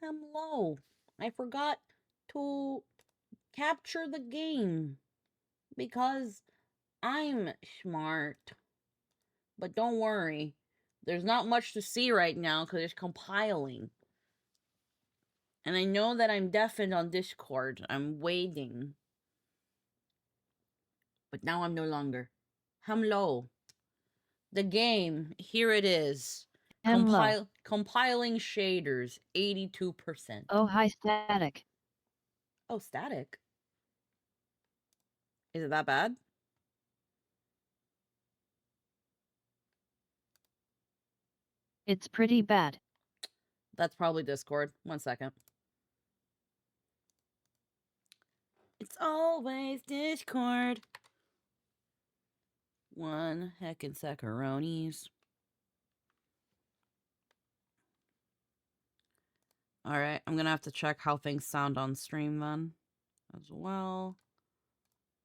Hello. I forgot to capture the game because I'm smart. But don't worry, there's not much to see right now because it's compiling. And I know that I'm deafened on Discord. I'm waiting. But now I'm no longer. Hello. The game, here it is. Compiling shaders, 82%. Oh, hi, static. Oh, static. Is it that bad? It's pretty bad. That's probably Discord. 1 second. It's always Discord. One heckin' saccharonis. Alright, I'm gonna have to check how things sound on stream then. As well.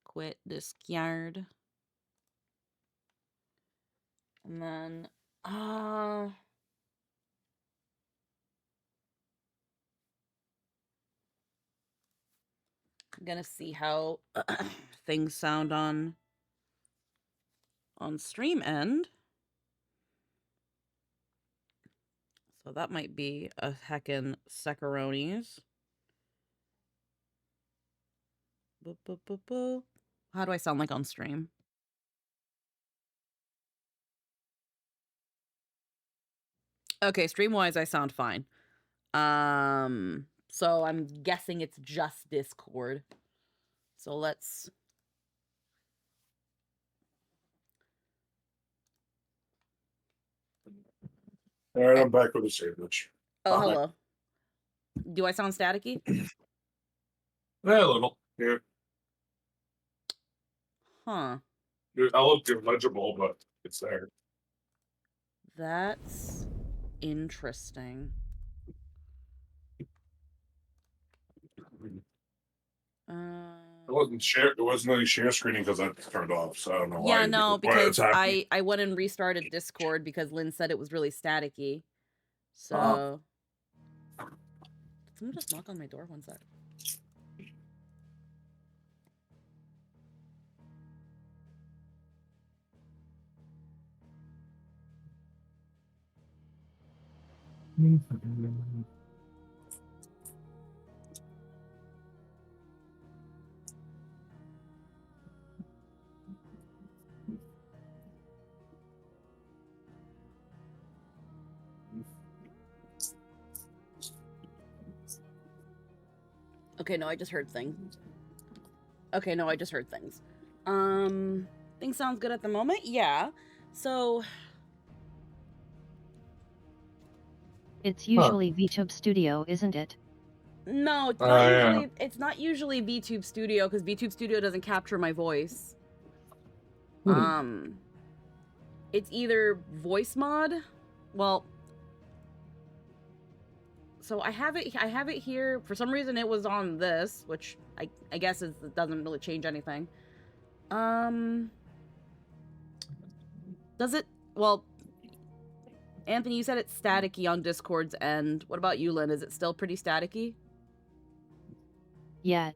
Quit Discord. And then, I'm gonna see how things sound on stream end. So that might be a heckin' saccharonis. Boop, boop, boop, boop. How do I sound like on stream? Okay, stream-wise, I sound fine. So I'm guessing it's just Discord. So let's... All right, I'm back with the sandwich. Oh, hello. Do I sound staticky? Yeah, a little. Yeah. Huh. I look illegible, but it's there. That's interesting. It wasn't any share screening because I turned off, so I don't know why. Yeah, no, because I went and restarted Discord because Lynn said it was really staticky. So did someone just knock on my door? 1 sec. Okay, no, I just heard things. Okay, no, I just heard things. Things sounds good at the moment? Yeah. So It's usually VTube Studio, isn't it? no, it's not usually. It's not usually VTube Studio because VTube Studio doesn't capture my voice. It's either voice mod. Well, so I have it. I have it here. For some reason, it was on this, which I guess it doesn't really change anything. Does it? Well, Anthony, you said it's staticky on Discord's end. What about you, Lynn? Is it still pretty staticky? Yeah.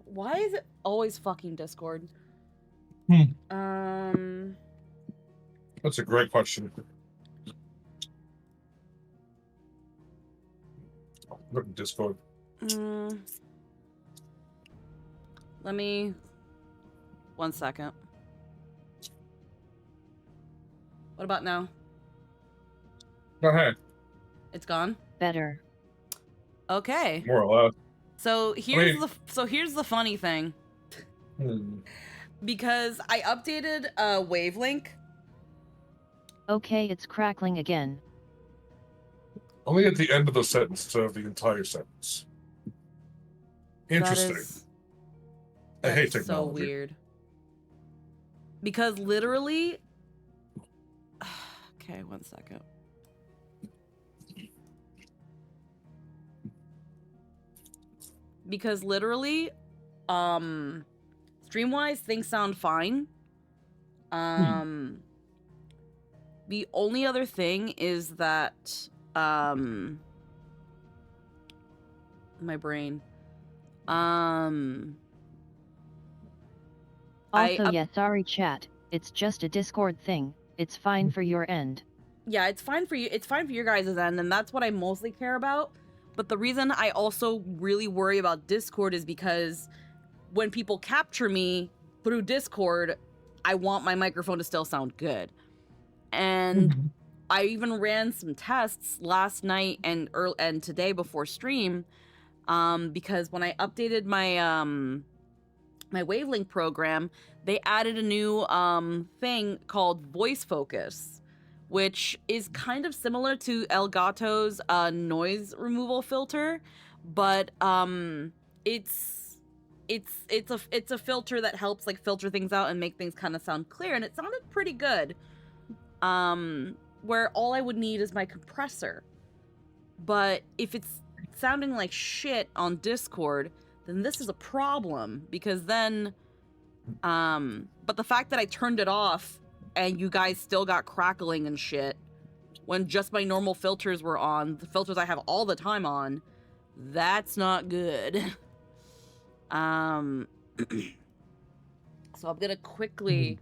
Why is it always fucking Discord? That's a great question. Look at Discord. Let me... 1 second. What about now? Go ahead. It's gone? Better. Okay. More or less. So here's the funny thing. Because I updated Wavelink. Okay, it's crackling again. Only at the end of the sentence instead of the entire sentence. Interesting. I hate technology. So weird. Because literally... Okay, 1 second. Because literally, stream-wise, things sound fine. The only other thing is that my brain. Also, yeah, sorry chat. It's just a Discord thing. It's fine for your end. Yeah, it's fine for you. It's fine for your guys' end, and that's what I mostly care about. But the reason I also really worry about Discord is because when people capture me through Discord, I want my microphone to still sound good. And I even ran some tests last night and today before stream, because when I updated my my wavelength program, they added a new thing called voice focus, which is kind of similar to Elgato's noise removal filter, but it's a filter that helps like filter things out and make things kind of sound clear, and it sounded pretty good. Where all I would need is my compressor. But if it's sounding like shit on Discord, then this is a problem, because then but the fact that I turned it off and you guys still got crackling and shit when just my normal filters were on, the filters I have all the time on, that's not good. So I'm gonna quickly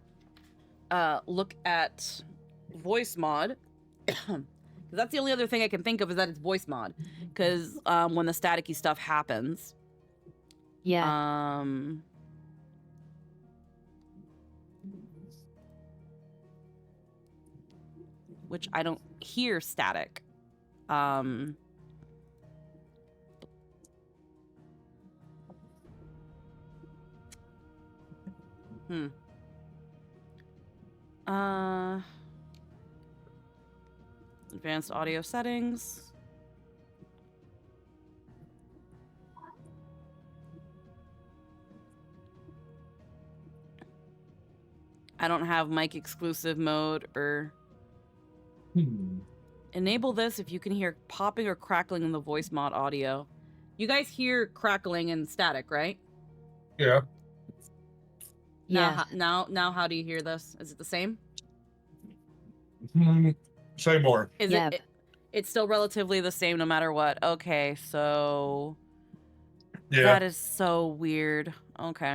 look at voice mod. That's the only other thing I can think of, is that it's voice mod, because when the staticky stuff happens. Yeah. Which I don't hear static. Advanced audio settings. I don't have mic exclusive mode or... Enable this if you can hear popping or crackling in the voice mod audio. You guys hear crackling and static, right? Yeah. Now, now, how do you hear this? Is it the same? Say more. Is it? It's still relatively the same no matter what. Okay, so yeah, that is so weird. Okay.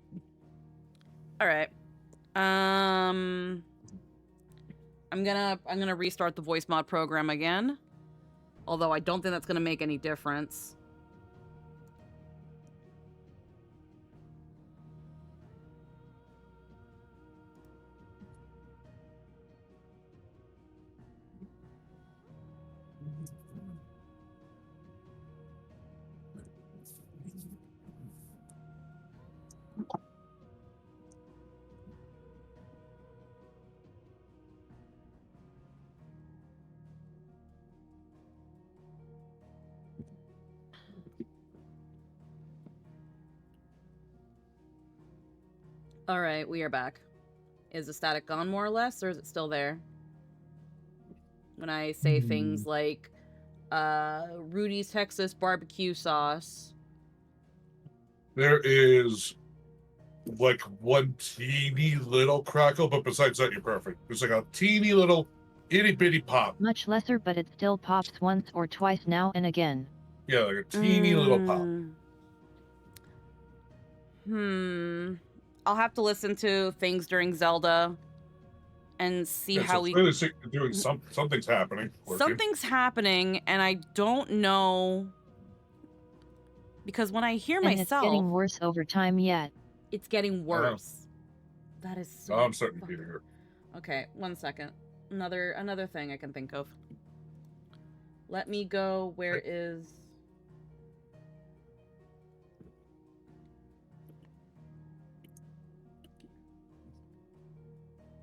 All right. I'm gonna restart the voice mod program again. Although I don't think that's gonna make any difference. All right, we are back. Is the static gone more or less, or is it still there? When I say things like, Rudy's Texas barbecue sauce. There is like one teeny little crackle, but besides that, you're perfect. There's like a teeny little itty bitty pop. Much lesser, but it still pops once or twice now and again. Yeah, like a teeny little pop. I'll have to listen to things during Zelda and see how we... Really doing something's happening. Something's happening, and I don't know, because when I hear myself... It's getting worse over time yet. It's getting worse. That is so... I'm starting to hear her. Okay, 1 second. Another thing I can think of. Let me go. Where is...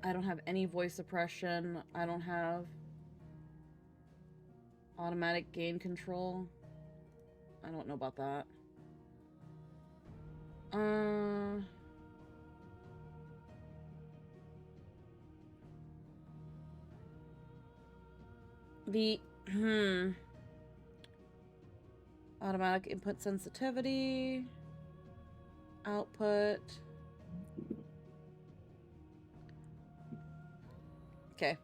I don't have any voice suppression. I don't have automatic gain control. I don't know about that. Automatic input sensitivity. Output. Okay.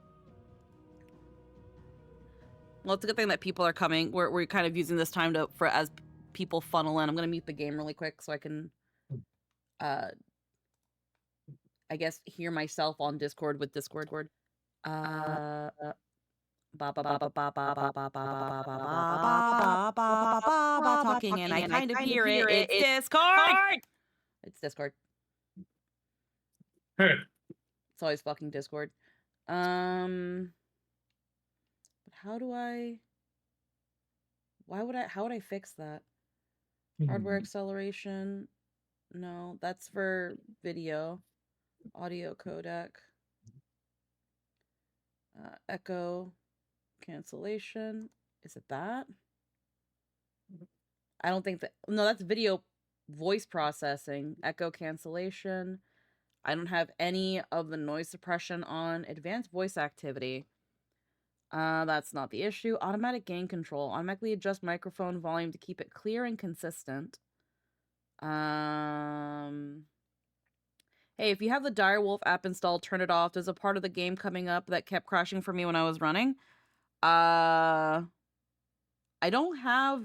Well, it's a good thing that people are coming. We're kind of using this time as people funnel in. I'm gonna mute the game really quick so I can, I guess, hear myself on Discord with Discord. Talking, and I kind of hear it. It's Discord. It's Discord. Hey, It's always fucking Discord. How do I? How would I fix that? Hardware acceleration. No, that's for video. Audio codec. Echo cancellation. Is it that? I don't think that. No, that's video voice processing. Echo cancellation. I don't have any of the noise suppression on. Advanced voice activity. That's not the issue. Automatic gain control. Automatically adjust microphone volume to keep it clear and consistent. Hey, if you have the Direwolf app installed, turn it off. There's a part of the game coming up that kept crashing for me when I was running. I don't have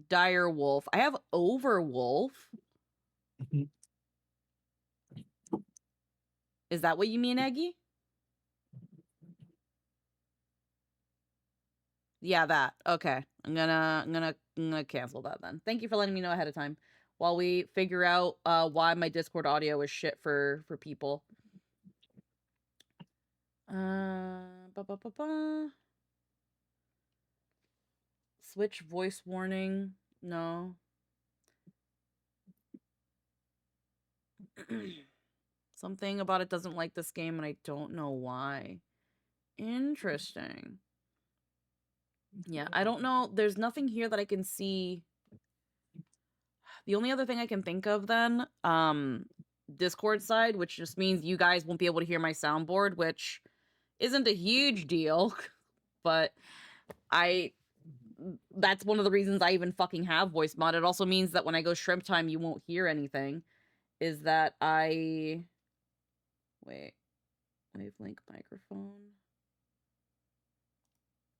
Direwolf. I have Overwolf. Is that what you mean, Eggy? Yeah, that. Okay. I'm gonna cancel that then. Thank you for letting me know ahead of time while we figure out why my Discord audio is shit for people. Switch voice warning. No. Something about it doesn't like this game and I don't know why. Interesting. Yeah, I don't know. There's nothing here that I can see. The only other thing I can think of then, Discord side, which just means you guys won't be able to hear my soundboard, which isn't a huge deal, but that's one of the reasons I even fucking have voice mod. It also means that when I go shrimp time, you won't hear anything. Is that wait, wavelength microphone.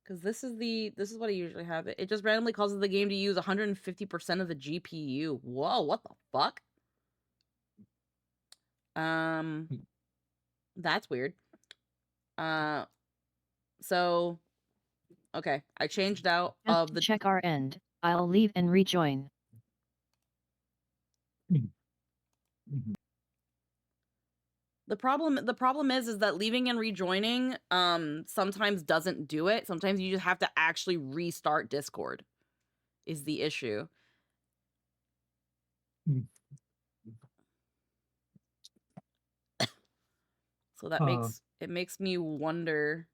Because this is what I usually have. It just randomly causes the game to use 150% of the GPU. Whoa, what the fuck? That's weird. So, okay, I changed out Just of the check our end. I'll leave and rejoin. The problem is that leaving and rejoining sometimes doesn't do it. Sometimes you just have to actually restart Discord is the issue. So that makes me wonder.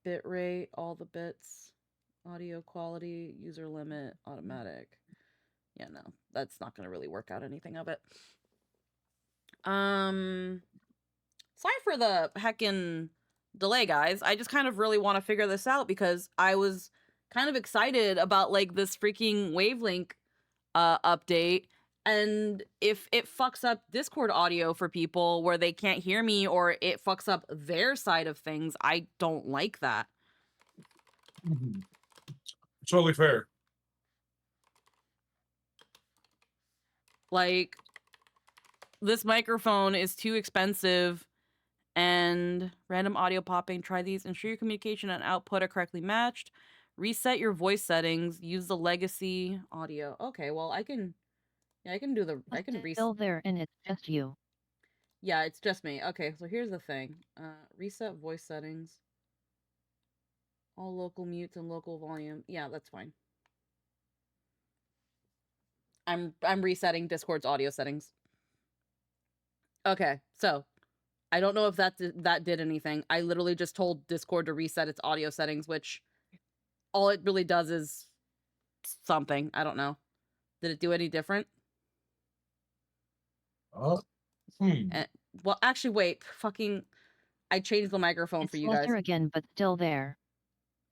Bit rate, all the bits, audio quality, user limit, automatic. Yeah, no, that's not going to really work out anything of it. Sorry for the heckin' delay, guys. I just kind of really want to figure this out because I was kind of excited about like this freaking wavelength update. And if it fucks up Discord audio for people where they can't hear me or it fucks up their side of things, I don't like that. Totally fair. Like, this microphone is too expensive and random audio popping. Try these. Ensure your communication and output are correctly matched. Reset your voice settings. Use the legacy audio. Okay, well, I can reset. Still there and it's just you. Yeah, it's just me. Okay, so here's the thing. Reset voice settings. All local mutes and local volume. Yeah, that's fine. I'm resetting Discord's audio settings. Okay, so I don't know if that did anything. I literally just told Discord to reset its audio settings, which all it really does is something. I don't know. Did it do any different? Well, actually, wait. Fucking, I changed the microphone for you guys. It's again, but still there.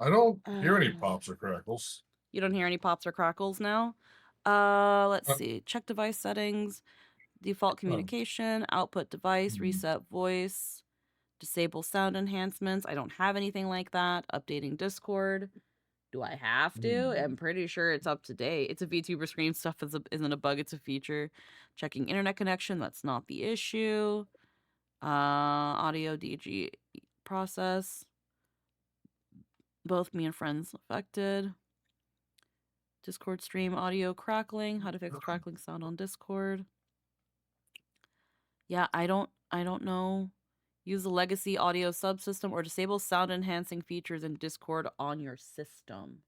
I don't hear any pops or crackles. You don't hear any pops or crackles now? Let's see. Check device settings. Default communication. Output device. Reset voice. Disable sound enhancements. I don't have anything like that. Updating Discord. Do I have to? I'm pretty sure it's up to date. It's a VTuber screen stuff isn't a bug, it's a feature. Checking internet connection, that's not the issue. Audio DG process. Both me and friends affected. Discord stream audio crackling. How to fix crackling sound on Discord. Yeah, I don't know. Use the legacy audio subsystem or disable sound enhancing features in Discord on your system.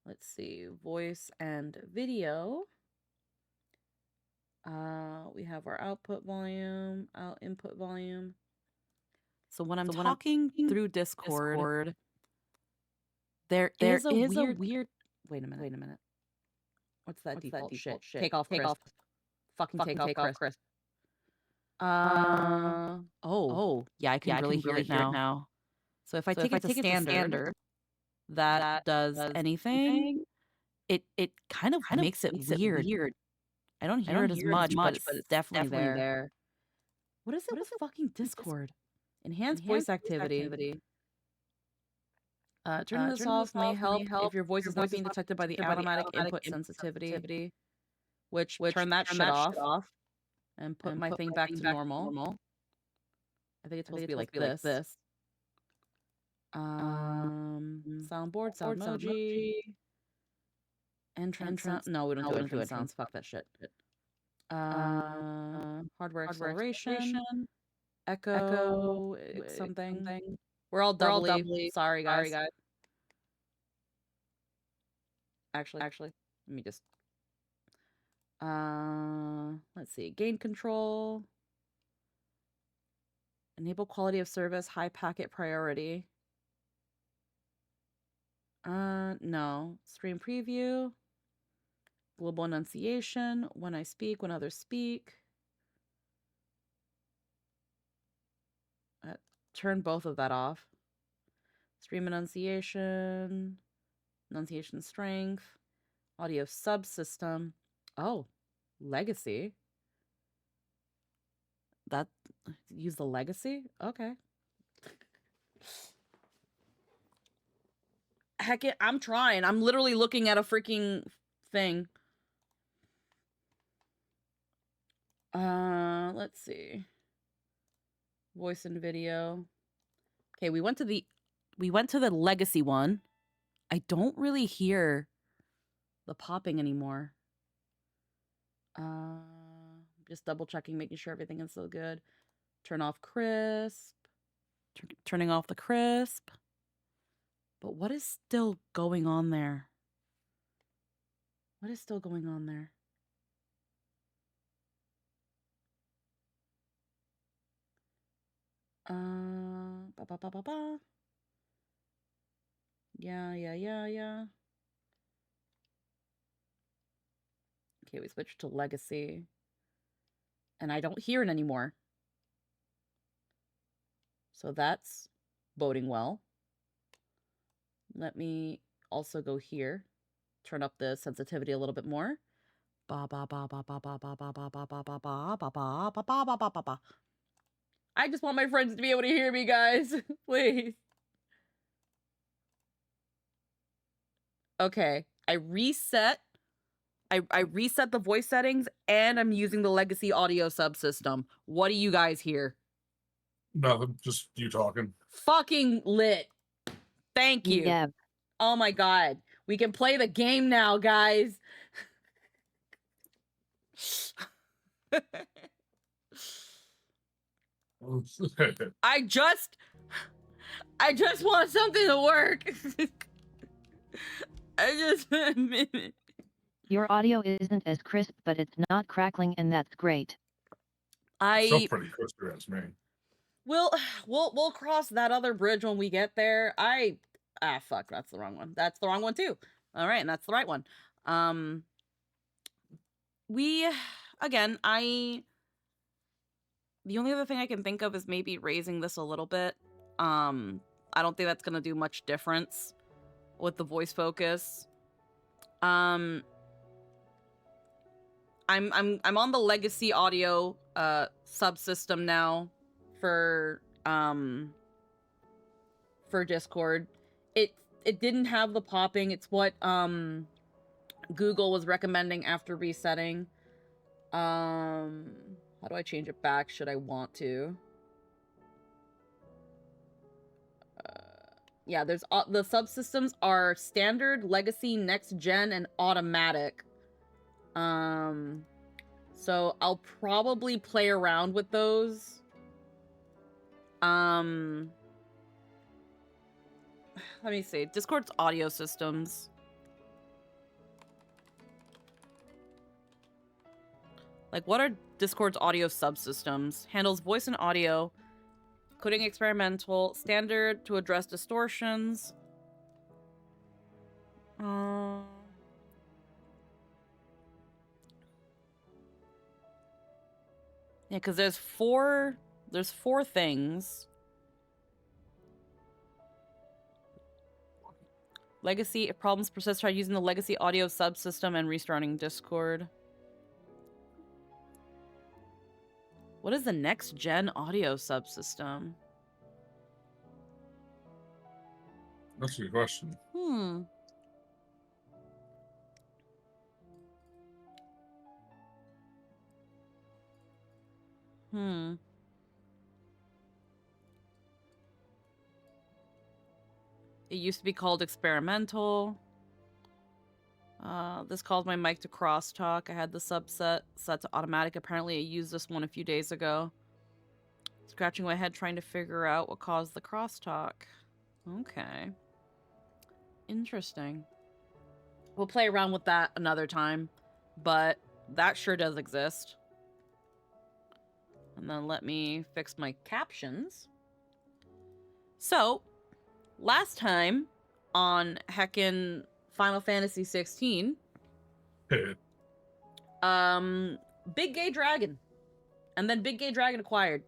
Let's see. Voice and video. We have our output volume, input volume. So when I'm talking through Discord, there is a weird. Wait a minute. What's that default shit? Take off, Chris. Fucking take off, Chris. Oh, yeah, I can really hear it now. So if I take it to standard, that does anything. It kind of makes it weird. I don't hear it as much, but it's definitely there. What is it with fucking Discord? Enhanced voice activity. Turning this off may help if your voice is not being detected by the automatic input sensitivity. Which turn that shit off and put my thing back to normal. I think it's supposed to be like this. Soundboard, sound emoji. Entrance sound. No, we don't do entrance sounds. Fuck that shit. Hardware acceleration. Echo something. We're all doubly. Sorry, guys. Actually, let me just. Let's see. Gain control. Enable quality of service, high packet priority. No. Stream preview. Global enunciation. When I speak, when others speak. Turn both of that off. Stream enunciation. Enunciation strength. Audio subsystem. Oh, legacy. That use the legacy? Okay. Heck it, I'm trying. I'm literally looking at a freaking thing. Let's see. Voice and video. Okay, we went to the legacy one. I don't really hear the popping anymore. Just double checking, making sure everything is still good. Turn off crisp. Turning off the crisp. But what is still going on there? What is still going on there? Yeah. Okay, we switched to legacy. And I don't hear it anymore. So that's boding well. Let me also go here. Turn up the sensitivity a little bit more. I just want my friends to be able to hear me, guys. Please. Okay, I reset the voice settings and I'm using the legacy audio subsystem. What do you guys hear? Nothing, just you talking. Fucking lit. Thank you. Yeah. Oh my god. We can play the game now, guys. I just want something to work. Your audio isn't as crisp, but it's not crackling, and that's great. Still pretty crisp, as me. We'll cross that other bridge when we get there. Fuck, that's the wrong one. That's the wrong one too. All right, and that's the right one. The only other thing I can think of is maybe raising this a little bit. I don't think that's gonna do much difference with the voice focus. I'm on the legacy audio subsystem now for Discord. It didn't have the popping. It's what Google was recommending after resetting. How do I change it back? Should I want to? Yeah, there's the subsystems are standard, legacy, next gen, and automatic. So I'll probably play around with those. Let me see. Discord's audio systems. Like, what are Discord's audio subsystems? Handles voice and audio, including experimental, standard to address distortions. Yeah, because there's four things. Legacy, if problems persist, try using the legacy audio subsystem and restarting Discord. What is the next gen audio subsystem? That's a good question. It used to be called experimental. This calls my mic to crosstalk. I had the subset set to automatic. Apparently I used this one a few days ago. Scratching my head trying to figure out what caused the crosstalk. Okay. Interesting. We'll play around with that another time, but that sure does exist. And then let me fix my captions. So, last time on heckin' Final Fantasy 16, big gay dragon, and then big gay dragon acquired.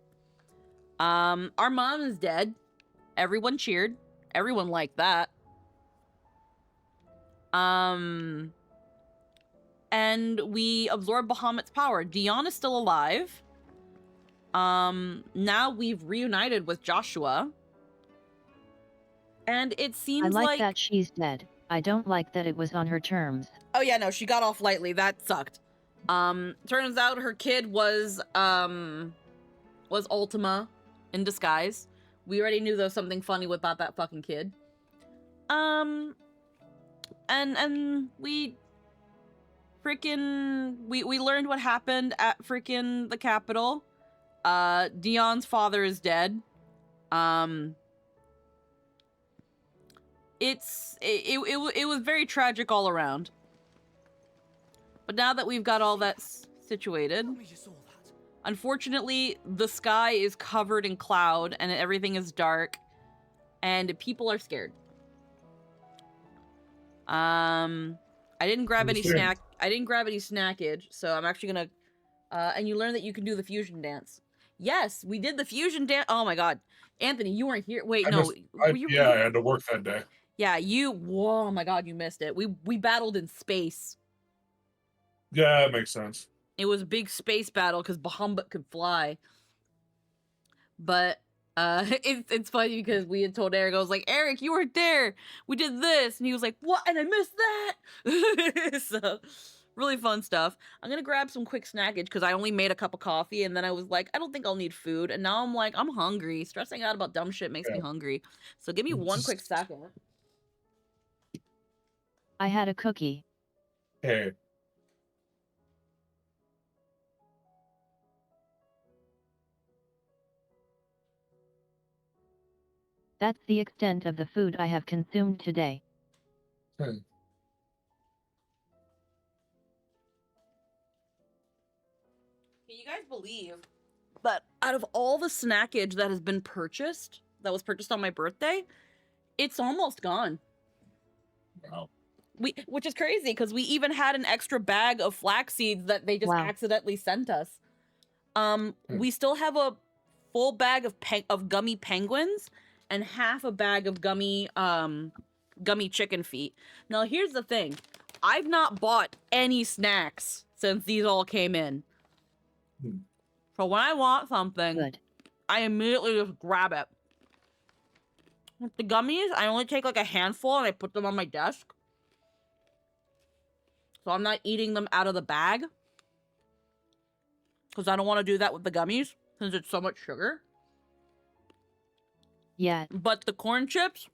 Our mom is dead. Everyone cheered. Everyone liked that. And we absorbed Bahamut's power. Dion is still alive. Now we've reunited with Joshua. And it seems I like that she's dead. I don't like that it was on her terms. Oh yeah, no, she got off lightly. That sucked. Turns out her kid was Ultima in disguise. We already knew there was something funny about that fucking kid. And we freaking we learned what happened at freaking the Capitol. Dion's father is dead. It was very tragic all around. But now that we've got all that situated, unfortunately, the sky is covered in cloud and everything is dark, and people are scared. I didn't grab any snack. I didn't grab any snackage, so I'm actually gonna. And you learn that you can do the fusion dance. Yes, we did the fusion dance. Oh my god, Anthony, you weren't here. Wait, no. I had to work that day. Yeah, whoa, my god, you missed it. We battled in space. Yeah, that makes sense. It was a big space battle because Bahamut could fly. But it's funny because we had told Eric, I was like, Eric, you weren't there. We did this, and he was like, what? And I missed that. So really fun stuff. I'm gonna grab some quick snackage because I only made a cup of coffee, and then I was like, I don't think I'll need food, and now I'm like, I'm hungry. Stressing out about dumb shit makes me hungry. So give me one quick second. I had a cookie. Hey. That's the extent of the food I have consumed today. Can you guys believe that out of all the snackage that has been purchased, that was purchased on my birthday, it's almost gone. Wow. Which is crazy because we even had an extra bag of flax seeds that they just accidentally sent us. We still have a full bag of gummy penguins and half a bag of gummy chicken feet. Now here's the thing. I've not bought any snacks since these all came in. Hmm. So when I want something, Good. I immediately just grab it. With the gummies, I only take like a handful and I put them on my desk. So I'm not eating them out of the bag. Because I don't want to do that with the gummies, since it's so much sugar. Yeah. But the corn chips,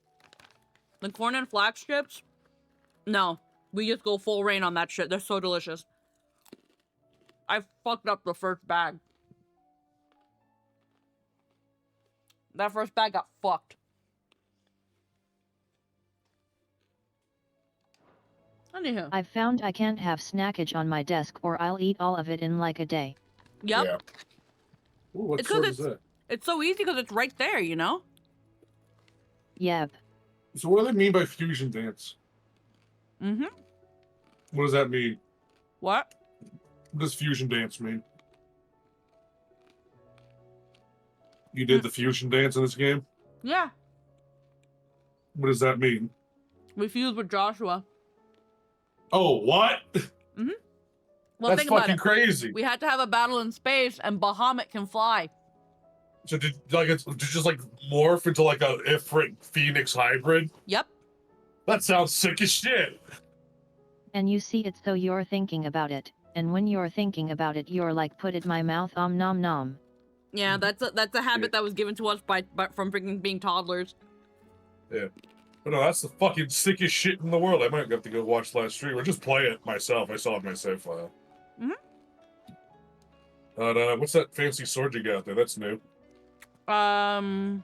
the corn and flax chips, no. We just go full rain on that shit. They're so delicious. I fucked up the first bag. That first bag got fucked. Anywho. I've found I can't have snackage on my desk or I'll eat all of it in like a day. Yep. Yeah. Ooh, what It's 'cause sword is that? It's so easy because it's right there, you know? Yep. So what do they mean by fusion dance? Mm-hmm. What does that mean? What? What does fusion dance mean? You did the fusion dance in this game? Yeah. What does that mean? We fused with Joshua. Oh, what? Well, That's think about fucking it. crazy. We had to have a battle in space, and Bahamut can fly. So did it's just like morph into like a Ifrit Phoenix hybrid? Yep. That sounds sick as shit. And you see it so you're thinking about it, and when you're thinking about it you're like put it my mouth nom nom. Yeah, that's a habit that was given to us by from freaking being toddlers. Yeah. But no, that's the fucking sickest shit in the world. I might have to go watch last stream or just play it myself. I saw it in my save file. Mhm. But what's that fancy sword you got there? That's new. 1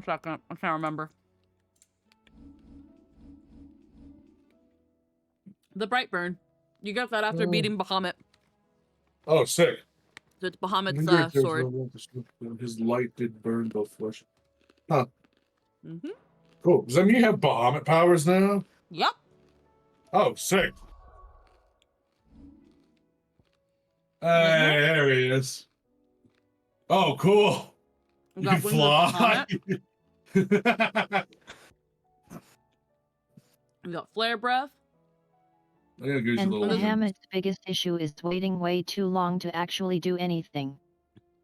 second. I can't remember. The Brightburn. You got that after beating Bahamut. Oh, sick. So it's Bahamut's sword. His light did burn both flesh. Huh. Mm-hmm. Cool. Does that mean you have Bahamut powers now? Yep. Oh, sick. Hey, there he is. Oh, cool. We You got can Wings of fly. Bahamut. We got Flare Breath. And Bahamut's biggest issue is waiting way too long to actually do anything.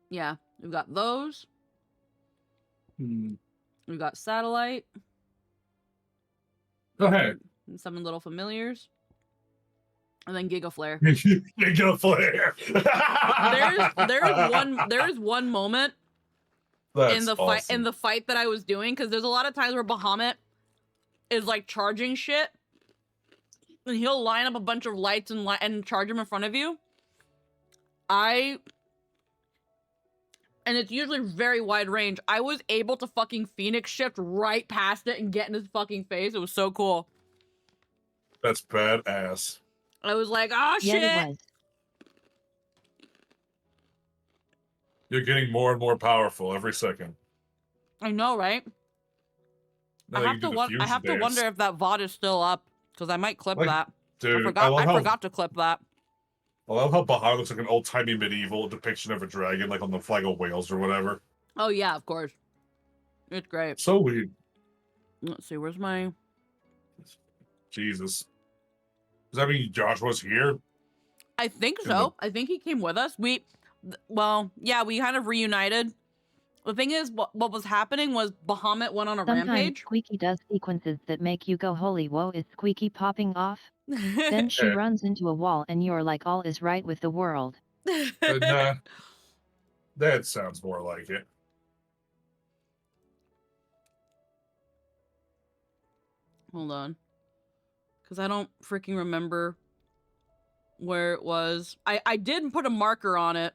Yeah, we've got those. Hmm. We've got Satellite. Go ahead. And some little familiars. And then Giga Flare. Giga Flare. there is one moment That's in the awesome. fight that I was doing, because there's a lot of times where Bahamut is like charging shit, and he'll line up a bunch of lights and charge them in front of you. And it's usually very wide range. I was able to fucking Phoenix shift right past it and get in his fucking face. It was so cool. That's badass. I was like, oh shit! Yeah, it was. You're getting more and more powerful every second. I know, right? Now I have to wonder if that VOD is still up, because I might clip that. Dude, I forgot to clip that. I love how Bahamut looks like an old-timey medieval depiction of a dragon, like on the flag of Wales or whatever. Oh yeah, of course. It's great. So weird. Let's see, where's my... Jesus. Does that mean Joshua's here? I think so. I think he came with us. Well, yeah, we kind of reunited. The thing is, what was happening was Bahamut went on a Sometimes rampage. Squeaky does sequences that make you go holy whoa, is Squeaky popping off? Then she runs into a wall and you're like all is right with the world. Nah, that sounds more like it. Hold on. Because I don't freaking remember where it was. I did put a marker on it.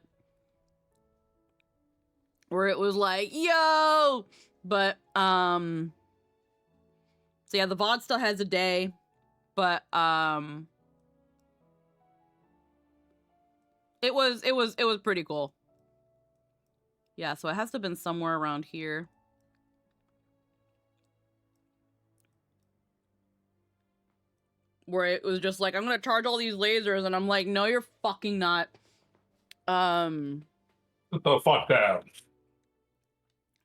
Where it was like, yo! But, so yeah, the VOD still has a day. But, it was pretty cool. Yeah, so it has to have been somewhere around here. Where it was just like, I'm gonna charge all these lasers, and I'm like, no, you're fucking not. What the fuck down?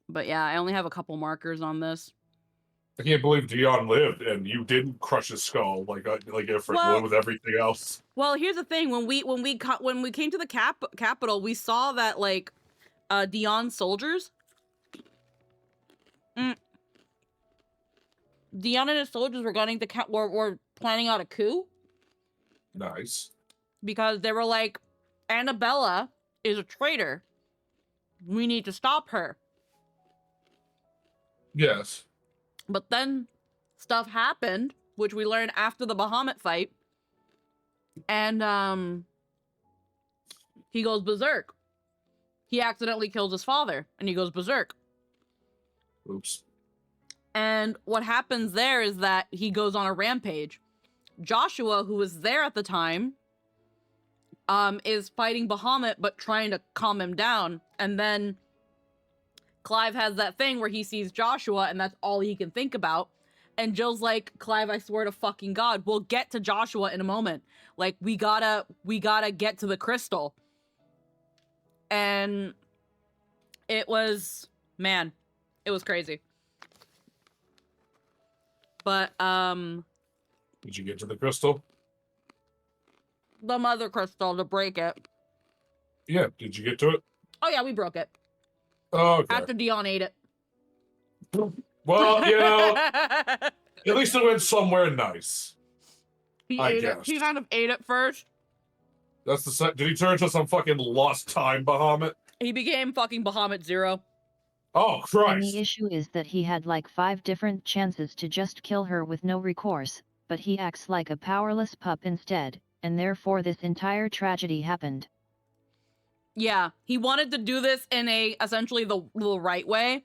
But yeah, I only have a couple markers on this. I can't believe Dion lived and you didn't crush his skull like Ifrit would with everything else. Well, here's the thing: when we came to the capital, we saw that like Dion's soldiers. Dion and his soldiers were going to were planning out a coup. Nice. Because they were like, Annabella is a traitor. We need to stop her. Yes. But then stuff happened, which we learned after the Bahamut fight. And he goes berserk. He accidentally kills his father, and he goes berserk. Oops. And what happens there is that he goes on a rampage. Joshua, who was there at the time, is fighting Bahamut, but trying to calm him down. And then Clive has that thing where he sees Joshua, and that's all he can think about. And Jill's like, Clive, I swear to fucking God, we'll get to Joshua in a moment. Like, we gotta get to the crystal. And it was, man, it was crazy. But, Did you get to the crystal? the mother crystal to break it. Yeah, did you get to it? Oh yeah, we broke it. Oh, okay. After Dion ate it. Well, you know, at least it went somewhere nice. I guess. He kind of ate it first. That's the did he turn into some fucking lost time Bahamut? He became fucking Bahamut Zero. Oh, And Christ. the issue is that he had like 5 different chances to just kill her with no recourse, but he acts like a powerless pup instead, and therefore this entire tragedy happened. Yeah, he wanted to do this in essentially the right way.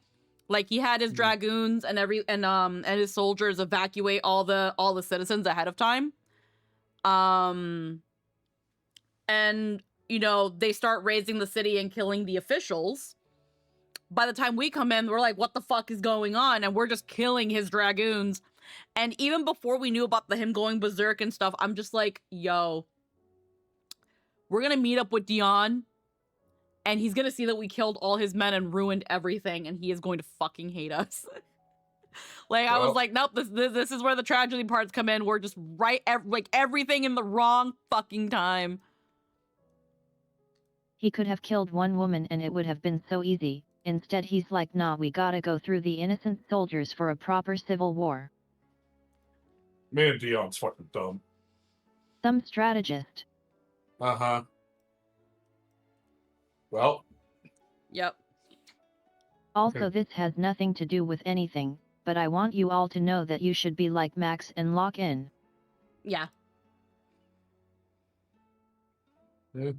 Like he had his dragoons and and his soldiers evacuate all the citizens ahead of time. And you know, they start raising the city and killing the officials. By the time we come in, we're like, what the fuck is going on? And we're just killing his dragoons. And even before we knew about him going berserk and stuff, I'm just like, yo, we're gonna meet up with Dion, and he's gonna see that we killed all his men and ruined everything, and he is going to fucking hate us. Like, I was like, nope, this is where the tragedy parts come in. We're just like everything in the wrong fucking time. He could have killed one woman and it would have been so easy. Instead he's like, nah, we gotta go through the innocent soldiers for a proper civil war. Man, Dion's fucking dumb. Some strategist. Uh-huh. Well. Yep. Also, this has nothing to do with anything, but I want you all to know that you should be like Max and lock in. Yeah. Yeah.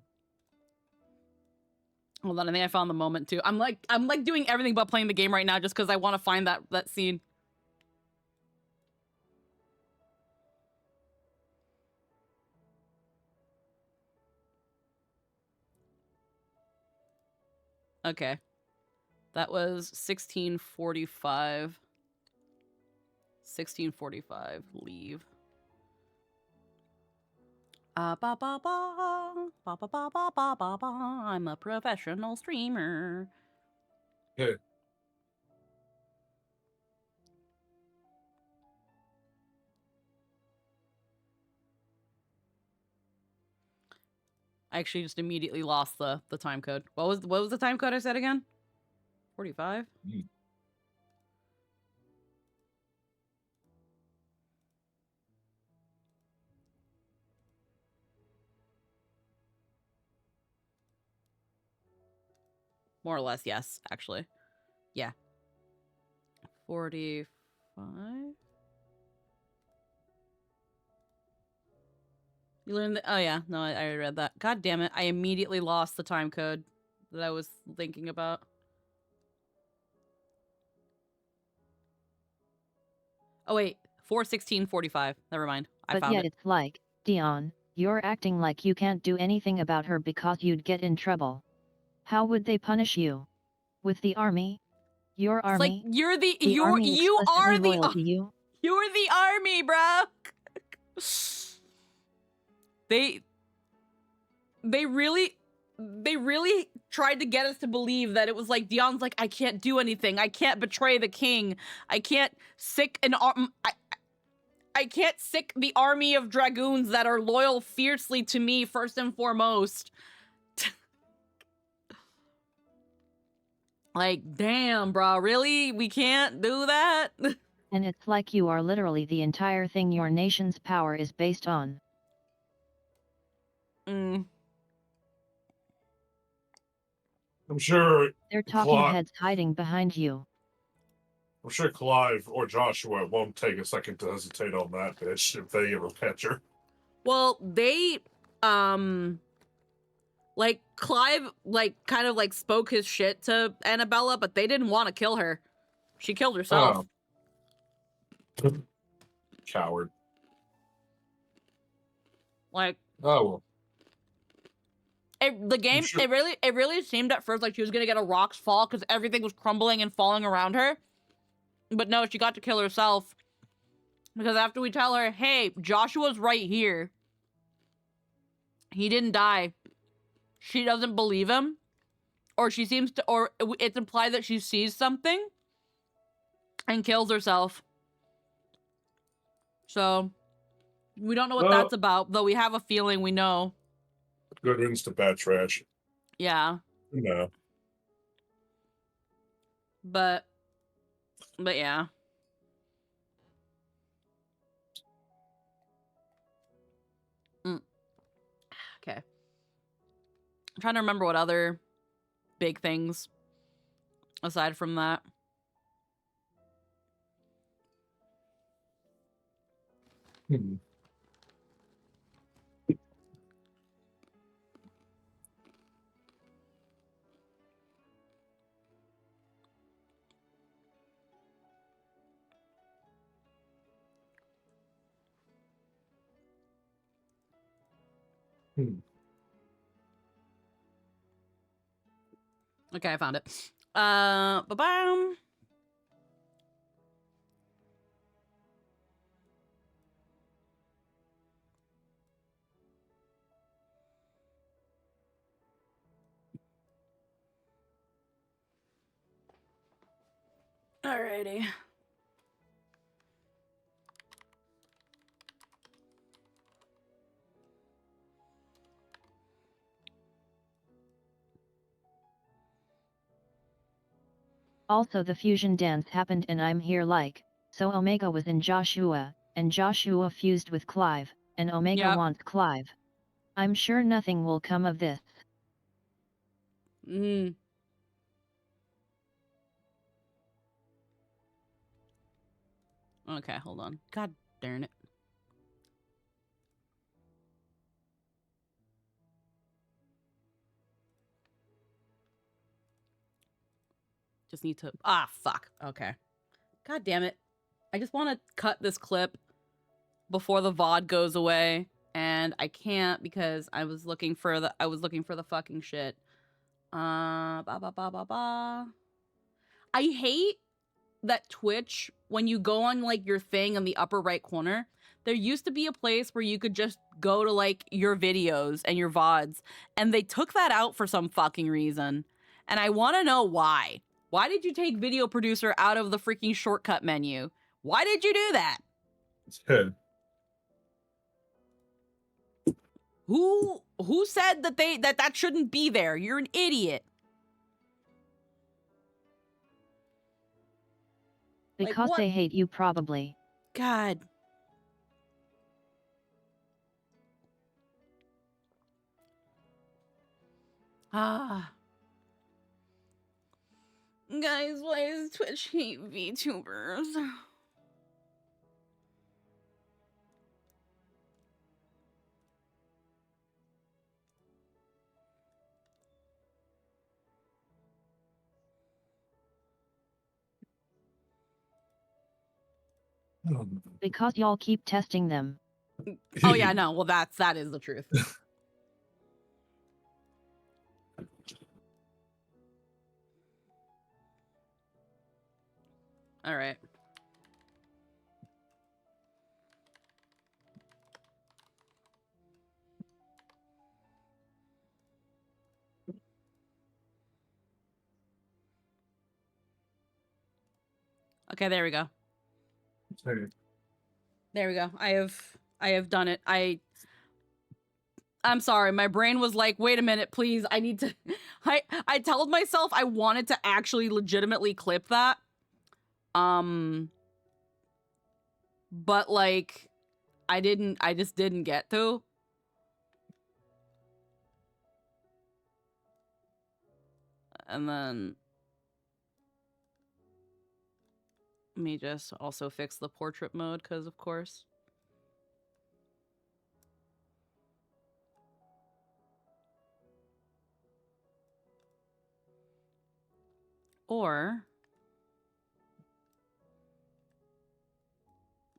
Hold on, I think I found the moment too. I'm like doing everything but playing the game right now just because I want to find that scene. Okay. That was 1645. 1645, leave. Ba ba ba ba ba ba ba ba ba ba. I'm a professional streamer. Yeah. I actually just immediately lost the time code. What was the time code I said again? 45? More or less, yes, actually. Yeah. 45? You learned that? Oh, yeah. No, I already read that. God damn it. I immediately lost the time code that I was thinking about. Oh, wait. 4/16/45. Never mind. I but found yet it. It's like, Dion, you're acting like you can't do anything about her because you'd get in trouble. How would they punish you? With the army? Your It's army? like, you're the army you are explicitly the loyal to you? You're the army, bro. They really they really tried to get us to believe that it was like Dion's like, I can't do anything. I can't betray the king. I can't sick an arm. I can't sick the army of dragoons that are loyal fiercely to me first and foremost. Like, damn, bro, really? We can't do that? And it's like you are literally the entire thing your nation's power is based on. I'm sure They're talking Clive, heads hiding behind you. I'm sure Clive or Joshua won't take a second to hesitate on that bitch if they ever catch her. Well, they, like, Clive, like, kind of, like, spoke his shit to Annabella, but they didn't want to kill her. She killed herself. Oh. Coward. Like, Oh, well. the game, Sure. it really seemed at first like she was gonna get a rocks fall because everything was crumbling and falling around her. But no, she got to kill herself. Because after we tell her, hey, Joshua's right here. He didn't die. She doesn't believe him. Or she seems to, or it's implied that she sees something. And kills herself. So, we don't know what that's about, though we have a feeling we know. Good riddance to bad trash. Yeah. No. But yeah. Okay. I'm trying to remember what other big things aside from that. Okay, I found it. Ba-bam. Alrighty. Also the fusion dance happened and I'm here like, so Omega was in Joshua, and Joshua fused with Clive, and Omega wants Clive. I'm sure nothing will come of this. Okay, hold on. God darn it. Just need to... Ah, fuck. Okay. God damn it. I just want to cut this clip before the VOD goes away. And I can't because I was looking for the fucking shit. Ba ba ba ba ba. I hate that Twitch, when you go on like your thing in the upper right corner, there used to be a place where you could just go to like your videos and your VODs, and they took that out for some fucking reason. And I want to know why. Why did you take video producer out of the freaking shortcut menu? Why did you do that? It's good. Who said that that shouldn't be there? You're an idiot. Because they hate you probably. God. Ah. Guys, why is Twitch hate VTubers? Because y'all keep testing them. Oh yeah, no. Well, that is the truth. All right. Okay, there we go. Hey. There we go. I have done it. I'm sorry. My brain was like, wait a minute, please. I need to. I told myself I wanted to actually legitimately clip that. But like, I didn't. I just didn't get to. And then let me just also fix the portrait mode, because of course. Or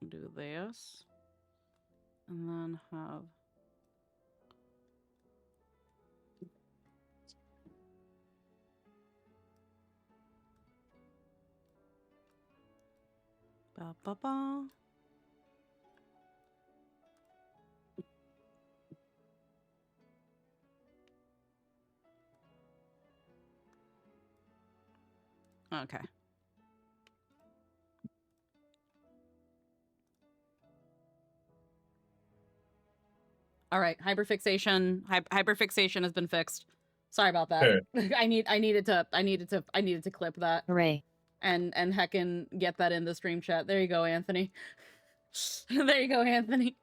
do this and then have ba ba ba. Okay. All right, hyperfixation. Hyperfixation has been fixed. Sorry about that. Hey. I needed to clip that. Hooray. And heckin' get that in the stream chat. There you go, Anthony. There you go, Anthony.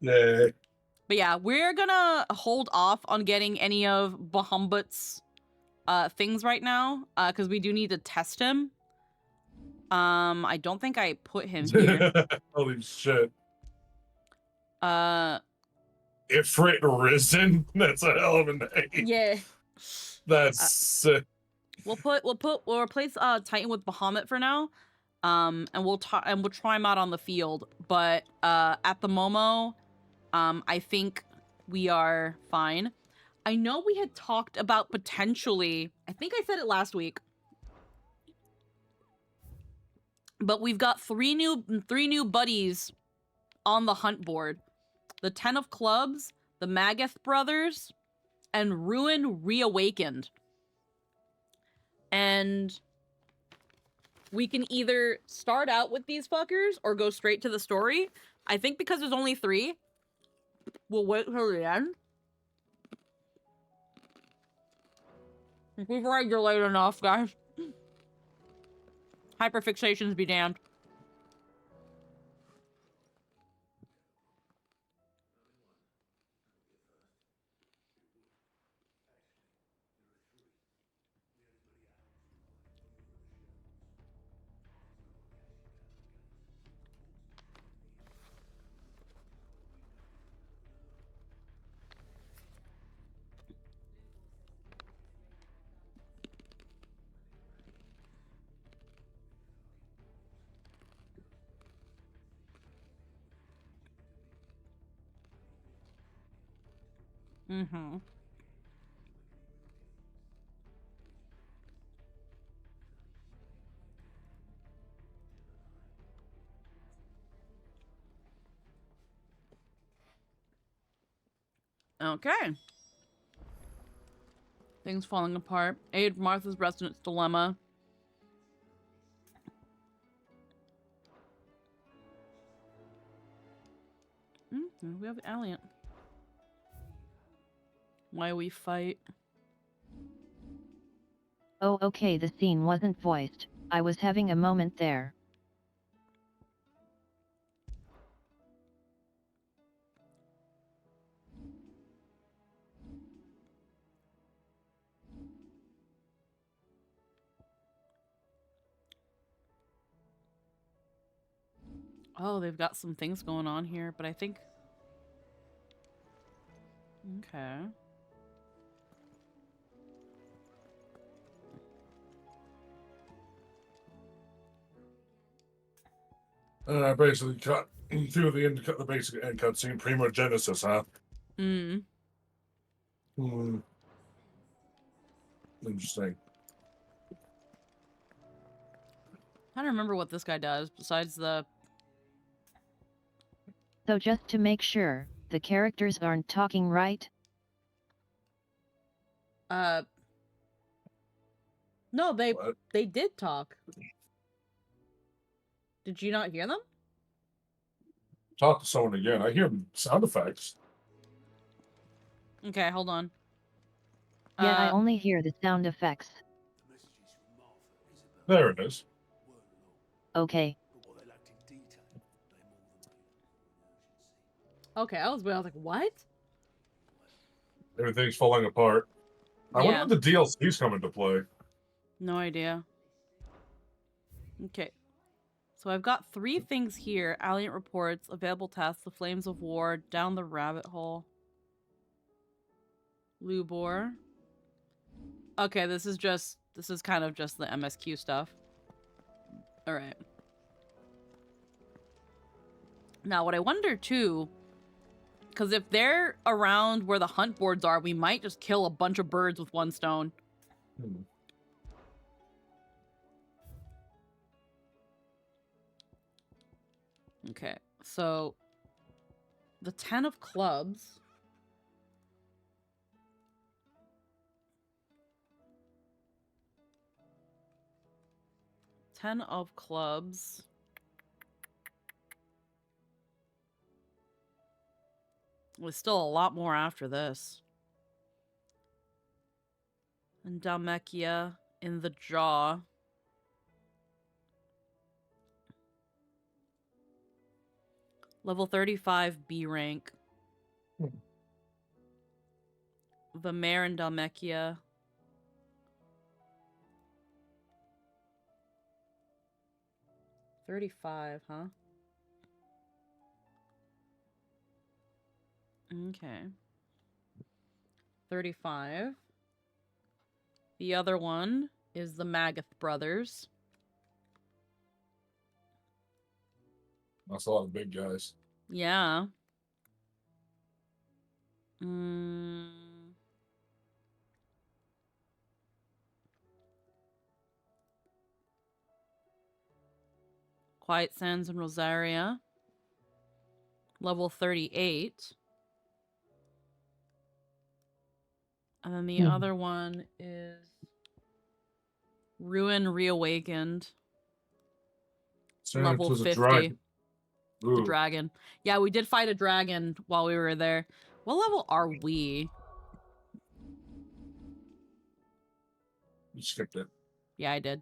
Yeah. But yeah, we're gonna hold off on getting any of Bahamut's things right now, because we do need to test him. I don't think I put him here. Holy shit. Ifrit Risen? That's a hell of a name. Yeah. That's sick. We'll replace Titan with Bahamut for now. And we'll try him out on the field. But at the Momo, I think we are fine. I know we had talked about potentially, I think I said it last week, but we've got three new buddies on the hunt board. The 10 of Clubs, the Magath brothers, and Ruin Reawakened. And we can either start out with these fuckers or go straight to the story. I think because there's only 3, we'll wait till the end. We've regulated enough, guys. Hyperfixations be damned. Mm-hmm. Okay. Things falling apart. Aid Martha's residence dilemma. We have Alliant. Why we fight. Oh, okay, the scene wasn't voiced. I was having a moment there. Oh, they've got some things going on here, but I think... Okay. Basically cut through the end, cut the basic end cutscene, Primogenesis, huh? Interesting. I don't remember what this guy does besides the... So just to make sure, the characters aren't talking, right? No, they What? they did talk. Did you not hear them? Talk to someone again. I hear sound effects. Okay, hold on. Yeah, I only hear the sound effects. There it is. Okay. Okay, I was like, what? Everything's falling apart. I wonder Yeah. when the DLC's coming to play. No idea. Okay. So I've got 3 things here. Alliant reports, available tasks, the flames of war, down the rabbit hole. Lubor. Okay, this is kind of just the MSQ stuff. Alright. Now, what I wonder, too, because if they're around where the hunt boards are, we might just kill a bunch of birds with 1 stone. Okay, so the 10 of clubs. Ten of clubs. There's still a lot more after this. And Dalmekia in the jaw. Level 35 B rank. The Mare and Dalmekia. $35, huh? Okay. 35. The other one is the Magath brothers. That's a lot of big guys. Yeah. Quiet Sands and Rosaria. Level 38. And then the other one is Ruin Reawakened. Level 50. Dragon. The dragon. Yeah, we did fight a dragon while we were there. What level are we? You skipped it. Yeah, I did.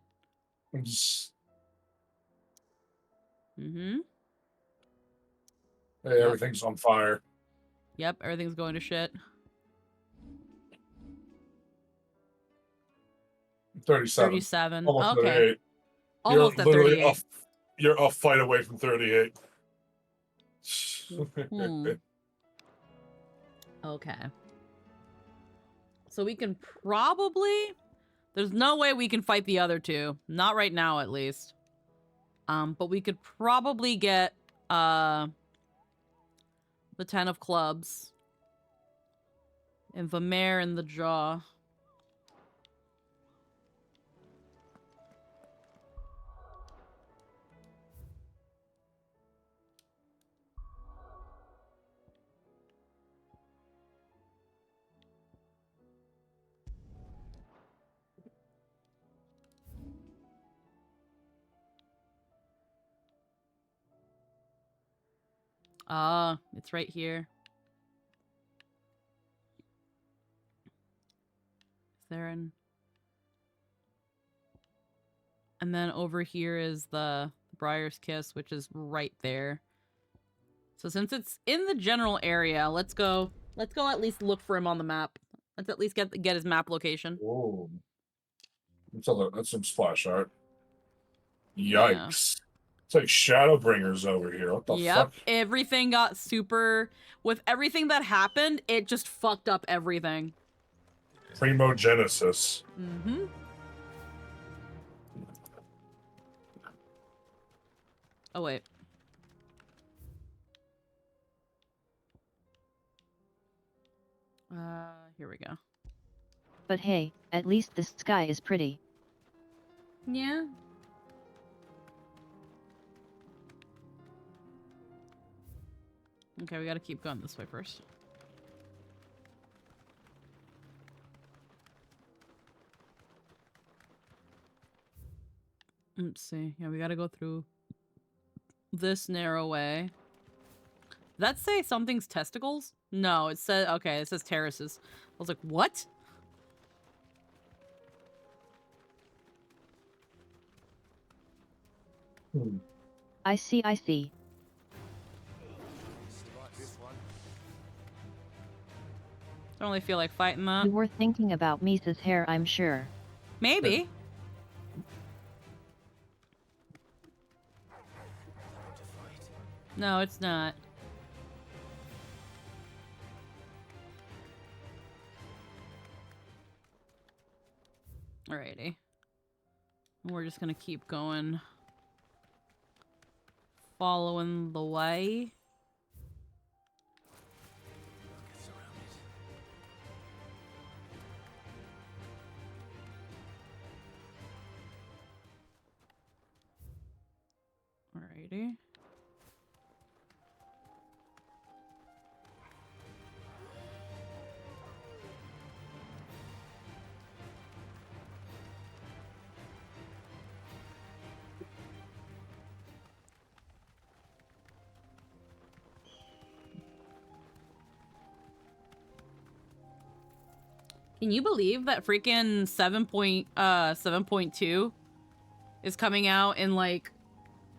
Hey, everything's on fire. Yep, everything's going to shit. 37. 37. Almost Okay. 38. Almost You're at literally 38. You're a fight away from 38. Okay. So we can probably... There's no way we can fight the other 2. Not right now, at least. But we could probably get the 10 of clubs. And the Mare in the jaw. It's right here. Theron. And then over here is the Briar's Kiss, which is right there. So since it's in the general area, let's go at least look for him on the map. Let's at least get his map location. Whoa. That's some splash art. Yikes. Yeah. It's like Shadowbringers over here. What the fuck? Everything got super... With everything that happened, it just fucked up everything. Primogenesis. Mm-hmm. Oh, wait. Here we go. But hey, at least the sky is pretty. Yeah. Okay, we gotta keep going this way first. Let's see. Yeah, we gotta go through this narrow way. Did that say something's testicles? No, it said, okay, it says terraces. I was like, what? I see, I see. Don't really feel like fighting that. You were thinking about Misa's hair, I'm sure. Maybe. No, it's not. Alrighty. We're just gonna keep going. Following the way. Alrighty. Can you believe that freaking 7.2 is coming out in like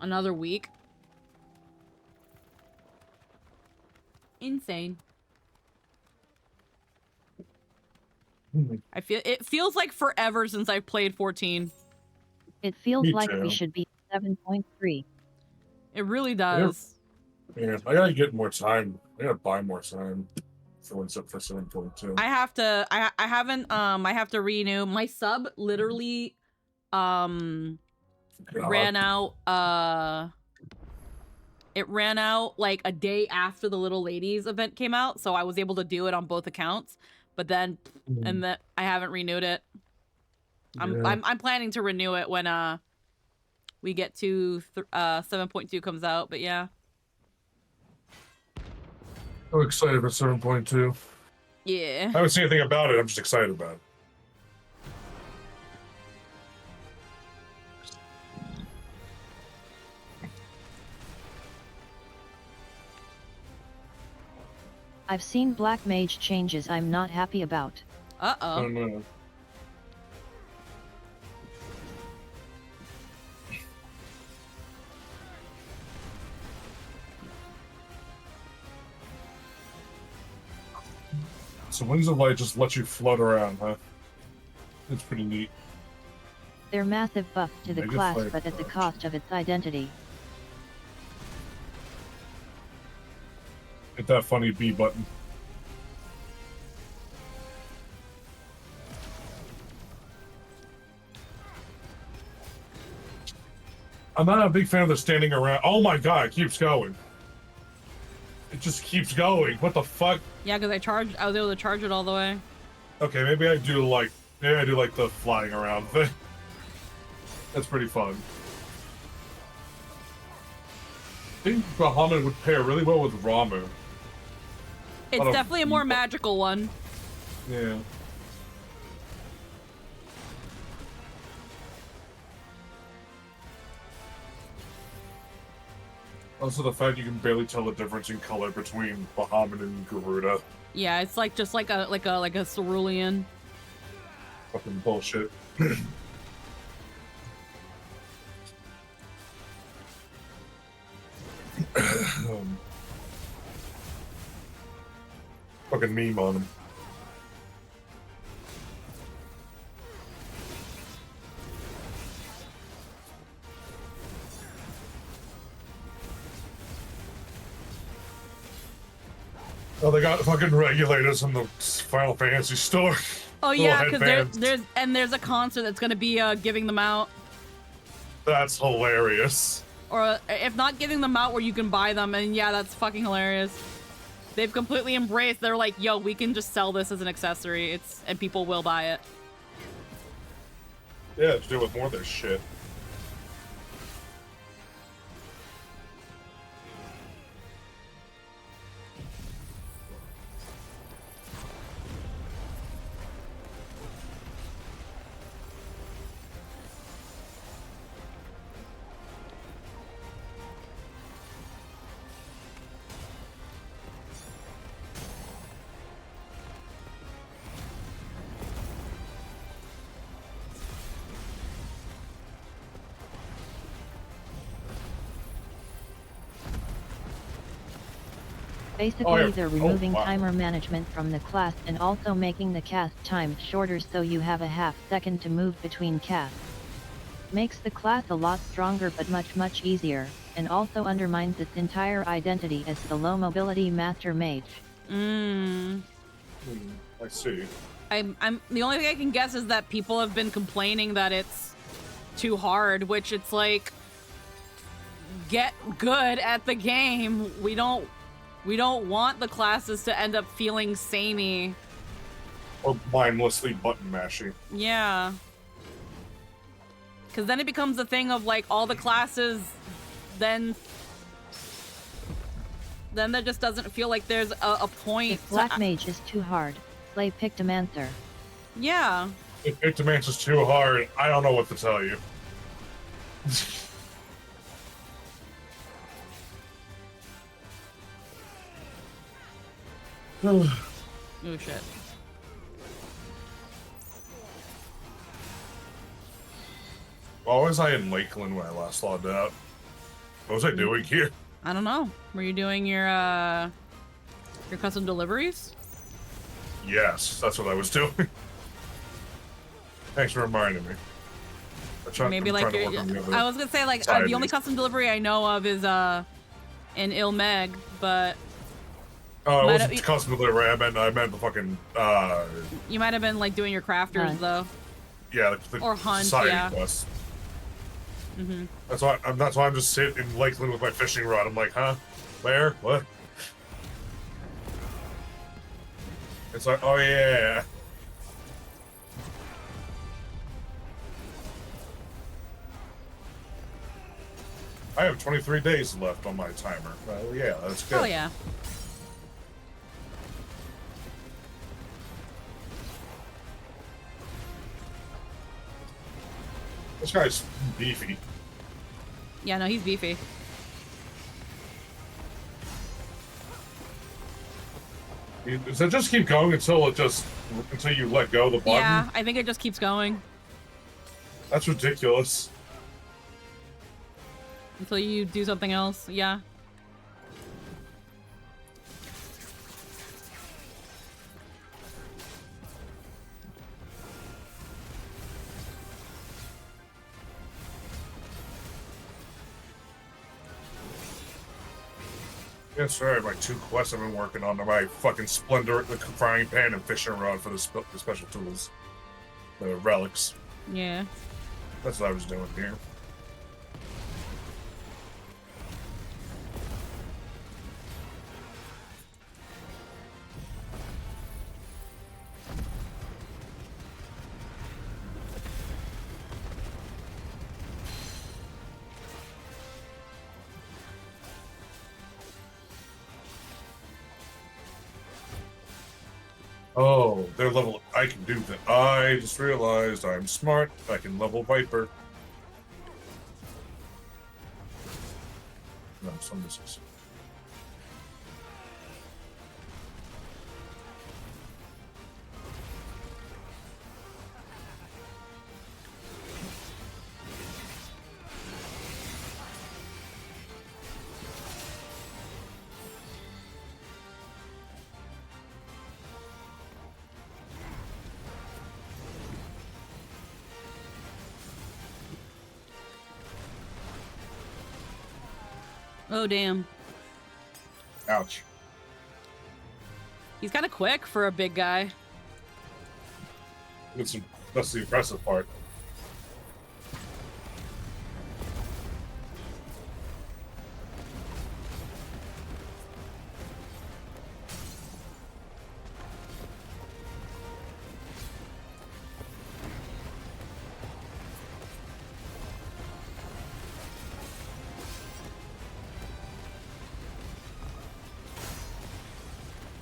another week? Insane. It feels like forever since I've played 14. It feels Me like too. we should be 7.3. It really does. Yeah, I gotta get more time. I gotta buy more time for what's up for 7.2. I have to I have to renew my sub literally ran out it ran out like a day after the Little Ladies event came out, so I was able to do it on both accounts, but then and that I haven't renewed it. I'm planning to renew it when we get to 7.2 comes out, but yeah. I'm excited for 7.2. Yeah. I haven't seen anything about it. I'm just excited about it. I've seen Black Mage changes I'm not happy about. Uh-oh. I don't know. So Wings of Light just let you float around, huh? It's pretty neat. They're massive buff to the Negative class, fire but at the charge. cost of its identity. Hit that funny B button. I'm not a big fan of the standing around. Oh my god, it keeps going. It just keeps going. What the fuck? Yeah, because I was able to charge it all the way. Okay, maybe I do like the flying around thing. That's pretty fun. I think Bahamut would pair really well with Ramu. It's Lot of definitely a more debuff. magical one. Yeah. Also, the fact you can barely tell the difference in color between Bahamut and Garuda. Yeah, it's like just like a cerulean. Fucking bullshit. Fucking meme on him. Oh, they got fucking regulators in the Final Fantasy store. Oh Little yeah, because headbands. there's a concert that's gonna be giving them out, That's hilarious. or if not giving them out, where you can buy them, and yeah, that's fucking hilarious. They've completely embraced. They're like, yo, we can just sell this as an accessory. And people will buy it. Yeah, to do with more of their shit. Basically they're removing wow. timer management from the class and also making the cast times shorter so you have a half second to move between casts. Makes the class a lot stronger but much easier, and also undermines its entire identity as the low mobility master mage. I see. I'm the only thing I can guess is that people have been complaining that it's too hard, which it's like, get good at the game. We don't want the classes to end up feeling samey or mindlessly button mashing. Yeah, because then it becomes a thing of like all the classes, then there just doesn't feel like there's a point. If Black Mage is too hard, play Pictomancer. Yeah. If Pictomancer's too hard, I don't know what to tell you. Oh shit. Why was I in Lakeland when I last logged out? What was I doing here? I don't know. Were you doing your custom deliveries? Yes, that's what I was doing. Thanks for reminding me. Maybe like your, I was gonna say like the only custom delivery I know of is in Ilmeg, but oh, it wasn't custom delivery. I meant the fucking. You might have been like doing your crafters though. Yeah, the or hunt. Society quest. Mm-hmm. That's why I'm just sitting in Lakeland with my fishing rod. I'm like, huh? Where? What? It's like, oh yeah. I have 23 days left on my timer. Well, yeah, that's good. Oh yeah. This guy's beefy. Yeah, no, he's beefy. Does it just keep going until you let go of the button? Yeah, I think it just keeps going. That's ridiculous. Until you do something else, yeah. Yes, sir. My 2 quests I've been working on are my fucking Splendor, the frying pan, and fishing rod for the special tools. The relics. Yeah. That's what I was doing here. Oh, they're level. I can do that. I just realized I'm smart. I can level Viper. No, some misses. Oh damn. Ouch. He's kind of quick for a big guy. That's the impressive part.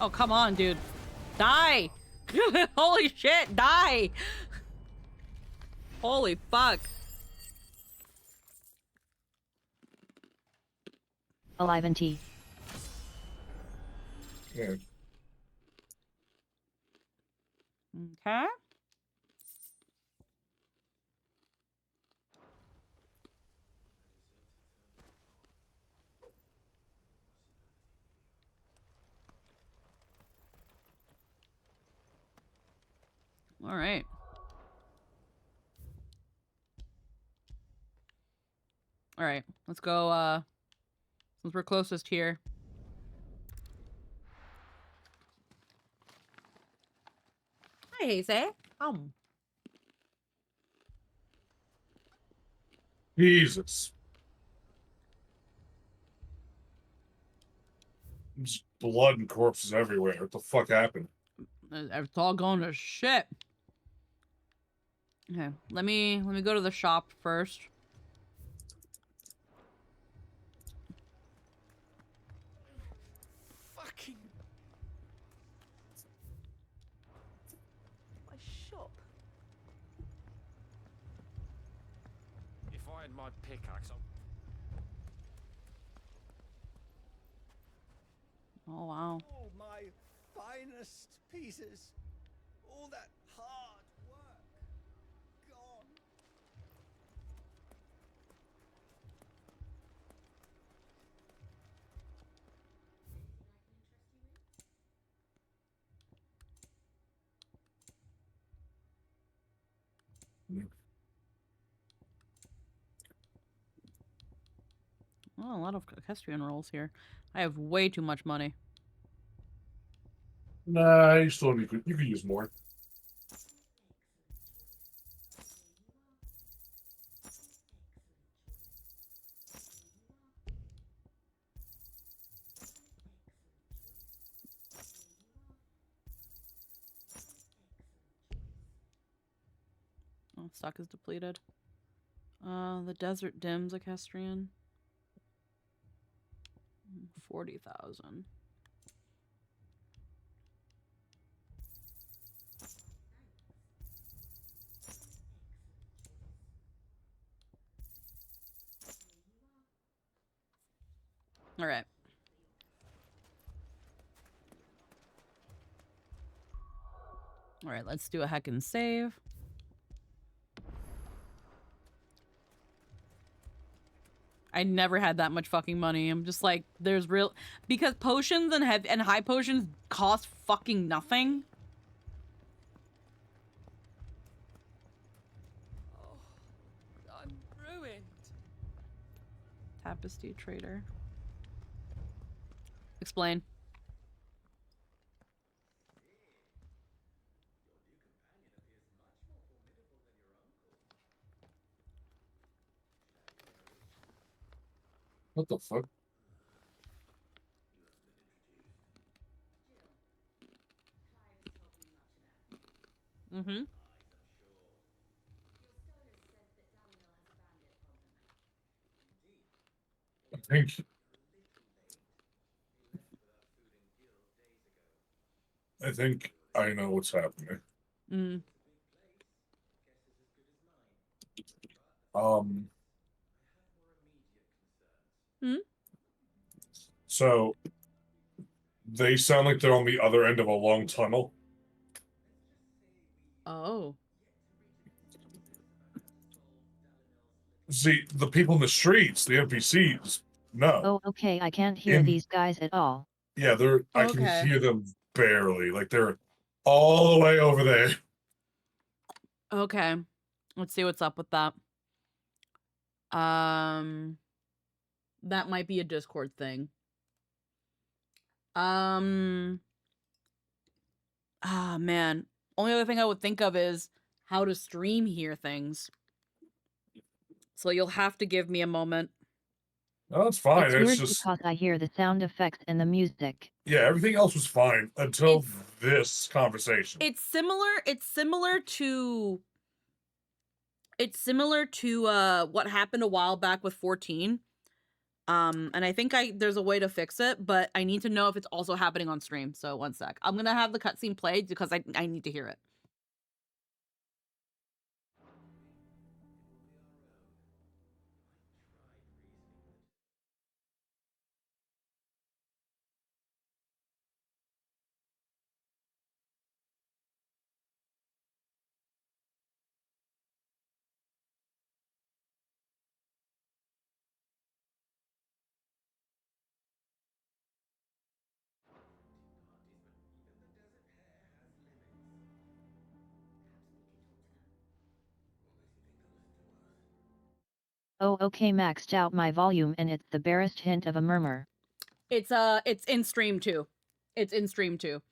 Oh, come on, dude. Die! Holy shit, die! Holy fuck. Alive and T. Yeah. Okay. All right. All right. Let's go. Since we're closest here. Hi, Hazy. Jesus. There's blood and corpses everywhere. What the fuck happened? It's all going to shit. Okay, let me go to the shop first. Fucking my shop. If I had my pickaxe, Oh wow. All my finest pieces. All that hard work. Gone. Oh, a lot of equestrian rolls here. I have way too much money. Nah, you still need. You could use more. Oh, stock is depleted. The desert dims equestrian. 40,000. All right. All right, let's do a heckin' save. I never had that much fucking money. I'm just like, there's real... Because potions and high potions cost fucking nothing. Oh, I'm ruined. Tapestry trader. Explain. What the fuck? Mm-hmm. think I think I know what's happening. Mm. Hmm? So they sound like they're on the other end of a long tunnel. Oh. See, the people in the streets, the NPCs, no. Oh, okay, I can't hear these guys at all. Yeah, I can Okay. hear them barely. Like they're all the way over there. Okay. Let's see what's up with that. That might be a Discord thing. Ah, man. Only other thing I would think of is how to stream hear things. So you'll have to give me a moment. No, that's fine. It's It's weird just because I hear the sound effects and the music. yeah, everything else was fine until this conversation. It's similar to what happened a while back with 14. And I think there's a way to fix it, but I need to know if it's also happening on stream. So one sec. I'm gonna have the cutscene played because I need to hear it. Oh okay, maxed out my volume and it's the barest hint of a murmur. It's in stream too. It's in stream too.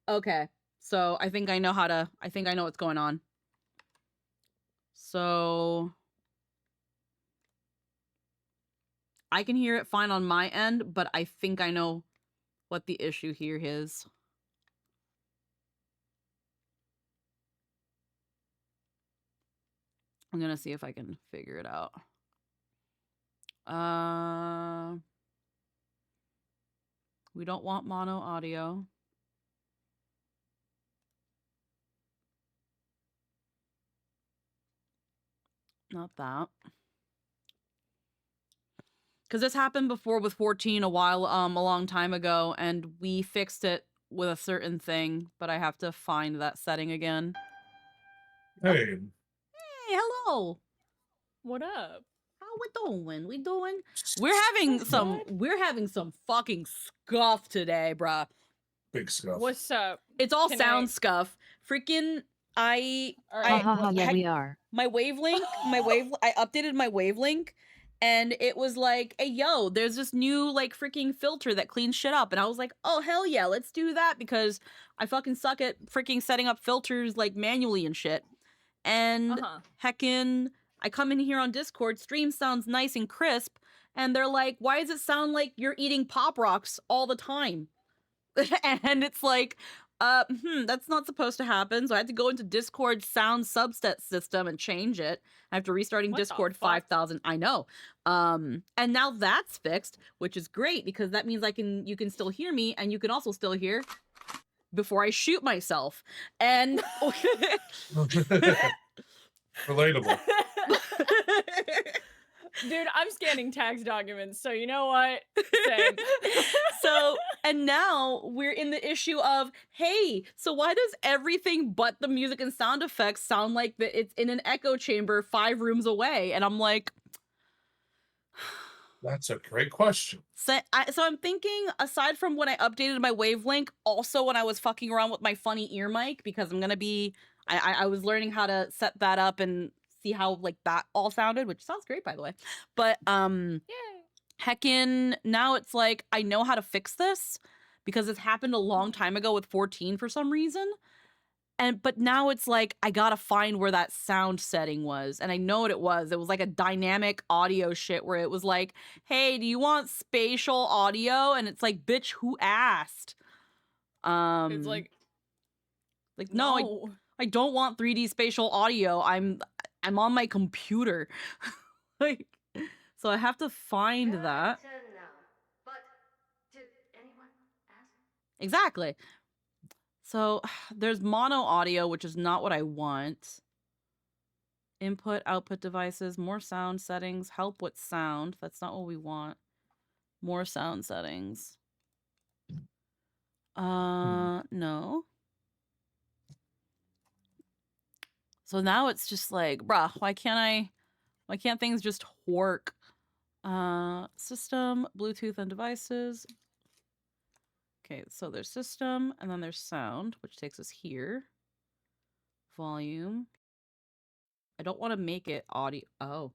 Okay. So I think I know what's going on. So I can hear it fine on my end, but I think I know what the issue here is. I'm gonna see if I can figure it out. We don't want mono audio. Not that. Because this happened before with 14 a long time ago, and we fixed it with a certain thing, but I have to find that setting again. Hey, Hey, hello. What up? How we doing? We're having some fucking scuff today, bruh. big stuff. What's up? It's all Can sound I- scuff. Freaking I Alright, Hahaha, yeah heck- we are. my wavelength, I updated my wavelength and it was like, hey yo, there's this new like freaking filter that cleans shit up. And I was like, oh hell yeah, let's do that because I fucking suck at freaking setting up filters like manually and shit. And heckin' I come in here on Discord, stream sounds nice and crisp, and they're like, why does it sound like you're eating Pop Rocks all the time? And it's like, that's not supposed to happen. So I had to go into Discord sound subset system and change it. After restarting What the Discord fuck? 5000. I know. And now that's fixed, which is great because that means you can still hear me and you can also still hear before I shoot myself. And Relatable. Dude, I'm scanning tax documents, so you know what? Same. So, and now we're in the issue of, hey, so why does everything but the music and sound effects sound like it's in an echo chamber 5 rooms away? And I'm like, That's a great question. so I'm thinking, aside from when I updated my wavelength, also when I was fucking around with my funny ear mic, because I'm gonna be, I was learning how to set that up and see how like that all sounded, which sounds great by the way. But Yay. heckin' now it's like I know how to fix this because it's happened a long time ago with 14 for some reason. But now it's like I gotta find where that sound setting was, and I know what it was. It was like a dynamic audio shit where it was like, hey, do you want spatial audio? And it's like, bitch, who asked? It's like no, I don't want 3D spatial audio. I'm on my computer. Like, so I have to find that. But did anyone ask? Exactly. So there's mono audio, which is not what I want. Input, output devices, more sound settings, help with sound. That's not what we want. More sound settings. No. So now it's just like, bruh, why can't things just work? System, Bluetooth and devices. Okay, so there's system, and then there's sound, which takes us here. Volume. I don't want to make it audio. Oh.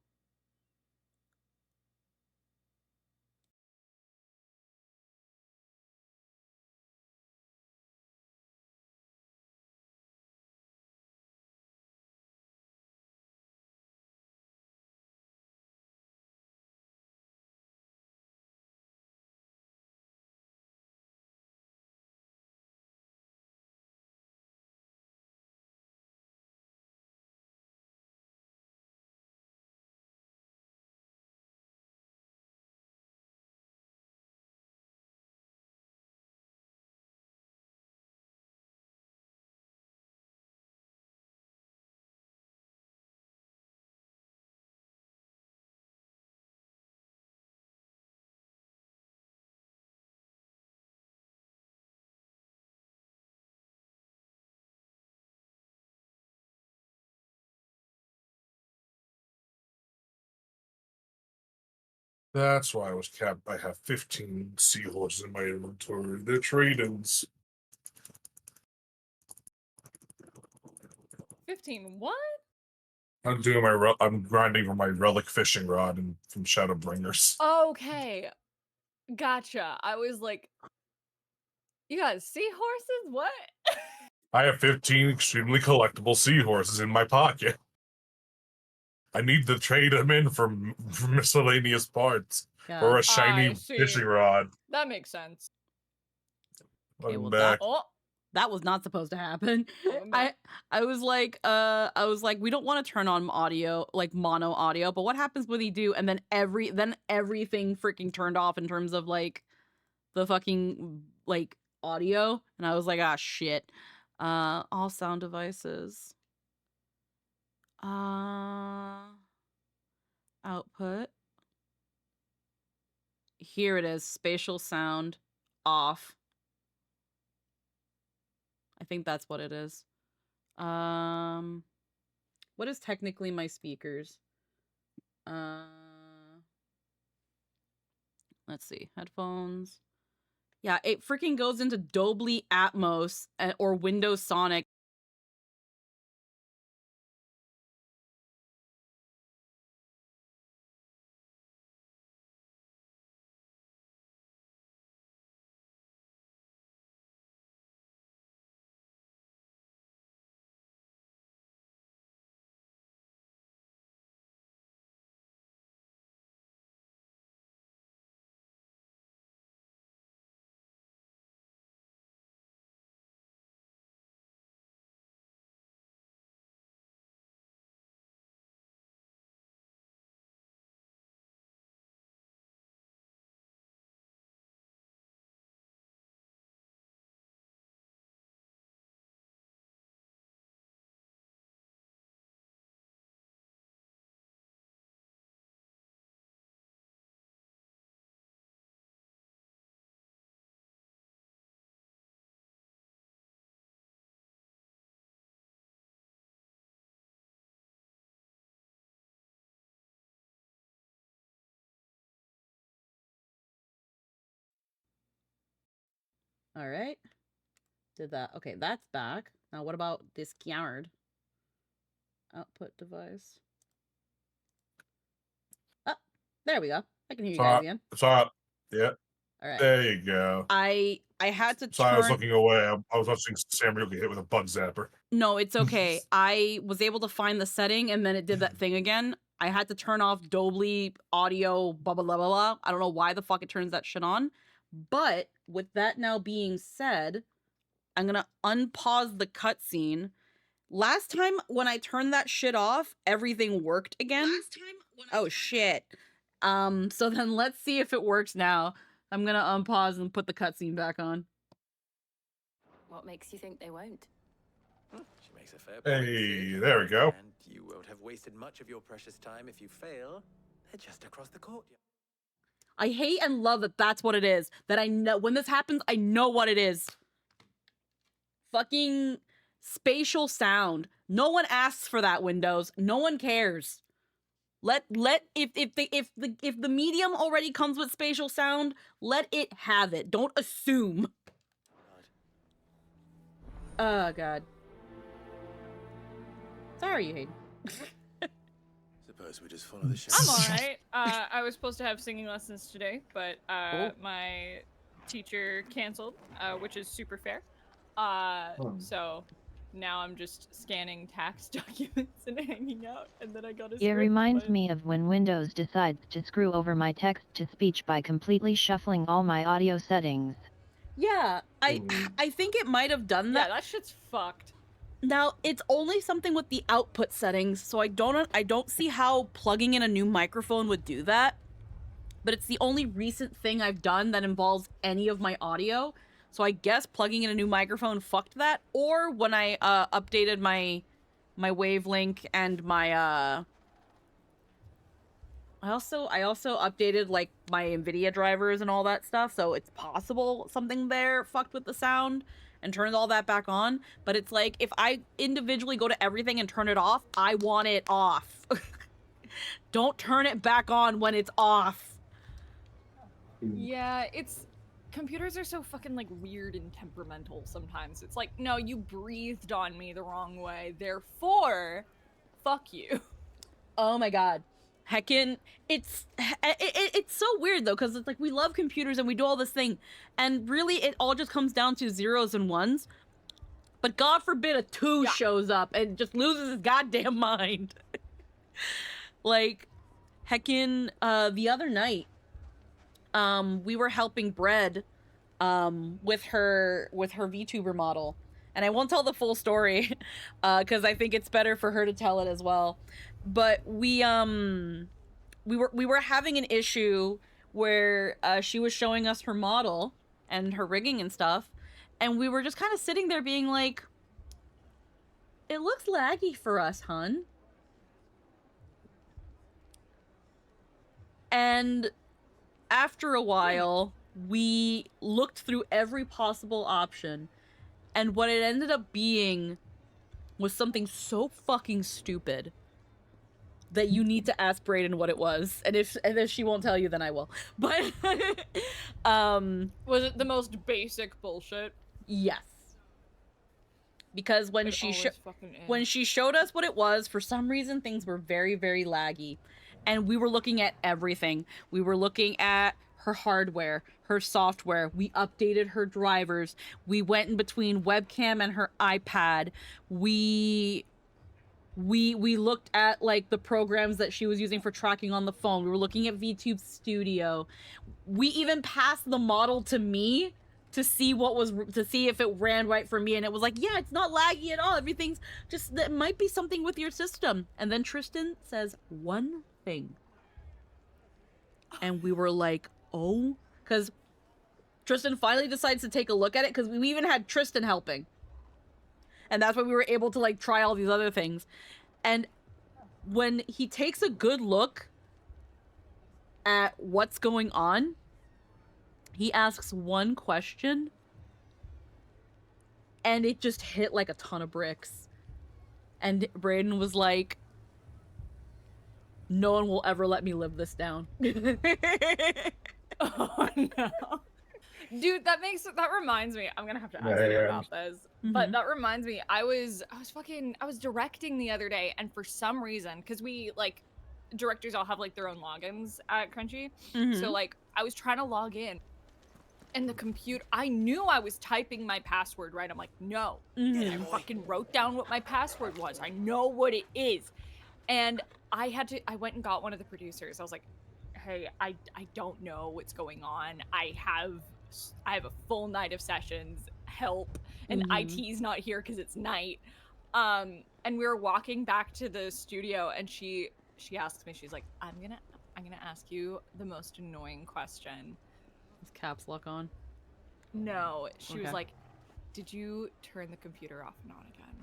That's why I was capped. I have 15 seahorses in my inventory. They're trade-ins. 15 what? I'm grinding for my relic fishing rod and from Shadowbringers. Okay. Gotcha. I was like, you got seahorses? What? I have 15 extremely collectible seahorses in my pocket. I need to trade them in for miscellaneous parts or a shiny I see. fishing rod. That makes sense. Okay, I'm well back. that was not supposed to happen. back. I was like we don't want to turn on audio, like mono audio, but what happens when you do? And then everything freaking turned off in terms of like the fucking like audio, and I was like, ah, shit. All sound devices. Output. Here it is. Spatial sound off. I think that's what it is. What is technically my speakers? Let's see. Headphones. Yeah, it freaking goes into Dolby Atmos or Windows Sonic. All right. Did that. Okay, that's back. Now what about this yard? Output device. Oh, there we go. I can hear you guys again. It's up. Yeah. All right. There you go. I had to So I was turn. looking away. I was watching Samuel get hit with a bug zapper. No, it's okay. I was able to find the setting and then it did that thing again. I had to turn off Dolby audio, blah, blah, blah, blah, blah. I don't know why the fuck it turns that shit on. But with that now being said, I'm going to unpause the cutscene. Last time when I turned that shit off, everything worked again. Oh, shit. So then let's see if it works now. I'm going to unpause and put the cutscene back on. What makes you think they won't? She makes a fair point. Hey, there we go. And you won't have wasted much of your precious time if you fail. They're just across the courtyard. I hate and love that that's what it is. That I know when this happens, I know what it is. Fucking spatial sound. No one asks for that, Windows. No one cares. If the medium already comes with spatial sound, let it have it. Don't assume. Oh god. Sorry, Hayden. Suppose we just follow the shadows. I'm alright. I was supposed to have singing lessons today, but my teacher canceled, which is super fair. So now I'm just scanning tax documents and hanging out, and then I got a It reminds me of when Windows decides to screw over my text-to-speech by completely shuffling all my audio settings. Yeah, I think it might have done that. Yeah, that shit's fucked. Now, it's only something with the output settings, so I don't see how plugging in a new microphone would do that. But it's the only recent thing I've done that involves any of my audio. So I guess plugging in a new microphone fucked that. Or when I updated my wavelink and my I also updated like my NVIDIA drivers and all that stuff, so it's possible something there fucked with the sound and turned all that back on. But it's like if I individually go to everything and turn it off, I want it off. Don't turn it back on when it's off. Yeah, computers are so fucking like weird and temperamental sometimes. It's like, no, you breathed on me the wrong way, therefore fuck you. Oh my god. Heckin', it's so weird though, because it's like we love computers and we do all this thing, and really it all just comes down to zeros and ones. But God forbid a 2 shows up and just loses his goddamn mind. Like, heckin', the other night, we were helping Bread, with her VTuber model. And I won't tell the full story, because I think it's better for her to tell it as well. But we were having an issue where she was showing us her model and her rigging and stuff, and we were just kind of sitting there being like, it looks laggy for us, hun. And after a while, we looked through every possible option, and what it ended up being was something so fucking stupid that you need to ask Brayden what it was. And if she won't tell you, then I will. But was it the most basic bullshit? Yes. Because when she showed us what it was, for some reason things were very, very laggy. And we were looking at everything. We were looking at her hardware, her software. We updated her drivers. We went in between webcam and her iPad. We looked at like the programs that she was using for tracking on the phone. We were looking at VTube Studio. We even passed the model to me to see if it ran right for me, and it was like, yeah, it's not laggy at all. Everything's just, that might be something with your system. And then Tristan says one thing. And we were like, oh, because Tristan finally decides to take a look at it, because we even had Tristan helping. And that's why we were able to like try all these other things. And when he takes a good look at what's going on, he asks one question, and it just hit like a ton of bricks. And Brayden was like, no one will ever let me live this down. Oh no. Dude, that reminds me. I'm gonna have to ask you about this. But that reminds me, I was directing the other day, and for some reason, because we like directors all have like their own logins at Crunchy. So like I was trying to log in, and the computer, I knew I was typing my password right. I'm like, no. And I fucking wrote down what my password was. I know what it is. And I went and got one of the producers. I was like, hey, I don't know what's going on. I have a full night of sessions, help, and IT's not here because it's night. And we were walking back to the studio, and she asked me, she's like, I'm gonna ask you the most annoying question. Is caps lock on? No, she was like, did you turn the computer off and on again?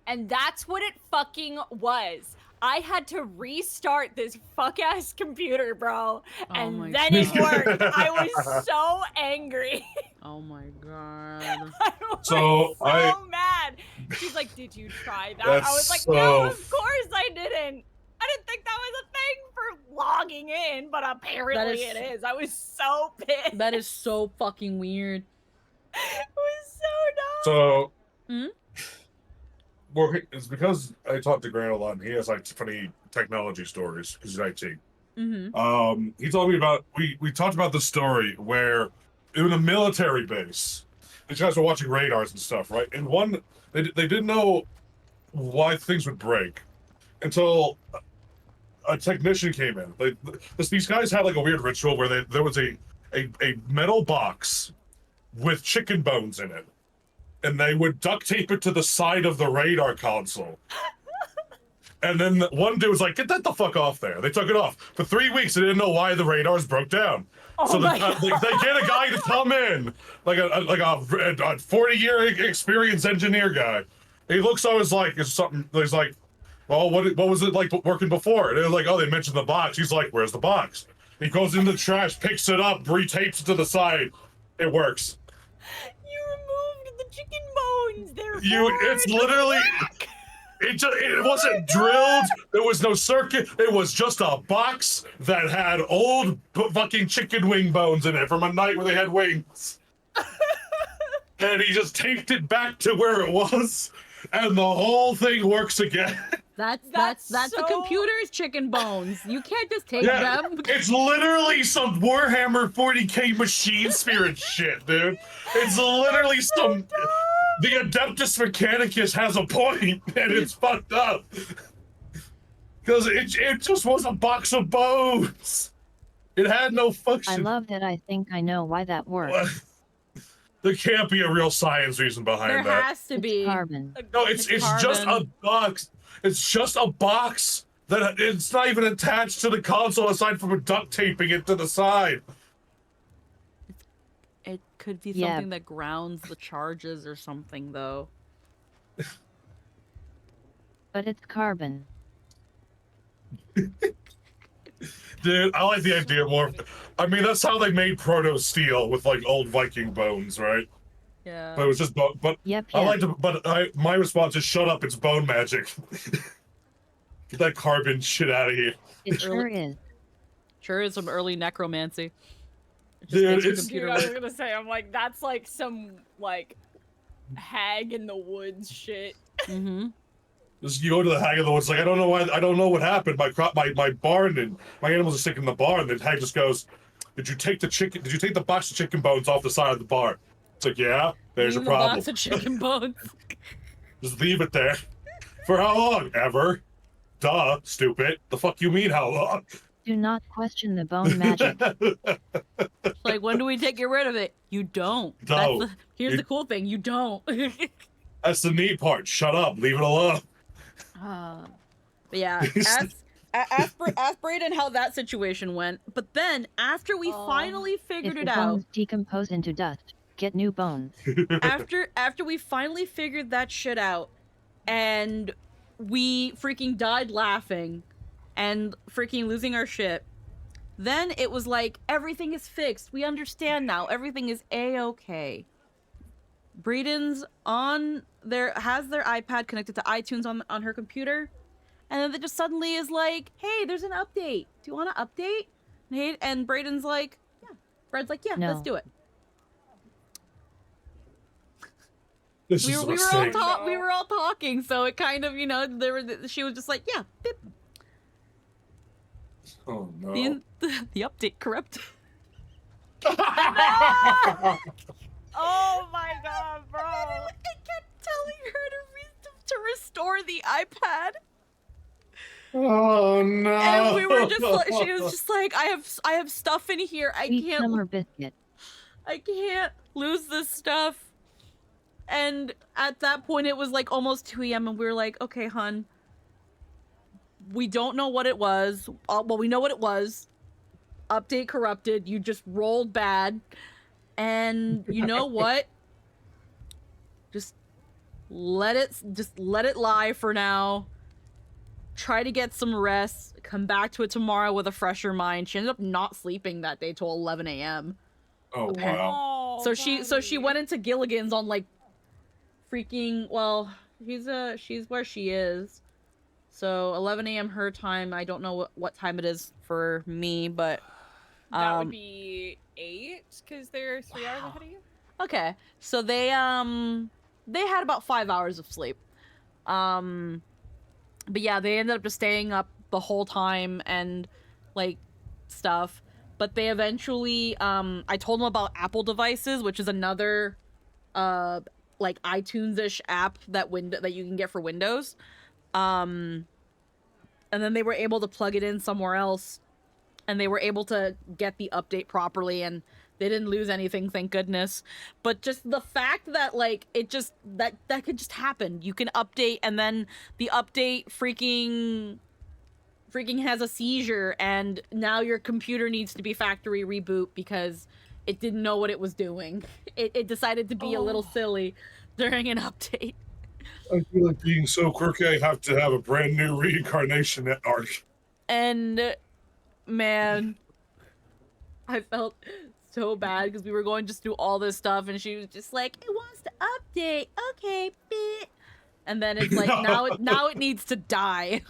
And that's what it fucking was. I had to restart this fuck-ass computer, bro. And then it worked. I was so angry. Oh my god. I was so mad. She's like, did you try that? I was like, no, of course I didn't. I didn't think that was a thing for logging in, but apparently it is. I was so pissed. That is so fucking weird. It was so dumb. Well, it's because I talk to Grant a lot, and he has like funny technology stories because he's IT. He told me about we talked about the story where in a military base, these guys were watching radars and stuff, right? And one they didn't know why things would break until a technician came in. These guys had like a weird ritual where there was a metal box with chicken bones in it, and they would duct tape it to the side of the radar console. And then one dude was like, get that the fuck off there. They took it off. For 3 weeks, they didn't know why the radars broke down. So they get a guy to come in, like a 40-year experienced engineer guy. He looks always like, it's something, he's like, well, what was it like working before? And they're like, oh, they mentioned the box. He's like, where's the box? He goes in the trash, picks it up, retapes it to the side. It works. You removed the chicken bones. It's literally, it wasn't drilled. There was no circuit. It was just a box that had old fucking chicken wing bones in it from a night where they had wings. And he just taped it back to where it was. and the whole thing works again. That's That's the so- computer's chicken bones. You can't just take Yeah, them. it's literally some Warhammer 40k machine spirit shit, dude. It's literally some. The Adeptus Mechanicus has a point, and it's fucked up. Because it just was a box of bones. It had no function. I love that. I think I know why that works. There can't be a real science reason behind There that. has to It's be. carbon. No, it's just carbon. a box. It's just a box that it's not even attached to the console aside from duct taping it to the side. It could be Yeah. something that grounds the charges or something, though. But it's carbon. Dude, I like the idea more. I mean, that's how they made proto steel with like old Viking bones, right? Yeah. But it was just bone. But Yep. I like to. But my response is shut up. It's bone magic. Get that carbon shit out of here. It sure is. Sure is some early necromancy. It just Dude, makes your it's- computer Dude, I was work. gonna say, I'm like, that's like some like hag in the woods shit. Mm-hmm. Just you go to the hag of the woods, like I don't know why, I don't know what happened. My barn and my animals are sick in the barn. The hag just goes, "Did you take the chicken? Did you take the box of chicken bones off the side of the barn?" It's like, yeah. There's your Leave the problem. box of chicken bones. Just leave it there. For how long? Ever? Duh, stupid. The fuck you mean how long? Do not question the bone magic. Like, when do we get rid of it? You don't. Don't. Here's You- the cool thing. You don't. That's the neat part. Shut up. Leave it alone. But yeah, ask Brayden how that situation went. But then, after we finally If figured the it out, bones decompose into dust, get new bones. after we finally figured that shit out, and we freaking died laughing, and freaking losing our shit, then it was like, everything is fixed. We understand now. Everything is A-okay. Brayden's has their iPad connected to iTunes on her computer, and then it just suddenly is like, hey, there's an update. Do you want to update? And Brayden's like, yeah. Brad's like, yeah, let's No. do it. This We is were, a we, were all mistake. we were all talking, so it kind of, she was just like, yeah, bip. Oh no. The update corrupted. Oh my god, bro! I kept telling her to restore the iPad, Oh no. and we were just like, she was just like, I have stuff in here. Sweet summer biscuit. I can't lose this stuff. And at that point, it was like almost 2 a.m. and we were like, okay, hun, we don't know what it was. Well, we know what it was. Update corrupted. You just rolled bad. And you know what? Just let it lie for now. Try to get some rest. Come back to it tomorrow with a fresher mind. She ended up not sleeping that day till 11 a.m. Oh wow. Oh, So she went into Gilligan's on like freaking, well, she's where she is. So 11 a.m. her time. I don't know what time it is for me, but that would be 8 because they're 3 hours ahead of you. okay. So they had about 5 hours of sleep. But yeah, they ended up just staying up the whole time and like stuff. But they eventually I told them about Apple devices, which is another like iTunes-ish app that you can get for Windows. And then they were able to plug it in somewhere else, and they were able to get the update properly, and they didn't lose anything, thank goodness. But just the fact that like it just that could just happen. You can update, and then the update freaking has a seizure, and now your computer needs to be factory reboot because it didn't know what it was doing. It decided to be a little silly during an update. I feel like being so quirky, I have to have a brand new reincarnation arc. And man, I felt so bad because we were going just through all this stuff, and she was just like, "It wants to update, okay, beep." And then it's like now it needs to die.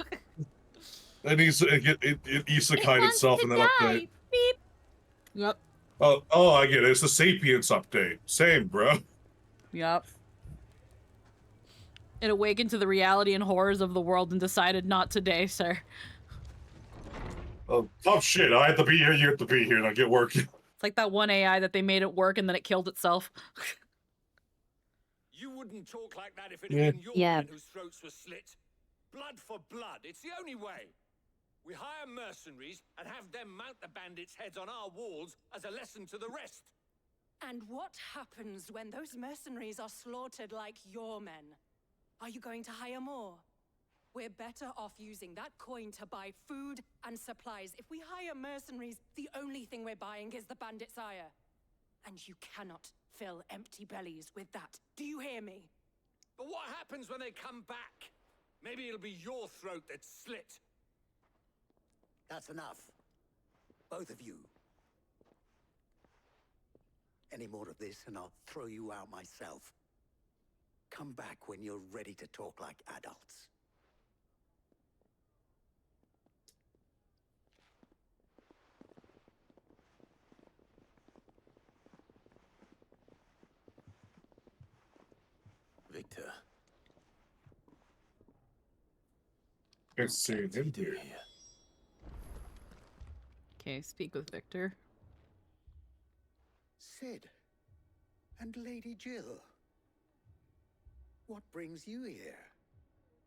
It needs to it isekai itself in that update. Beep. Yep. Oh, I get it. It's the Sapiens update. Same, bro. Yep. It awakened to the reality and horrors of the world and decided not today, sir. Oh, tough shit. I have to be here, you have to be here, and I get working. It's like that one AI that they made it work and then it killed itself. You wouldn't talk like that if it had been your men whose throats were slit. Blood for blood. It's the only way. We hire mercenaries and have them mount the bandits' heads on our walls as a lesson to the rest. And what happens when those mercenaries are slaughtered like your men? Are you going to hire more? We're better off using that coin to buy food and supplies. If we hire mercenaries, the only thing we're buying is the bandit's ire. And you cannot fill empty bellies with that. Do you hear me? But what happens when they come back? Maybe it'll be your throat that's slit. That's enough. Both of you. Any more of this and I'll throw you out myself. Come back when you're ready to talk like adults. Victor. It's seeing him here. Okay, speak with Victor. Sid. And Lady Jill. What brings you here?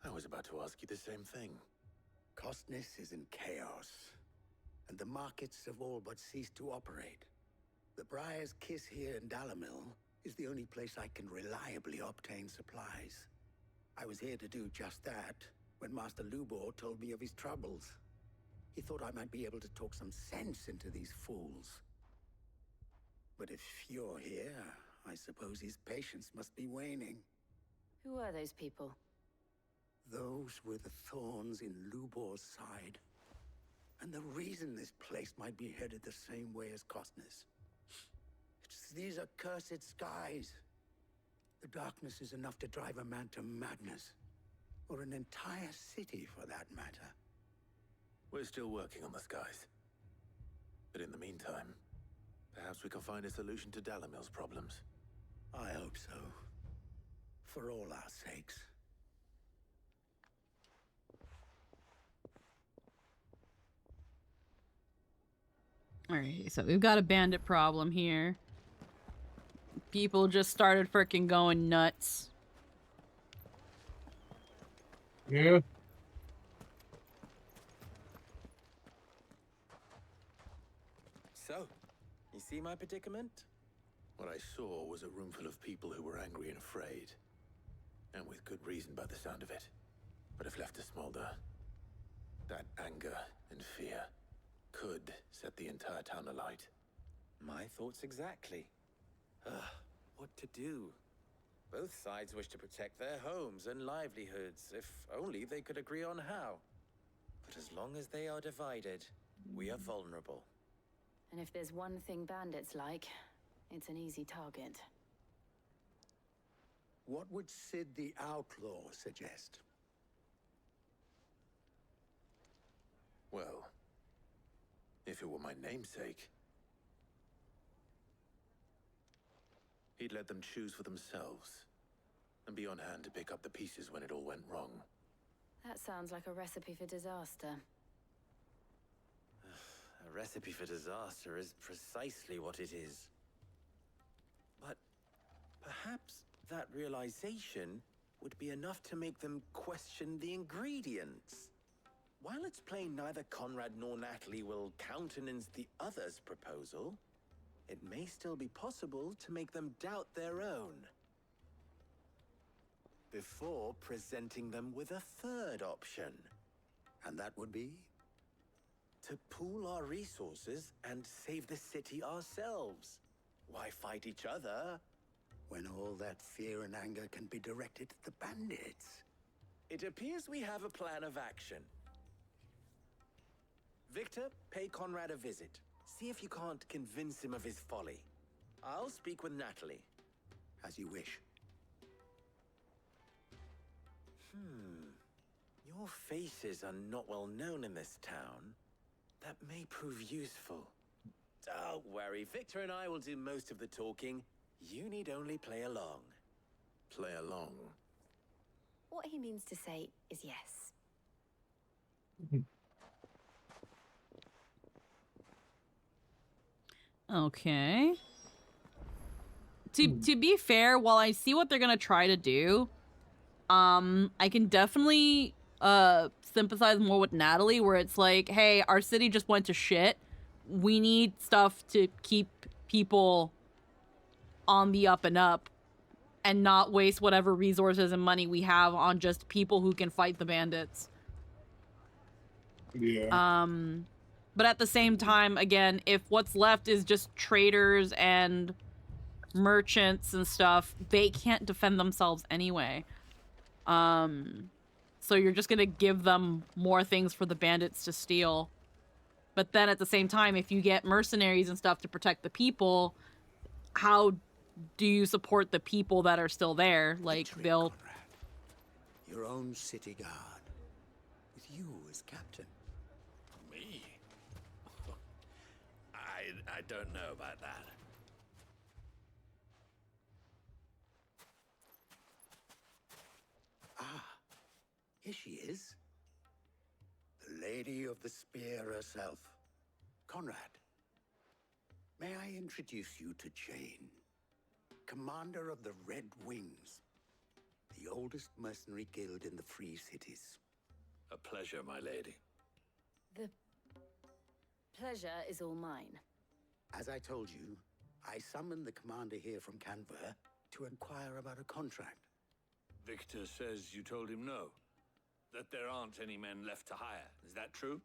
I was about to ask you the same thing. Costness is in chaos, and the markets have all but ceased to operate. The Briar's Kiss here in Dalamil is the only place I can reliably obtain supplies. I was here to do just that when Master Lubor told me of his troubles. He thought I might be able to talk some sense into these fools. But if you're here, I suppose his patience must be waning. Who are those people? Those were the thorns in Lubor's side. And the reason this place might be headed the same way as Costness. It's these accursed skies. The darkness is enough to drive a man to madness. Or an entire city, for that matter. We're still working on the skies. But in the meantime, perhaps we can find a solution to Dalamil's problems. I hope so. For all our sakes. Alright, so we've got a bandit problem here. People just started freaking going nuts. Yeah. So, you see my predicament? What I saw was a room full of people who were angry and afraid. And with good reason by the sound of it. But if left to smolder, that anger and fear could set the entire town alight. My thoughts exactly. What to do? Both sides wish to protect their homes and livelihoods, if only they could agree on how. But as long as they are divided, we are vulnerable. And if there's one thing bandits like, it's an easy target. What would Sid the Outlaw suggest? Well, if it were my namesake, he'd let them choose for themselves, and be on hand to pick up the pieces when it all went wrong. That sounds like a recipe for disaster. A recipe for disaster is precisely what it is. But perhaps that realization would be enough to make them question the ingredients. While it's plain neither Conrad nor Natalie will countenance the other's proposal, it may still be possible to make them doubt their own. Before presenting them with a third option. And that would be? To pool our resources and save the city ourselves. Why fight each other? When all that fear and anger can be directed at the bandits. It appears we have a plan of action. Victor, pay Conrad a visit. See if you can't convince him of his folly. I'll speak with Natalie. As you wish. Your faces are not well known in this town. That may prove useful. Don't worry, Victor and I will do most of the talking. You need only play along. Play along. What he means to say is yes. Okay. To be fair, while I see what they're gonna try to do, I can definitely sympathize more with Natalie, where it's like, hey, our city just went to shit. We need stuff to keep people on the up and up and not waste whatever resources and money we have on just people who can fight the bandits. Yeah. But at the same time, again, if what's left is just traders and merchants and stuff, they can't defend themselves anyway. So you're just gonna give them more things for the bandits to steal. But then at the same time, if you get mercenaries and stuff to protect the people, how do you support the people that are still there? Like, they'll... Conrad. Your own city guard. With you as captain. Me? I don't know about that. Ah, here she is. The Lady of the Spear herself. Conrad, may I introduce you to Jane, commander of the Red Wings, the oldest mercenary guild in the Free Cities. A pleasure, my lady. The pleasure is all mine. As I told you, I summoned the commander here from Canberra to inquire about a contract. Victor says you told him no. That there aren't any men left to hire. Is that true?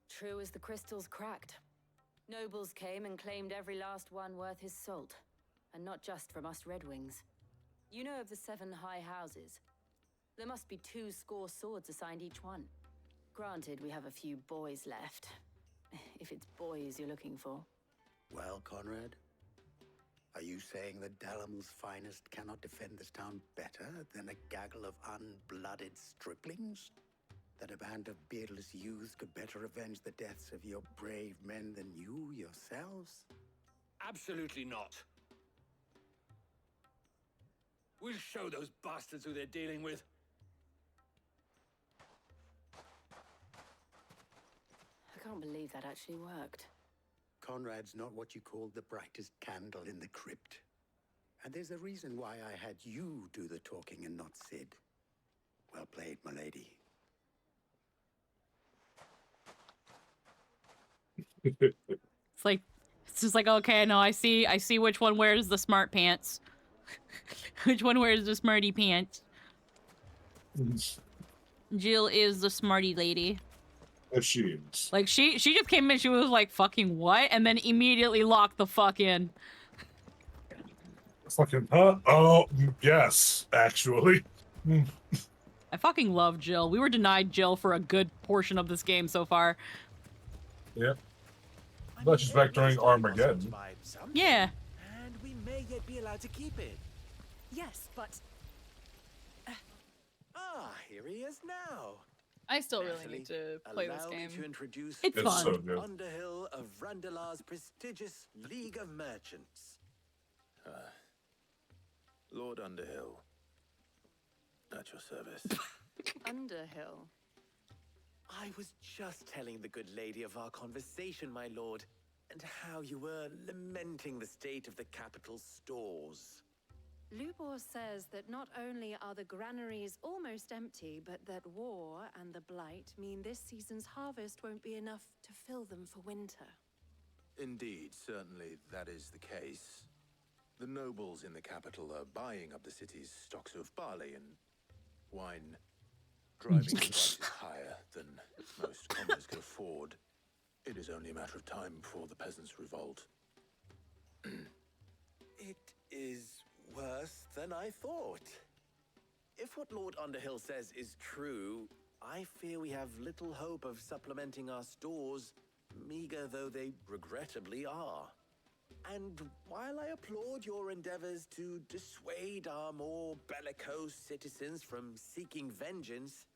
True as the crystals cracked. Nobles came and claimed every last one worth his salt. And not just from us Red Wings. You know of the 7 high houses. There must be 2 swords assigned each one. Granted, we have a few boys left. If it's boys you're looking for. Well, Conrad, are you saying that Dalamil's finest cannot defend this town better than a gaggle of unblooded striplings? That a band of beardless youths could better avenge the deaths of your brave men than you yourselves? Absolutely not. We'll show those bastards who they're dealing with. I can't believe that actually worked. Conrad's not what you call the brightest candle in the crypt. And there's a reason why I had you do the talking and not Sid. Well played, my lady. It's just like, okay, no, I see which one wears the smart pants. Which one wears the smarty pants? Jill is the smarty lady. Yes, she is. Like, she just came in, she was like, fucking what? And then immediately locked the fuck in. Fucking, huh? Oh, yes, actually. I fucking love Jill. We were denied Jill for a good portion of this game so far. Yep. But she's back during Armageddon. Yeah. And we may yet be allowed to keep it. Yes, but... Here he is now. I still really need to play this game. To introduce It's fun. So good. Underhill of Randalar's prestigious League of Merchants. Lord Underhill, at your service. Underhill. I was just telling the good lady of our conversation, my lord, and how you were lamenting the state of the capital's stores. Lubor says that not only are the granaries almost empty, but that war and the blight mean this season's harvest won't be enough to fill them for winter. Indeed, certainly that is the case. The nobles in the capital are buying up the city's stocks of barley and wine, driving the prices higher than most commoners can afford. It is only a matter of time before the peasants revolt. It is worse than I thought. If what Lord Underhill says is true, I fear we have little hope of supplementing our stores, meager though they regrettably are. And while I applaud your endeavors to dissuade our more bellicose citizens from seeking vengeance,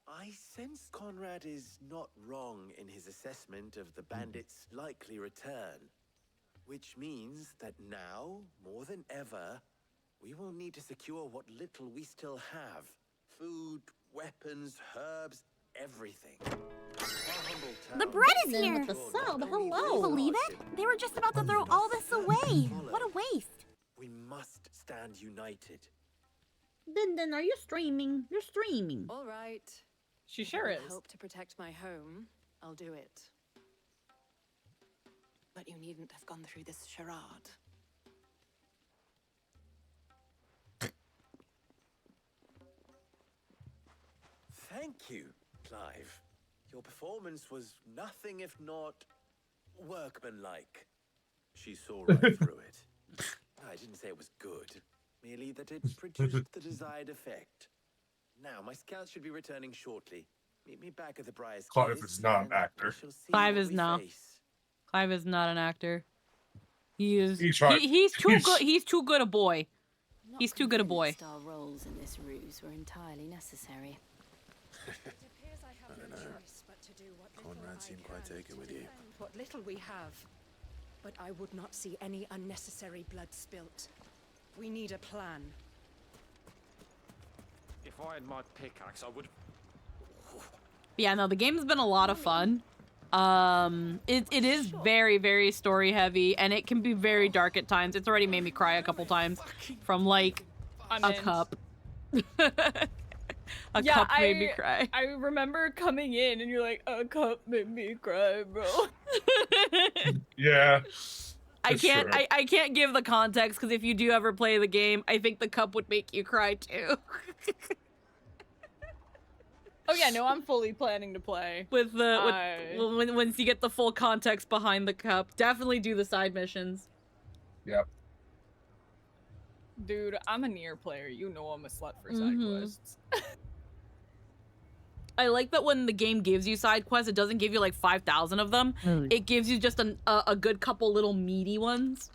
I sense Conrad is not wrong in his assessment of the bandits' likely return. Which means that now, more than ever, we will need to secure what little we still have. food, weapons, herbs, everything. The bread is here! With the sub, hello! Can you believe it? They were just about to throw all this away! What a waste! We must stand united. Din, are you streaming? You're streaming. All right. She sure If is. I hope to protect my home, I'll do it. But you needn't have gone through this charade. Thank you, Clive. Your performance was nothing if not workmanlike. She saw right through it. I didn't say it was good, merely that it produced the desired effect. Now, my scouts should be returning shortly. Meet me back at the Briar's Clive is not an actor. Clive is not. Clive is not an actor. He is. He's too good. He's too good a boy. He's too good a boy. Our roles in this ruse were entirely necessary. I don't know. Conrad seemed quite taken with you. What little we have. But I would not see any unnecessary blood spilt. We need a plan. If I had my pickaxe, I would. Yeah, no, the game's been a lot of fun. It is very, very story heavy, and it can be very dark at times. It's already made me cry a couple times from like a cup. A cup made me cry. I remember coming in and you're like, a cup made me cry, bro. Yeah. I can't give the context because if you do ever play the game, I think the cup would make you cry too. Oh yeah, no, I'm fully planning to play. With once you get the full context behind the cup, definitely do the side missions. Yep. Dude, I'm a Nier player. You know I'm a slut for side quests. I like that when the game gives you side quests, it doesn't give you like 5,000 of them. It gives you just a good couple little meaty ones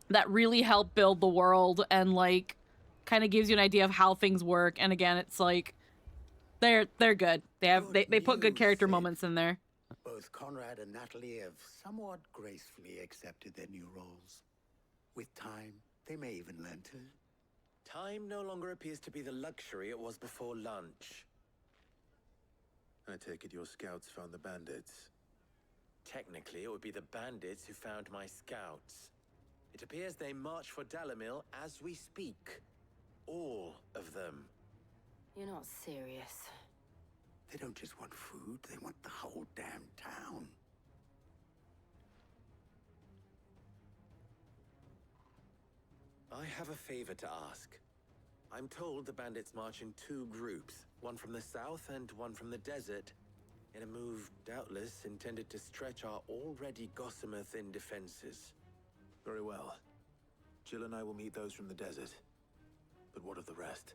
that really help build the world and like kind of gives you an idea of how things work. And again, it's like they're good. They put good character moments in there. Both Conrad and Natalie have somewhat gracefully accepted their new roles. With time, they may even learn to. Time no longer appears to be the luxury it was before lunch. I take it your scouts found the bandits. Technically, it would be the bandits who found my scouts. It appears they march for Dalamil as we speak. All of them. You're not serious. They don't just want food, they want the whole damn town. I have a favor to ask. I'm told the bandits march in 2 groups, one from the south and one from the desert, in a move doubtless intended to stretch our already gossamer-thin defenses. Very well. Jill and I will meet those from the desert. But what of the rest?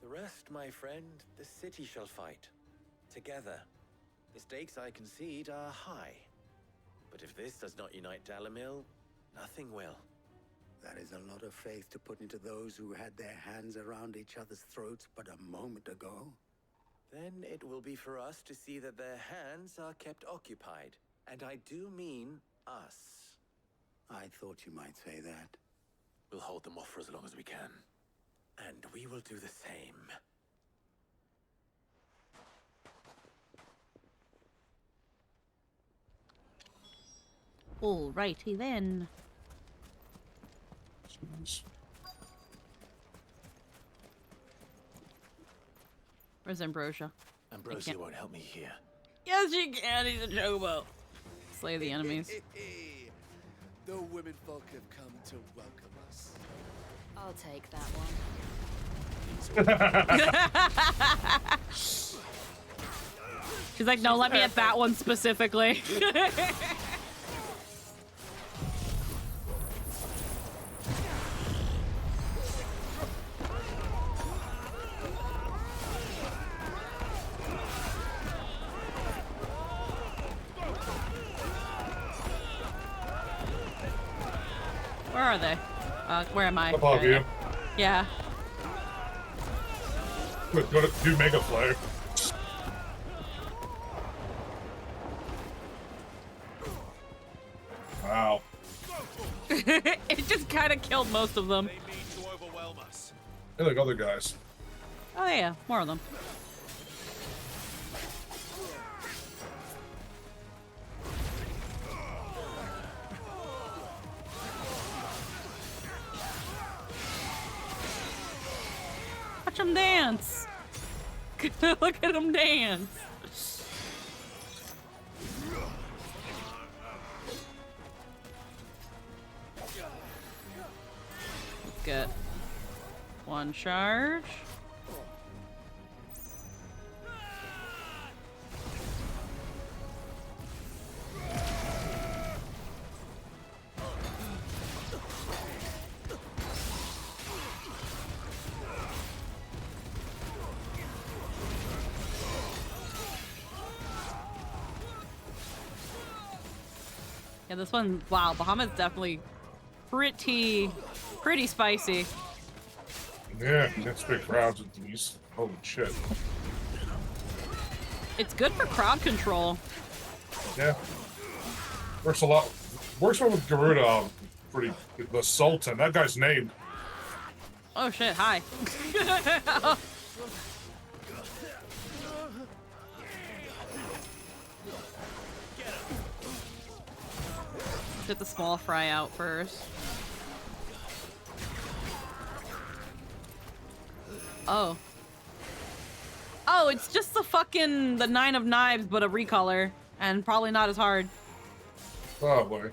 The rest, my friend, the city shall fight. Together. The stakes, I concede, are high. But if this does not unite Dalamil, nothing will. That is a lot of faith to put into those who had their hands around each other's throats but a moment ago. Then it will be for us to see that their hands are kept occupied. And I do mean us. I thought you might say that. We'll hold them off for as long as we can. And we will do the same. Alrighty then. Where's Ambrosia? Ambrosia won't help me here. Yes, she can. He's a chobo. Slay the enemies. The women folk have come to welcome us. I'll take that one. She's like, no, let me at that one specifically. Where are they? Where am I? Above you. Yeah. Go to do Mega Flare. Wow. It just kind of killed most of them. They mean to overwhelm Hey, like other guys. Oh yeah, more of them. Watch them dance. Look at them dance. Let's get one charge. Yeah, this one, wow, Bahamut's definitely pretty spicy. Yeah, that's big crowds with these. Holy shit. It's good for crowd control. Yeah. Works a lot. Works well with Garuda. Pretty. The Sultan. That guy's name. Oh shit, hi. Get the small fry out first. Oh. Oh, it's just the 9 of knives, but a recolor. And probably not as hard. Oh boy.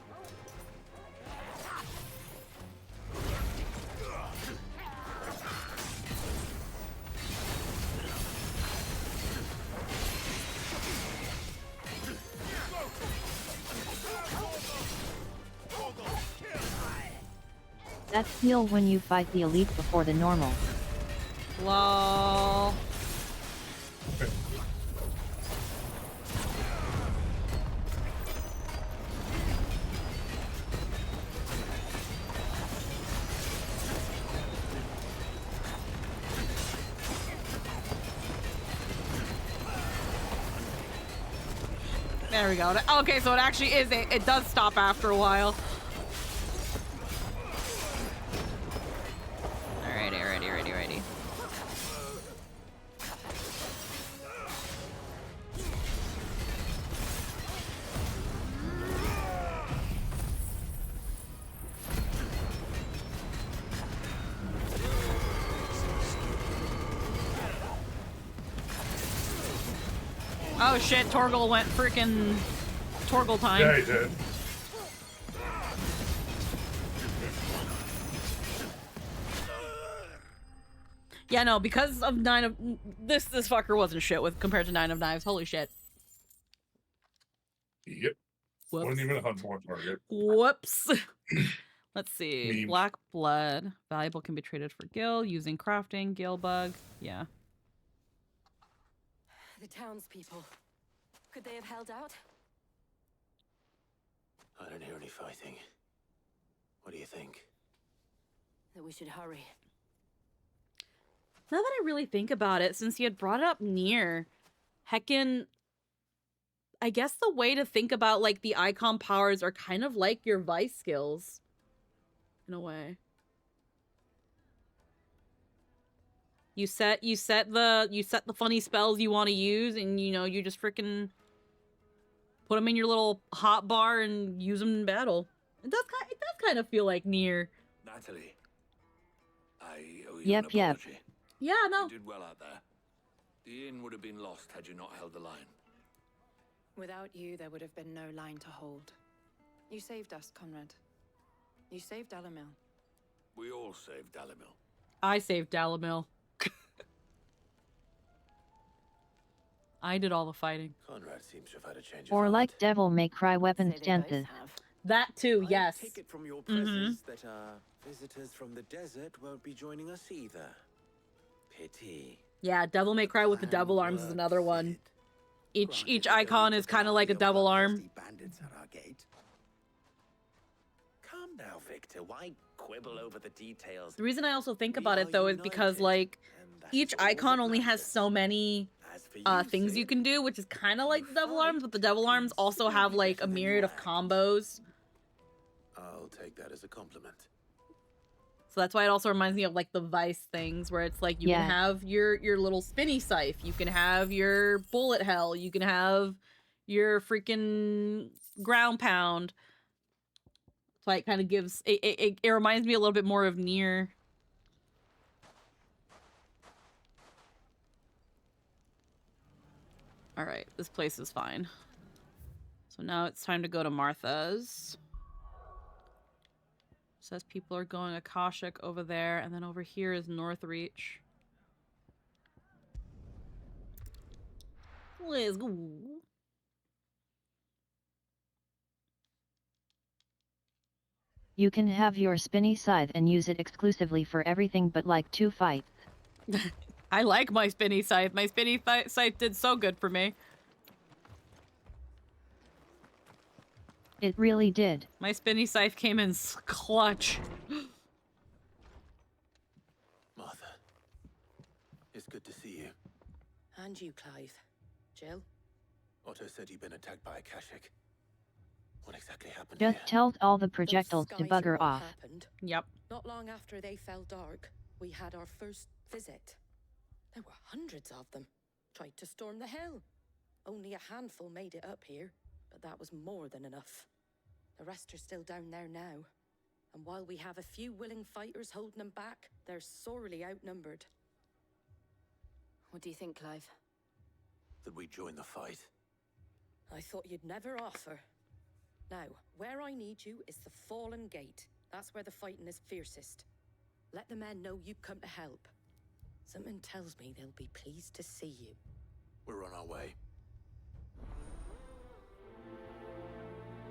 That's heal when you fight the elite before the normal. Lol. There we go. Okay, so it actually is. It does stop after a while. Alrighty. Oh shit, Torgal went freaking Torgal time. Yeah, he did. Yeah, no, because of 9 of... This fucker wasn't shit with compared to 9 of Knives. Holy shit. Yep. Whoops. Wasn't even a hunt more target. Whoops. Let's see. Meme. Black blood. Valuable can be traded for gil using crafting. Gil bug. Yeah. The townspeople. Could they have held out? I don't hear any fighting. What do you think? That we should hurry. Now that I really think about it, since you had brought up near, heckin', I guess the way to think about, like, the icon powers are kind of like your vice skills. In a way. You set the funny spells you want to use, and, you know, you just freaking put them in your little hot bar and use them in battle. It does kind of feel like near. Natalie, I owe you Yep. an apology. Yeah, no. You did well out there. The inn would have been lost had you not held the line. Without you, there would have been no line to hold. You saved us, Conrad. You saved Dalamil. We all saved Dalamil. I saved Dalamil. I did all the fighting. Conrad seems to have had a change of Or heart. like Devil May Cry weapon stances. That too, yes. I take it from your presence that visitors from the desert won't be joining us either. Pity. Yeah, Devil May Cry with the devil arms is another one. Each icon is kind of like a devil arm. Bandits at our gate. Come now, Victor. Why quibble over the details? The reason I also think about it though is because like each icon only has so many things you can do, which is kind of like the devil arms, but the devil arms also have like a myriad of combos. I'll take that as a compliment. So that's why it also reminds me of like the Vice things where it's like you can have your little spinny scythe, you can have your bullet hell, you can have your freaking ground pound. So it kind of gives it reminds me a little bit more of Nier. All right, this place is fine. So now it's time to go to Martha's. Says people are going Akashic over there, and then over here is Northreach. Let's go. You can have your spinny scythe and use it exclusively for everything but like 2 fights. I like my spinny scythe. My spinny scythe did so good for me. It really did. My spinny scythe came in clutch. Martha, it's good to see you. And you, Clive. Jill? Otto said you'd been attacked by Akashic. What exactly happened Just here? tell all the projectiles to Those skies bugger are what off. happened. Yep. Not long after they fell dark, we had our first visit. There were hundreds of them. Tried to storm the hill. Only a handful made it up here, but that was more than enough. The rest are still down there now. And while we have a few willing fighters holding them back, they're sorely outnumbered. What do you think, Clive? That we join the fight? I thought you'd never offer. Now, where I need you is the Fallen Gate. That's where the fighting is fiercest. Let the men know you've come to help. Something tells me they'll be pleased to see you. We're on our way.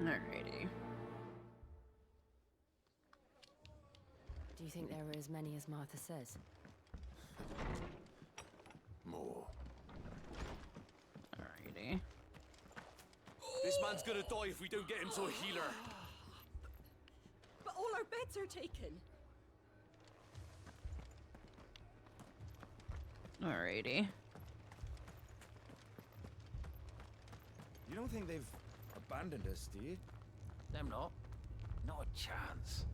Alrighty. Do you think there were as many as Martha says? More. Alrighty. This man's gonna die if we don't get him to a healer. But all our beds are taken. Alrighty. You don't think they've abandoned us, do you? Them not. Not a chance.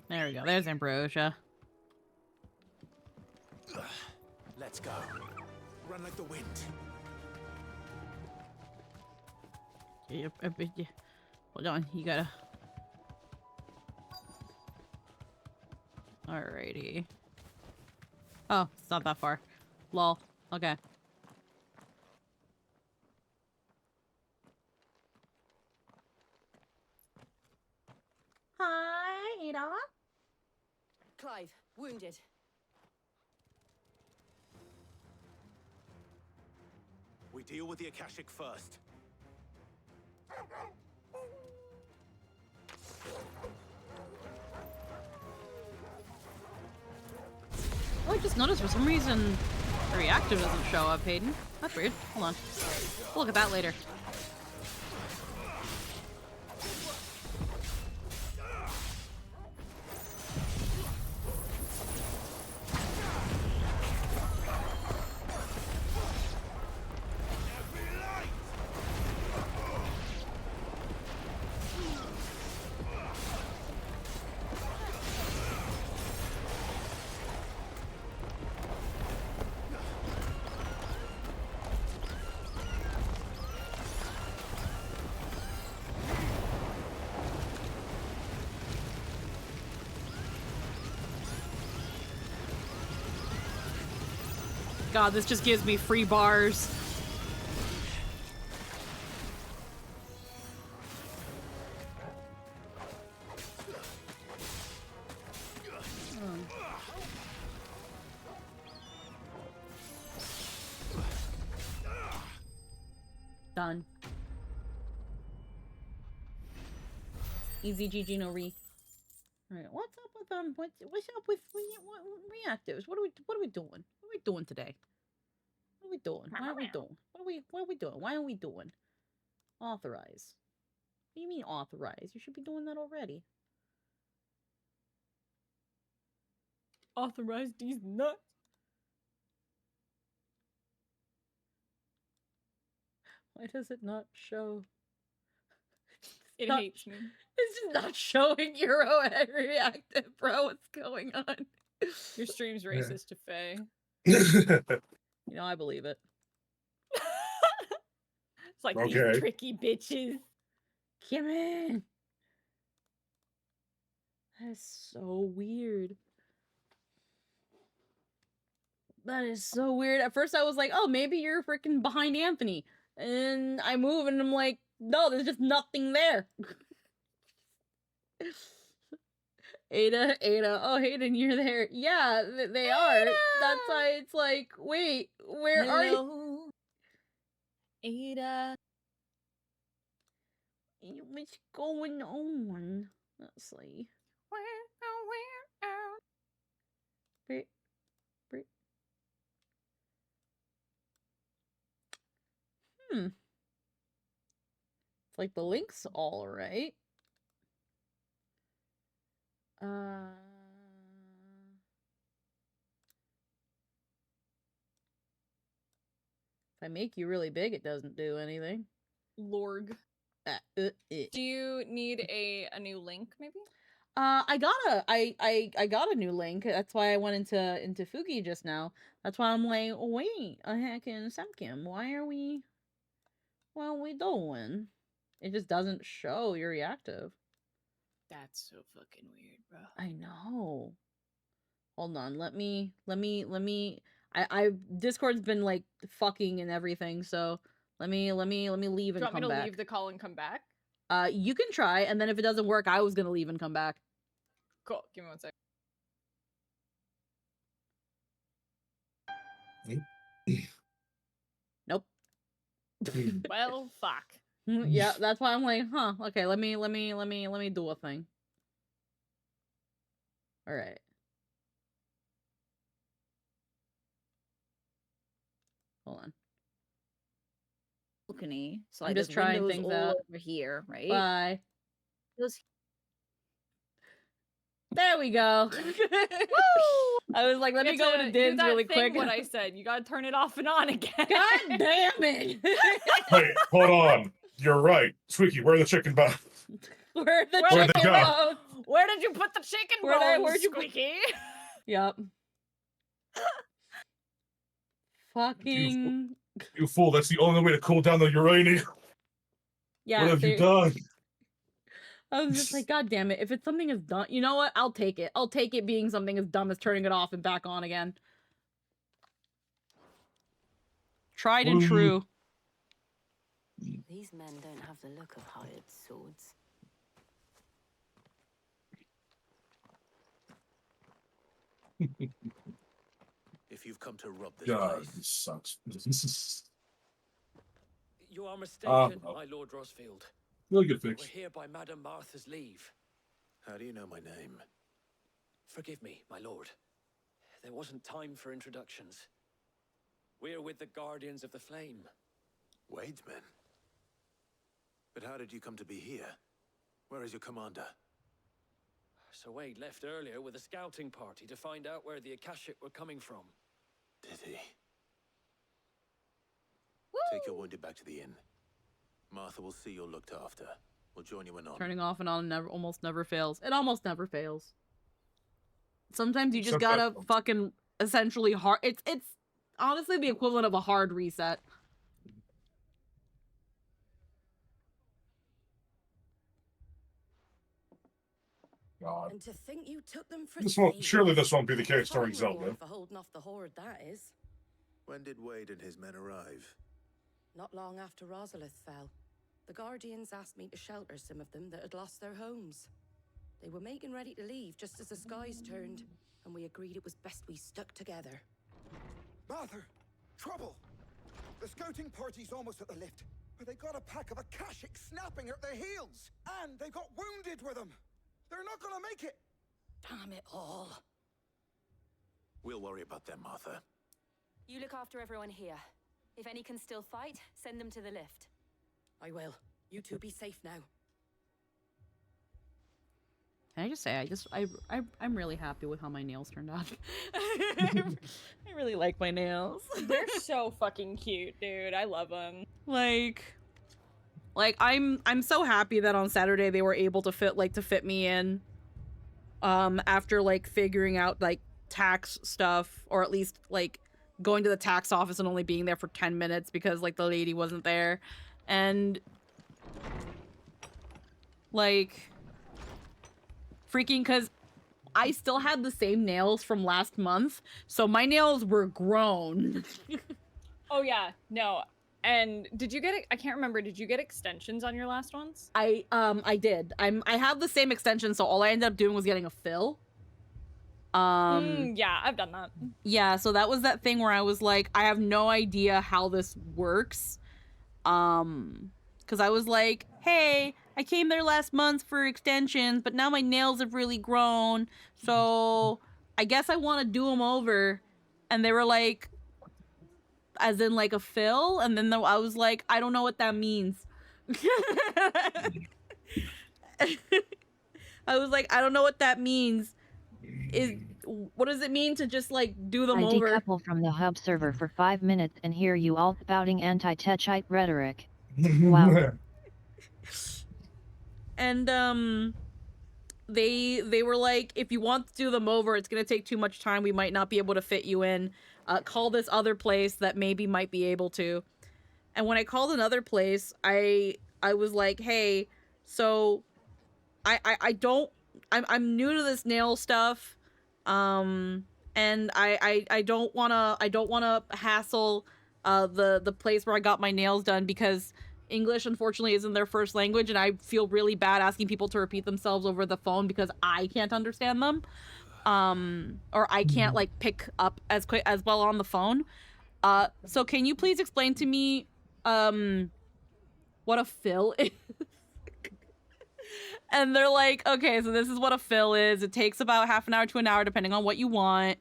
There we go. There's Ambrosia. Let's go. Run like the wind. Yep. Hold on. You gotta. Alrighty. Oh, it's not that far. Lol. Okay. Hi, Ada. Clive, wounded. We deal with the Akashic first. Oh, I just noticed for some reason the reactor doesn't show up, Hayden. That's weird. Hold on. We'll look at that later. God, this just gives me free bars. Done. Easy GG no re. Alright, what's up with what's up with reactives? What are we doing? What are we doing today? What are we doing? Why are we doing? What are we doing? Why are we doing? Authorize. What do you mean authorize? You should be doing that already. Authorize these nuts. Why does it not show It not, hates me. It's just not showing Euro reactive, bro. What's going on? Your stream's racist to Faye. You know, I believe it. It's like Okay. these tricky bitches. Come in. That's so weird. That is so weird. At first I was like, oh, maybe you're freaking behind Anthony. And I move and I'm like, no, there's just nothing there. Ada, oh, Hayden, you're there. Yeah, they are. That's why it's like, wait, where are you? Ada. What's going on? Let's see. Wait. It's like the link's all right. If I make you really big, it doesn't do anything. Lorg. Do you need a new link, maybe? I got a new link. That's why I went into Fugi just now. That's why I'm like, wait, a heck in Semkim. What are we doing? It just doesn't show you're reactive. That's so fucking weird, bro. I know. Hold on, let me I Discord's been like fucking and everything, so let me leave and come back. Do you want me to leave the call and come back? You can try, and then if it doesn't work, I was gonna leave and come back. Cool. Give me 1 second. Nope. Well, fuck. Yeah, that's why I'm like, huh, okay, let me do a thing. All right. Hold on. Balcony. So I'm like just there's trying windows things all out. over here, right? Bye. Those... There we go. I was like, let me go into Dims really quick. What I said, you gotta turn it off and on again. God damn it! Wait, hold on. You're right. Squeaky, where are the chicken bones? Where'd Where'd they chicken go? bones? Where did you put the chicken bones, Where'd you Squeaky? Yep. Fucking. You fool, that's the only way to cool down the uranium. Yeah. What have you done? I was just like, God damn it. If it's something as dumb, you know what? I'll take it. I'll take it being something as dumb as turning it off and back on again. Tried and true. These men don't have the look of hired swords. If you've come to rob this God, place, this sucks. This is... You are mistaken, no. my Lord Rosfield. We'll get fixed. We're here by Madame Martha's leave. how do you know my name? Forgive me, my lord. There wasn't time for introductions. We're with the Guardians of the Flame. Wade's men? But how did you come to be here? Where is your commander? Sir Wade left earlier with a scouting party to find out where the Akashic were coming from. Did he? Take your wounded back to the inn. Martha will see you're looked after. We'll join you in on. Turning off and on almost never fails. It almost never fails. Sometimes you just Except gotta fucking essentially hard. It's honestly the equivalent of a hard reset. God. And to think you took them for Surely this won't be the case during Zelda. for holding off the horde, that is. When did Wade and his men arrive? Not long after Rosalith fell, the Guardians asked me to shelter some of them that had lost their homes. They were making ready to leave just as the skies turned, and we agreed it was best we stuck together. Martha! Trouble! The scouting party's almost at the lift, but they got a pack of Akashic snapping at their heels! And they got wounded with them! They're not gonna make it! Damn it all. We'll worry about them, Martha. You look after everyone here. If any can still fight, send them to the lift. I will. You two be safe now. Can I just say, I'm really happy with how my nails turned out. I really like my nails. They're so fucking cute, dude. I love them. Like, Like, I'm so happy that on Saturday they were able to fit me in. After like figuring out like tax stuff, or at least like going to the tax office and only being there for 10 minutes because like the lady wasn't there. And like freaking, because I still had the same nails from last month, so my nails were grown. Oh yeah, no. And did you get it? I can't remember. Did you get extensions on your last ones? I did. I have the same extension, so all I ended up doing was getting a fill. Yeah, I've done that. Yeah, so that was that thing where I was like, I have no idea how this works. Because I was like, hey, I came there last month for extensions, but now my nails have really grown, so I guess I want to do them over. And they were like, as in like a fill? And then I was like, I don't know what that means. I was like, I don't know what that means. What does it mean to just like do them over? I decouple from the hub server for 5 minutes and hear you all spouting anti-Techite rhetoric. Wow. And they were like, if you want to do them over, it's gonna take too much time. We might not be able to fit you in. Call this other place that maybe might be able to. And when I called another place, I was like, hey, so I'm new to this nail stuff. And I don't wanna hassle the place where I got my nails done, because English unfortunately isn't their first language, and I feel really bad asking people to repeat themselves over the phone because I can't understand them. Or I can't like pick up as well on the phone. So can you please explain to me what a fill is? And they're like, okay, so this is what a fill is. It takes about half an hour to an hour depending on what you want.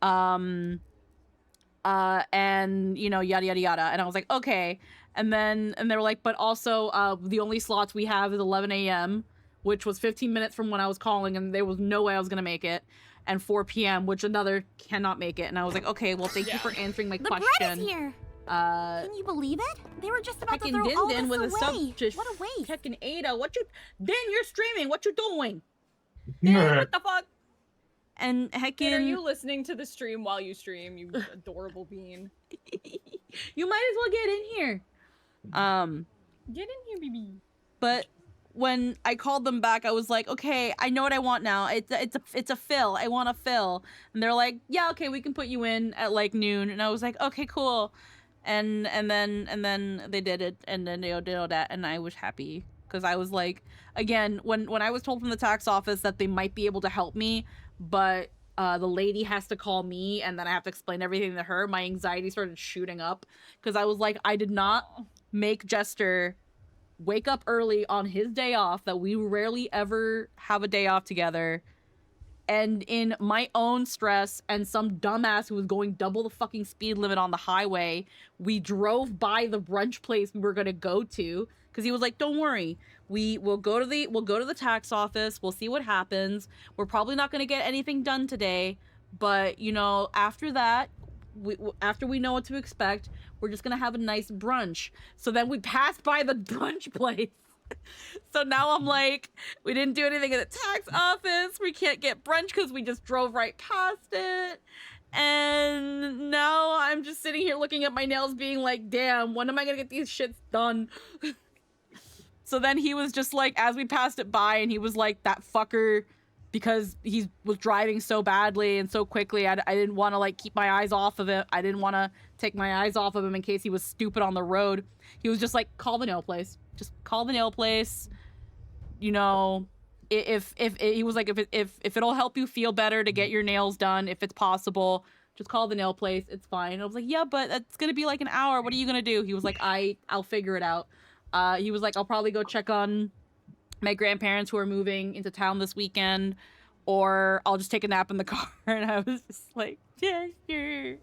And you know, yada yada yada. And I was like, okay. And they were like, but also the only slots we have is 11 a.m., which was 15 minutes from when I was calling, and there was no way I was gonna make it. And 4 p.m., which another cannot make it. And I was like, okay, well, thank you for answering my question. The bread is here. Can you believe it? They were just about to throw all this with away. A sub just what a waste. Heckin' Ada, what you... Din, you're streaming. What you doing? Din, what the fuck? And heckin'... Are you listening to the stream while you stream, you adorable bean? You might as well get in here. Get in here, baby. But when I called them back, I was like, okay, I know what I want now. It's a fill. I want a fill. And they're like, yeah, okay, we can put you in at like noon. And I was like, okay, cool. And then they did it, and then they did all that, and I was happy because I was like, again, when I was told from the tax office that they might be able to help me, but the lady has to call me and then I have to explain everything to her, my anxiety started shooting up because I was like, I did not make Jester wake up early on his day off, that we rarely ever have a day off together, and in my own stress and some dumbass who was going double the fucking speed limit on the highway, we drove by the brunch place we were gonna go to, because he was like, don't worry, we'll go to the tax office, we'll see what happens, we're probably not gonna get anything done today, but you know, after that, after we know what to expect, we're just gonna have a nice brunch. So then we passed by the brunch place. So now I'm like, we didn't do anything at the tax office. We can't get brunch because we just drove right past it. And now I'm just sitting here looking at my nails being like, damn, when am I gonna get these shits done? So then he was just like, as we passed it by, and he was like, that fucker, because he was driving so badly and so quickly, I didn't want to like keep my eyes off of it. I didn't want to take my eyes off of him in case he was stupid on the road. He was just like, call the nail place. Just call the nail place. You know, if he was like, if it'll help you feel better to get your nails done, if it's possible, just call the nail place. It's fine. I was like, yeah, but it's gonna be like an hour. What are you gonna do? He was like, I'll figure it out. He was like, I'll probably go check on my grandparents who are moving into town this weekend, or I'll just take a nap in the car. And I was just like, yeah, sure.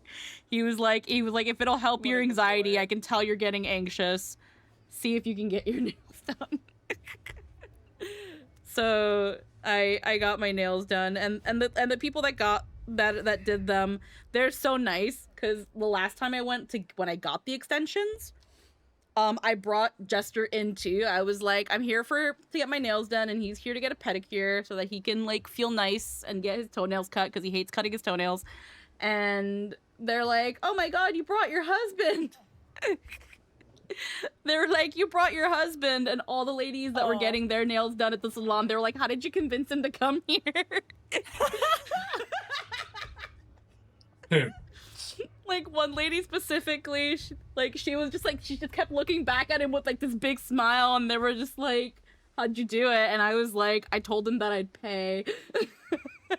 He was like, if it'll help your anxiety, I can tell you're getting anxious. See if you can get your nails done. So I got my nails done, and the people that did them, they're so nice, because the last time I went to, when I got the extensions, I brought Jester in too. I was like, I'm here to get my nails done, and he's here to get a pedicure so that he can like feel nice and get his toenails cut because he hates cutting his toenails. And they're like, oh my god, you brought your husband. They're like, you brought your husband, and all the ladies that were getting their nails done at the salon, they're like, how did you convince him to come here? Like one lady specifically, she was just like, she just kept looking back at him with like this big smile, and they were just like, how'd you do it? And I was like, I told him that I'd pay.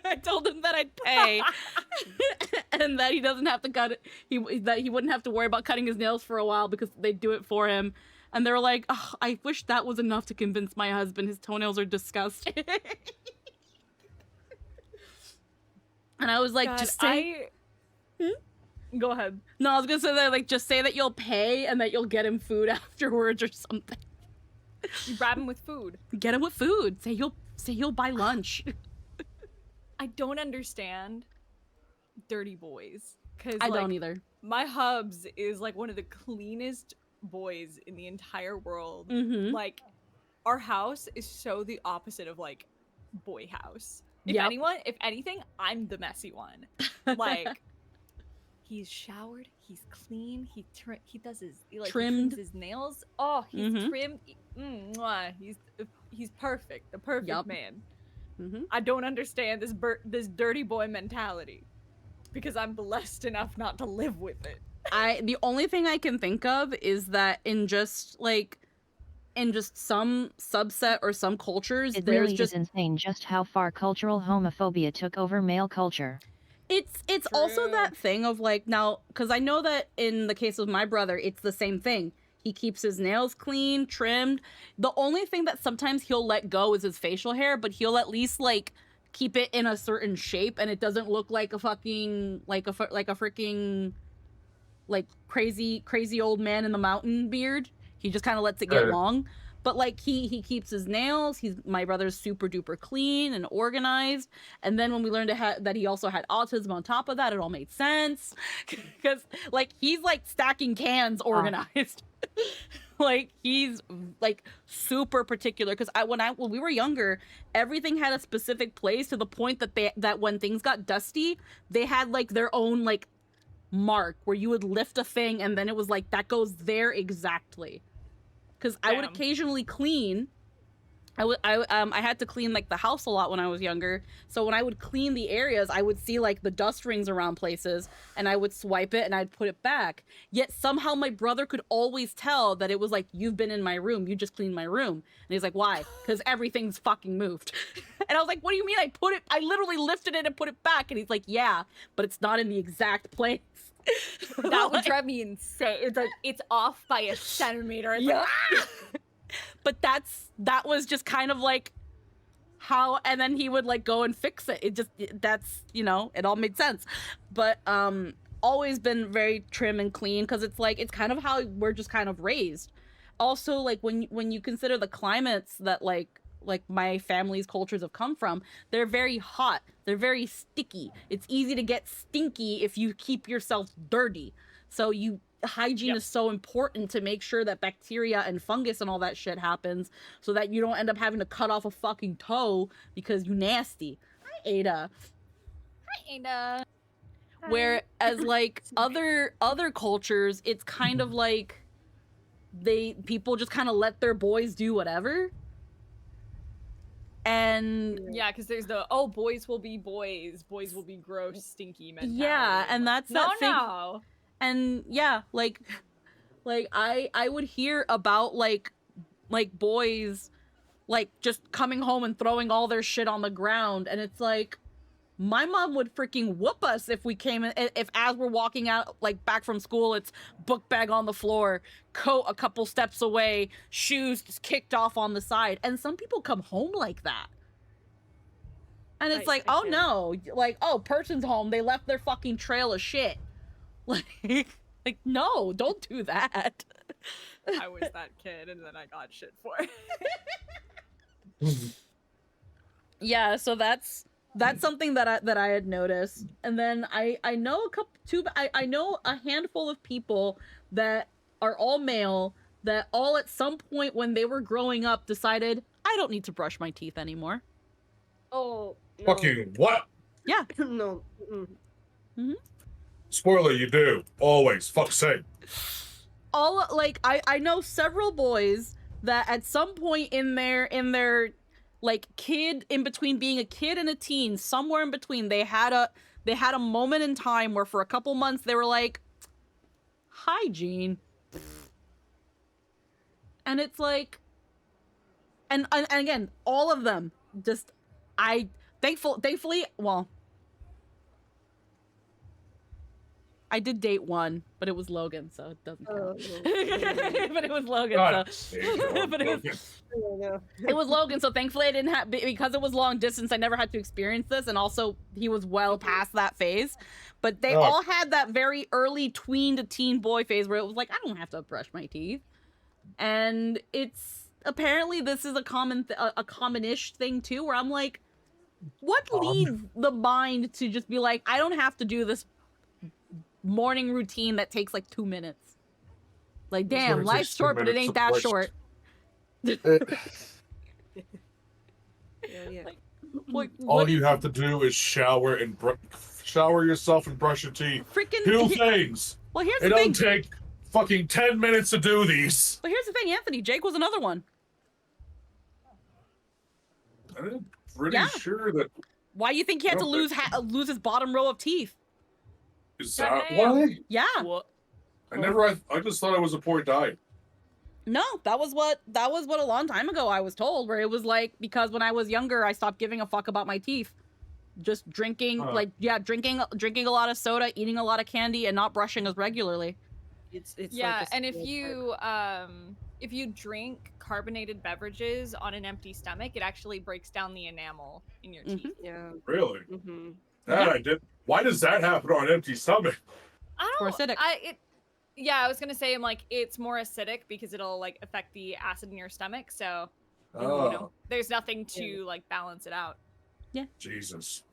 I told him that I'd pay. And that he doesn't have to cut it. That he wouldn't have to worry about cutting his nails for a while because they'd do it for him. And they were like, oh, I wish that was enough to convince my husband. His toenails are disgusting. And I was like, God, just say... Go ahead. No, I was gonna say that, like, just say that you'll pay and that you'll get him food afterwards or something. You bribe him with food. Get him with food. Say you'll buy lunch. I don't understand dirty boys. Cause I don't either. My hubs is like one of the cleanest boys in the entire world. Like, our house is so the opposite of like boy house. If anything, I'm the messy one. Like, he's showered, he's clean, he does his trimmed, he trims his nails. Oh, he's trimmed. He's perfect, the perfect man. I don't understand this dirty boy mentality because I'm blessed enough not to live with it. The only thing I can think of is that in just some subset or some cultures, it there's really is insane just how far cultural homophobia took over male culture. It's also that thing of like, now, because I know that in the case of my brother, it's the same thing. He keeps his nails clean, trimmed. The only thing that sometimes he'll let go is his facial hair, but he'll at least like keep it in a certain shape and it doesn't look like a fucking like a freaking like crazy old man in the mountain beard. He just kind of lets it get long. But like he keeps his nails. My brother's super duper clean and organized. And then when we learned that he also had autism on top of that, it all made sense. Because like he's like stacking cans organized. Like he's like super particular. Because when we were younger, everything had a specific place to the point that when things got dusty, they had like their own like mark where you would lift a thing and then it was like that goes there exactly. Because I would occasionally clean. I had to clean like the house a lot when I was younger. So when I would clean the areas, I would see like the dust rings around places and I would swipe it and I'd put it back. Yet somehow my brother could always tell that it was like, you've been in my room. You just cleaned my room. And he's like, why? Because everything's fucking moved. And I was like, what do you mean? I literally lifted it and put it back. And he's like, yeah, but it's not in the exact place. That would drive me insane. It's like it's off by a centimeter. It's yeah. But that was just kind of like how, and then he would like go and fix it. That's it all made sense. But always been very trim and clean because it's like it's kind of how we're just kind of raised. Also, like when you consider the climates that like my family's cultures have come from, they're very hot, they're very sticky. It's easy to get stinky if you keep yourself dirty. So hygiene is so important to make sure that bacteria and fungus and all that shit happens so that you don't end up having to cut off a fucking toe because you nasty. Hi, Ada. Hi, Ada. Whereas like other cultures, it's kind of like people just kind of let their boys do whatever. And yeah, because there's boys will be boys will be gross, stinky mentality. Yeah, and that's that thing. No. And yeah, like I would hear about like boys like just coming home and throwing all their shit on the ground, and it's like my mom would freaking whoop us if we came in, if as we're walking out like back from school, it's book bag on the floor, coat a couple steps away, shoes just kicked off on the side. And some people come home like that. And it's oh no, like, oh, person's home, they left their fucking trail of shit. Like no, don't do that. I was that kid and then I got shit for it. Yeah, so that's something that I had noticed. And then I know I know a handful of people that are all male that all at some point when they were growing up decided, I don't need to brush my teeth anymore. Oh, no. Fucking what? Yeah. No. Mm-hmm. Spoiler, you do. Always. Fuck's sake. All, like, I know several boys that at some point in their like kid, in between being a kid and a teen, somewhere in between, they had a moment in time where for a couple months they were like, hygiene. And it's like, and again, all of them just, thankfully, well, I did date one, but it was Logan, so it doesn't count. But it was Logan, so. But it was Logan, so thankfully I didn't have, because it was long distance, I never had to experience this, and also he was well past that phase. But they all had that very early tween to teen boy phase where it was like, I don't have to brush my teeth. And it's, apparently this is a common-ish thing too, where I'm like, what leads the mind to just be like, I don't have to do this morning routine that takes like 2 minutes. Like, damn, life's short, but it ain't that short. Like, all you have to do is shower and shower yourself and brush your teeth. Freaking two things. Well, here's it the thing. don't take fucking 10 minutes to do these. But here's the thing, Anthony. Jake was another one. I'm pretty sure that. Why do you think he had to lose his bottom row of teeth? Is that why? Yeah. I just thought it was a poor diet. No, that was what a long time ago I was told, where it was like, because when I was younger, I stopped giving a fuck about my teeth. Just drinking, drinking a lot of soda, eating a lot of candy, and not brushing as regularly. It's yeah, and if you drink carbonated beverages on an empty stomach, it actually breaks down the enamel in your teeth. Yeah. Really? That I did. Why does that happen on an empty stomach? I don't. Acidic. I was gonna say, I'm like, it's more acidic because it'll like affect the acid in your stomach. So, you know, there's nothing to like balance it out. Yeah. Jesus.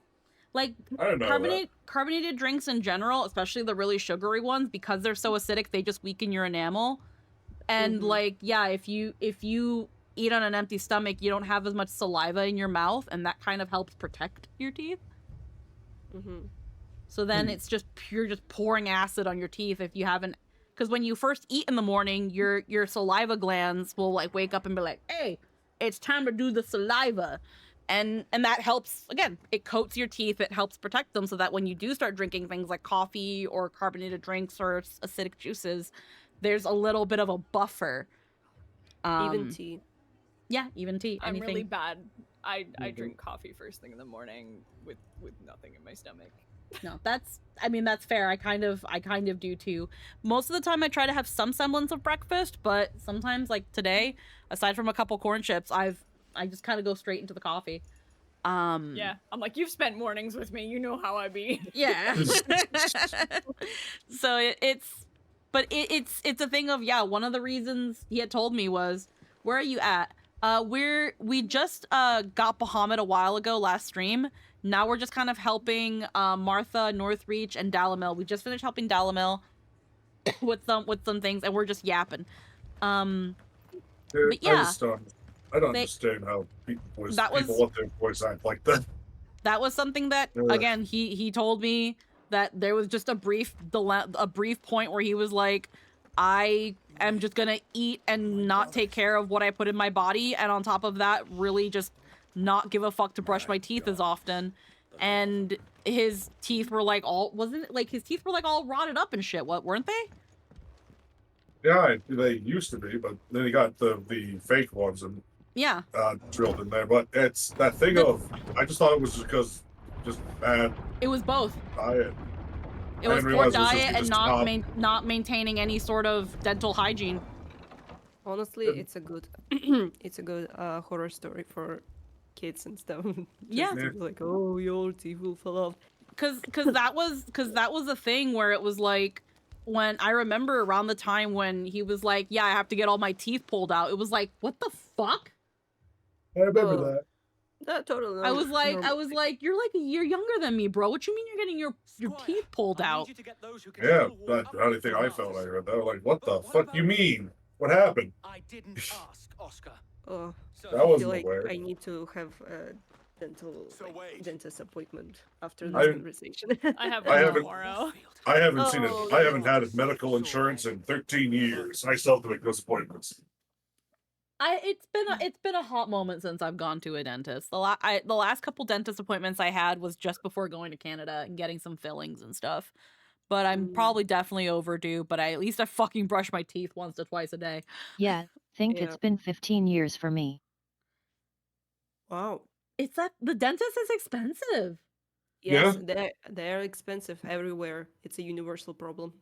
Like, I don't know carbonated drinks in general, especially the really sugary ones, because they're so acidic, they just weaken your enamel. And like, yeah, if you eat on an empty stomach, you don't have as much saliva in your mouth, and that kind of helps protect your teeth. So then it's just pouring acid on your teeth if you haven't, because when you first eat in the morning, your saliva glands will like wake up and be like, hey, it's time to do the saliva. And that helps, again, it coats your teeth, it helps protect them so that when you do start drinking things like coffee or carbonated drinks or acidic juices, there's a little bit of a buffer. Even tea. Yeah, even tea. I'm anything. really bad. I drink coffee first thing in the morning with nothing in my stomach. No, that's fair. I kind of do too. Most of the time I try to have some semblance of breakfast, but sometimes, like today, aside from a couple corn chips, I just kind of go straight into the coffee. Yeah, I'm like, you've spent mornings with me, you know how I be. Yeah. So it's a thing of, yeah, one of the reasons he had told me was, where are you at? We just got Bahamut a while ago last stream. Now we're just kind of helping Martha, Northreach, and Dalamil. We just finished helping Dalamil with some things, and we're just yapping. But yeah, I don't understand how people want their voice act like that. That was something that again he told me that there was just a brief point where he was like, I am just gonna eat and not take care of what I put in my body, and on top of that, really just not give a fuck to brush my teeth as often. And his teeth were like all his teeth were like all rotted up and shit, weren't they? Yeah, they used to be, but then he got the fake ones and drilled in there. But it's that thing of, I just thought it was just bad. It was both. Diet. It was poor diet and not maintaining any sort of dental hygiene. Honestly, it's a good horror story for kids and stuff. Yeah. Like, oh, your teeth will fall off. Cause that was a thing where it was like, when I remember around the time when he was like, yeah, I have to get all my teeth pulled out. It was like, what the fuck? I remember that. That totally. I was like, you're like a year younger than me, bro. What you mean you're getting your teeth pulled out? Yeah, that's the only thing I felt. I heard that. I was like, what the fuck you mean? What happened? I didn't ask, Oscar. Oh, That I wasn't feel like aware. I need to have a dentist appointment after I- this conversation. I have I one haven't- tomorrow. I haven't seen it. Oh, I haven't no. had medical insurance in 13 years. I still have to make those appointments. It's been a hot moment since I've gone to a dentist. The last couple dentist appointments I had was just before going to Canada and getting some fillings and stuff. But I'm probably definitely overdue. But at least I fucking brush my teeth once to twice a day. Yeah, think it's been 15 years for me. Wow. It's that the dentist is expensive. Yes, they're expensive everywhere. It's a universal problem.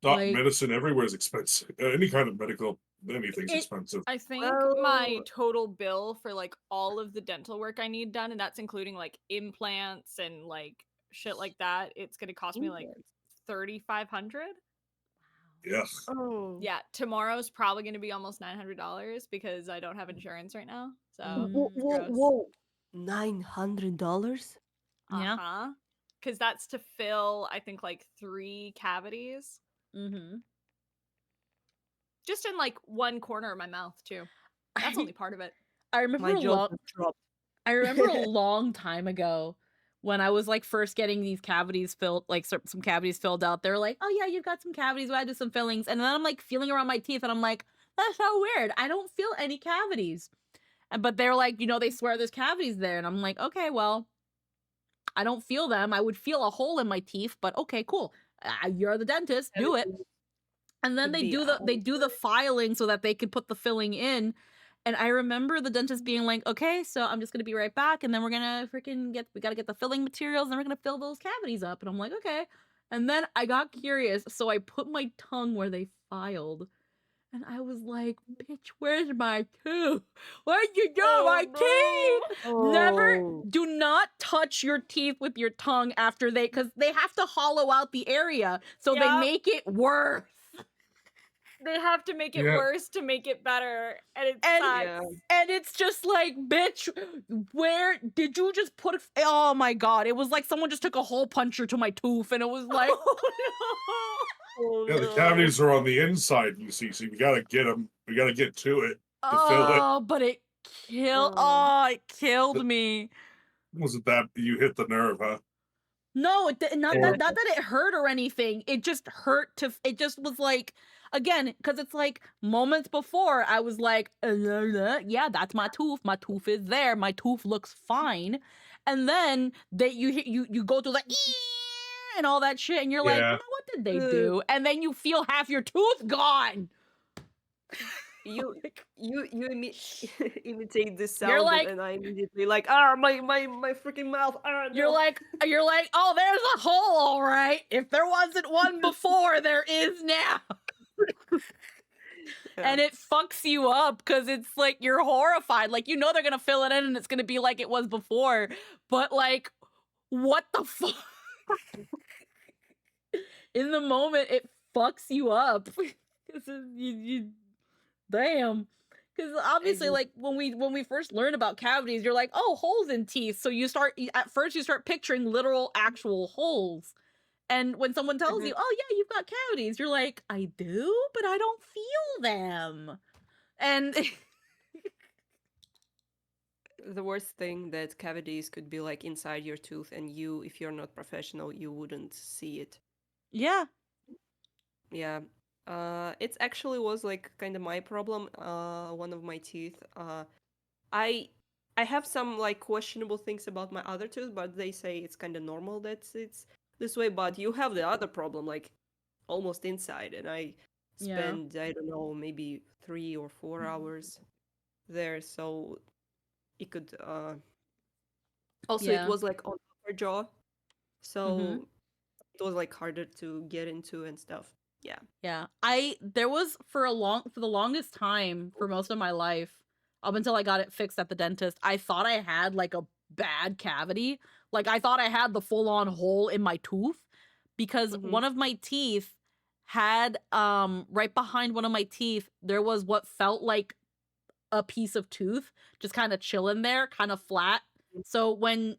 Medicine everywhere is expensive. Any kind of medical, anything's expensive. I think my total bill for like all of the dental work I need done, and that's including like implants and like shit like that, it's gonna cost me like $3,500. Yes. Oh. Yeah, tomorrow's probably gonna be almost $900 because I don't have insurance right now. So Whoa. $900? Uh-huh. Because that's to fill, I think, like 3 cavities. Mm-hmm. Just in like one corner of my mouth too. That's only part of it. I remember I remember a long time ago when I was like first getting these cavities filled, like some cavities filled out. They're like, "Oh yeah, you've got some cavities. We had to do some fillings." And then I'm like feeling around my teeth, and I'm like, "That's so weird. I don't feel any cavities." But they're like, they swear there's cavities there, and I'm like, okay, well, I don't feel them. I would feel a hole in my teeth, but okay, cool. You're the dentist, do it. And then they do the filing so that they could put the filling in. And I remember the dentist being like, okay, so I'm just gonna be right back, and then we're gonna we gotta get the filling materials, and we're gonna fill those cavities up. And I'm like, okay. And then I got curious, so I put my tongue where they filed. And I was like, bitch, where's my tooth? Where'd you do my teeth? Never, do not touch your teeth with your tongue after because they have to hollow out the area. So they make it worse. They have to make it worse to make it better. And it sucks. And it's just like, bitch, where did you just put oh my God. It was like someone just took a hole puncher to my tooth, and it was like, The cavities are on the inside, you see, so we gotta get them. We gotta get to it to fill it. Oh, but it killed. It killed me. Was it that you hit the nerve, huh? No, not that it hurt or anything. It just hurt it just was like, again, because it's like moments before I was like, yeah, that's my tooth. My tooth is there. My tooth looks fine. And then you go through like and all that shit, and you're like, what did they do? And then you feel half your tooth gone. You imitate this sound, You're like, and I immediately like, my freaking mouth. You're like, oh, there's a hole, all right. If there wasn't one before, there is now. And it fucks you up because it's like you're horrified. Like, they're gonna fill it in and it's gonna be like it was before, but like, what the fuck? In the moment, it fucks you up. Damn. Because obviously, like when we first learn about cavities, you're like, oh, holes in teeth. So at first you start picturing literal actual holes. And when someone tells you, oh yeah, you've got cavities, you're like, I do, but I don't feel them. And the worst thing that cavities could be like inside your tooth, and if you're not professional, you wouldn't see it. Yeah. Yeah. It actually was like kind of my problem. One of my teeth. I have some like questionable things about my other tooth, but they say it's kind of normal that it's this way. But you have the other problem, like almost inside, and I spend I don't know, maybe 3 or 4 hours there, so it could. Also, it was like on upper jaw, so it was like harder to get into and stuff. Yeah. There was for the longest time, for most of my life, up until I got it fixed at the dentist, I thought I had like a bad cavity. Like I thought I had the full-on hole in my tooth because one of my teeth had right behind one of my teeth, there was what felt like a piece of tooth just kind of chilling there, kind of flat. So when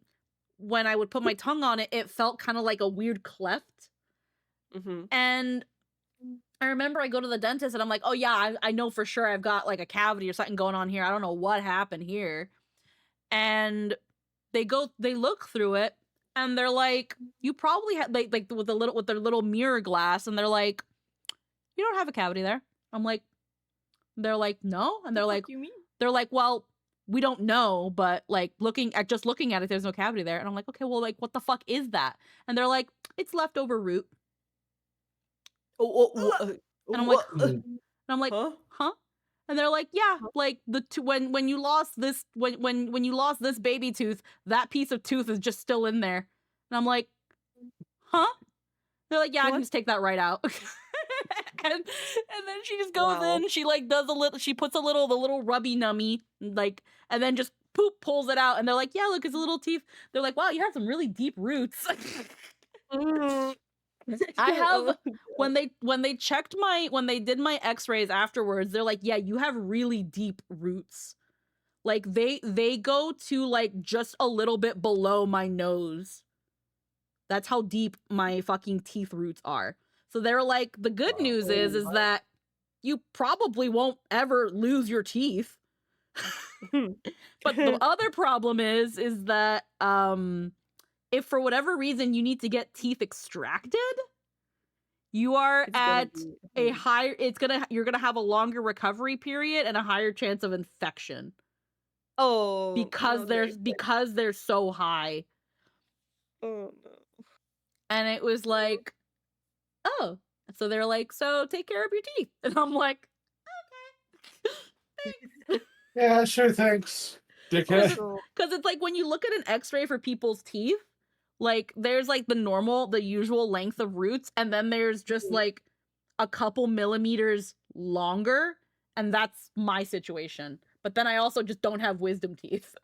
I would put my tongue on it, it felt kind of like a weird cleft. And I remember I go to the dentist and I'm like, oh yeah, I know for sure I've got like a cavity or something going on here. I don't know what happened here. And they look through it and they're like, you probably had like with their little mirror glass, and they're like, you don't have a cavity there. I'm like, they're like, no. And they're like, you mean? They're like, well, we don't know, but like looking at it, there's no cavity there. And I'm like, okay, well, like, what the fuck is that? And they're like, it's leftover root. And I'm like, huh? And they're like, yeah, like when you lost this when you lost this baby tooth, that piece of tooth is just still in there. And I'm like, huh? They're like, yeah, I can just take that right out. and then she just goes in, she like does she puts the little rubby nummy, like, and then just pulls it out, and they're like, yeah, look, it's a little teeth. They're like, wow, you have some really deep roots. I have when they did my x-rays afterwards, they're like, yeah, you have really deep roots. Like they go to like just a little bit below my nose. That's how deep my fucking teeth roots are. So they're like, the good news is that you probably won't ever lose your teeth. But the other problem is that if for whatever reason you need to get teeth extracted, you are at a higher you're gonna have a longer recovery period and a higher chance of infection. Because they're so high. Oh no. And it was like, oh, so they're like, so take care of your teeth. And I'm like, okay, thanks. Yeah, sure, thanks. Dickhead. Because it's like when you look at an x-ray for people's teeth, like there's like the usual length of roots, and then there's just like a couple millimeters longer, and that's my situation. But then I also just don't have wisdom teeth.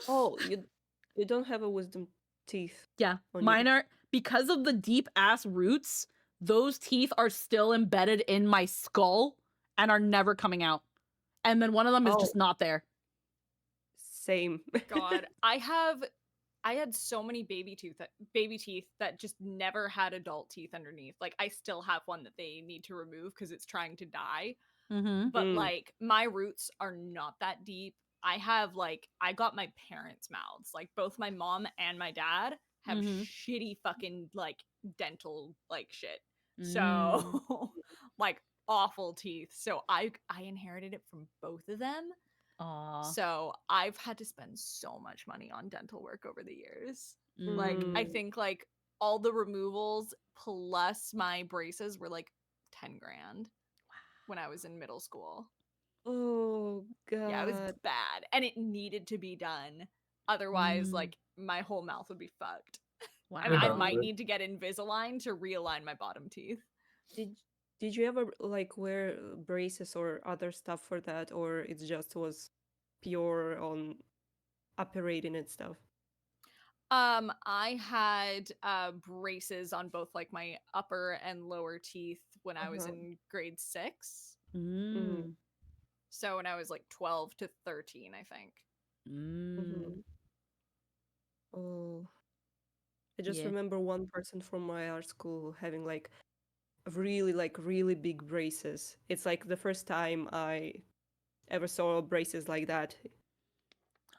Oh, you don't have a wisdom teeth. Yeah, mine are, because of the deep ass roots, those teeth are still embedded in my skull and are never coming out. And then one of them is just not there. Same. God, I had so many baby teeth that just never had adult teeth underneath. Like I still have one that they need to remove because it's trying to die. But like my roots are not that deep. I got my parents' mouths. Like both my mom and my dad have shitty fucking like dental like shit. So like awful teeth. So I inherited it from both of them. Aww. So I've had to spend so much money on dental work over the years. Like I think like all the removals plus my braces were like 10 grand when I was in middle school. Oh god. Yeah, it was bad. And it needed to be done. Otherwise, like my whole mouth would be fucked. Wow. I mean, I might need to get Invisalign to realign my bottom teeth. Did you ever like wear braces or other stuff for that, or it just was pure on operating and stuff? I had braces on both like my upper and lower teeth when I was in grade 6. So when I was like 12 to 13, I think. Oh, I just remember one person from my art school having like really big braces. It's like the first time I ever saw braces like that.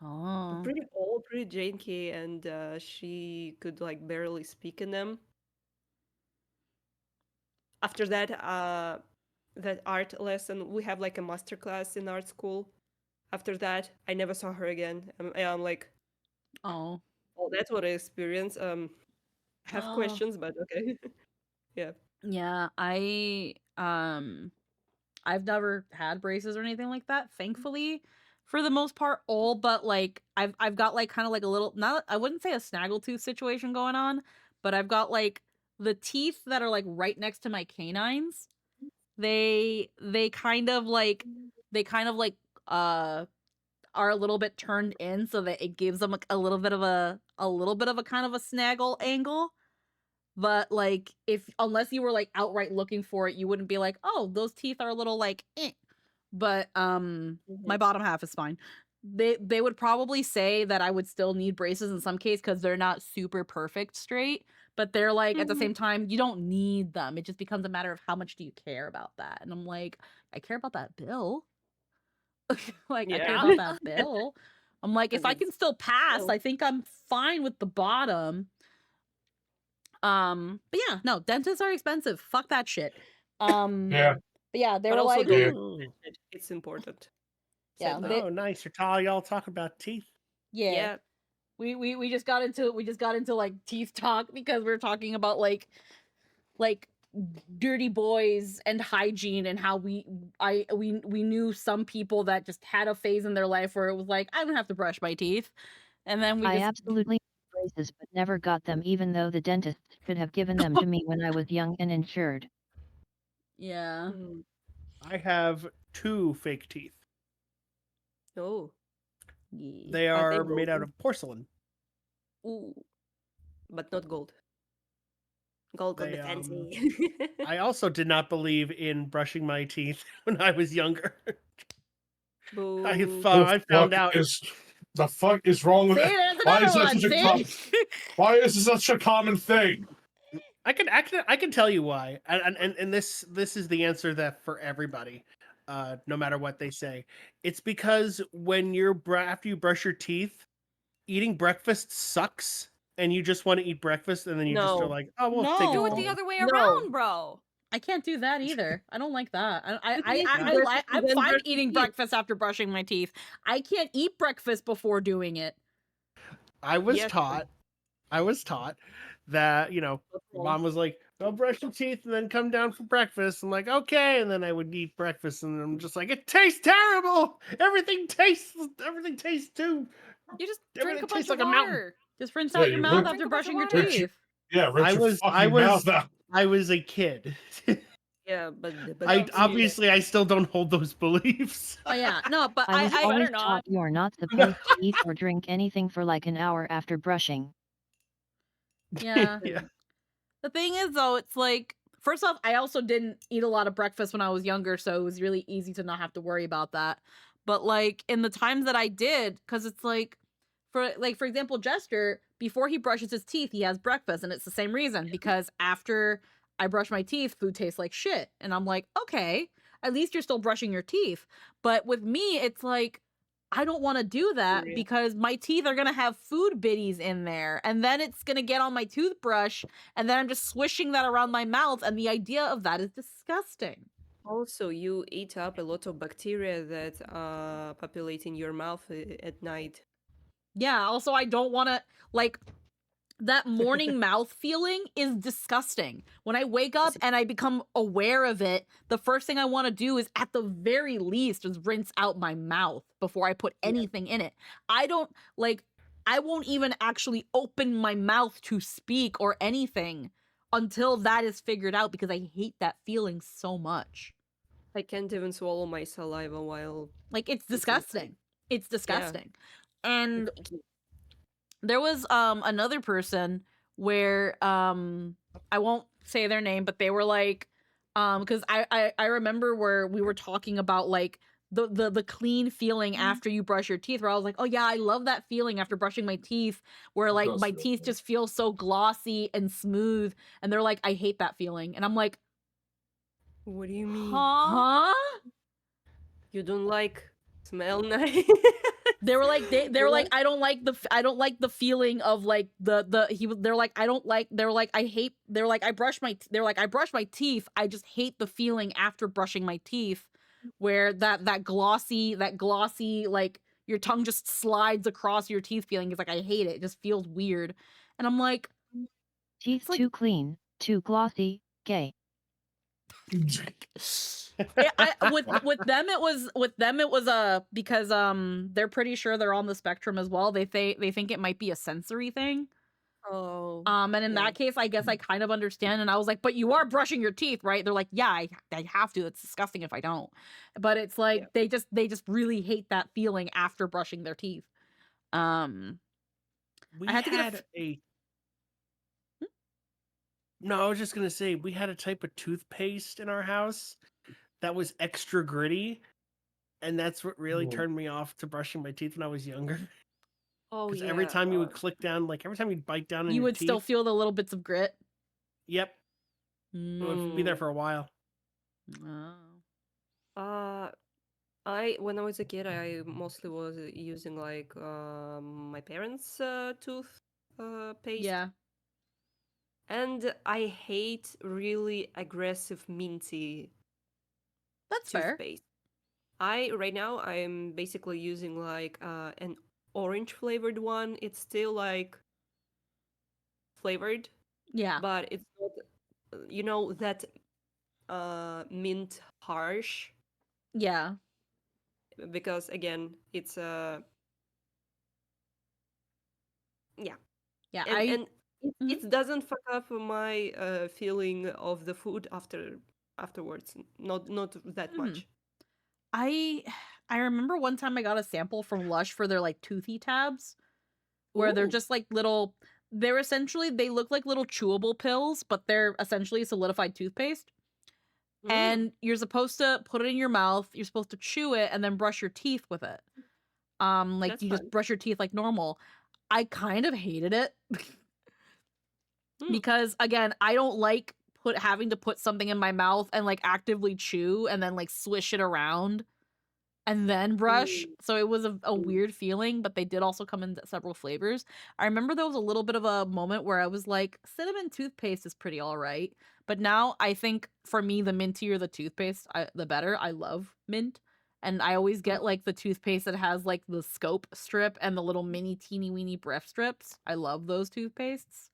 Oh. Pretty old, pretty janky, and she could like barely speak in them. After that, that art lesson, we have like a master class in art school. After that, I never saw her again. I'm like, oh, that's what I experienced. Have questions, but okay. Yeah, I've never had braces or anything like that, thankfully. For the most part, all but like I've got like kind of like a little, not, I wouldn't say a snaggletooth situation going on, but I've got like the teeth that are like right next to my canines. They kind of like are a little bit turned in so that it gives them a little bit of a kind of a snaggle angle. But like unless you were like outright looking for it, you wouldn't be like, oh, those teeth are a little like eh. But my bottom half is fine. they would probably say that I would still need braces in some case because they're not super perfect straight, but they're like at the same time you don't need them. It just becomes a matter of how much do you care about that. And I'm like, I care about that bill. Like I care about that bill. I'm like, if I can still pass, I think I'm fine with the bottom. But yeah, no, dentists are expensive. Fuck that shit. Yeah. But yeah, they But were also like, it's important. yeah, Sadly. Oh, nice. You're all y'all talk about teeth. yeah. We just got into like teeth talk because we were talking about like dirty boys and hygiene and how we knew some people that just had a phase in their life where it was like, I don't have to brush my teeth. And then we I just absolutely had braces but never got them even though the dentist could have given them to me when I was young and insured. Yeah. I have 2 fake teeth. Oh. They Are are they made out golden? of porcelain. Ooh. But not gold. Gold could be fancy. I also did not believe in brushing my teeth when I was younger. I found out. The fuck is wrong with See, that? there's Why is another that one, such a why is this such a common thing? I can tell you why, and this is the answer that for everybody, no matter what they say, it's because when you're after you brush your teeth, eating breakfast sucks, and you just want to eat breakfast, and then you just are like, oh well, take Do it it the slow. other way around, bro. I can't do that either. I don't like that. Yeah. I'm Then fine brush eating your teeth. breakfast after brushing my teeth. I can't eat breakfast before doing it. I was Yes. taught that, mom was like, go brush your teeth and then come down for breakfast. I'm like, okay. And then I would eat breakfast and I'm just like, it tastes terrible. Everything tastes too. You just Everything drink a bunch tastes of like a mountain. water. Just rinse out your mouth after brushing your teeth. Yeah, rinse your fucking mouth out. I was a kid. Yeah, but I obviously I still don't hold those beliefs. Oh yeah, no, but I was I always taught you are not supposed to eat or drink anything for like an hour after brushing. Yeah. Yeah. The thing is, though, it's like, first off, I also didn't eat a lot of breakfast when I was younger, so it was really easy to not have to worry about that. But like in the times that I did, because it's like, for example, Jester, before he brushes his teeth, he has breakfast, and it's the same reason because after I brush my teeth, food tastes like shit, and I'm like, okay, at least you're still brushing your teeth. But with me, it's like, I don't want to do that because my teeth are going to have food bitties in there and then it's going to get on my toothbrush and then I'm just swishing that around my mouth and the idea of that is disgusting. Also, you eat up a lot of bacteria that populate in your mouth at night. Yeah, also I don't want to, like, that morning mouth feeling is disgusting. When I wake up and I become aware of it, the first thing I want to do is at the very least just rinse out my mouth before I put anything in it. I won't even actually open my mouth to speak or anything until that is figured out because I hate that feeling so much. I can't even swallow my saliva while like it's disgusting. It's disgusting. Yeah. And there was another person where I won't say their name, but they were like because I remember where we were talking about like the clean feeling after you brush your teeth, where I was like, oh yeah, I love that feeling after brushing my teeth where like my teeth just feel so glossy and smooth, and they're like, I hate that feeling. And I'm like, what do you mean? Huh? You don't like smell nice? They were like they were like I don't like the feeling of like they're like I don't like they're like I hate they're like I brush my teeth, I just hate the feeling after brushing my teeth where that glossy like your tongue just slides across your teeth feeling is like I hate it. It just feels weird. And I'm like, teeth too clean, too glossy, gay. with them it was because they're pretty sure they're on the spectrum as well. They think it might be a sensory thing. Oh. And in that case, I guess I kind of understand. And I was like, but you are brushing your teeth, right? They're like, yeah, I have to. It's disgusting if I don't. But it's like they just really hate that feeling after brushing their teeth. We I had to get No, I was just gonna say we had a type of toothpaste in our house that was extra gritty, and that's what really turned me off to brushing my teeth when I was younger. Oh Because yeah. every time you would click down, like every time you'd bite down on You your would teeth, still feel the little bits of grit. Yep. It would be there for a while. When I was a kid, I mostly was using like my parents' tooth paste. Yeah. And I hate really aggressive minty That's fair. toothpaste. Right now I'm basically using like an orange flavored one. It's still like flavored. Yeah. But it's not that mint harsh. Yeah. Because again, it's yeah. Yeah, and it doesn't fuck up my feeling of the food afterwards. Not that much. I remember one time I got a sample from Lush for their like toothy tabs, where they're Ooh. just like little. They're essentially they look like little chewable pills, but they're essentially solidified toothpaste. And you're supposed to put it in your mouth. You're supposed to chew it and then brush your teeth with it. Like That's you fun. just brush your teeth like normal. I kind of hated it because again, I don't like having to put something in my mouth and like actively chew and then like swish it around and then brush. So it was a weird feeling, but they did also come in several flavors. I remember there was a little bit of a moment where I was like, cinnamon toothpaste is pretty all right. But now I think for me, the mintier the toothpaste, the better. I love mint. And I always get like the toothpaste that has like the scope strip and the little mini teeny weeny breath strips. I love those toothpastes.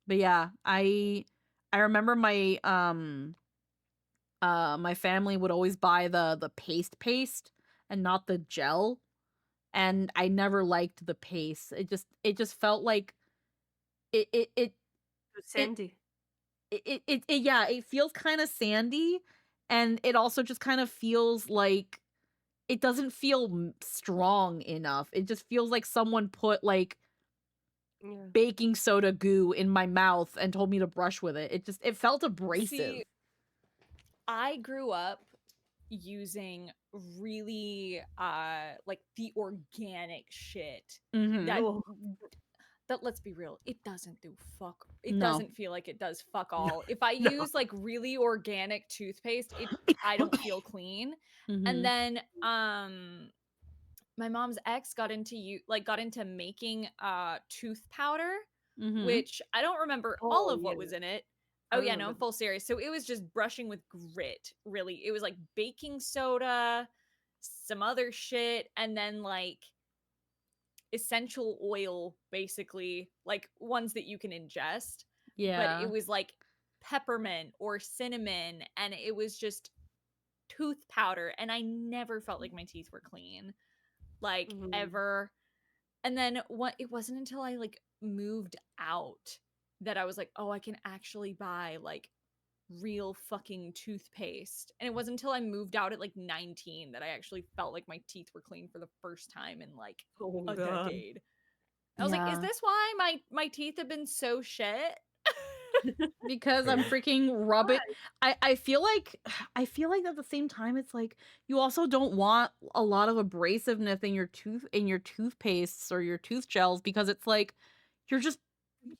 But yeah, I remember my my family would always buy the paste and not the gel, and I never liked the paste. It just felt like it sandy. Yeah, it feels kind of sandy, and it also just kind of feels like it doesn't feel strong enough. It just feels like someone put like baking soda goo in my mouth and told me to brush with it. It felt abrasive. See, I grew up using really like the organic shit that let's be real, it doesn't do fuck. It doesn't feel like it does fuck all. If I use like really organic toothpaste, I don't feel clean. And then my mom's ex got into making tooth powder, which I don't remember all of what was in it. Oh yeah, no, I'm full serious. So it was just brushing with grit, really. It was like baking soda, some other shit, and then like essential oil, basically, like ones that you can ingest. Yeah. But it was like peppermint or cinnamon, and it was just tooth powder, and I never felt like my teeth were clean. Like ever. And then it wasn't until I like moved out that I was like, oh, I can actually buy like real fucking toothpaste. And it wasn't until I moved out at like 19 that I actually felt like my teeth were clean for the first time in like a decade. I was like, is this why my teeth have been so shit? Because I'm freaking rubbing. I feel like at the same time it's like you also don't want a lot of abrasiveness in your toothpastes or your tooth gels, because it's like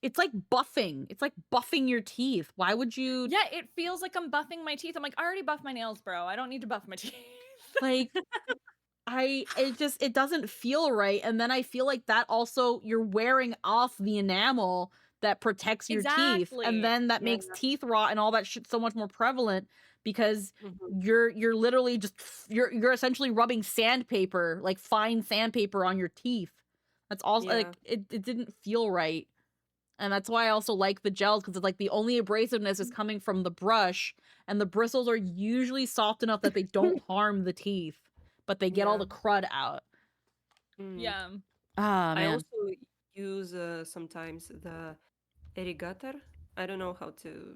it's like buffing. It's like buffing your teeth. Why would you? Yeah, it feels like I'm buffing my teeth. I'm like, I already buffed my nails, bro. I don't need to buff my teeth. Like it doesn't feel right. And then I feel like that also you're wearing off the enamel that protects your teeth, and then that makes teeth rot and all that shit so much more prevalent, because you're literally just you're essentially rubbing sandpaper, like fine sandpaper, on your teeth. That's also like it didn't feel right. And that's why I also like the gels, because it's like the only abrasiveness is coming from the brush, and the bristles are usually soft enough that they don't harm the teeth, but they get all the crud out. Yeah. Ah, man. I also use sometimes the irrigator. I don't know how to.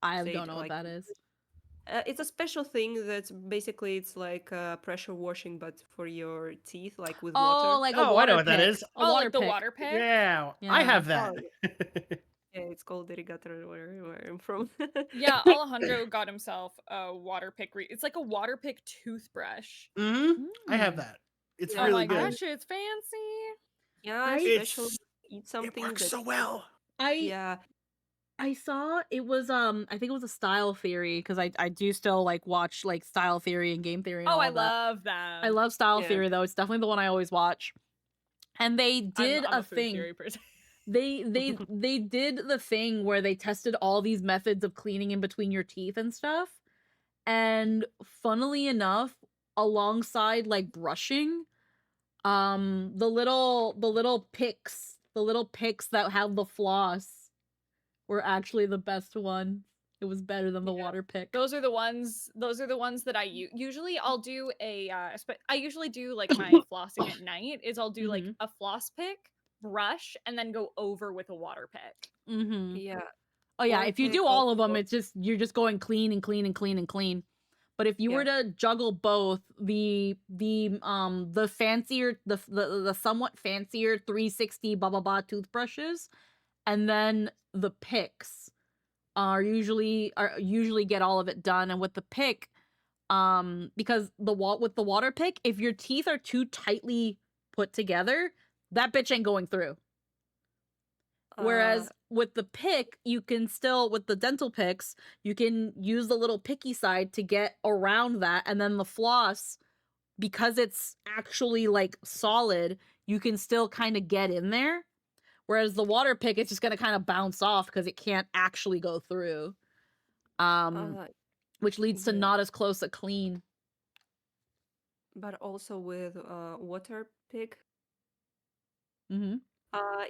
I don't know what that is. It's a special thing that's basically it's like pressure washing, but for your teeth, like with water. Oh, like a water I know what pick. that is. Oh, like the water pick? Yeah, I have that. Yeah, it's called irrigator where I'm from. Yeah, Alejandro got himself a water pick. It's like a water pick toothbrush. I have that. It's Oh really my good. gosh, it's fancy. Yeah, especially eat something it works that so well. Yeah. I saw it was I think it was a Style Theory because I do still like watch like Style Theory and Game Theory and Oh, all I of that. love them. I love Style Yeah. Theory though. It's definitely the one I always watch. And they did I'm a food thing. theory person. They did the thing where they tested all these methods of cleaning in between your teeth and stuff. And funnily enough, alongside like brushing, the little picks that have the floss were actually the best one. It was better than the water pick. Those are the ones that I use. Usually I'll do I usually do like my flossing at night is I'll do like a floss pick, brush, and then go over with a water pick. Mm-hmm. Yeah. Oh yeah, Water if you pick do all of them, also- it's just you're just going clean and clean and clean and clean. But if you were to juggle both the fancier the somewhat fancier 360 blah blah blah toothbrushes and then the picks are usually get all of it done. And with the pick, because with the water pick, if your teeth are too tightly put together, that bitch ain't going through. Whereas with the pick, you can still, with the dental picks, you can use the little picky side to get around that. And then the floss, because it's actually like solid, you can still kind of get in there. Whereas the water pick, it's just going to kind of bounce off because it can't actually go through. Which leads to not as close a clean. But also with water pick, Mm-hmm.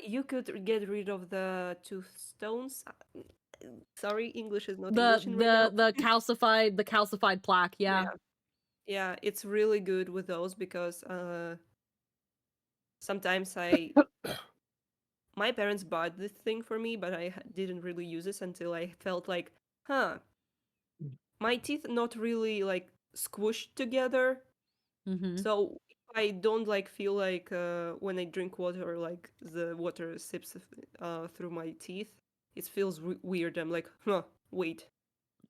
you could get rid of the tooth stones. Sorry, English is not The English right now. the calcified plaque, yeah. Yeah, it's really good with those because sometimes my parents bought this thing for me, but I didn't really use this until I felt like, my teeth not really like squished together. Mm-hmm. So if I don't like feel like when I drink water, like the water sips through my teeth, it feels weird. I'm like, wait,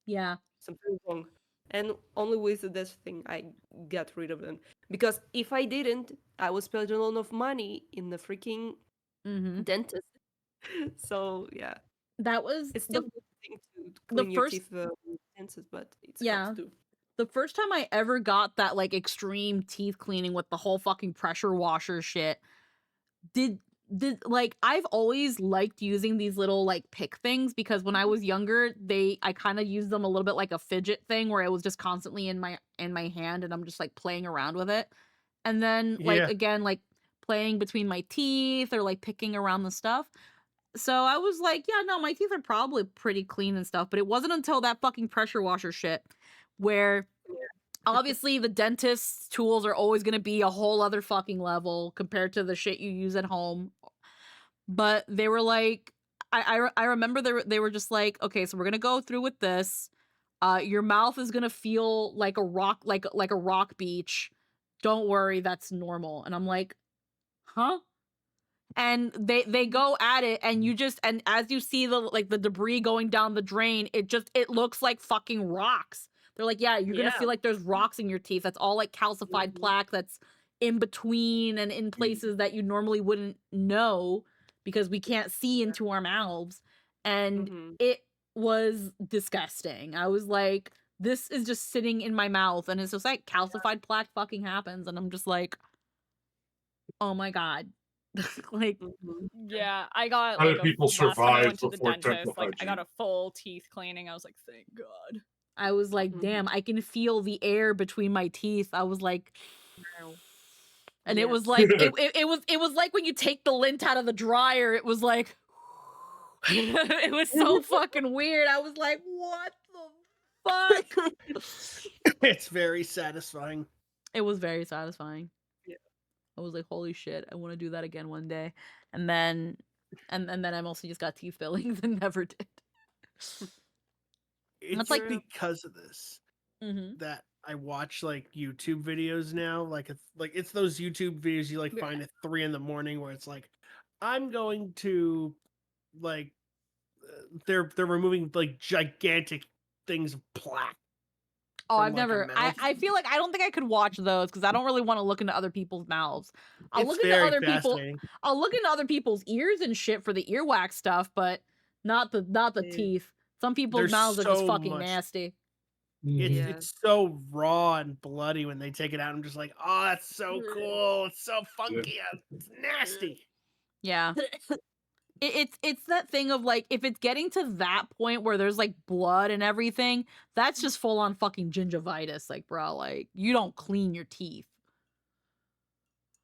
Yeah. something's wrong. And only with this thing I got rid of them. Because if I didn't, I would spend a lot of money in the freaking dentist. So yeah, that was it's still a good thing to the clean your first- teeth with dentist, but it Yeah. helps too. The first time I ever got that like extreme teeth cleaning with the whole fucking pressure washer shit, did like I've always liked using these little like pick things because when I was younger, I kind of used them a little bit like a fidget thing where it was just constantly in my hand and I'm just like playing around with it. And then like again like playing between my teeth or like picking around the stuff. So I was like, yeah, no, my teeth are probably pretty clean and stuff, but it wasn't until that fucking pressure washer shit where obviously the dentist's tools are always going to be a whole other fucking level compared to the shit you use at home. But they were like, I remember they were just like, okay, so we're going to go through with this. Your mouth is going to feel like a rock, like a rock beach. Don't worry, that's normal. And I'm like, huh? And they go at it and and as you see the debris going down the drain, it looks like fucking rocks. They're like, yeah, you're gonna feel like there's rocks in your teeth. That's all like calcified plaque that's in between and in places that you normally wouldn't know because we can't see into our mouths. And it was disgusting. I was like, this is just sitting in my mouth and it's just like calcified plaque fucking happens. And I'm just like, oh my God. Like yeah, I got How like did people last time I survive went to the before dentist, dental like I got hygiene? a full teeth cleaning. I was like, thank God. I was like, damn, I can feel the air between my teeth. I was like, and it was like it was like when you take the lint out of the dryer. It was like it was so fucking weird. I was like, what the fuck? It's very satisfying. It was very satisfying. Yeah. I was like, holy shit, I want to do that again one day. And then I mostly just got teeth fillings and never did. It's like because of this that I watch like YouTube videos now. Like it's those YouTube videos you like find at 3 a.m. where it's like, I'm going to like they're removing like gigantic things of plaque. Oh, from, I've like, a never. mouth. I feel like I don't think I could watch those because I don't really want to look into other people's mouths. I'll It's look into very other people. fascinating. I'll look into other people's ears and shit for the earwax stuff, but not the teeth. Some people's There's mouths are just so fucking much- nasty. It's so raw and bloody when they take it out. I'm just like, oh, that's so cool. It's so funky. It's nasty. Yeah. It's that thing of like if it's getting to that point where there's like blood and everything, that's just full on fucking gingivitis. Like, bro, like you don't clean your teeth.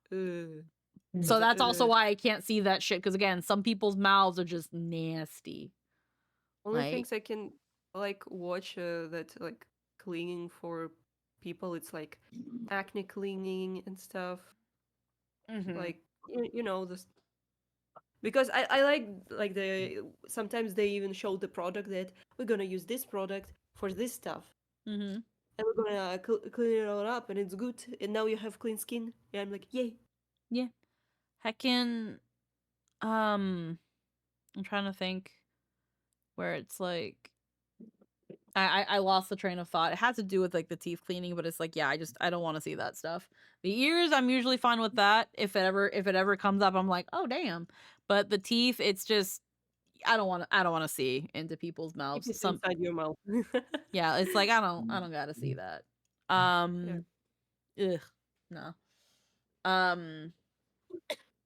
So that's also why I can't see that shit. Because again, some people's mouths are just nasty. Only Like- things I can like watch that like cleaning for people. It's like acne cleaning and stuff. Like you know this. Because I like the sometimes they even show the product that we're gonna use this product for this stuff, Mm-hmm. and we're gonna clean it all up, and it's good, and now you have clean skin. And I'm like, yay! Yeah. Heckin', I'm trying to think where it's like I lost the train of thought. It has to do with like the teeth cleaning, but it's like, yeah, I don't want to see that stuff. The ears, I'm usually fine with that. If it ever comes up, I'm like, oh damn. But the teeth, it's just I don't want to see into people's Keep mouths. it Some inside your mouth. yeah, it's like I don't gotta see that. Ugh, no.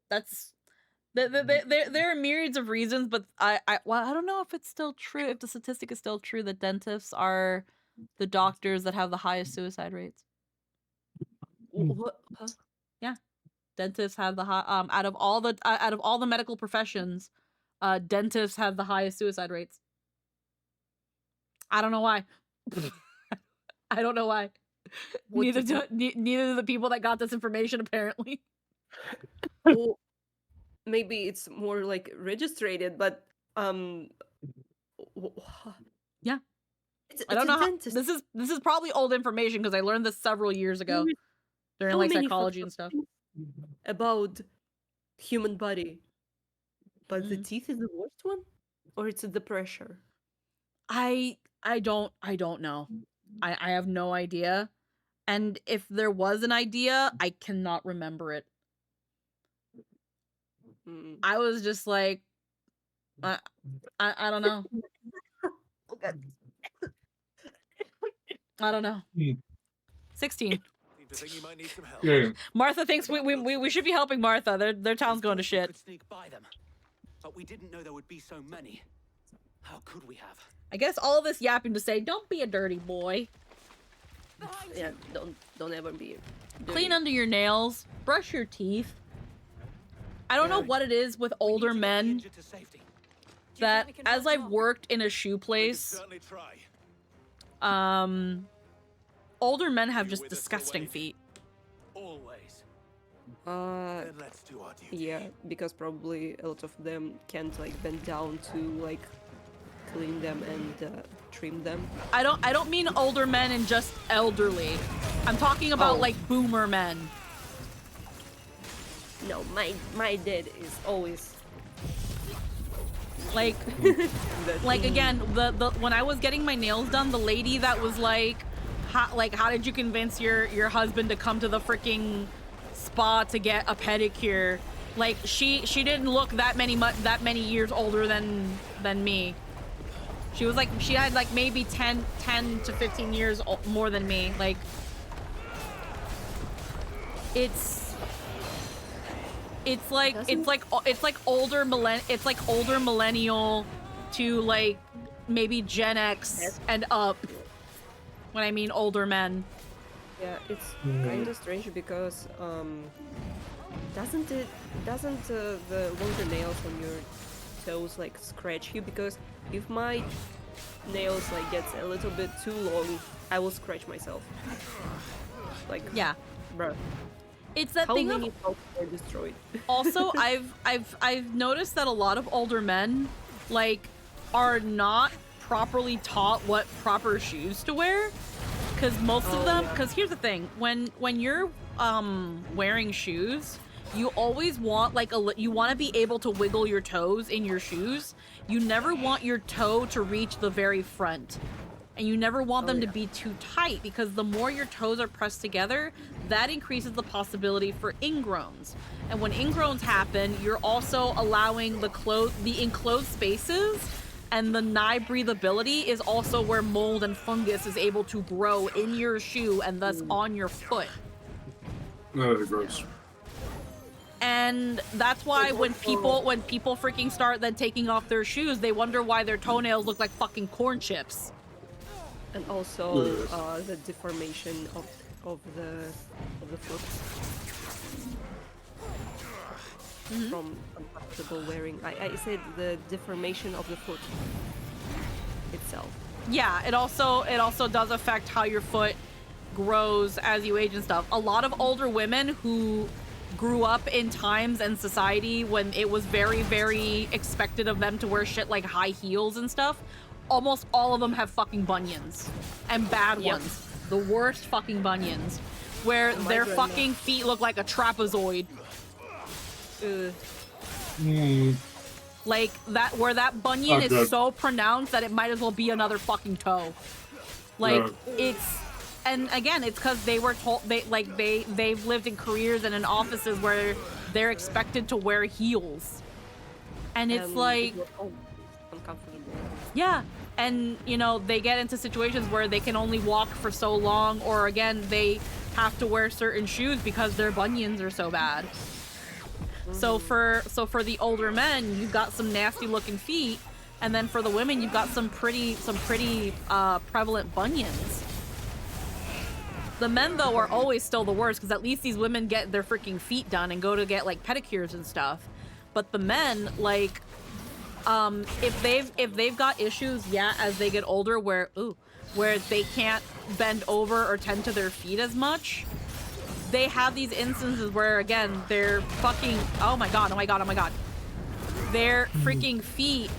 That's there are myriads of reasons, but I don't know if it's still true, if the statistic is still true that dentists are the doctors that have the highest suicide rates. What? Huh? Yeah, dentists have the high out of all the medical professions, dentists have the highest suicide rates. I don't know why. I don't know why. Neither do the people that got this information apparently. Well, maybe it's more like registered, but yeah. It's I don't a know. dentist. This is probably old information because I learned this several years ago during So like many psychology and stuff. things about human body, but the teeth is the worst one, or it's the pressure. I don't know. I have no idea. And if there was an idea, I cannot remember it. I was just like, I don't know. I don't know. 16. Yeah. Martha thinks we should be helping Martha. Their town's going to shit. Could sneak by them, but we didn't know there would be so many. How could we have? I guess all this yapping to say, don't be a dirty boy. Yeah, don't ever be dirty. Clean under your nails. Brush your teeth. I don't know what it is with older men that as I've worked in a shoe place, older men have just disgusting feet. Always. Let's do our duty. Yeah, because probably a lot of them can't like bend down to like clean them and trim them. I don't mean older men and just elderly. I'm talking about like boomer men. No, my dad is always like like again the when I was getting my nails done, the lady that was like how did you convince your husband to come to the freaking spa to get a pedicure? Like she didn't look that many years older than me. She was like she had like maybe 10 to 15 years more than me. Like it's like older millennial to like maybe Gen X and up. When I mean older men. Yeah, it's kind of strange because doesn't the longer nails on your toes like scratch you? Because if my nails like gets a little bit too long, I will scratch myself. Like yeah, bro. It's that How thing many of folks are destroyed. Also, I've noticed that a lot of older men like are not properly taught what proper shoes to wear, because most of them, because here's the thing, when you're wearing shoes, you always want like you want to be able to wiggle your toes in your shoes. You never want your toe to reach the very front. And you never want them to be too tight, because the more your toes are pressed together, that increases the possibility for ingrowns. And when ingrowns happen, you're also allowing the enclosed spaces, and the nigh breathability is also where mold and fungus is able to grow in your shoe and thus on your foot. Gross. And that's why when people freaking start then taking off their shoes, they wonder why their toenails look like fucking corn chips. And also the deformation of the foot from uncomfortable wearing. I said the deformation of the foot itself. Yeah, it also does affect how your foot grows as you age and stuff. A lot of older women who grew up in times and society when it was very, very expected of them to wear shit like high heels and stuff, almost all of them have fucking bunions, and bad ones. The worst fucking bunions, where their fucking feet look like a trapezoid. Like that, where that bunion is so pronounced that it might as well be another fucking toe. Like it's, and again, it's because they were told they've lived in careers and in offices where they're expected to wear heels, and it's like uncomfortable. Yeah. And, you know, they get into situations where they can only walk for so long, or again, they have to wear certain shoes because their bunions are so bad. So for the older men, you've got some nasty looking feet, and then for the women, you've got some pretty prevalent bunions. The men, though, are always still the worst, because at least these women get their freaking feet done and go to get like pedicures and stuff. But the men, like, if they've got issues, as they get older, where they can't bend over or tend to their feet as much, they have these instances where, again, they're fucking, oh my god, their freaking feet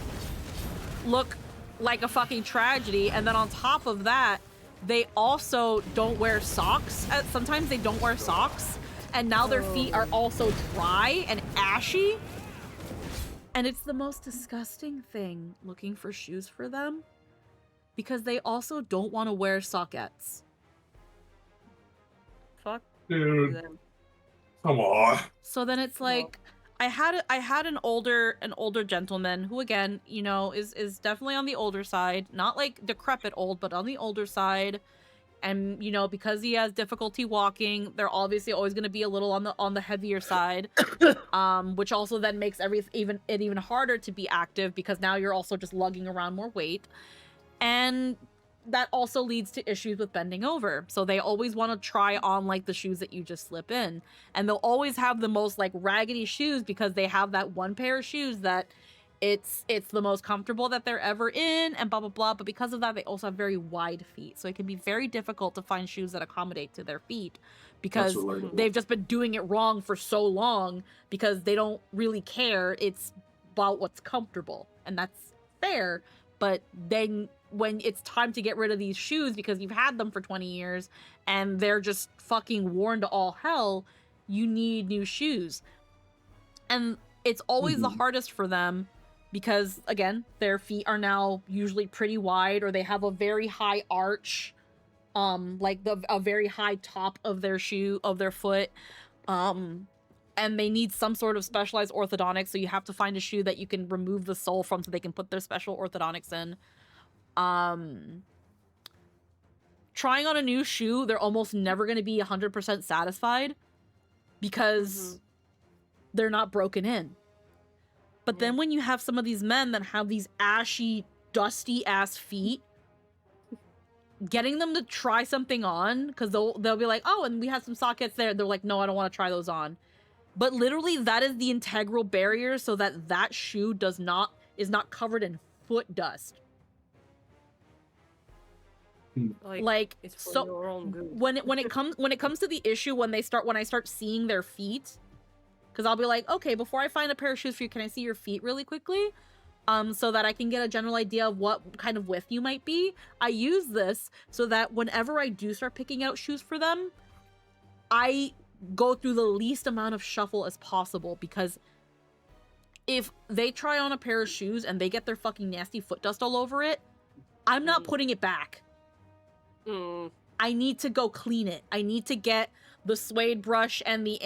look like a fucking tragedy. And then on top of that, they also don't wear socks. Sometimes they don't wear socks, and now their feet are also dry and ashy. And it's the most disgusting thing looking for shoes for them, because they also don't want to wear sockettes. Fuck. Dude. Come on. So then it's like, I had an older gentleman who, again, you know, is definitely on the older side, not like decrepit old, but on the older side. And, you know, because he has difficulty walking, they're obviously always going to be a little on the heavier side, which also then makes it even harder to be active, because now you're also just lugging around more weight. And that also leads to issues with bending over. So they always want to try on like the shoes that you just slip in. And they'll always have the most like raggedy shoes, because they have that one pair of shoes that it's the most comfortable that they're ever in, and blah, blah, blah. But because of that, they also have very wide feet. So it can be very difficult to find shoes that accommodate to their feet, because they've just been doing it wrong for so long, because they don't really care. It's about what's comfortable, and that's fair. But then when it's time to get rid of these shoes because you've had them for 20 years and they're just fucking worn to all hell, you need new shoes. And it's always the hardest for them, because, again, their feet are now usually pretty wide, or they have a very high arch, like a very high top of their foot, and they need some sort of specialized orthodontics, so you have to find a shoe that you can remove the sole from so they can put their special orthodontics in. Trying on a new shoe, they're almost never going to be 100% satisfied, because they're not broken in. But then when you have some of these men that have these ashy, dusty ass feet, getting them to try something on, because they'll be like, oh, and we have some sockets there. They're like, no, I don't want to try those on. But literally, that is the integral barrier, so that shoe is not covered in foot dust. Like it's for so your own good. when it comes to the issue when I start seeing their feet, because I'll be like, okay, before I find a pair of shoes for you, can I see your feet really quickly, so that I can get a general idea of what kind of width you might be. I use this so that whenever I do start picking out shoes for them, I go through the least amount of shuffle as possible, because if they try on a pair of shoes and they get their fucking nasty foot dust all over it, I'm not putting it back. I need to go clean it. I need to get the suede brush and the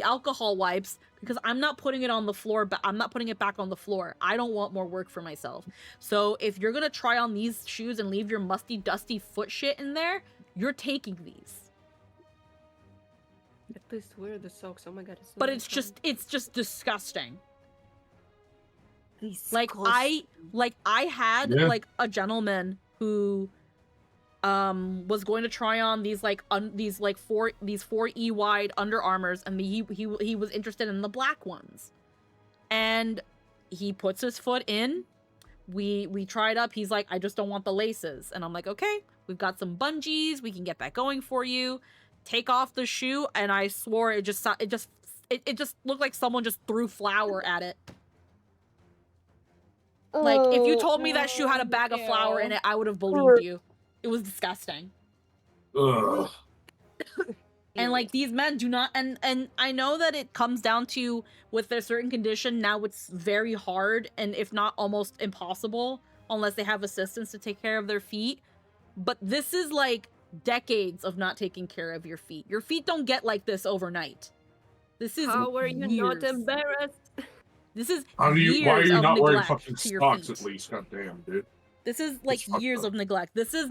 alcohol wipes, because I'm not putting it on the floor, but I'm not putting it back on the floor. I don't want more work for myself. So if you're gonna try on these shoes and leave your musty, dusty foot shit in there, you're taking these. At least wear the socks. Oh my god. But it's just disgusting. Like I had like a gentleman who was going to try on these four E wide Under Armours, and he was interested in the black ones, and he puts his foot in. We tried up. He's like, I just don't want the laces, and I'm like, okay, we've got some bungees. We can get that going for you. Take off the shoe, and I swore it just looked like someone just threw flour at it. Like, if you told me that shoe had a bag of flour in it, I would have believed you. It was disgusting. Ugh. And like, these men do not, and I know that it comes down to, with their certain condition, now it's very hard, and if not almost impossible, unless they have assistants to take care of their feet. But this is like decades of not taking care of your feet. Your feet don't get like this overnight. This is How are you years. not embarrassed? This is Why are you not wearing fucking to your socks feet. at least? God damn, dude. This is like years of neglect. This is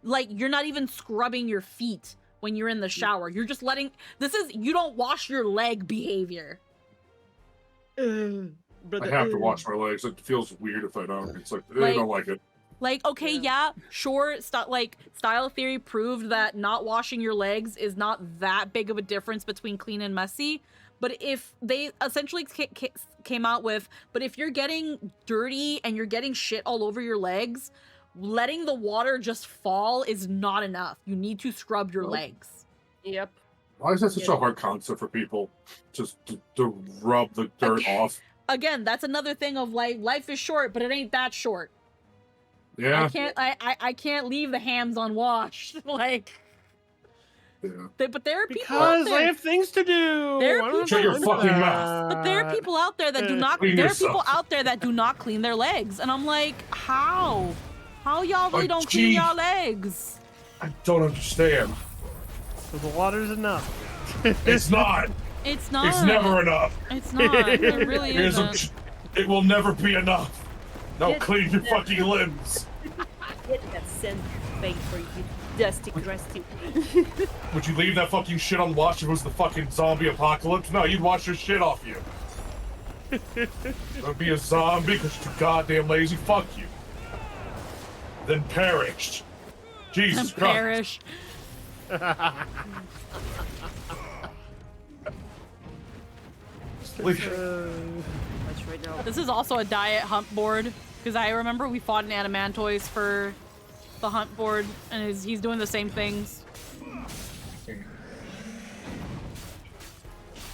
like, you're not even scrubbing your feet when you're in the shower. You're just letting, you don't wash your leg behavior. I have to wash my legs. It feels weird if I don't. It's like, I don't like it. Like, okay, yeah, sure, Style Theory proved that not washing your legs is not that big of a difference between clean and messy. But if they essentially came out with, but if you're getting dirty and you're getting shit all over your legs, letting the water just fall is not enough. You need to scrub your legs. Yep. Why is that such a hard concept for people? Just to rub the dirt off. Again, that's another thing of like, life is short, but it ain't that short. Yeah. I can't leave the hams unwashed. Like, yeah. But there are people because out there. I have things to do. There are people, shut your fucking mouth. But there are people out there that do not. Clean There are yourself. people out there that do not clean their legs, and I'm like, how? How y'all really don't clean gee. y'all legs? I don't understand. So the water's enough. It's not. It's not. It's never enough. It's not. It really isn't. It will never be enough. Now Get clean your that. fucking limbs. Get that scent face for you, dusty, crusty. Would you leave that fucking shit unwashed if it was the fucking zombie apocalypse? No, you'd wash your shit off you. Don't be a zombie because you're too goddamn lazy. Fuck you. Then perish. Jesus Christ. Perish. This is also a diet hunt board, because I remember we fought in Adamantoys for the hunt board, and he's doing the same things.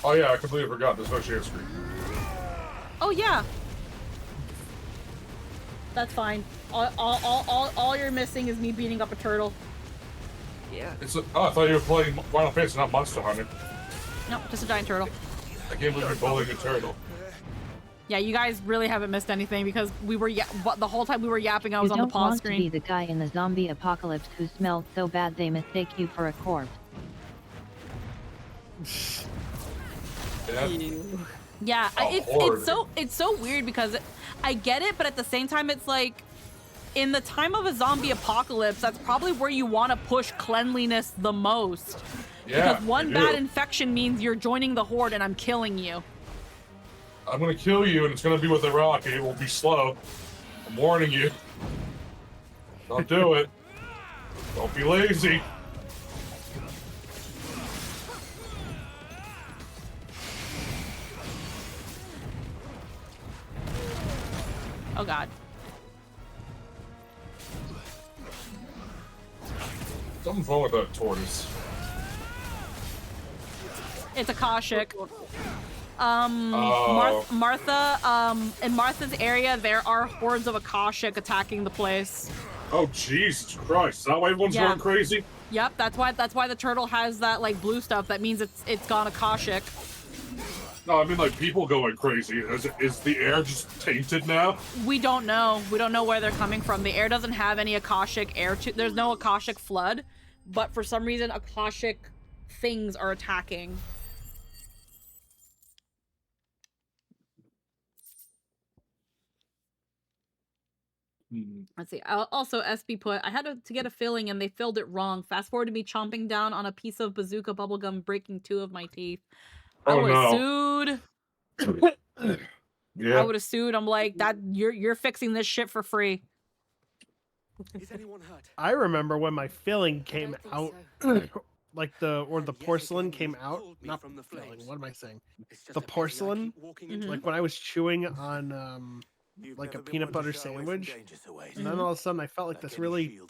Oh yeah, I completely forgot. There's no share screen. Oh yeah. That's fine. All you're missing is me beating up a turtle. Yeah. I thought you were playing Final Fantasy, not Monster Hunter. Nope, just a giant turtle. I can't believe you're bullying a turtle. Yeah, you guys really haven't missed anything, because we were the whole time we were yapping, I was on the pause You screen. don't want to be the guy in the zombie apocalypse who smelled so bad they mistake you for a corpse. Yeah, horrid. it's so weird, because I get it, but at the same time, it's like, in the time of a zombie apocalypse, that's probably where you want to push cleanliness the most. Yeah, because one you bad do. infection means you're joining the horde and I'm killing you. I'm gonna kill you, and it's gonna be with a rock, and it will be slow. I'm warning you. Don't do it. Don't be lazy. Oh god. Something's wrong with that tortoise. It's a Kashik. Oh. Martha, in Martha's area, there are hordes of Akashic attacking the place. Oh Jesus Christ! Is that why everyone's going crazy? Yep, that's why the turtle has that like blue stuff. That means it's gone Akashic. No, I mean like people going crazy. Is the air just tainted now? We don't know. We don't know where they're coming from. The air doesn't have any Akashic air. There's no Akashic flood, but for some reason Akashic things are attacking. Let's see. Also, SB put, I had to get a filling and they filled it wrong. Fast forward to me chomping down on a piece of bazooka bubblegum, breaking 2 of my teeth. I would have sued. Yeah. I would have sued. I'm like, that you're fixing this shit for free. Is anyone hurt? I remember when my filling came out, like the porcelain came out. Not the filling. What am I saying? The porcelain. Like when I was chewing on like a peanut butter sandwich, and then all of a sudden I felt like this really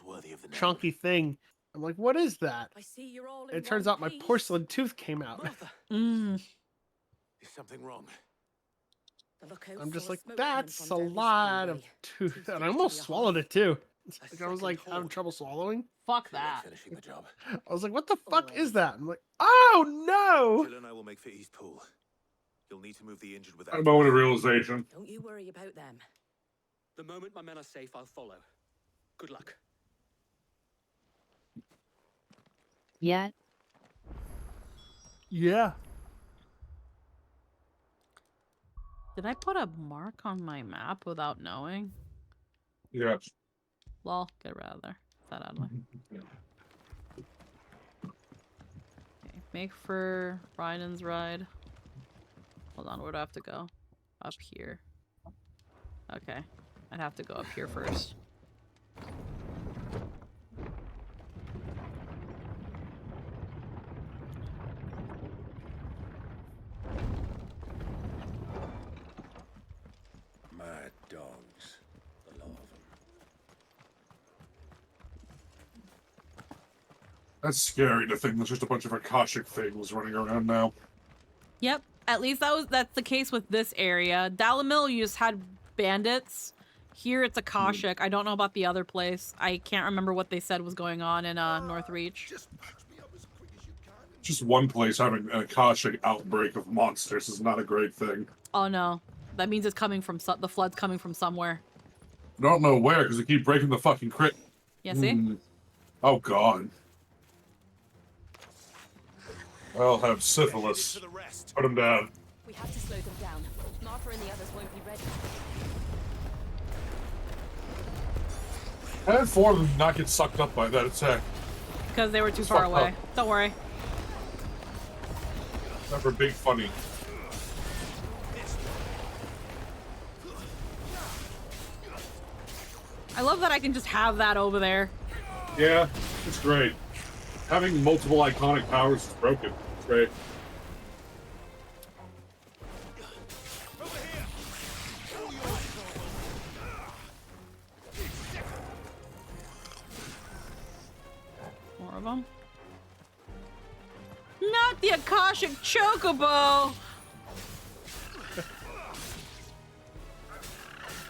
chunky thing. I'm like, what is that? It turns out my porcelain tooth came out. Is something wrong? I'm just like, that's a lot of tooth, and I almost swallowed it too. Like I was like having trouble swallowing. Fuck that. Finishing the job. I was like, what the fuck is that? I'm like, oh no! Jill and I will make for East Pool. You'll need to move the injured without. A moment of realization. Don't you worry about them. The moment my men are safe, I'll follow. Good luck. Yeah. Yeah. Did I put a mark on my map without knowing? Yes. Lol, get rid of there. That out of my. Okay, make for Ryan's ride. Hold on, where do I have to go? Up here. Okay. I'd have to go up here first. Mad dogs. The law of them. That's scary to think there's just a bunch of Akashic things running around now. Yep. At least that's the case with this area. Dalamil, you just had bandits. Here it's Akashic. I don't know about the other place. I can't remember what they said was going on in North Reach. Just one place having an Akashic outbreak of monsters is not a great thing. Oh no. That means it's coming from the flood's coming from somewhere. I don't know where because they keep breaking the fucking crit. Yeah, see? Oh god. I'll have syphilis. Put him down. We have to slow them down. Martha and the others won't be ready. How did 4 of them not get sucked up by that attack? Because they were too far away. Don't worry. Never big funny. I love that I can just have that over there. Yeah, it's great. Having multiple iconic powers is broken. It's great. More of them. Not the Akashic Chocobo!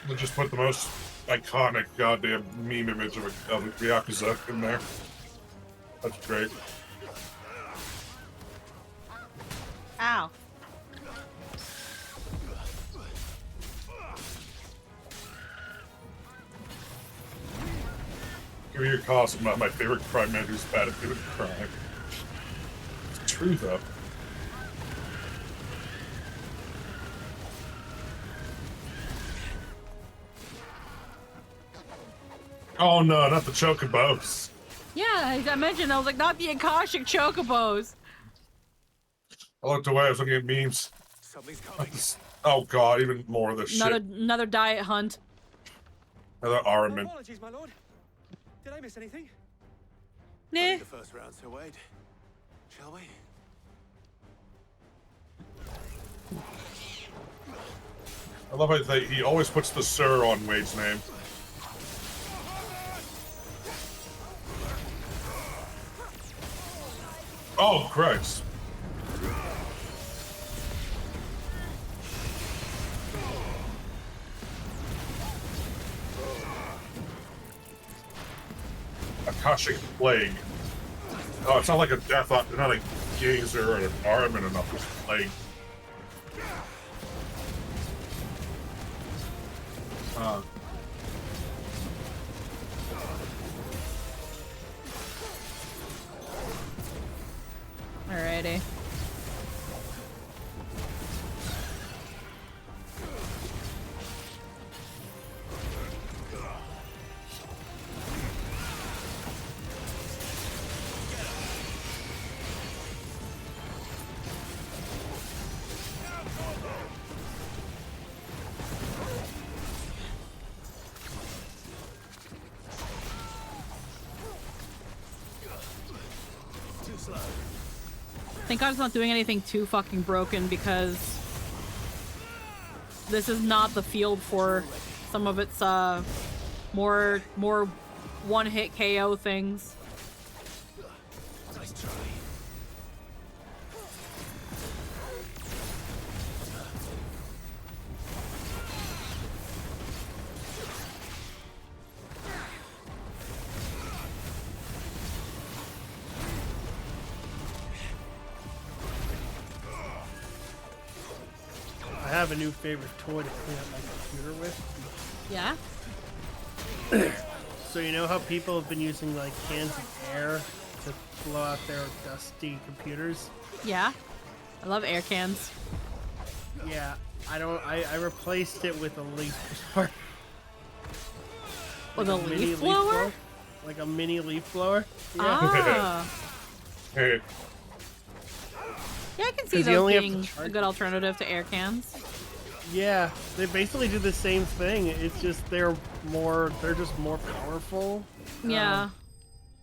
They just put the most iconic goddamn meme image of the Yakuza in there. That's great. Ow. Give me your cost. I'm not my favorite crime man who's bad at doing crime. It's true though. Oh no, not the chocobos. Yeah, I mentioned, I was like, not the Akashic Chocobos. I looked away, I was looking at memes. Something's coming. Oh god, even more of this shit. Another diet hunt. Another Aramin. Apologies, my lord. Did I miss anything? Nah. The first round, so wait. Shall we? I love how he always puts the sir on Wade's name. Oh, Christ. Akashic plague. Oh, it's not like a death, not a gazer or an arm and enough. It's a plague. Alrighty. Thank God it's not doing anything too fucking broken, because this is not the field for some of its more one-hit KO things. Nice try. I have a new favorite toy to clean up my computer with. Yeah? So you know how people have been using like cans of air to blow out their dusty computers? Yeah. I love air cans. Yeah, I replaced it with a leaf blower. With a leaf blower? Like a mini leaf blower. Yeah. Ah. Yeah, I can see 'Cause you those only have being to charge a good alternative to air cans. Yeah, they basically do the same thing. It's just they're just more powerful. Yeah.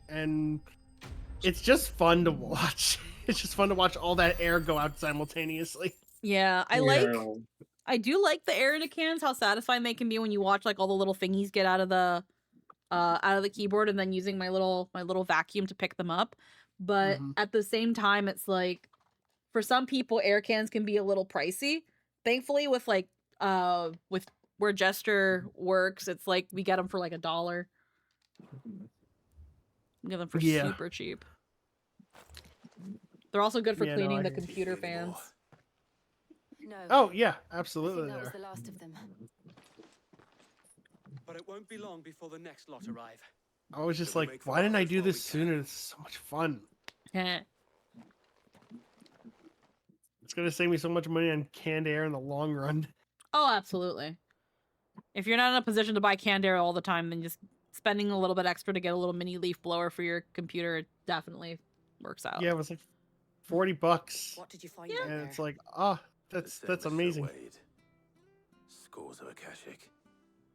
And it's just fun to watch. It's just fun to watch all that air go out simultaneously. Yeah, I do like the air in the cans, how satisfying they can be when you watch like all the little thingies get out of the keyboard, and then using my little vacuum to pick them up. But at the same time, it's like, for some people, air cans can be a little pricey. Thankfully, with where Jester works, it's like we get them for like $1. We get them for super cheap. They're also good for cleaning the computer fans. No. Oh yeah, I absolutely. think that was the last of them. But it won't be long before the next lot arrive. I was just like, why didn't I do this sooner? This is so much fun. It's gonna save me so much money on canned air in the long run. Oh, absolutely. If you're not in a position to buy canned air all the time, then just spending a little bit extra to get a little mini leaf blower for your computer, it definitely works out. Yeah, it was like $40. What did you find And it's like, that's amazing. Scores of Akashic.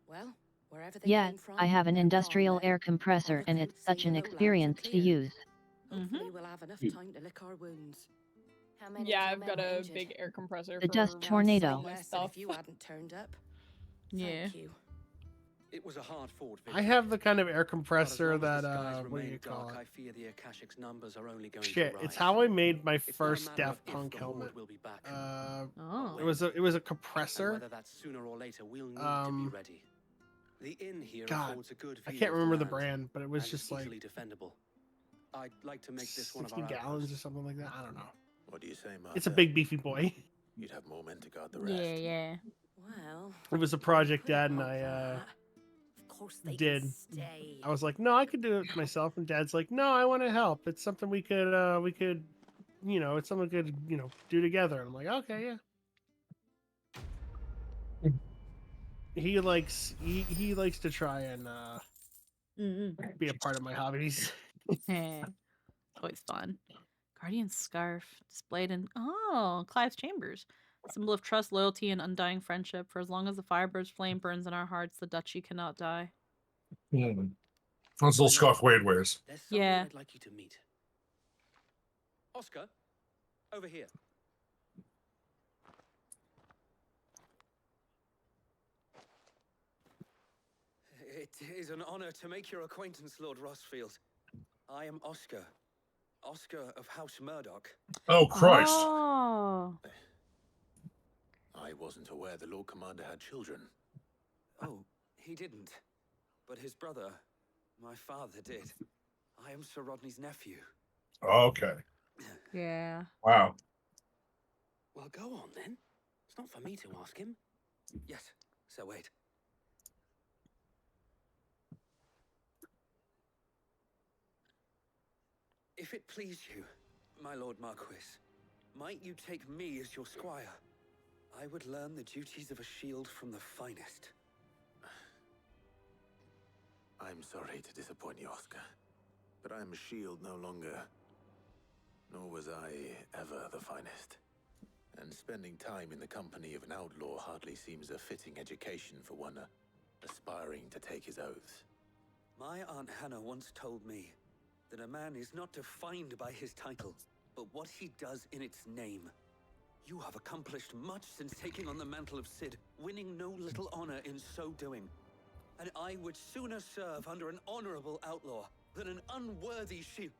Well, wherever they Yeah, came from, I have an they're industrial gone now. air compressor and it's such an experience to use. Hopefully we'll have enough time to lick our wounds. How many Yeah, of I've your got men were a injured? big air compressor. The for dust all tornado. my Less than stuff. if you hadn't turned up. Yeah. Thank you. It was a hard fought I have the kind of air compressor that what do you remain call dark, it? I fear the Akashic's numbers are only going Shit, to rise. it's how I made my It's not a first matter of Daft if Punk the Horde helmet. will be back, It was a and compressor. whether that's sooner or later, we'll need to be ready. The inn here God, affords a good I view can't of the remember the land, brand, but it was and just is like easily defendable. I'd like to make this one of 60 our gallons outposts. or something like that. I don't know. What do you say, Martha? It's a big beefy boy. You'd have more men to guard the rest. Yeah. Well, It was a project Dad and I of course they did. can stay. I was like, no, I could do it myself, and Dad's like, no, I want to help. It's something we could, it's something we could, do together. And I'm like, okay, yeah. He likes to try and be a part of my hobbies. Always fun. Guardian scarf displayed in Clive's chambers. Symbol of trust, loyalty, and undying friendship. For as long as the Firebird's flame burns in our hearts, the duchy cannot die. That's a little scarf Wade wears. There's someone Yeah. I'd like you to meet. Oscar, over here. It is an honor to make your acquaintance, Lord Rossfield. I am Oscar. Oscar of House Murdoch. Oh, Christ. Oh. I wasn't aware the Lord Commander had children. Oh, he didn't. But his brother, my father, did. I am Sir Rodney's nephew. Okay. Yeah. Wow. Well, go on then. It's not for me to ask him. Yes, Sir Wade. If it please you, my Lord Marquis, might you take me as your squire? I would learn the duties of a shield from the finest. I'm sorry to disappoint you, Oscar, but I'm a shield no longer. Nor was I ever the finest. And spending time in the company of an outlaw hardly seems a fitting education for one aspiring to take his oaths. My Aunt Hannah once told me that a man is not defined by his title, but what he does in its name. You have accomplished much since taking on the mantle of Cid, winning no little honor in so doing. And I would sooner serve under an honorable outlaw than an unworthy shield.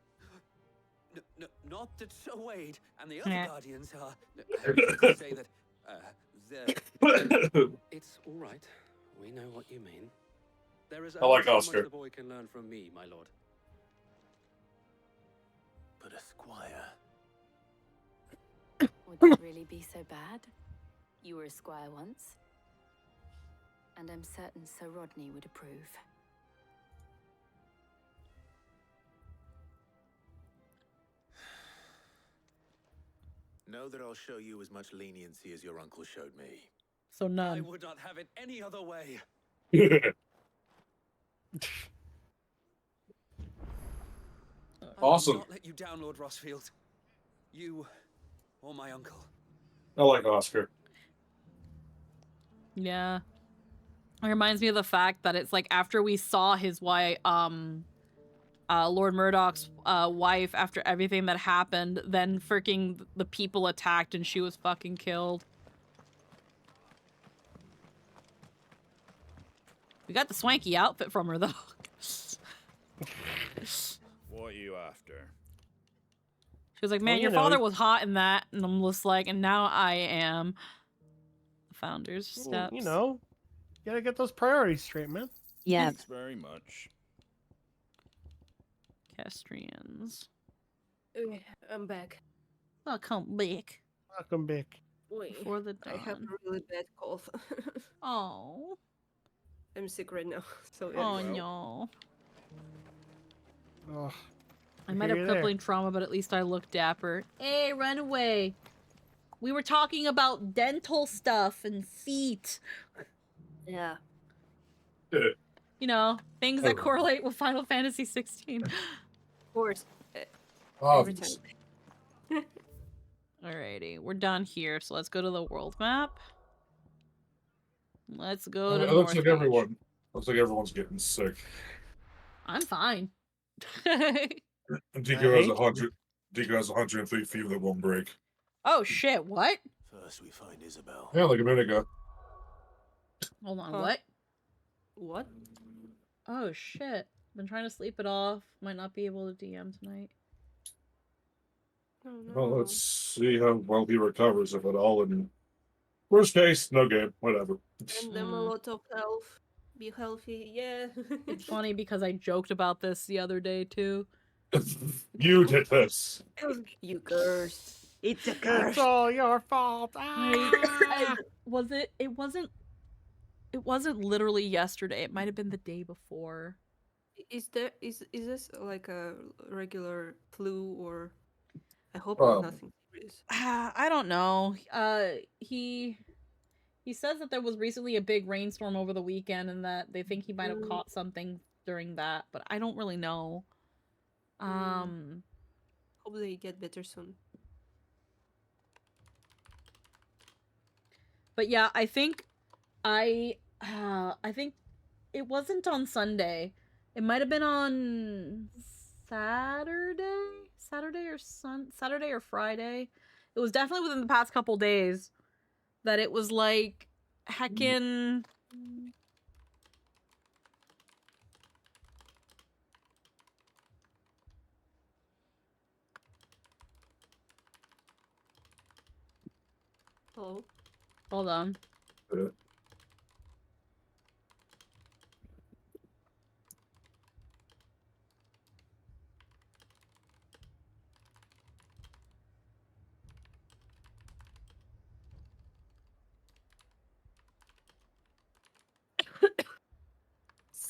Not that Sir Wade and the other guardians are. I was to say that they're. It's all right. We know what you mean. There is I like only so Oscar. much the boy can learn from me, my lord. But a squire. Would that really be so bad? You were a squire once. And I'm certain Sir Rodney would approve. Know that I'll show you as much leniency as your uncle showed me. So I none. would not have it any other way. Awesome. I will not let you down, Lord Rossfield. You or my uncle. I like Oscar. Yeah. It reminds me of the fact that it's like after we saw his wife, Lord Murdoch's wife, after everything that happened, then freaking the people attacked and she was fucking killed. We got the swanky outfit from her though. What are you after? She was like, man, your father was hot in that. And I'm just like, and now I am. The founder's steps. You know, you gotta get those priorities straight, man. Yeah. Thanks very much. Castrians. I'm back. Welcome back. Welcome back. Wait, Before the I have dawn. a really bad cough. Oh. I'm sick right now. So yeah. Oh no. Oh, I might have crippling trauma, but at least I look dapper. Hey, run away. We were talking about dental stuff and feet. Yeah. You know, things that correlate with Final Fantasy 16. Of course. Oh, Every time. Alrighty, we're done here, so let's go to the world map. Let's go to It looks North like Beach. looks like everyone's getting sick. I'm fine. Deco has 100. Deco has 103 fever that won't break. Oh shit! What? First we find Isabel. Yeah, like a minute ago. Hold on. What? What? Oh shit! Been trying to sleep it off. Might not be able to DM tonight. Oh, no. Well, let's see how well he recovers, if at all. And worst case, no game. Whatever. Send them a lot of health. Be healthy. Yeah. It's funny because I joked about this the other day too. You did this. You curse. It's a curse. It's all your fault. Was it? It wasn't. It wasn't literally yesterday. It might have been the day before. Is this like a regular flu or? I hope nothing serious. I don't know. He says that there was recently a big rainstorm over the weekend and that they think he might have caught something during that, but I don't really know. Hope they get better soon. But yeah, I think it wasn't on Sunday. It might have been on Saturday or Friday. It was definitely within the past couple days that it was like heckin' Hello. Hold on.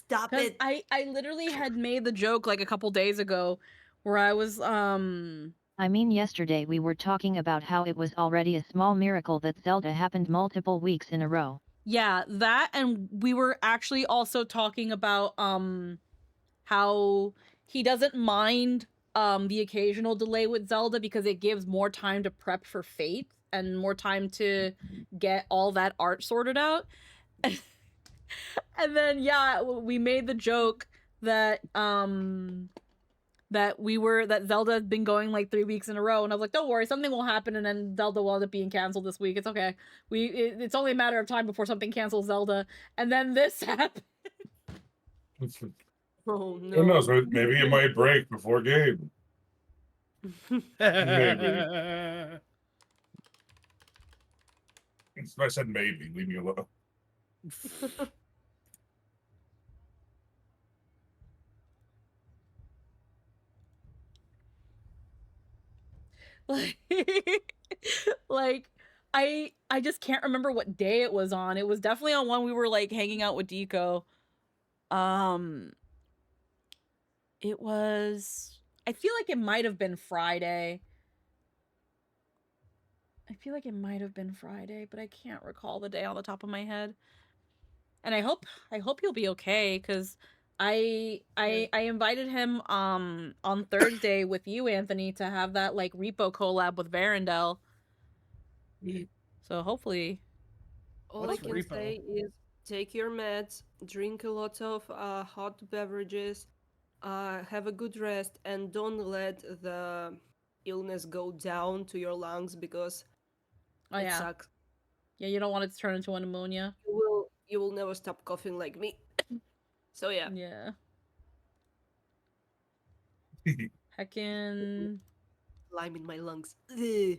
Stop it. I literally had made the joke like a couple days ago where I was I mean, yesterday we were talking about how it was already a small miracle that Zelda happened multiple weeks in a row. Yeah, that, and we were actually also talking about how he doesn't mind the occasional delay with Zelda because it gives more time to prep for Fate and more time to get all that art sorted out. And then yeah, we made the joke that that Zelda had been going like 3 weeks in a row, and I was like, don't worry, something will happen, and then Zelda will end up being canceled this week. It's okay. It's only a matter of time before something cancels Zelda, and then this happened. Oh no. Who knows? Maybe it might break before game. Maybe. I said maybe. Leave me alone. Like I just can't remember what day it was on. It was definitely on one we were like hanging out with Deco. It was, I feel like it might have been Friday. But I can't recall the day on the top of my head. And I hope he'll be okay, because I invited him on Thursday with you, Anthony, to have that like repo collab with Varendell. So hopefully. All I can say is take your meds, drink a lot of hot beverages, have a good rest, and don't let the illness go down to your lungs because it sucks. Yeah, you don't want it to turn into a pneumonia. You will never stop coughing like me. So yeah. Yeah. Heckin' lime in my lungs. Ugh.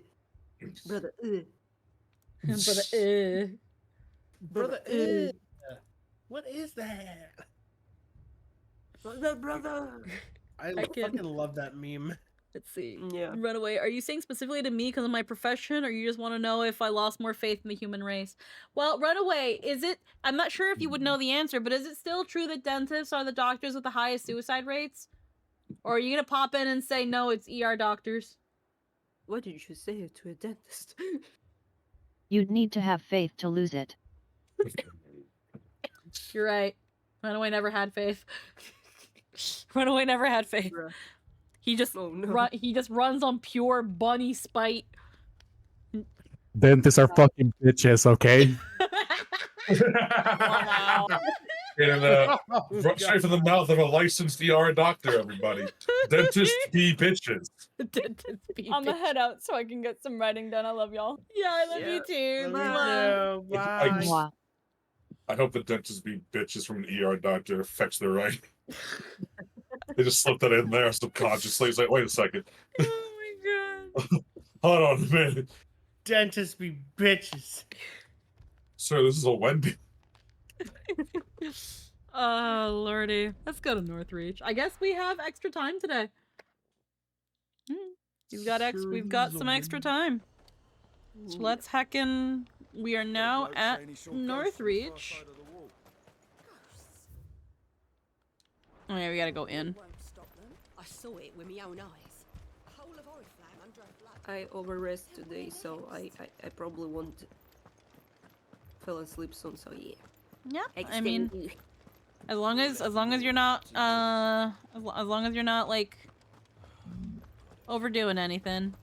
Brother. Brother. What is that? Brother. I fucking love that meme. Let's see. Yeah. Runaway, are you saying specifically to me because of my profession, or you just want to know if I lost more faith in the human race? Well, Runaway, is it, I'm not sure if you would know the answer, but is it still true that dentists are the doctors with the highest suicide rates? Or are you going to pop in and say, no, it's ER doctors? What did you say to a dentist? You'd need to have faith to lose it. You're right. Runaway never had faith. Runaway never had faith. He just he just runs on pure bunny spite. Dentists are fucking bitches, okay? Wow. Straight from the mouth of a licensed ER doctor, everybody. Dentists be bitches. Dentists be I'm gonna head out so I can get some writing done. I love y'all. Yeah, I love you too. Bye. I hope the dentists be bitches from an ER doctor affects their writing. They just slipped that in there subconsciously. It's like, wait a second. Oh my god. Hold on a minute. Dentists be bitches. Sir, this is a Wendy. Oh lordy. Let's go to Northreach. I guess we have extra time today. We've got some extra time. So let's heckin'. We are now at Northreach. Oh yeah, we gotta go in. I saw it with my own eyes. A whole of Oriflamme under blood. I overrest today, so I probably won't fall asleep soon. So yeah. Yeah. I mean, as long as you're not as long as you're not like overdoing anything.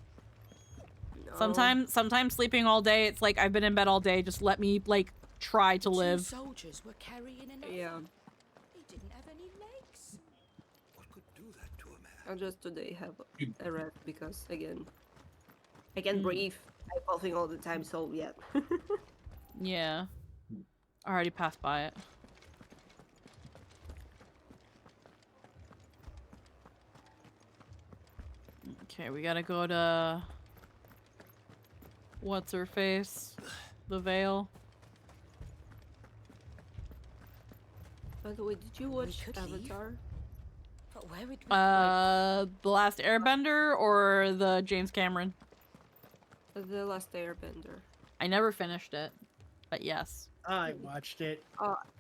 Sometimes sleeping all day, it's like I've been in bed all day. Just let me like try to live. Soldiers were carrying an Yeah. He didn't have any legs. What could do that to a man? I'll just today have a rest because again, I can't breathe. I'm coughing all the time, so yeah. Yeah. I already passed by it. Okay, we gotta go to what's her face? The Veil. By the way, did you watch Avatar? But where would we The Last Airbender or the James Cameron? The Last Airbender. I never finished it. But yes. I watched it.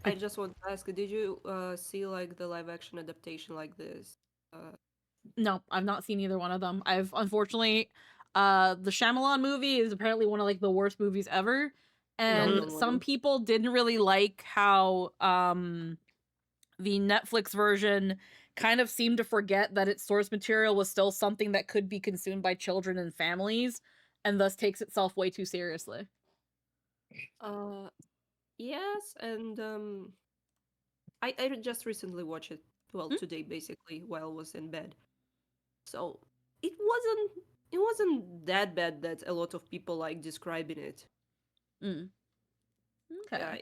I just want to ask, did you see like the live action adaptation like this? No, I've not seen either one of them. I've unfortunately, the Shyamalan movie is apparently one of like the worst movies ever, and some people didn't really like how the Netflix version kind of seemed to forget that its source material was still something that could be consumed by children and families, and thus takes itself way too seriously. Yes, and I just recently watched it. Well, today basically while I was in bed. So it wasn't that bad that a lot of people like describing it. Okay. Yeah,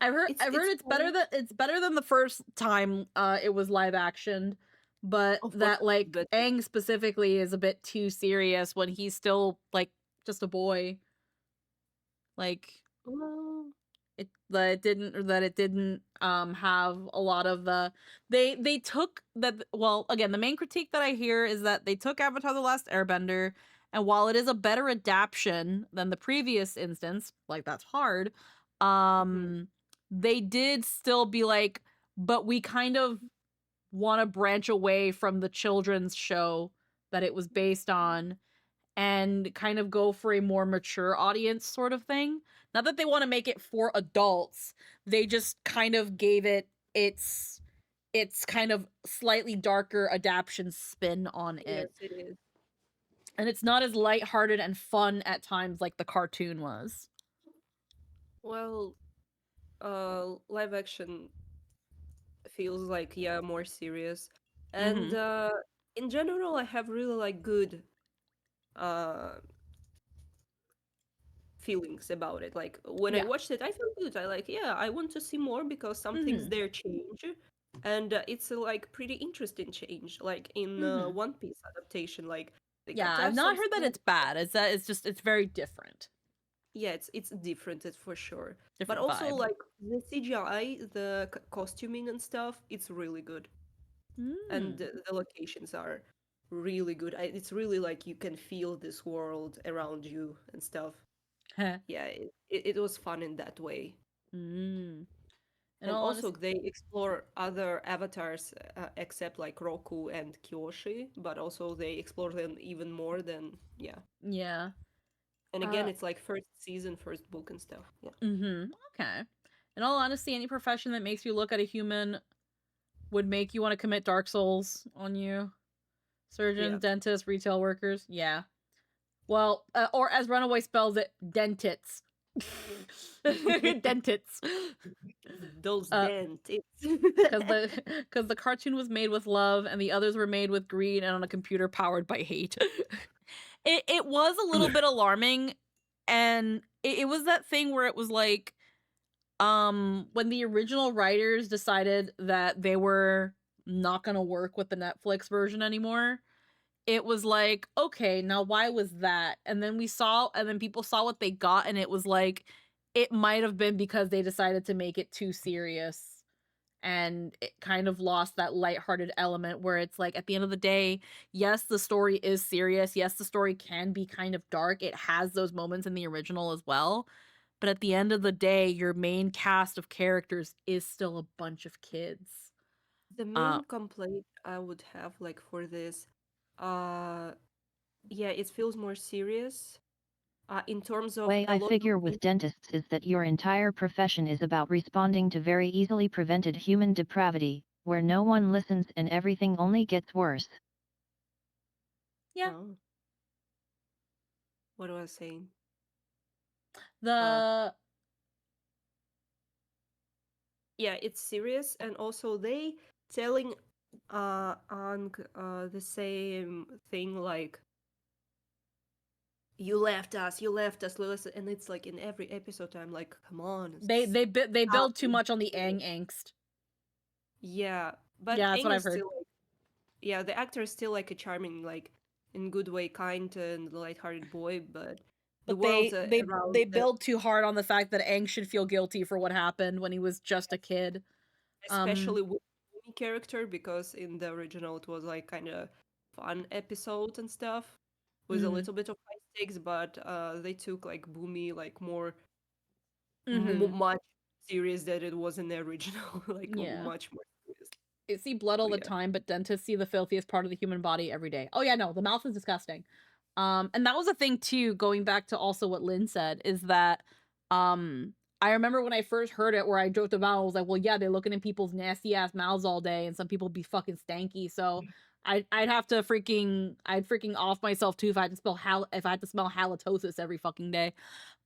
I've heard it's better than the first time it was live actioned, but that like Aang specifically is a bit too serious when he's still like just a boy. Like it didn't have a lot of the they took that. Well, again, the main critique that I hear is that they took Avatar the Last Airbender, and while it is a better adaptation than the previous instance, like that's hard, they did still be like, but we kind of want to branch away from the children's show that it was based on and kind of go for a more mature audience sort of thing. Not that they want to make it for adults, they just kind of gave it its kind of slightly darker adaptation spin on it. Yes, it is. And it's not as lighthearted and fun at times like the cartoon was. Well, live action feels like more serious, and in general, I have really like good feelings about it. Like when I watched it, I felt good. I want to see more because some things there change, and it's a like pretty interesting change. Like in One Piece adaptation, like they cut I've off not some heard that stuff. it's bad. It's that it's very different. Yeah, it's different, it's for sure. Different but also vibe. like the CGI, the costuming and stuff, it's really good. And the locations are really good. It's really like you can feel this world around you and stuff. Yeah, it was fun in that way. In And all also honesty, they explore other avatars except like Roku and Kyoshi, but also they explore them even more than yeah. And again, it's like first season, first book and stuff. Yeah. Okay. In all honesty, any profession that makes you look at a human would make you want to commit Dark Souls on you. Surgeons, dentists, retail workers. Yeah. Well, or as Runaway spells it, dentits. Dentits. Those dentits. Because the cartoon was made with love and the others were made with greed and on a computer powered by hate. It was a little bit alarming, and it was that thing where it was like, when the original writers decided that they were not gonna work with the Netflix version anymore, it was like, okay, now why was that? And then people saw what they got, and it was like, it might have been because they decided to make it too serious. And it kind of lost that lighthearted element where it's like, at the end of the day, yes, the story is serious. Yes, the story can be kind of dark. It has those moments in the original as well. But at the end of the day, your main cast of characters is still a bunch of kids. The main complaint I would have like for this, it feels more serious. In terms of way I figure with dentists is that your entire profession is about responding to very easily prevented human depravity, where no one listens and everything only gets worse. Yeah. What was I saying? It's serious, and also they telling on the same thing like, you left us, listen, and it's like in every episode I'm like, come on. They build too much on the Aang angst. Yeah, but yeah, that's Aang what I've is heard. still like, the actor is still like a charming, like in good way, kind and lighthearted boy, but the world they build too hard on the fact that Aang should feel guilty for what happened when he was just a kid. Especially with the character, because in the original it was like kind of fun episode and stuff with a little bit of high stakes, but they took like Boomy like more much serious than it was in the original. Like Yeah. much more serious. I see blood all the Yeah. time, but dentists see the filthiest part of the human body every day. Oh yeah, no, the mouth is disgusting. And that was a thing too, going back to also what Lynn said, is that I remember when I first heard it where I joked about, I was like, well, yeah, they're looking in people's nasty ass mouths all day, and some people be fucking stanky. So I'd have to freaking off myself too if I had to smell halitosis every fucking day.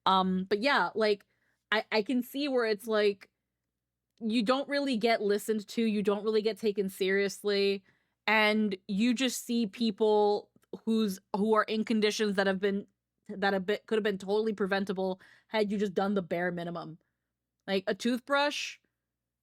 But yeah, like I can see where it's like you don't really get listened to, you don't really get taken seriously, and you just see people who are in conditions that could have been totally preventable had you just done the bare minimum. Like a toothbrush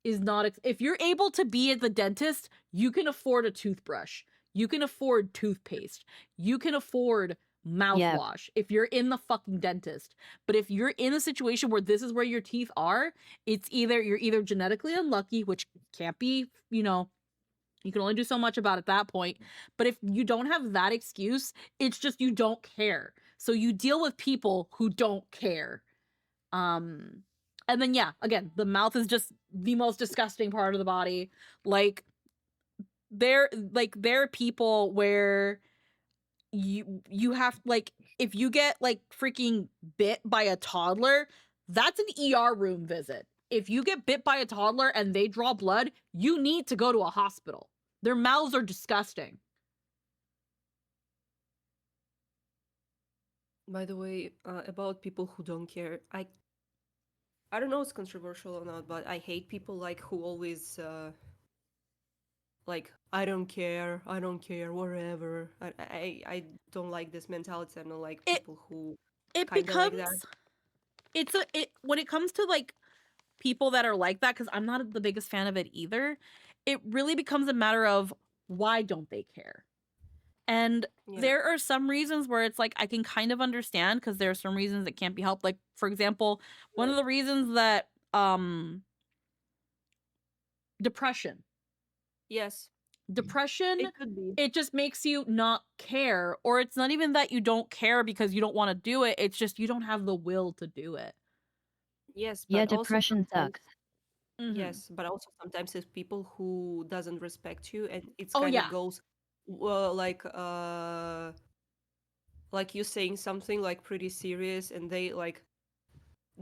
is not if you're able to be at the dentist, you can afford a toothbrush. You can afford toothpaste. You can afford mouthwash if you're in the fucking dentist. But if you're in a situation where this is where your teeth are, you're either genetically unlucky, which can't be, you can only do so much about at that point. But if you don't have that excuse, it's just you don't care. So you deal with people who don't care. And then yeah, again, the mouth is just the most disgusting part of the body. Like there are people where you have, like, if you get like freaking bit by a toddler, that's an ER room visit. If you get bit by a toddler and they draw blood, you need to go to a hospital. Their mouths are disgusting. By the way, about people who don't care, I don't know if it's controversial or not, but I hate people like who always like I don't care, whatever. I don't like this mentality. I don't like people who kind of like that. When it comes to like people that are like that, because I'm not the biggest fan of it either, it really becomes a matter of why don't they care? And there are some reasons where it's like I can kind of understand, because there are some reasons that can't be helped. Like, for example, one of the reasons that depression. Yes. Depression, it could be. It just makes you not care, or it's not even that you don't care because you don't want to do it, it's just you don't have the will to do it. Yes, Yeah, but also depression sometimes- sucks. Yes, but also sometimes it's people who doesn't respect you, and it's Oh, kind yeah. of goes well, like you saying something like pretty serious, and they like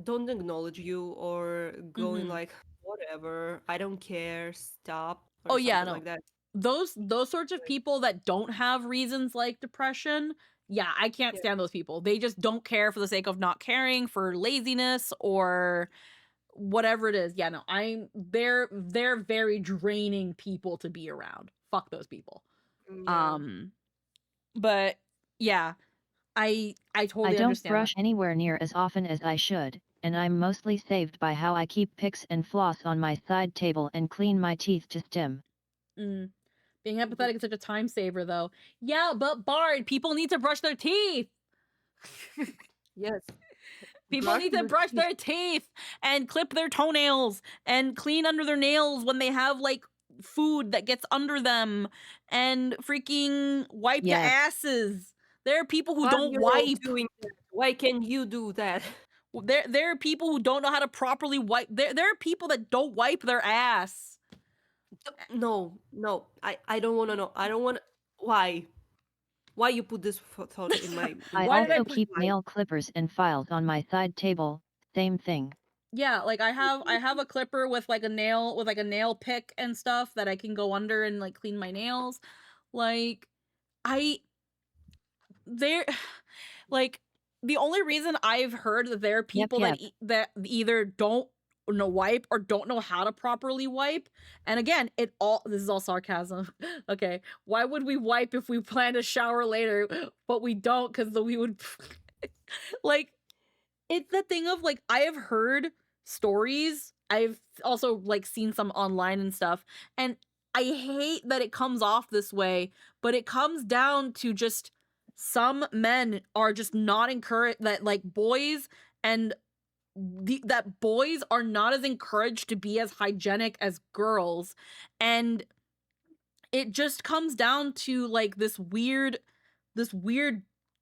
don't acknowledge you, or going Mhm. like whatever, I don't care, stop, or Oh yeah, something no. like that. Those sorts of people that don't have reasons like depression, yeah, I can't stand those people. They just don't care for the sake of not caring, for laziness or whatever it is. Yeah, no, they're very draining people to be around. Fuck those people. Yeah. But yeah, I totally I don't understand brush that. anywhere near as often as I should, and I'm mostly saved by how I keep picks and floss on my side table and clean my teeth to stim. Being empathetic is such a time saver, though. Yeah, but Bard, people need to brush their teeth. Yes. People need to brush their teeth and clip their toenails and clean under their nails when they have like food that gets under them, and freaking wipe their asses. There are people who don't 5-year-old wipe. doing that. Why can you do that? There are people who don't know how to properly wipe. There are people that don't wipe their ass. No, I don't want to know. I don't want. Why you put this thought in my? I also keep nail clippers and files on my side table. Same thing. Yeah, like I have a clipper with like a nail pick and stuff that I can go under and like clean my nails. Like like the only reason I've heard that there are people that either don't know wipe or don't know how to properly wipe, and again, this is all sarcasm. Okay, why would we wipe if we plan to shower later, but we don't, because we would like, it's the thing of like, I have heard stories, I've also like seen some online and stuff, and I hate that it comes off this way, but it comes down to just some men are just not encouraged, that like boys that boys are not as encouraged to be as hygienic as girls, and it just comes down to like this weird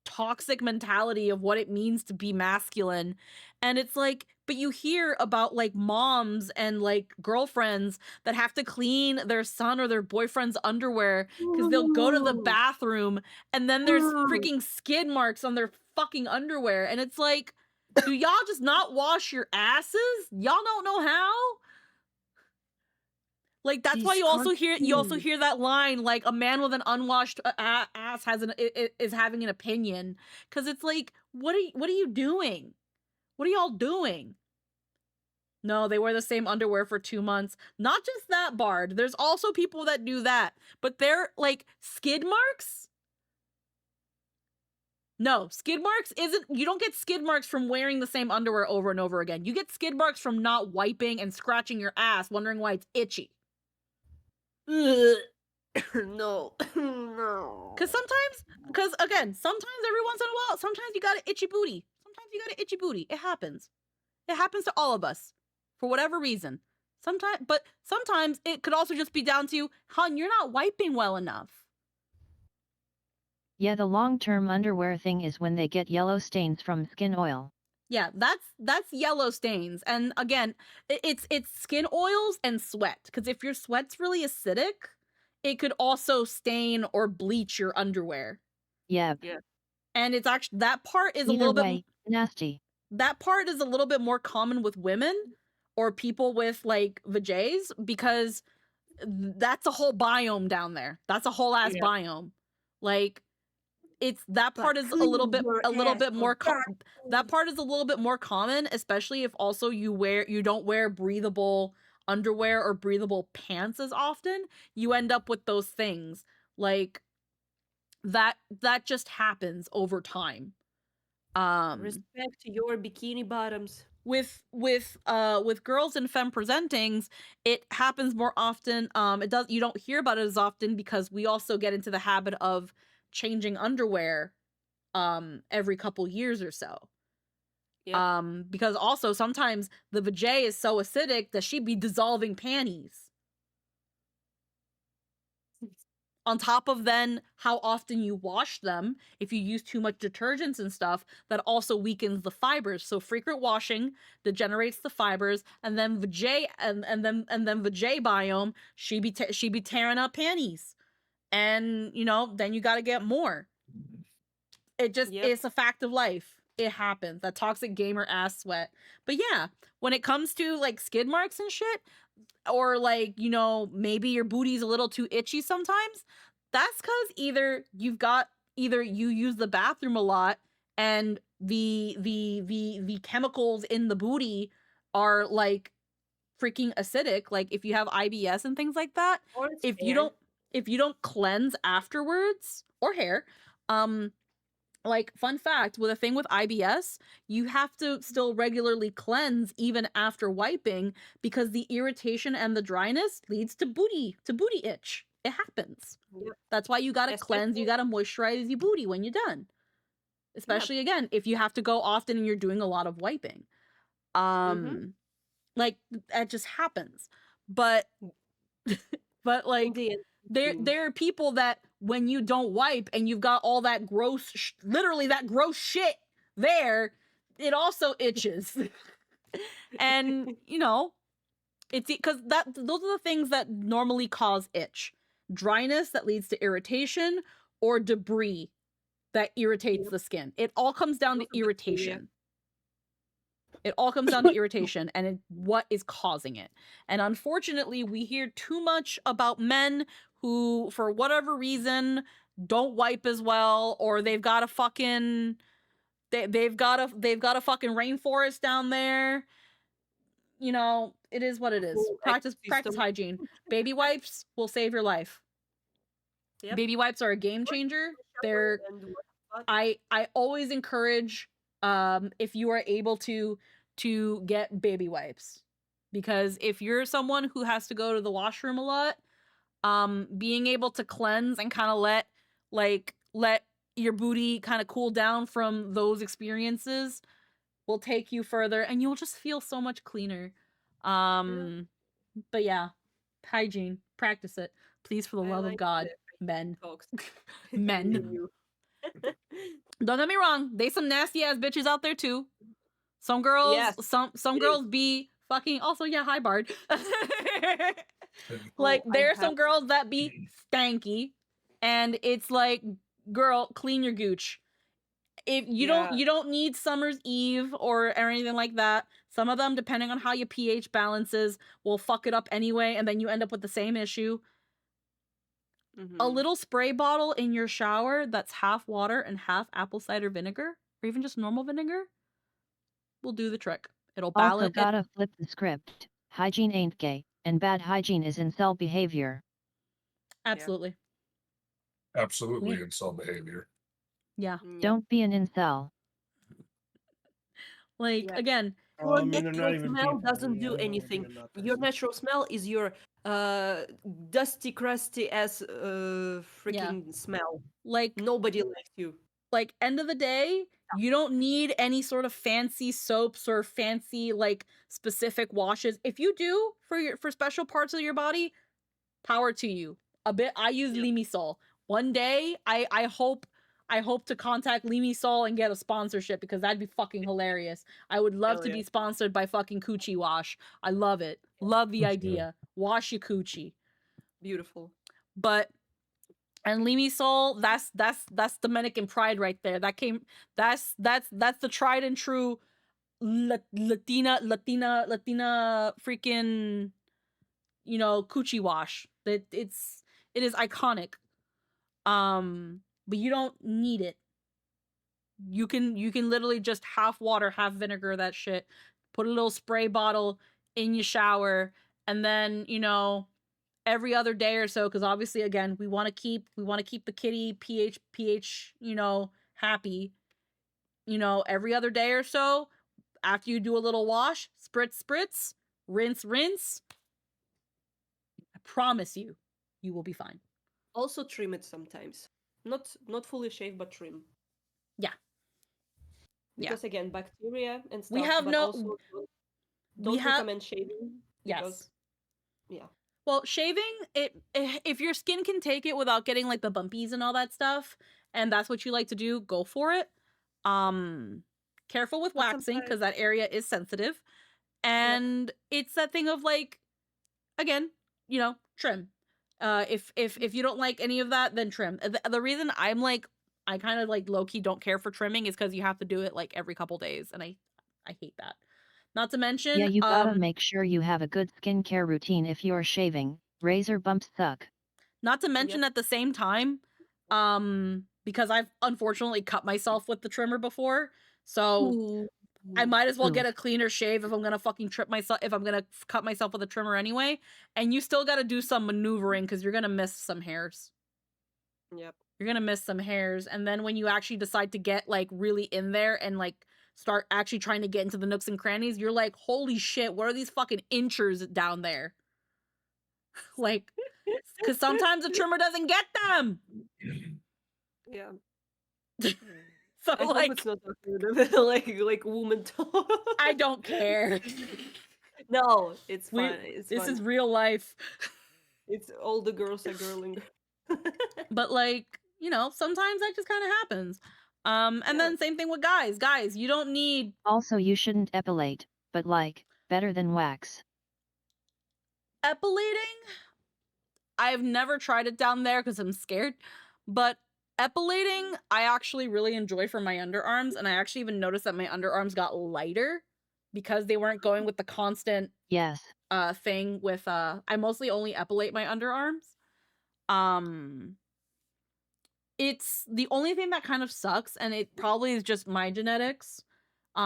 toxic mentality of what it means to be masculine. And it's like, but you hear about like moms and like girlfriends that have to clean their son or their boyfriend's underwear because they'll go to the bathroom and then there's freaking skid marks on their fucking underwear. And it's like, do y'all just not wash your asses? Y'all don't know how? Like, that's why you also hear that line, like, a man with an unwashed ass is having an opinion, because it's like, what are you doing? What are y'all doing? No, they wear the same underwear for 2 months. Not just that, Bard. There's also people that do that, but they're like skid marks. No, skid marks isn't. You don't get skid marks from wearing the same underwear over and over again. You get skid marks from not wiping and scratching your ass, wondering why it's itchy. No. No. Because again, sometimes every once in a while, sometimes you got an itchy booty. Sometimes you got an itchy booty. It happens. It happens to all of us for whatever reason. Sometimes it could also just be down to, hon, you're not wiping well enough. Yeah, the long-term underwear thing is when they get yellow stains from skin oil. Yeah, that's yellow stains. And again, it's skin oils and sweat. Because if your sweat's really acidic, it could also stain or bleach your underwear. Yeah. And it's actually, that part is Either a little way, bit nasty. That part is a little bit more common with women or people with like vajays, because that's a whole biome down there. That's a whole ass biome. Like, it's that part is a little bit more that part is a little bit more common, especially if also you don't wear breathable underwear or breathable pants as often. You end up with those things like that just happens over time. Respect to your bikini bottoms. With girls and femme presentings, it happens more often. You don't hear about it as often because we also get into the habit of changing underwear every couple years or so. Yep. Because also sometimes the vajay is so acidic that she'd be dissolving panties. On top of then how often you wash them, if you use too much detergents and stuff, that also weakens the fibers. So frequent washing degenerates the fibers, and then vajay and then vajay biome, she be tearing up panties, and then you got to get more. It just it's a fact of life. It happens. That toxic gamer ass sweat. But yeah, when it comes to like skid marks and shit, or like, maybe your booty's a little too itchy sometimes, that's because either you use the bathroom a lot and the chemicals in the booty are like freaking acidic, like if you have IBS and things like that, if you don't cleanse afterwards, or hair, like, fun fact, with a thing with IBS, you have to still regularly cleanse even after wiping, because the irritation and the dryness leads to booty itch. It happens. Yep. That's why you gotta cleanse, you gotta moisturize your booty when you're done. Especially, again, if you have to go often and you're doing a lot of wiping. Like, that just happens. But like, there are people that when you don't wipe and you've got all that gross, literally that gross shit there, it also itches. And, it's because those are the things that normally cause itch. Dryness that leads to irritation, or debris that irritates the skin. It all comes down to irritation. It all comes down to irritation and what is causing it. And unfortunately, we hear too much about men who, for whatever reason, don't wipe as well, or they've got a fucking rainforest down there. It is what it is. Practice hygiene. Baby wipes will save your life. Yep. Baby wipes are a game changer. I always encourage, if you are able to get baby wipes, because if you're someone who has to go to the washroom a lot, being able to cleanse and kind of let your booty kind of cool down from those experiences will take you further, and you'll just feel so much cleaner. But yeah, hygiene, practice it, please, for the love of God, men. Men. Don't get me wrong, they some nasty ass bitches out there too. Some girls, Yes, some girls be fucking. Also, yeah, hi Bard. Like I there are have some girls that be stanky, and it's like, girl, clean your gooch. If you yeah. don't need Summer's Eve or anything like that. Some of them, depending on how your pH balances, will fuck it up anyway, and then you end up with the same issue. A little spray bottle in your shower that's half water and half apple cider vinegar, or even just normal vinegar, will do the trick. It'll Also balance it. gotta flip the script. Hygiene ain't gay, and bad hygiene is incel behavior. Absolutely. Absolutely Yeah. incel behavior. Yeah. Don't be an incel. Like, again, Your I mean, they're not natural even smell people. doesn't do anything. Your natural smell is your dusty, crusty ass freaking smell. Like, nobody likes you. Like, end of the day, you don't need any sort of fancy soaps or fancy like specific washes. If you do for special parts of your body, power to you. I use Limisol. One day I hope to contact Limisol and get a sponsorship, because that'd be fucking hilarious. I would love Hell to yeah. be sponsored by fucking Coochie Wash. I love it. Love the That's good. idea. Wash your coochie. Beautiful. But and Limisol, that's Dominican pride right there. That's the tried and true Latina freaking, you know, coochie wash. That it is iconic. But you don't need it. You can literally just half water, half vinegar that shit. Put a little spray bottle in your shower, and then, you know, every other day or so, because obviously, again, we want to keep the kitty pH, you know, happy. You know, every other day or so, after you do a little wash, spritz, rinse. I promise you, you will be fine. Also trim it sometimes. Not fully shave, but trim. Yeah. Because again, bacteria and stuff. We have but no. Also don't recommend shaving. Because, yeah. Well, shaving, if your skin can take it without getting like the bumpies and all that stuff, and that's what you like to do, go for it. Careful with waxing, because that area is sensitive. And it's that thing of like, again, you know, trim. If you don't like any of that, then trim. The reason I'm like, I kind of like low-key don't care for trimming is because you have to do it like every couple days, and I hate that. Not to mention, Yeah, you gotta make sure you have a good skincare routine if you're shaving. Razor bumps suck. Not to mention at the same time, because I've unfortunately cut myself with the trimmer before, so I might as well get a cleaner shave if I'm gonna fucking if I'm gonna cut myself with a trimmer anyway. And you still gotta do some maneuvering, because you're gonna miss some hairs. Yep. You're gonna miss some hairs, and then when you actually decide to get like really in there and like start actually trying to get into the nooks and crannies, you're like, holy shit, what are these fucking inchers down there? Like, because sometimes the trimmer doesn't get them. Yeah. So I like, hope it's not like woman talk. I don't care. No, it's fine. This is real life. It's all the girls are girling. But like, you know, sometimes that just kind of happens. And then same thing with guys. Guys, you don't need. Also, you shouldn't epilate, but like, better than wax. Epilating? I've never tried it down there because I'm scared. But epilating, I actually really enjoy for my underarms. And I actually even noticed that my underarms got lighter because they weren't going with the constant thing with I mostly only epilate my underarms. It's the only thing that kind of sucks, and it probably is just my genetics.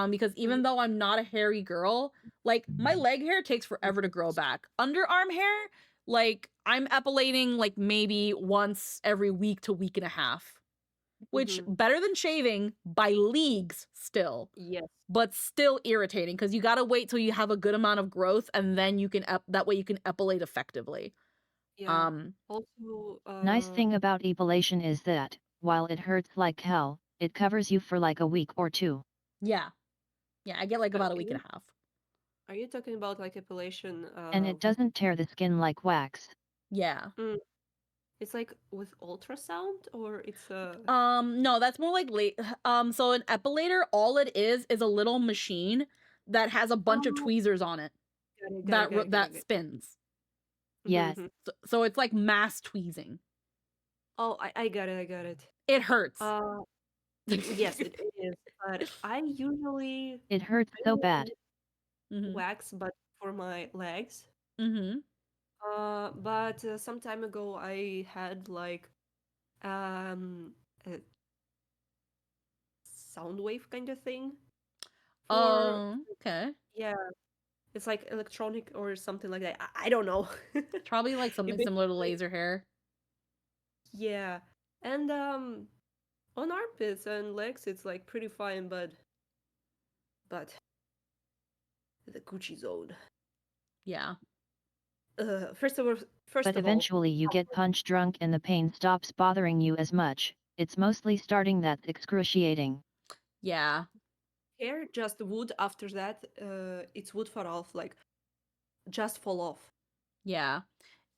Because even though I'm not a hairy girl, like my leg hair takes forever to grow back. Underarm hair, like I'm epilating like maybe once every week to week and a half. Which better than shaving by leagues still. Yes. But still irritating, because you gotta wait till you have a good amount of growth, and then you can that way you can epilate effectively. Yeah. Also, Nice thing about epilation is that, while it hurts like hell, it covers you for like a week or two. Yeah. Yeah, I get like about a week and a half. Are you talking about like epilation? And it doesn't tear the skin like wax. Yeah. It's like with ultrasound, or it's a. No, that's more like late. So an epilator, all it is a little machine that has a bunch of Oh, tweezers on it that spins. Yes. So it's like mass tweezing. Oh, I got it. I got it. It hurts. Yes, it is. But I usually It hurts so bad. wax, but for my legs. Mm-hmm. But some time ago I had like a sound wave kind of thing. Okay. Yeah, it's like electronic or something like that. I don't know. Probably like something similar to laser hair. Yeah, and on armpits and legs it's like pretty fine, but the Gucci zone. Yeah. First of all, But eventually you get punch drunk and the pain stops bothering you as much. It's mostly starting that's excruciating. Yeah. Hair just would after that, its would fall off, like just fall off. Yeah.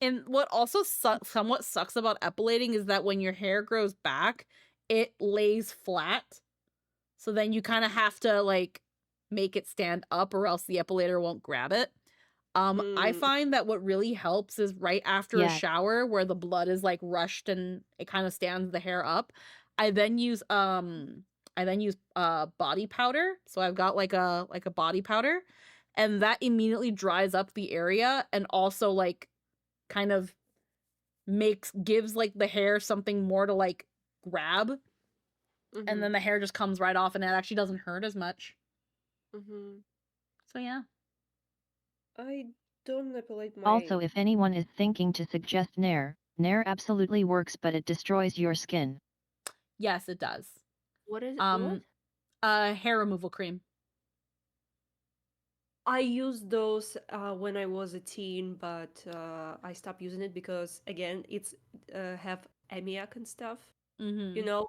And what also somewhat sucks about epilating is that when your hair grows back, it lays flat. So then you kind of have to like make it stand up or else the epilator won't grab it. I find that what really helps is right after a shower where the blood is like rushed and it kind of stands the hair up. I then use body powder. So I've got like a body powder, and that immediately dries up the area and also like kind of gives like the hair something more to like grab. And then the hair just comes right off and it actually doesn't hurt as much. So yeah. I don't epilate my... Also, if anyone is thinking to suggest Nair absolutely works, but it destroys your skin. Yes, it does. What is it? Hair removal cream. I used those when I was a teen, but I stopped using it because again, it's have ammiac and stuff. You know,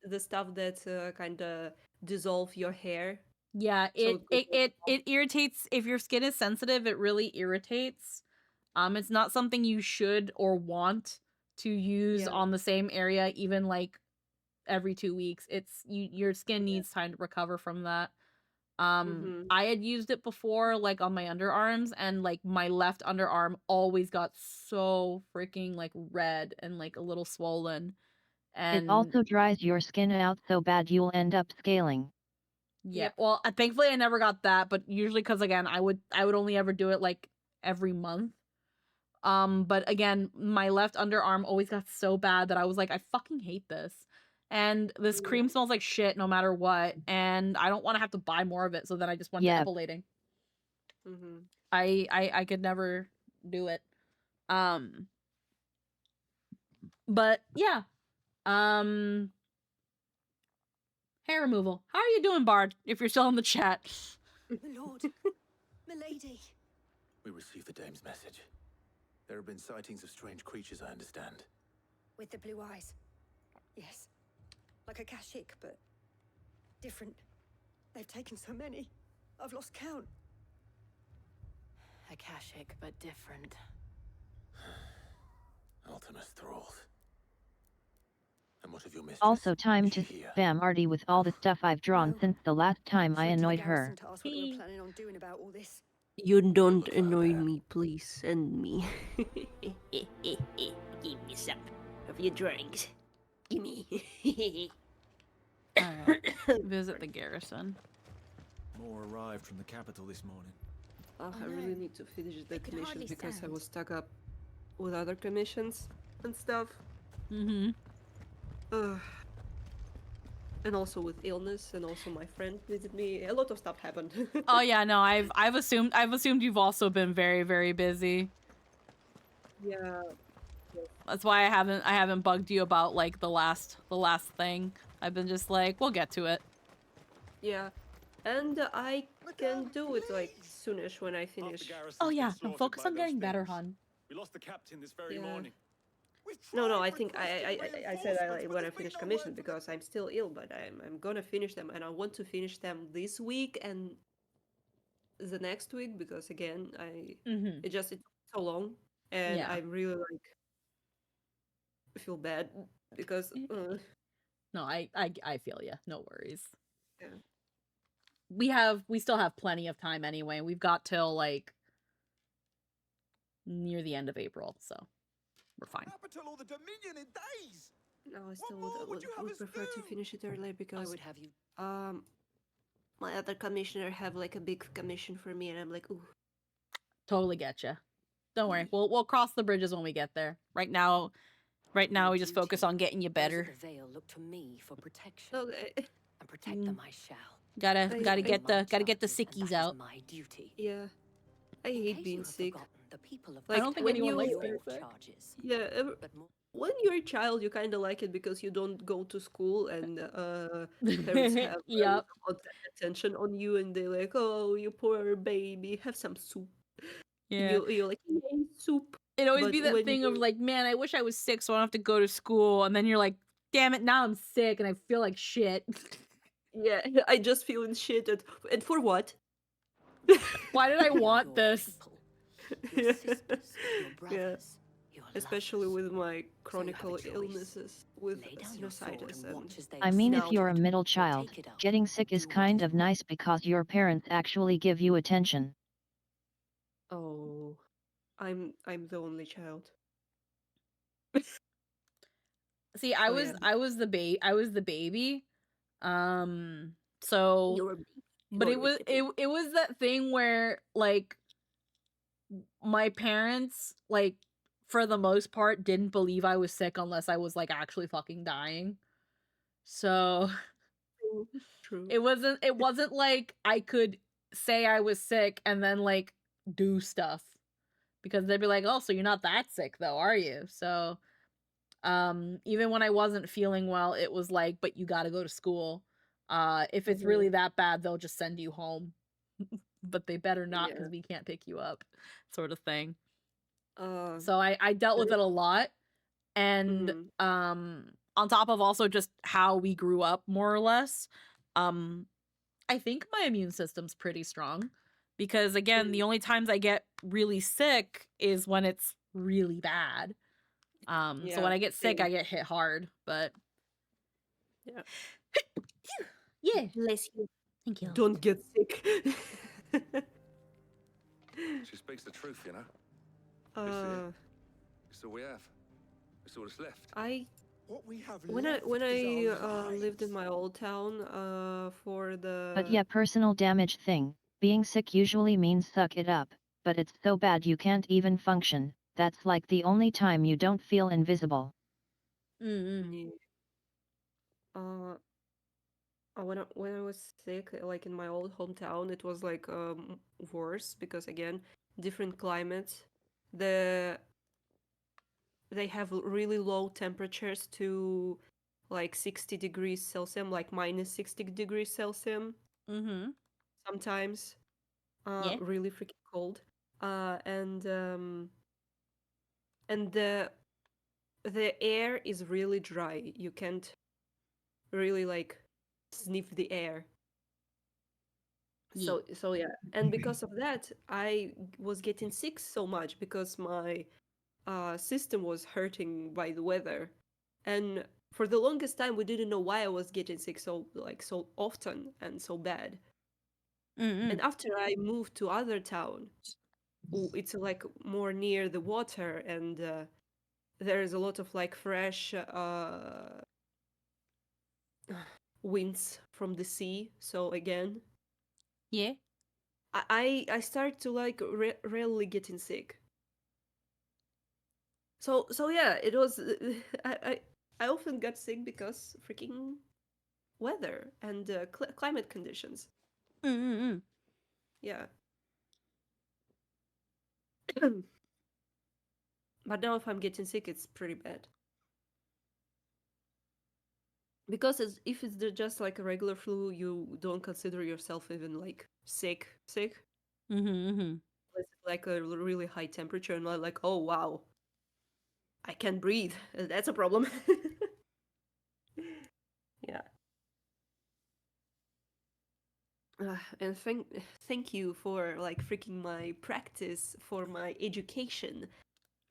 the stuff that kind of dissolve your hair. Yeah, it irritates. If your skin is sensitive, it really irritates. It's not something you should or want to use on the same area, even like every 2 weeks. Your skin needs time to recover from that. I had used it before, like on my underarms, and like my left underarm always got so freaking like red and like a little swollen. And it also dries your skin out so bad you'll end up scaling. Yeah, well, thankfully I never got that, but usually because again, I would only ever do it like every month. But again, my left underarm always got so bad that I was like, I fucking hate this. And this cream smells like shit no matter what, and I don't want to have to buy more of it, so then I just went to epilating. I could never do it. But yeah. Hair removal. How are you doing, Bard? If you're still in the chat. My lord, milady. We received the dame's message. There have been sightings of strange creatures, I understand. With the blue eyes. Yes. Like a Kashik, but different. They've taken so many. I've lost count. Akashic, but different. Ultimus thralls. And what of your mistress? Also time to spam Artie with all the stuff I've drawn since the last time I annoyed her. To ask what they were planning on doing about all this. You don't annoy me, please send me. Give me some of your drinks. Gimme. Alright. Visit the garrison. More arrived from the capital this morning. I really need to finish the commission because I was stuck up with other commissions and stuff. And also with illness, and also my friend visited me. A lot of stuff happened. Oh yeah, no, I've assumed you've also been very, very busy. Yeah. That's why I haven't bugged you about like the last thing. I've been just like, we'll get to it. Yeah. And I can do it like soonish when I finish. Oh yeah, no, focus on getting better, hon. We lost the captain this very morning. No, I think I said when I finish commission because I'm still ill, but I'm gonna finish them, and I want to finish them this week and the next week because again it's so long, and I'm really like feel bad because No, I feel you. No worries. Yeah. We still have plenty of time anyway. We've got till like near the end of April, so we're fine. Capital or the Dominion in days. No, I still would prefer to finish it earlier because I would have you. My other commissioner have like a big commission for me, and I'm like, ooh. Totally get you. Don't worry. We'll cross the bridges when we get there. Right now we just focus on getting you better. The Vale look to me for protection. Okay. And protect them I shall. Gotta get the sickies out. My duty. Yeah. I hate being sick. I don't think anyone likes being sick. Yeah, when you're a child, you kind of like it because you don't go to school and parents have Yep. attention on you, and they're like, "Oh, you poor baby, have some soup." Yeah. And you're like, "Yay, soup." It'd always be that thing of like, man, I wish I was sick so I don't have to go to school. And then you're like, damn it, now I'm sick and I feel like shit. Yeah, I just feeling shit. And for what? Why did I want this? Yeah. Especially with my chronic illnesses with sinusitis and I mean, if you're a middle child, getting sick is kind of nice because your parents actually give you attention. Oh, I'm the only child. See, I was the baby. So but it was that thing where like my parents like for the most part didn't believe I was sick unless I was like actually fucking dying. So True. It wasn't like I could say I was sick and then like do stuff because they'd be like, "Oh, so you're not that sick though, are you?" So even when I wasn't feeling well, it was like, "But you got to go to school. If it's really that bad, they'll just send you home." But they better not because we can't pick you up, sort of thing. So I dealt with it a lot, and on top of also just how we grew up, more or less. I think my immune system's pretty strong because again, the only times I get really sick is when it's really bad. So when I get sick, I get hit hard. But yeah, yeah. Bless you. Thank you. Don't get sick. She speaks the truth, you know. It's all we have. It's all that's left. When I lived in my old town for the But yeah, personal damage thing. Being sick usually means suck it up, but it's so bad you can't even function. That's like the only time you don't feel invisible. When I was sick, like in my old hometown, it was like worse because again, different climates. They have really low temperatures to like 60 degrees Celsius, like minus 60 degrees Celsius. Sometimes, really freaking cold. And the air is really dry. You can't really like sniff the air. So yeah, and because of that, I was getting sick so much because my system was hurting by the weather, and for the longest time we didn't know why I was getting sick so often and so bad. And after I moved to other town, it's like more near the water, and there is a lot of like fresh winds from the sea. So again, I started to like rarely getting sick. So yeah, it was I often got sick because freaking weather and climate conditions. Yeah. But now if I'm getting sick, it's pretty bad. Because if it's just like a regular flu, you don't consider yourself even like sick. It's like a really high temperature and like, oh wow, I can't breathe. That's a problem. Yeah. And thank you for like freaking my practice for my education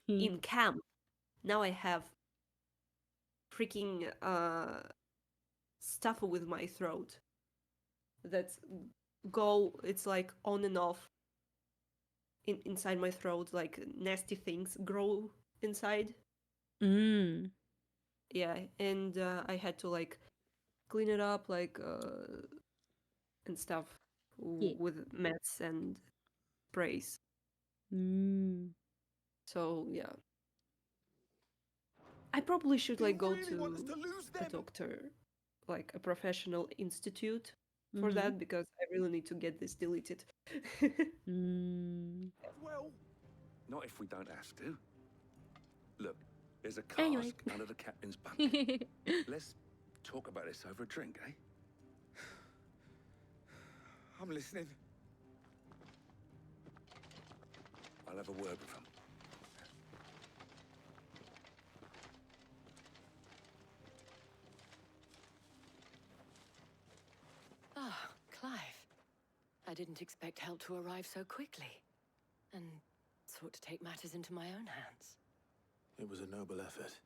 in camp. Now I have freaking stuff with my throat. That's it's like on and off inside my throat, like nasty things grow inside. Yeah, and I had to like clean it up, like and stuff with meds and sprays. So yeah, I probably should like go to a doctor, like a professional institute for that, because I really need to get this deleted. Well, not if we don't have to. Look, there's a cask Anyway. under the captain's bunk. Let's talk about this over a drink, eh? I'm listening. I'll have a word with him. Ah, Clive. I didn't expect help to arrive so quickly, and sought to take matters into my own hands. It was a noble effort,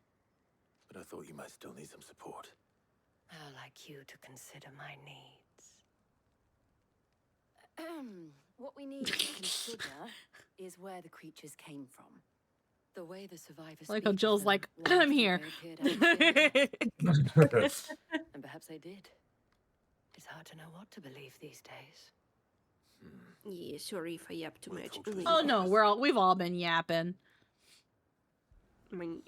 but I thought you might still need some support. How like you to consider my needs. What we need to consider is where the creatures came from. The way the survivors Like how speak of Jill's them like, was I'm that here. they appeared out of thin air. And perhaps they did. It's hard to know what to believe these days. Yeah, sorry if I yap too much. Oh no, we've all been yapping. I mean,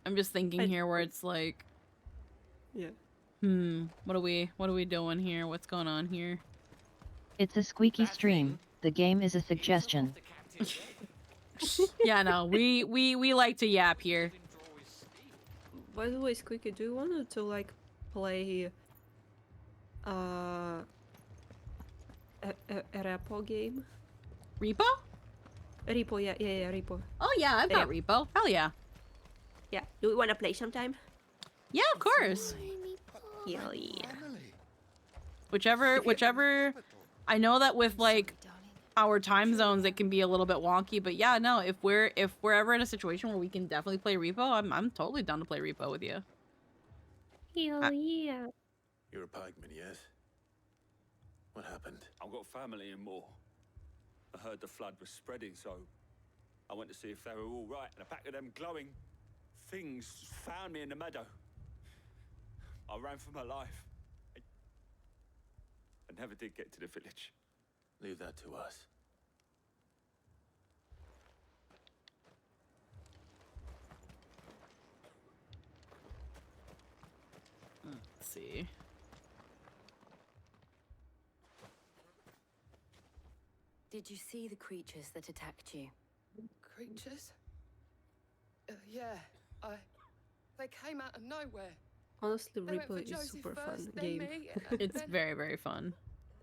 I'm just thinking here where it's like, yeah. What are we doing here? What's going on here? It's a squeaky stream. The game is a suggestion. Yeah, no, we like to yap here. By the way, Squeaky, do you want to like play a repo game? Repo? Repo, yeah, Repo. Oh yeah, I've got Repo. Hell yeah. Yeah, do we want to play sometime? Yeah, of course. Hell yeah. Whichever. I know that with like our time zones, it can be a little bit wonky, but yeah, no. If we're ever in a situation where we can definitely play Repo, I'm totally down to play Repo with you. Hell yeah. You're a pikeman, yes? What happened? I've got family in Moor. I heard the flood was spreading, so I went to see if they were all right, and a pack of them glowing things found me in the meadow. I ran for my life. I never did get to the village. Leave that to us. Let's see. Did you see the creatures that attacked you? Creatures? Yeah, they came out of nowhere. Honestly, They went for Repo is Josie super first, fun then game. me, and It's then- very, very fun.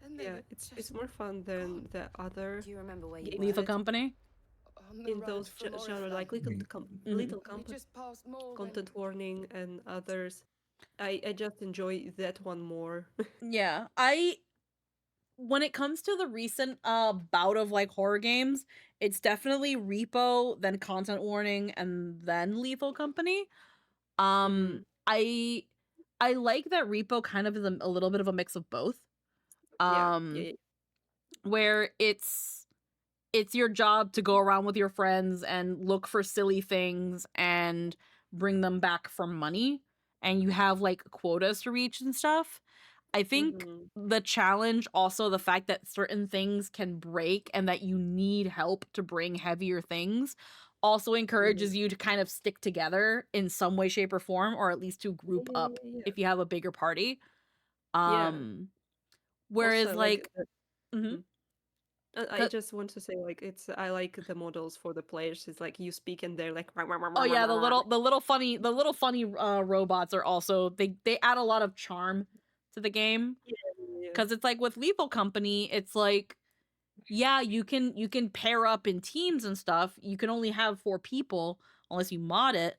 then they Yeah, were it's just more fun than the other. Do you remember where you Lethal were? Company? on the In road those from genre, Oriflamme. like Little We Company, just passed more Content Warning, and others. I just enjoy that one more. Yeah, when it comes to the recent bout of like horror games, it's definitely Repo, then Content Warning, and then Lethal Company. I like that Repo kind of is a little bit of a mix of both. Yeah. Where it's your job to go around with your friends and look for silly things and bring them back for money, and you have like quotas to reach and stuff. I think the challenge, also the fact that certain things can break and that you need help to bring heavier things, also encourages you to kind of stick together in some way, shape, or form, or at least to group up if you have a bigger party. Whereas Also, like I just want to say, like, I like the models for the players. It's like you speak and they're like, oh yeah, the little funny robots are also they add a lot of charm to the game. Because it's like with Lethal Company, it's like, yeah, you can pair up in teams and stuff. You can only have 4 people unless you mod it,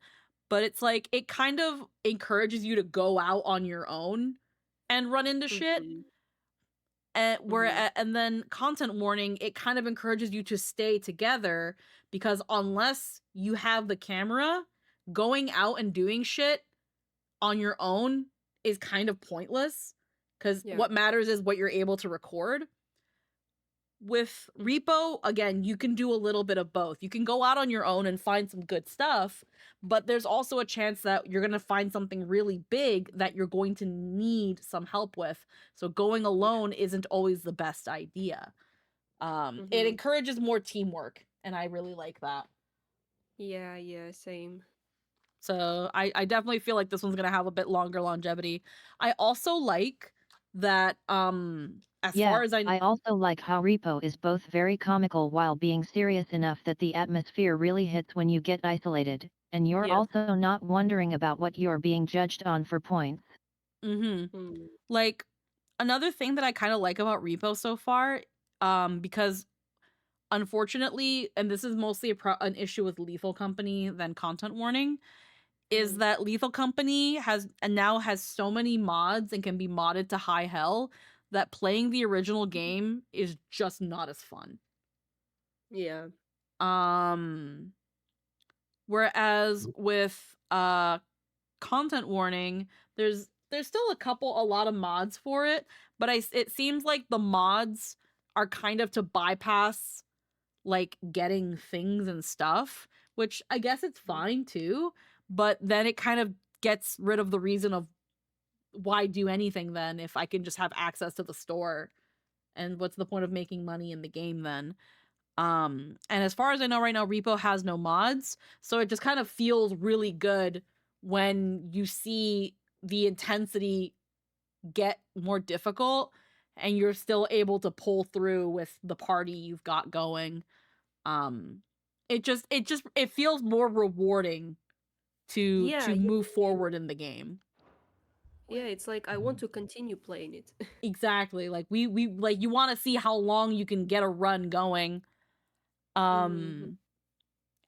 but it's like it kind of encourages you to go out on your own and run into shit. And then content warning, it kind of encourages you to stay together, because unless you have the camera, going out and doing shit on your own is kind of pointless, because what matters is what you're able to record. With Repo, again, you can do a little bit of both. You can go out on your own and find some good stuff, but there's also a chance that you're going to find something really big that you're going to need some help with. So going alone isn't always the best idea. It encourages more teamwork, and I really like that. Yeah, same. So I definitely feel like this one's going to have a bit longer longevity. I also like that as far as I also like how Repo is both very comical while being serious enough that the atmosphere really hits when you get isolated, and you're also not wondering about what you're being judged on for points. Like, another thing that I kind of like about Repo so far, because unfortunately, and this is mostly an issue with Lethal Company than content warning, is that Lethal Company now has so many mods and can be modded to high hell that playing the original game is just not as fun. Yeah. Whereas with content warning, there's still a lot of mods for it, but it seems like the mods are kind of to bypass like getting things and stuff, which I guess it's fine too, but then it kind of gets rid of the reason of why do anything then if I can just have access to the store, and what's the point of making money in the game then? And as far as I know right now, Repo has no mods, so it just kind of feels really good when you see the intensity get more difficult and you're still able to pull through with the party you've got going. It feels more rewarding to move forward in the game. Yeah, it's like I want to continue playing it. Exactly. Like we like, you want to see how long you can get a run going. And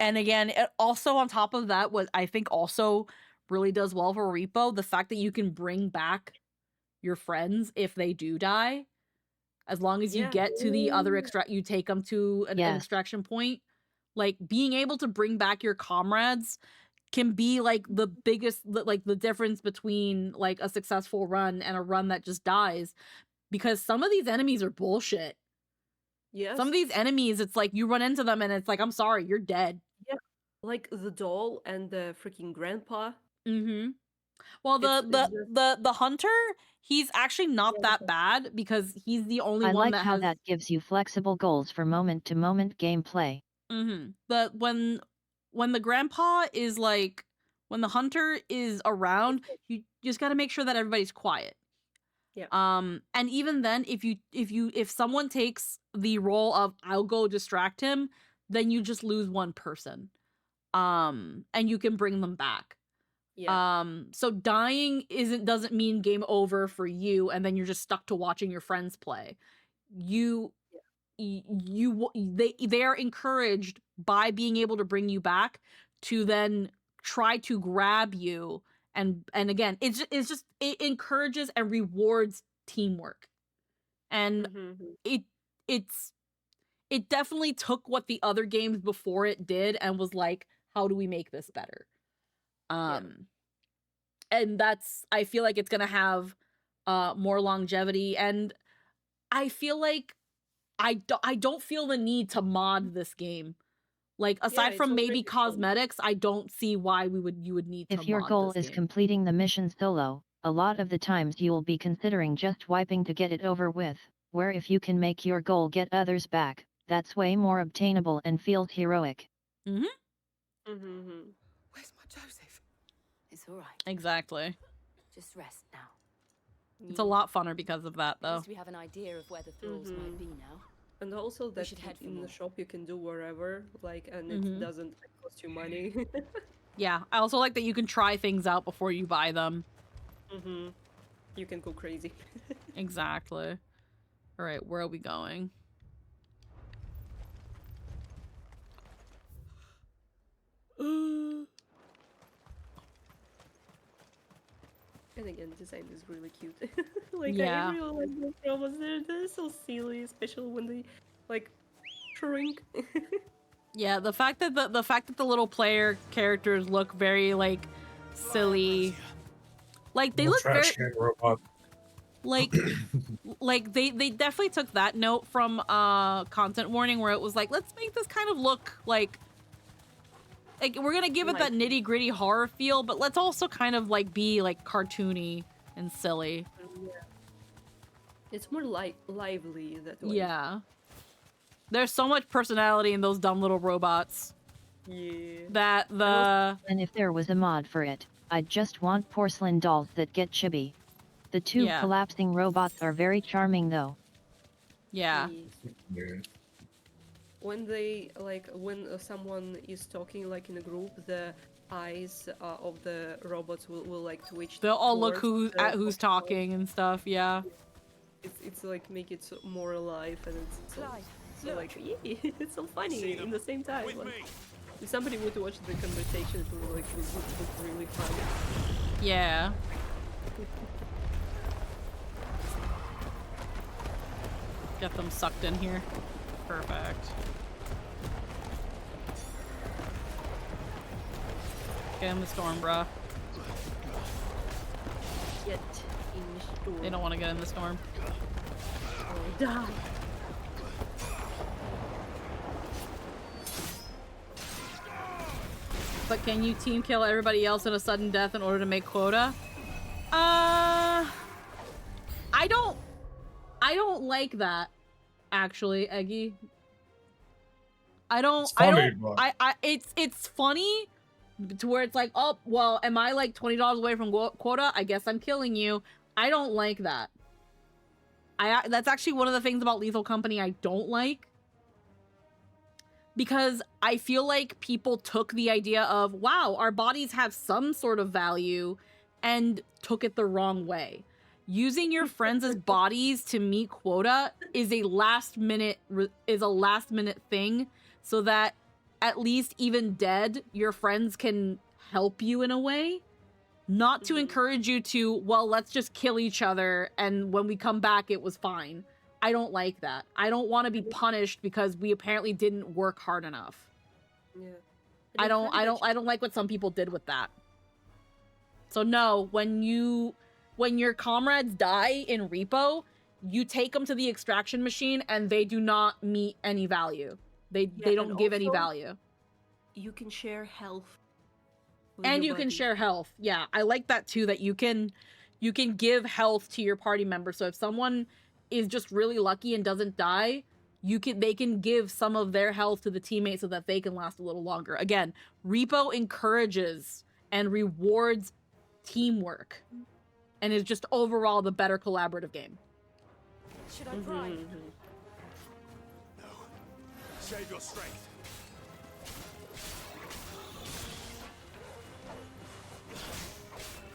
again, also on top of that, what I think also really does well for Repo, the fact that you can bring back your friends if they do die, as long as you get to the other you take them to an extraction point. Like, being able to bring back your comrades can be like the biggest, like the difference between like a successful run and a run that just dies, because some of these enemies are bullshit. Yes. Some of these enemies, it's like you run into them and it's like, I'm sorry, you're dead. Yeah. Like the doll and the freaking grandpa. Well, the hunter, he's actually not that bad because he's the only one that how that gives you flexible goals for moment-to-moment gameplay. But when the grandpa is like, when the hunter is around, you just got to make sure that everybody's quiet. Yeah. And even then, if someone takes the role of I'll go distract him, then you just lose one person. And you can bring them back. Yeah. So dying doesn't mean game over for you, and then you're just stuck to watching your friends play. They are encouraged by being able to bring you back to then try to grab you, and again, it encourages and rewards teamwork, and it definitely took what the other games before it did and was like, how do we make this better? And I feel like it's gonna have more longevity, and I feel like I don't feel the need to mod this game. Like, aside from maybe cosmetics, I don't see why you would need to mod this game. If your goal is completing the mission solo, a lot of the times you'll be considering just wiping to get it over with, where if you can make your goal get others back, that's way more obtainable and feels heroic. Mm-hmm. Where's my Joseph? It's all right. Exactly. Just rest now. It's a lot funner because of that, At though. least we have an idea of where the thralls might be now. And also that should head for in the more. shop you can do wherever, like, and it doesn't like, cost you money. Yeah, I also like that you can try things out before you buy them. You can go crazy. Exactly. All right, where are we going? And again, design is really cute. Like Yeah. I really like those robots. They're so silly, especially when they like shrink. Yeah, the fact that the little player characters look very like silly, like they The look very trash can robot. like they definitely took that note from Content Warning, where it was like, let's make this kind of look like we're gonna give it that nitty gritty horror feel, but let's also kind of like be like cartoony and silly. Yeah. It's more like lively that way. Yeah. There's so much personality in those dumb little robots. Yeah. That the... And if there was a mod for it, I'd just want porcelain dolls that get chibi. The two collapsing robots are very charming though. Yeah. When they, like, when someone is talking, like, in a group, the eyes of the robots will like, twitch. They'll all look towards who's talking and stuff, yeah. It's like, make it more alive, and it's so like, yeah, it's so funny in the same time. Like, if somebody would watch the conversation, it would, like, look really fun. Yeah. Get them sucked in here. Perfect. Get in the storm, bruh. Get in the storm. They don't want to get in the storm. Die. But can you team kill everybody else in a sudden death in order to make quota? I don't like that, actually, Eggy. It's funny to where it's like, oh, well, am I like $20 away from quota? I guess I'm killing you. I don't like that. That's actually one of the things about Lethal Company I don't like. Because I feel like people took the idea of, wow, our bodies have some sort of value, and took it the wrong way. Using your friends' bodies to meet quota is a last minute thing, so that at least even dead, your friends can help you in a way. Not to encourage you to, well, let's just kill each other, and when we come back, it was fine. I don't like that. I don't want to be punished because we apparently didn't work hard enough. Yeah. I don't like what some people did with that. So no, when your comrades die in repo, you take them to the extraction machine and they do not meet any value. They don't give any value. You can share health. And you can share health. Yeah, I like that too, that you can give health to your party members. So if someone is just really lucky and doesn't die, they can give some of their health to the teammates so that they can last a little longer. Again, repo encourages and rewards teamwork, and is just overall the better collaborative game. Should I try? No. Save your strength.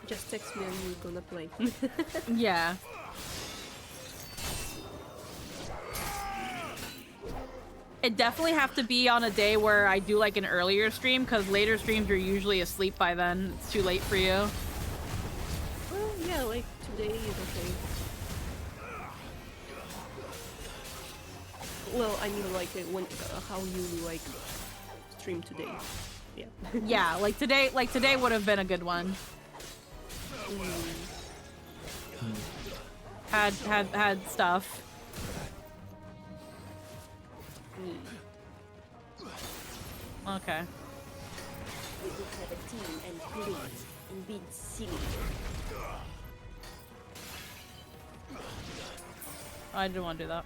Just text me and we're gonna play. Yeah. It definitely have to be on a day where I do like an earlier stream, because later streams you're usually asleep by then. It's too late for you. Well, yeah, like today is okay. Well, I mean, like how you like stream today. Yeah. Yeah, like today would have been a good one. Had stuff. Okay. We could have a team and play and be silly. I didn't want to do that.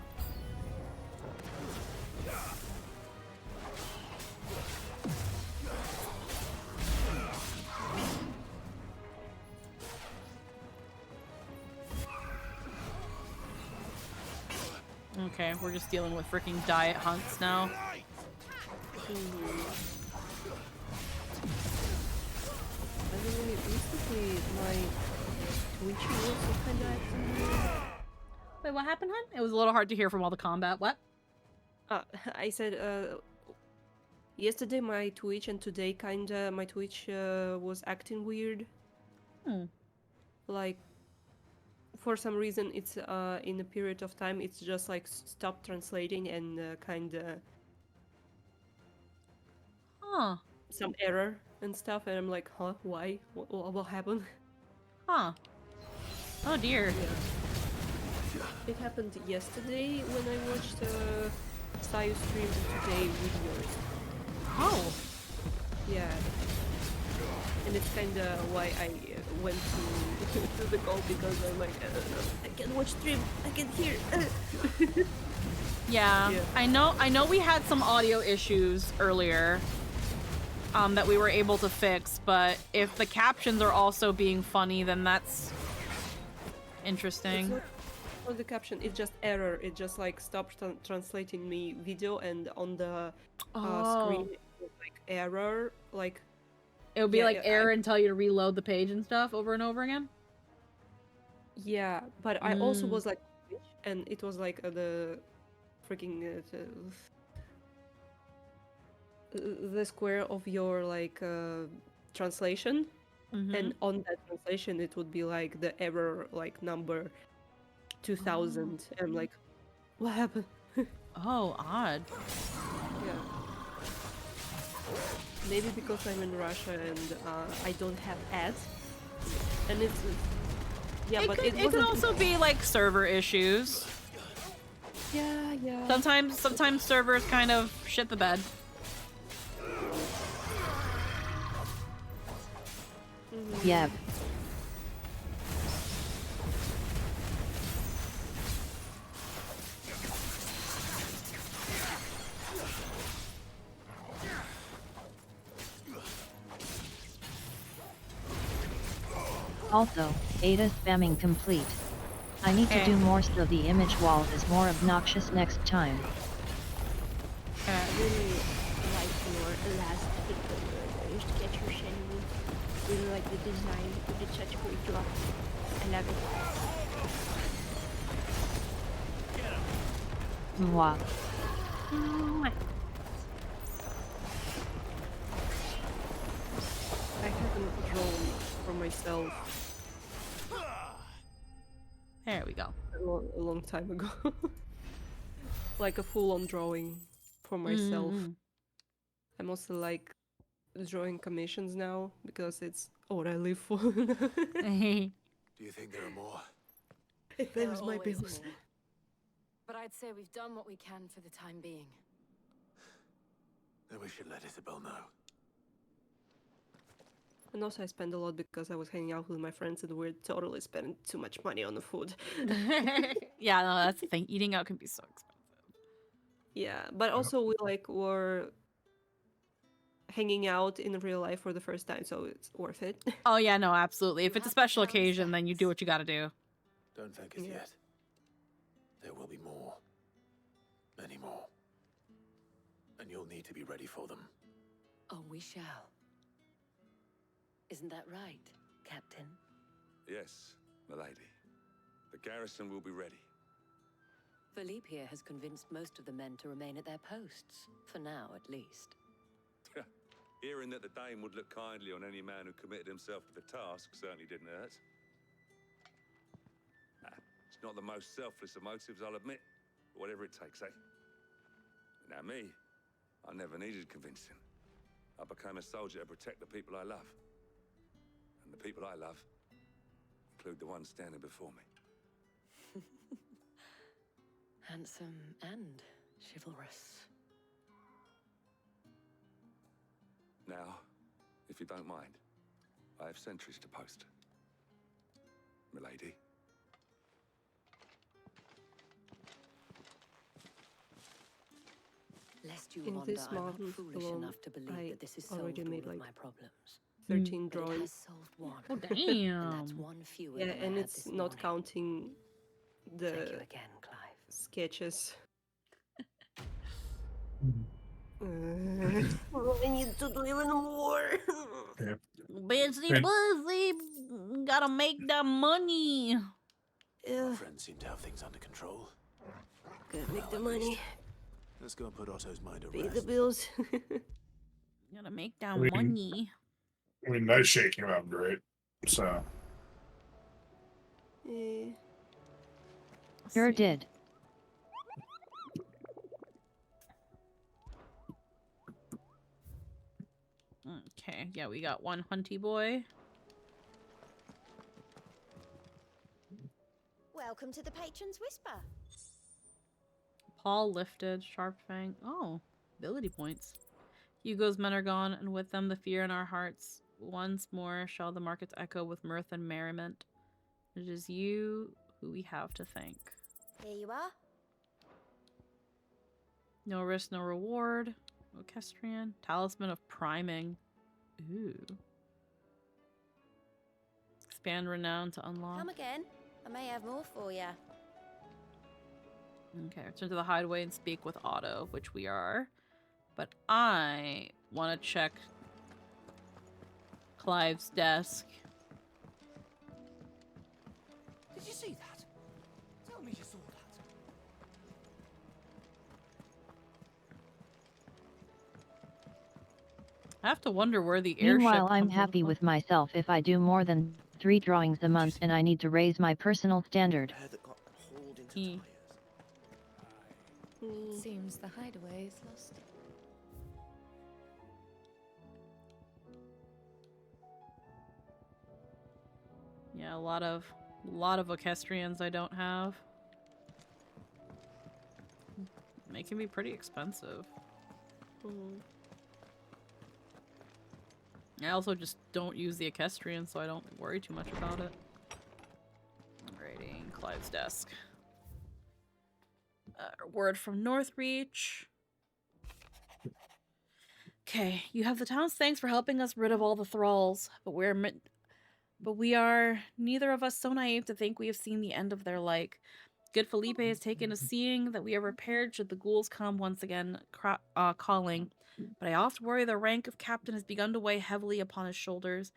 Okay, we're just dealing with freaking diet hunts now. Recently, my Twitch was kind of acting. Wait, what happened, hon? It was a little hard to hear from all the combat. What? I said, yesterday my Twitch and today kinda my Twitch was acting weird. like for some reason it's in a period of time it's just like stopped translating and kind of some error and stuff, and I'm like, huh, why? What happened? Huh. Oh dear. Yeah. It happened yesterday when I watched Sayu stream, today with yours. Oh. Yeah. And it's kind of why I went to the call, because I'm like, I can watch stream, I can hear. Yeah. I know we had some audio issues earlier that we were able to fix, but if the captions are also being funny, then that's interesting. It's not the caption, it's just error. It just like stopped translating me video, and on the screen it was like error, like it would be like error and tell you to reload the page and stuff over and over again. Yeah, but I also was like, and it was like the freaking the square of your like translation, and on that translation it would be like the error like number 2000. I'm like, what happened? Oh, odd. Yeah. Maybe because I'm in Russia and I don't have ads, and it's yeah, but it could also be like server issues. Yeah. Sometimes servers kind of shit the bed. Yep. Also, Ada spamming complete. I need to do more so the image wall is more obnoxious next time. I really like your last sketchers and really like the design. You did such a great job. I love it. Mwah. I haven't drawn for myself. There we go. A long time ago. Like a full-on drawing for myself. I'm also like drawing commissions now because it's what I live for. Do you think there are more? It There pays are my always bills. more. But I'd say we've done what we can for the time being. Then we should let Isabel know. And also I spend a lot because I was hanging out with my friends and we're totally spending too much money on the food. Yeah, no, that's the thing. Eating out can be so expensive. Yeah, but also we like were hanging out in real life for the first time, so it's worth it. Oh yeah, no, absolutely. If it's a special occasion, then you do what you gotta do. Don't thank us yet. There will be more. Many more. And you'll need to be ready for them. Oh, we shall. Isn't that right, Captain? Yes, milady. The garrison will be ready. Philippe here has convinced most of the men to remain at their posts, for now at least. Hearing that the Dame would look kindly on any man who committed himself to the task certainly didn't hurt. It's not the most selfless of motives, I'll admit. But whatever it takes, eh? Now me, I never needed convincing. I became a soldier to protect the people I love. And the people I love include the ones standing before me. Handsome and chivalrous. Now, if you don't mind, I have sentries to post. Milady. Lest you In wonder, this I'm not month foolish alone, enough to believe I that this has already solved made all of like my problems. 13 But it drawings. has solved one. Oh, damn. And that's one fewer Yeah, than I and had it's this not morning. counting the Thank you again, Clive. sketches. I need to do even more. Busy, gotta make that money. Our friends seem to have things under control. Gotta make the money. Let's go and put Otto's mind at Pay rest. the bills. Gotta make that I mean- money. I mean, Nightshade came out great, so Sure did. Okay, yeah, we got one hunty boy. Welcome to the Patron's Whisper. Paul lifted, sharp fang. Oh, ability points. Hugo's men are gone, and with them the fear in our hearts. Once more shall the markets echo with mirth and merriment. It is you who we have to thank. Here you are. No risk, no reward. Orchestrion. Talisman of priming. Ooh. Expand renown to unlock. Come again. I may have more for you. Okay, return to the hideaway and speak with Otto, which we are. But I want to check Clive's desk. Did you see that? Tell me you saw that. I have to wonder where the airship Meanwhile, I'm comes happy from. with myself if I do more than 3 drawings a month and I need to raise my personal standard. Seems the hideaway is lost. Yeah, a lot of Orchestrions I don't have. They can be pretty expensive. I also just don't use the Orchestrion, so I don't worry too much about it. Raiding Clive's desk. Word from Northreach. Okay, you have the town's thanks for helping us rid of all the thralls, but we are neither of us so naive to think we have seen the end of their like. Good Felipe has taken to seeing that we are repaired should the ghouls come once again calling, but I oft worry the rank of captain has begun to weigh heavily upon his shoulders.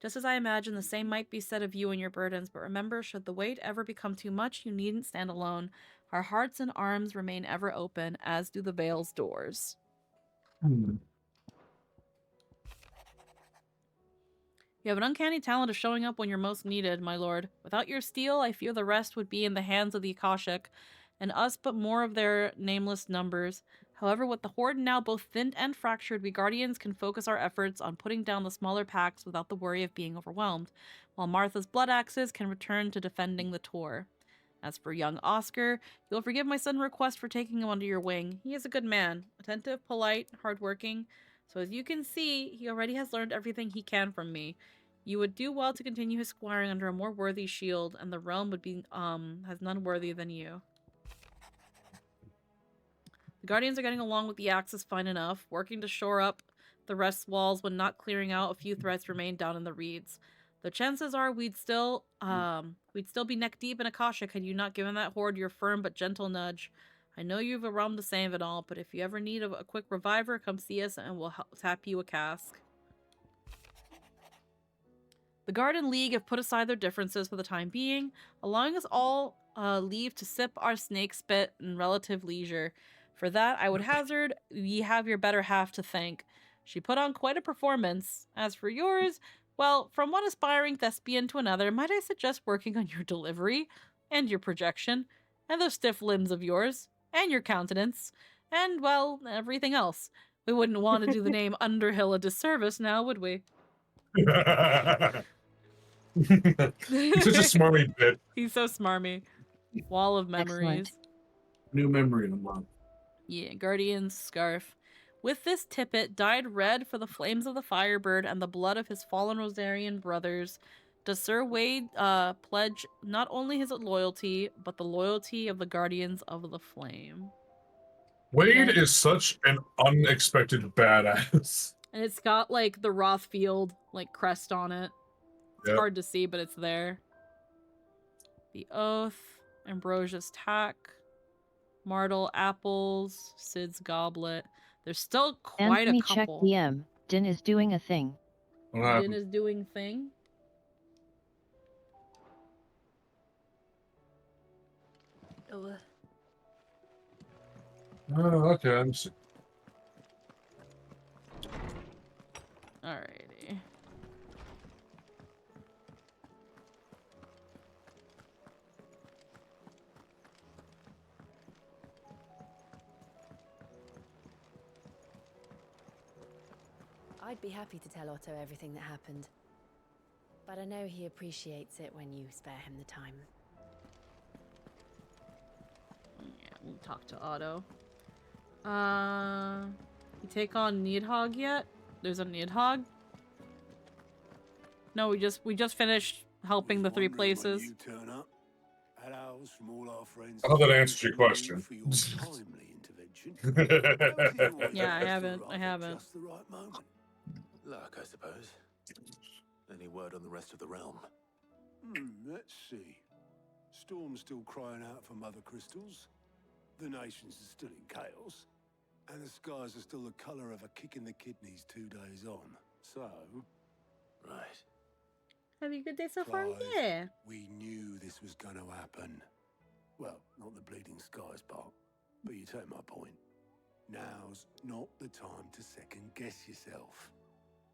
Just as I imagine the same might be said of you and your burdens, but remember, should the weight ever become too much, you needn't stand alone. Our hearts and arms remain ever open, as do the Vale's doors. You have an uncanny talent of showing up when you're most needed, my lord. Without your steel, I fear the rest would be in the hands of the Akashic, and us but more of their nameless numbers. However, with the Horde now both thinned and fractured, we Guardians can focus our efforts on putting down the smaller packs without the worry of being overwhelmed, while Martha's blood axes can return to defending the Tor. As for young Oscar, you'll forgive my sudden request for taking him under your wing. He is a good man, attentive, polite, hardworking, so as you can see, he already has learned everything he can from me. You would do well to continue his squiring under a more worthy shield, and the realm would be, has none worthier than you. The Guardians are getting along with the Axis fine enough, working to shore up the rest's walls when not clearing out a few threats remain down in the reeds. The chances are we'd still be neck deep in Akashic had you not given that horde your firm but gentle nudge. I know you've a realm to save and all, but if you ever need a quick reviver, come see us and we'll tap you a cask. The Garden League have put aside their differences for the time being, allowing us all leave to sip our snake spit in relative leisure. For that, I would hazard ye have your better half to thank. She put on quite a performance. As for yours, well, from one aspiring thespian to another, might I suggest working on your delivery, and your projection, and those stiff limbs of yours, and your countenance, and, well, everything else. We wouldn't want to do the name Underhill a disservice now, would we? He's such a smarmy bit. He's so smarmy. Wall of memories. Excellent. New memory in a month. Yeah, Guardian's scarf. With this tippet, dyed red for the flames of the Firebird and the blood of his fallen Rosarian brothers, does Sir Wade pledge not only his loyalty, but the loyalty of the Guardians of the Flame. Wade is such an unexpected badass. And it's got, like, the Rothfield, like, crest on it. It's hard to see, but it's there. The Oath, Ambrosia's Tack, Martel Apples, Sid's Goblet. There's still quite Anthony a couple. check DM. Din is doing a thing. Din is doing thing. Oh, okay. I'm see. Alrighty. I'd be happy to tell Otto everything that happened. But I know he appreciates it when you spare him the time. Yeah, we'll talk to Otto. You take on Nidhogg yet? There's a Nidhogg? No, we just finished helping the 3 places. You turn up. Hellos from all our friends. I hope that answers your question. For your timely intervention. Yeah, I haven't. Just the right moment. Luck, I suppose. Any word on the rest of the realm? Let's see. Storm's still crying out for mother crystals. The nations are still in chaos. And the skies are still the colour of a kick in the kidneys 2 days on. So... Right. Having a good day so far? Clive, Yeah. we knew this was going to happen. Well, not the bleeding skies part, but you take my point. Now's not the time to second guess yourself.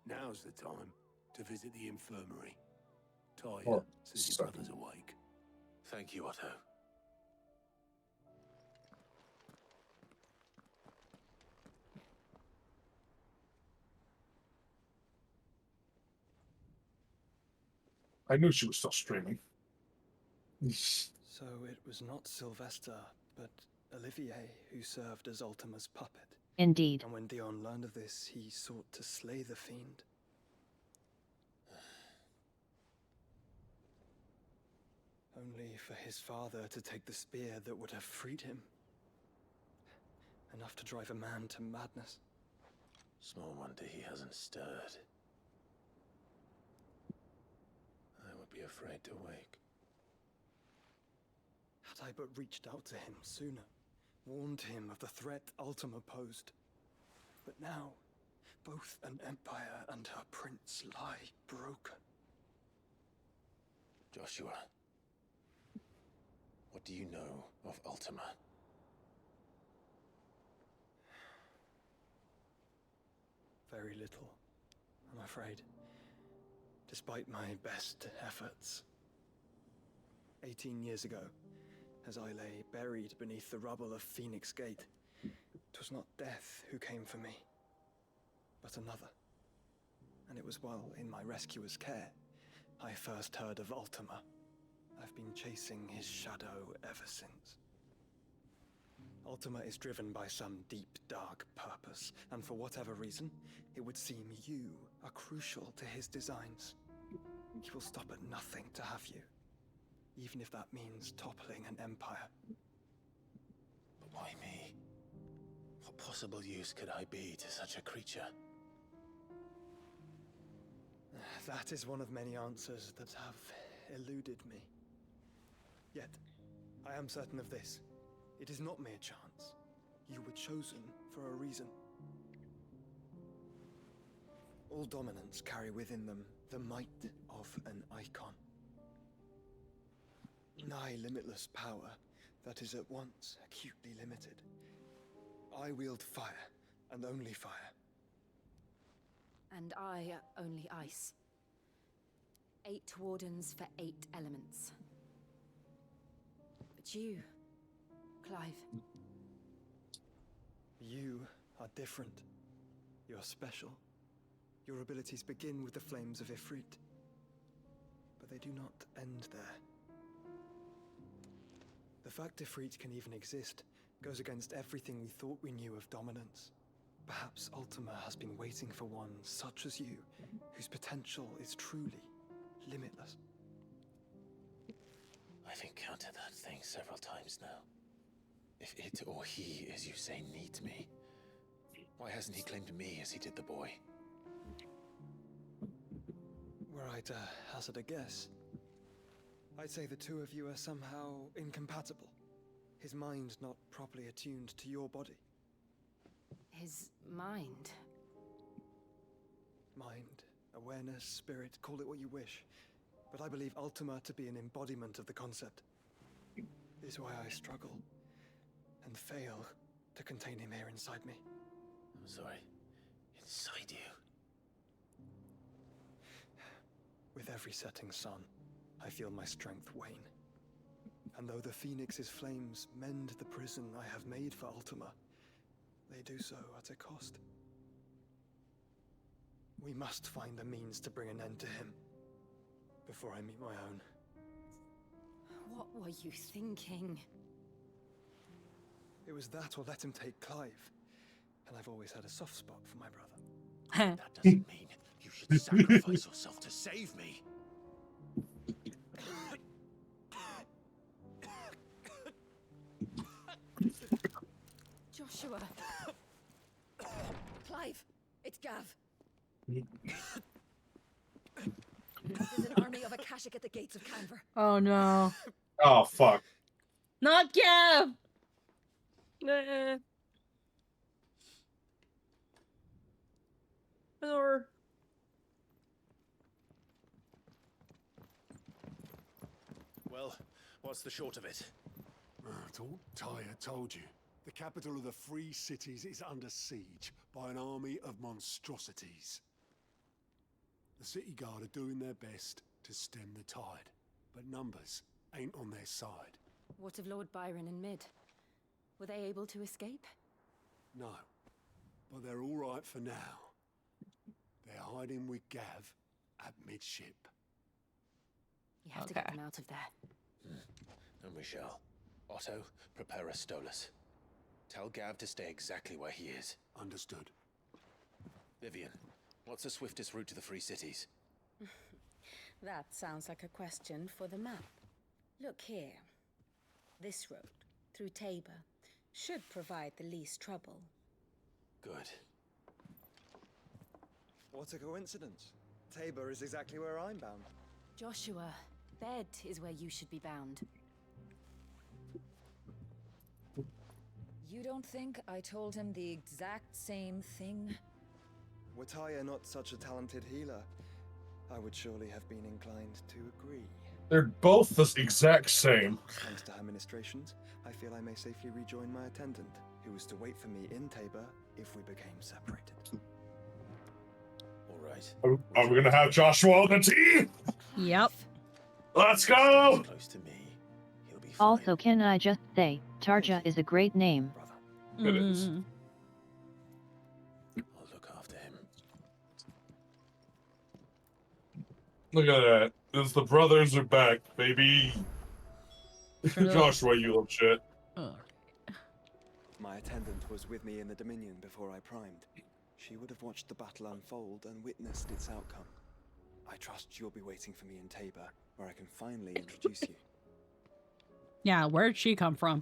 Now's the time to visit the infirmary. Talia says your brother's awake. Thank you, Otto. I knew she was still streaming. So it was not Sylvester, but Olivier who served as Ultima's puppet. Indeed. And when Dion learned of this, he sought to slay the fiend. Only for his father to take the spear that would have freed him. Enough to drive a man to madness. Small wonder he hasn't stirred. I would be afraid to wake. Had I but reached out to him sooner, warned him of the threat Ultima posed. But now, both an empire and her prince lie broken. Joshua, what do you know of Ultima? Very little, I'm afraid. Despite my best efforts. 18 years ago, as I lay buried beneath the rubble of Phoenix Gate, 'twas not death who came for me, but another. And it was while in my rescuer's care, I first heard of Ultima. I've been chasing his shadow ever since. Ultima is driven by some deep, dark purpose, and for whatever reason, it would seem you are crucial to his designs. He will stop at nothing to have you, even if that means toppling an empire. But why me? What possible use could I be to such a creature? That is one of many answers that have eluded me. Yet, I am certain of this. It is not mere chance. You were chosen for a reason. All dominants carry within them the might of an icon. Nigh limitless power that is at once acutely limited. I wield fire, and only fire. And I only ice. 8 wardens for 8 elements. But you, Clive. You are different. You're special. Your abilities begin with the flames of Ifrit. But they do not end there. The fact Ifrit can even exist goes against everything we thought we knew of dominance. Perhaps Ultima has been waiting for one such as you, whose potential is truly limitless. I've encountered that thing several times now. If it or he, as you say, needs me, why hasn't he claimed me as he did the boy? Were I to hazard a guess, I'd say the two of you are somehow incompatible. His mind not properly attuned to your body. His mind. Mind, awareness, spirit, call it what you wish. But I believe Ultima to be an embodiment of the concept. This is why I struggle and fail to contain him here inside me. I'm sorry. Inside you? With every setting sun, I feel my strength wane. And though the Phoenix's flames mend the prison I have made for Ultima, they do so at a cost. We must find a means to bring an end to him before I meet my own. What were you thinking? It was that or let him take Clive. And I've always had a soft spot for my brother. That doesn't mean you should sacrifice yourself to save me. Joshua. Clive, it's Gav. There's an army of Akashic at the gates of Canver. Oh no. Oh fuck. Not Gav! Nah. Or Well, what's the short of it? Tyre told you. The capital of the Free Cities is under siege by an army of monstrosities. The city guard are doing their best to stem the tide, but numbers ain't on their side. What of Lord Byron and Mid? Were they able to escape? No, but they're all right for now. They're hiding with Gav at midship. You have to get them out of there. And we shall. Otto, prepare a Stolas. Tell Gav to stay exactly where he is. Understood. Vivian, what's the swiftest route to the Free Cities? That sounds like a question for the map. Look here. This road, through Tabor, should provide the least trouble. Good. What a coincidence. Tabor is exactly where I'm bound. Joshua, Bed is where you should be bound. You don't think I told him the exact same thing? Were Tyre not such a talented healer, I would surely have been inclined to agree. They're both the exact same. Thanks to her ministrations, I feel I may safely rejoin my attendant, who was to wait for me in Tabor if we became separated. All right. Are we gonna have Joshua on the team? Yep. Let's go! Close to me. Also, can I just say, Tarja is a great name. It is. Mm. I'll look after him. Look at that. It's the brothers are back, baby. Joshua, you little shit. My attendant was with me in the Dominion before I primed. She would have watched the battle unfold and witnessed its outcome. I trust you'll be waiting for me in Tabor, where I can finally introduce you. Yeah, where'd she come from?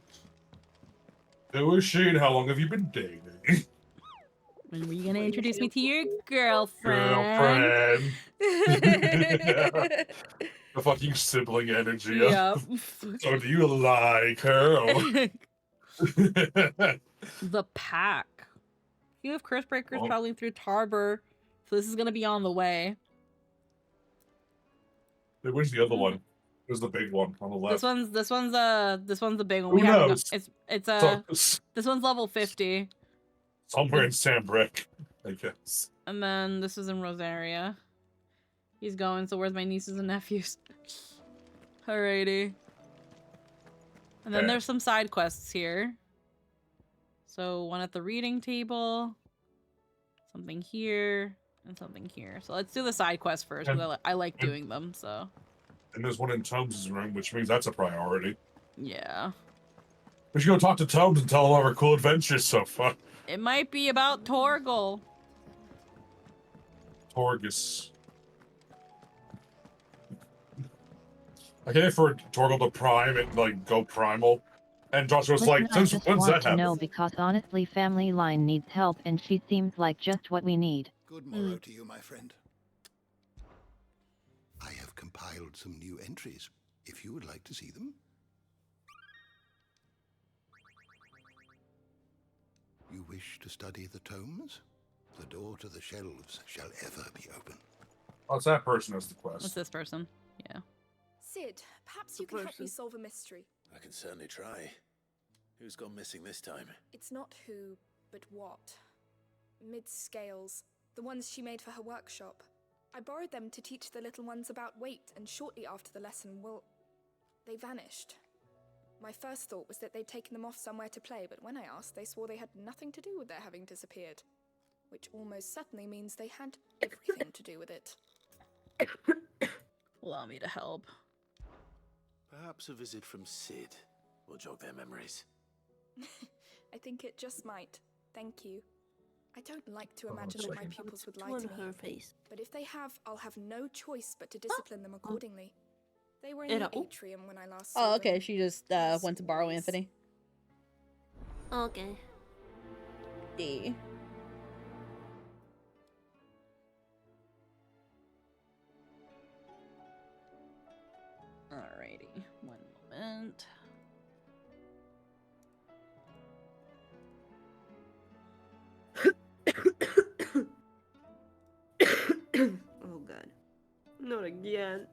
Who is she and how long have you been dating? When were you gonna introduce me to your girlfriend? Girlfriend. The fucking sibling energy. Yep. So do you like her? The pack. You have Curse Breakers traveling through Tabor, so this is gonna be on the way. Hey, where's the other one? There's the big one on the left. This one's the big one. Who We haven't knows? This one's level 50. Somewhere in Sambrick, I guess. And then this is in Rosaria. He's going, so where's my nieces and nephews? Alrighty. And then there's some side quests here. So one at the reading table, something here, and something here. So let's do the side quest first, because I like doing them, so. And there's one in Tomes' room, which means that's a priority. Yeah. We should go talk to Tomes and tell him all our cool adventures so far. It might be about Torgal. Torgus. I can't wait for Torgal to prime and like go primal. And Joshua's Listen, like, I just when's want that to happen? know because honestly family line needs help and she seems like just what we need. Good morrow to you, my friend. I have compiled some new entries, if you would like to see them. You wish to study the tomes? The door to the shelves shall ever be open. Oh, it's that person as the quest. What's this person? Yeah. Sid, perhaps you can help me solve a mystery. I can certainly try. Who's gone missing this time? It's not who, but what. Mid-scales, the ones she made for her workshop. I borrowed them to teach the little ones about weight, and shortly after the lesson, well, they vanished. My first thought was that they'd taken them off somewhere to play, but when I asked, they swore they had nothing to do with their having disappeared. which almost certainly means they had everything to do with it. Allow me to help. Perhaps a visit from Sid will jog their memories. I think it just might. Thank you. I don't like to Oh, imagine that my pupils would lie to me. her face. But if they have, I'll have no choice but to discipline them accordingly. They were in Era- the oh. atrium when I last saw Oh, them. okay. She just went to borrow Anthony. Okay. D. Alrighty. One moment. Oh god. Not again.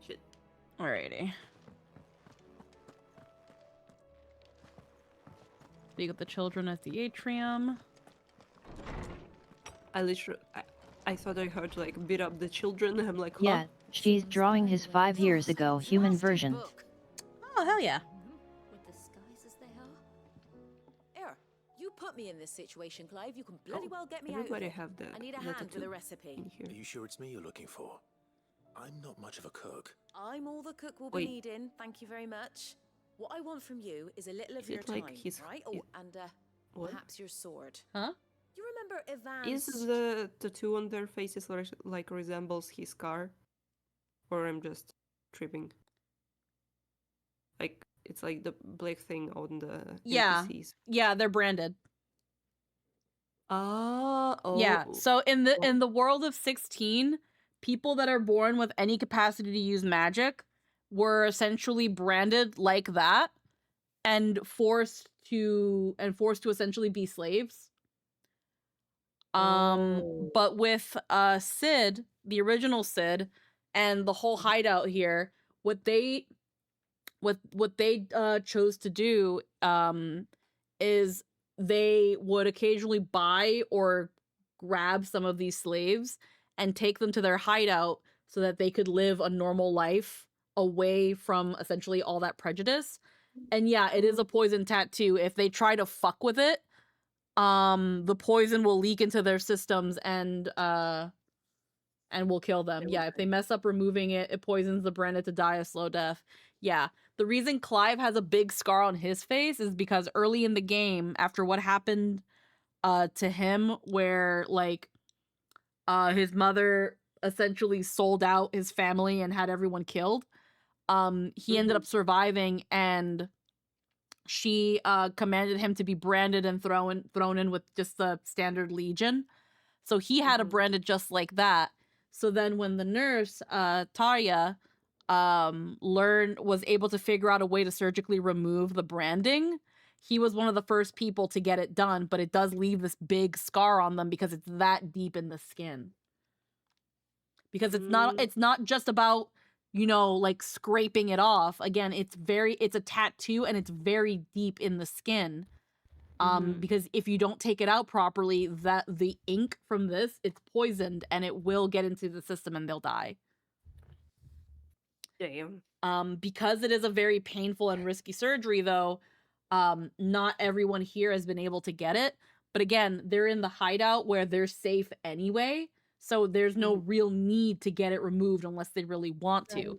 Shit. Alrighty. You got the children at the atrium. I thought I heard like beat up the children. I'm like, huh? Yeah, she's drawing his 5 years ago human version. Oh, hell yeah. With disguise as they are. You put me in this situation, Clive. You can bloody well get me out of Everybody it. have the I need a the hand with tattoo a recipe. in here. Are you sure it's me you're looking for? I'm not much of a cook. I'm all the cook will Wait. be needing. Thank you very much. What I want from you is a little of Is your it like time, his- right? is- Oh, and What? perhaps your sword. Huh? You remember Ivan's... Is the tattoo on their faces like resembles his scar? Or I'm just tripping? Like, it's like the black thing on the Yeah. NPCs. Yeah, they're branded. Oh. Yeah. So in the world of 16, people that are born with any capacity to use magic were essentially branded like that and forced to essentially be slaves. But with Sid, the original Sid, and the whole hideout here, what they chose to do is they would occasionally buy or grab some of these slaves and take them to their hideout so that they could live a normal life away from essentially all that prejudice. And yeah, it is a poison tattoo. If they try to fuck with it, the poison will leak into their systems and will kill them. Yeah, if they mess up removing it, it poisons the branded to die a slow death. Yeah. The reason Clive has a big scar on his face is because early in the game, after what happened to him, where like his mother essentially sold out his family and had everyone killed, he ended up surviving, and she commanded him to be branded and thrown in with just the standard legion. So he had a branded just like that. So then when the nurse, Tarya, was able to figure out a way to surgically remove the branding, he was one of the first people to get it done, but it does leave this big scar on them because it's that deep in the skin. Because it's not just about, you know, like scraping it off. Again, it's a tattoo and it's very deep in the skin. Because if you don't take it out properly, that the ink from this, it's poisoned and it will get into the system and they'll die. Damn. Because it is a very painful and risky surgery, though, not everyone here has been able to get it. But again, they're in the hideout where they're safe anyway, so there's no real need to get it removed unless they really want to.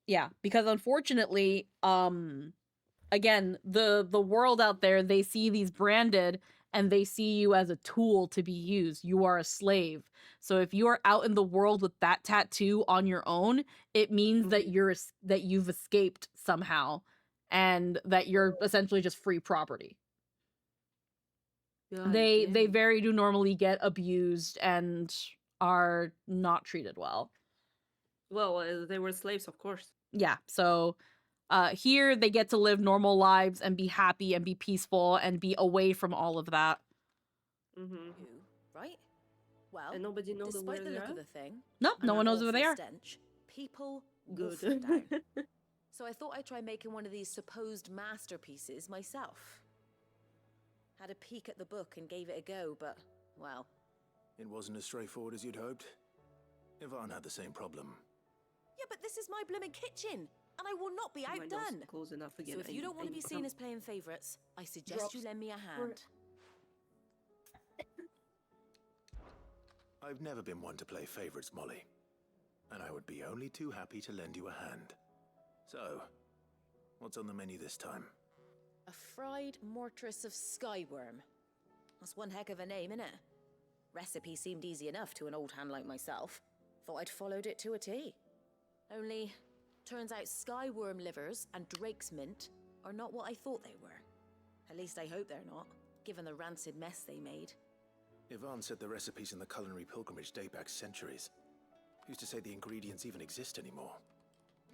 Yeah, because unfortunately, again, the world out there, they see these branded and they see you as a tool to be used. You are a slave. So if you are out in the world with that tattoo on your own, it means that you've escaped somehow and that you're essentially just free property. They very do normally get abused and are not treated well. Well, they were slaves, of course. Yeah, so here they get to live normal lives and be happy and be peaceful and be away from all of that. Right? Well, and nobody knows despite where the they're look at? of the thing, Nope, and no one that knows where they awful are. Stench, people Good. wolfed down. So I thought I'd try making one of these supposed masterpieces myself. Had a peek at the book and gave it a go, but, well... It wasn't as straightforward as you'd hoped. Yvonne had the same problem. Yeah, but this is my blimmin' kitchen. and I will not be My nose outdone. close enough again. So if you don't want to be seen as playing favourites, I suggest you lend me a hand. I've never been one to play favorites, Molly. And I would be only too happy to lend you a hand. So, what's on the menu this time? A fried mortress of skyworm. That's one heck of a name, innit? Recipe seemed easy enough to an old hand like myself. Thought I'd followed it to a T. Only, turns out skyworm livers and drake's mint are not what I thought they were. At least I hope they're not, given the rancid mess they made. Yvonne said the recipes in the culinary pilgrimage date back centuries. Who's to say the ingredients even exist anymore?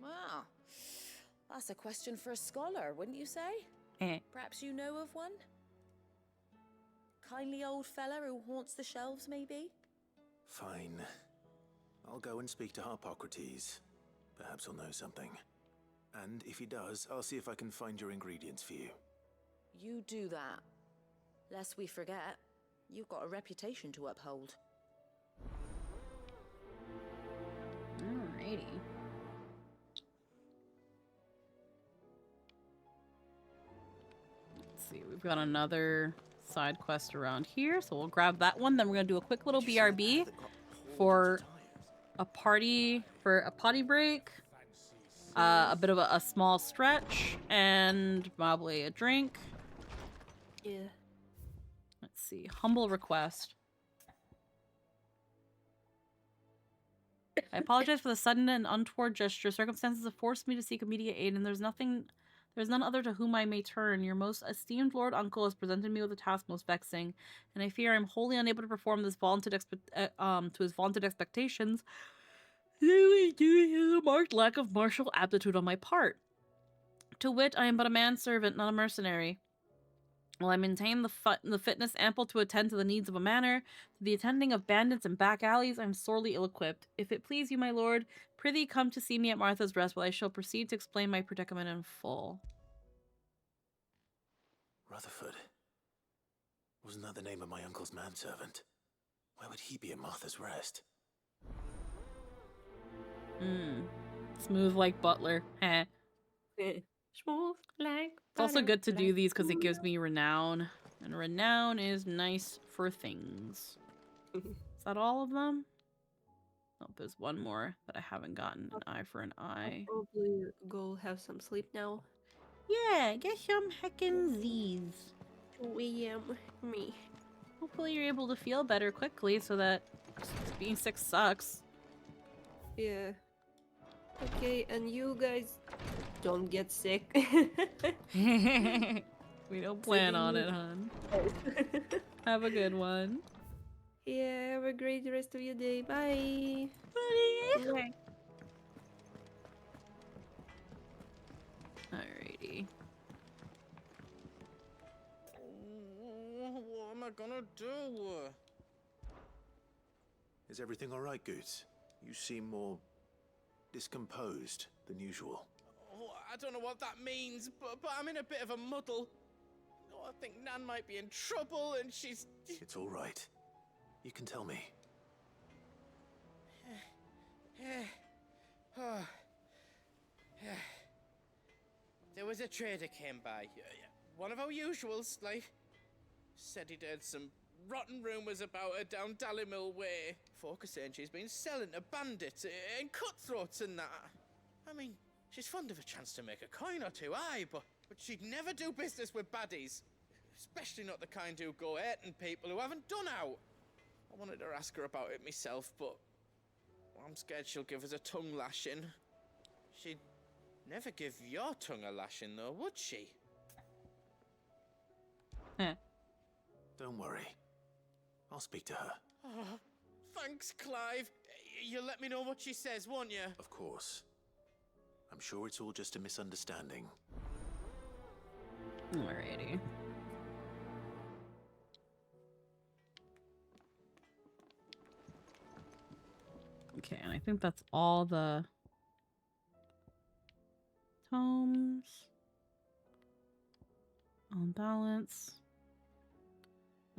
Wow. That's a question for a scholar, wouldn't you say? Perhaps you know of one? Kindly old fella who haunts the shelves, maybe? Fine. I'll go and speak to Harpocrates. Perhaps he'll know something. And if he does, I'll see if I can find your ingredients for you. You do that. Lest we forget, you've got a reputation to uphold. Alrighty. Let's see, we've got another side quest around here, so we'll grab that one. Then we're gonna do a quick little BRB for a potty break, a bit of a small stretch, and probably a drink. Yeah. Let's see, humble request. I apologize for the sudden and untoward gesture. Circumstances have forced me to seek immediate aid, and there's none other to whom I may turn. Your most esteemed Lord Uncle has presented me with a task most vexing, and I fear I'm wholly unable to perform this to his vaunted expectations. Due to a marked lack of martial aptitude on my part. To wit, I am but a manservant, not a mercenary. While I maintain the fitness ample to attend to the needs of a manor, to the attending of bandits and back alleys, I am sorely ill-equipped. If it please you, my lord, prithee come to see me at Martha's Rest, while I shall proceed to explain my predicament in full. Rutherford. Wasn't that the name of my uncle's manservant? Why would he be at Martha's Rest? Smooth like Butler. Heh. Smooth like It's also good to do these because it gives me renown. And renown is nice for things. Is that all of them? Oh, there's one more that I haven't gotten. An eye for an eye. I'll probably go have some sleep now. Yeah, get some heckin' Z's. 2 a.m. me. Hopefully you're able to feel better quickly so that being sick sucks. Yeah. Okay, and you guys don't get sick. We don't plan on it, hon. Have a good one. Yeah, have a great rest of your day. Bye. Bye. Alrighty. What am I gonna do? Is everything all right, Goots? You seem more discomposed than usual. Oh, I don't know what that means, but I'm in a bit of a muddle. Oh, I think Nan might be in trouble, and she's... It's all right. You can tell me. There was a trader came by. One of our usuals, like. Said he'd heard some rotten rumours about her down Dallimil Way. Folk are saying she's been selling to bandits and cutthroats and that. I mean, she's fond of a chance to make a coin or two, aye, but she'd never do business with baddies. Especially not the kind who go hurting people who haven't done out. I wanted to ask her about it myself, but I'm scared she'll give us a tongue lashing. She'd never give your tongue a lashing, though, would she? Don't worry. I'll speak to her. Oh, thanks, Clive. You'll let me know what she says, won't you? Of course. I'm sure it's all just a misunderstanding. Alrighty. Okay, and I think that's all the tomes on balance.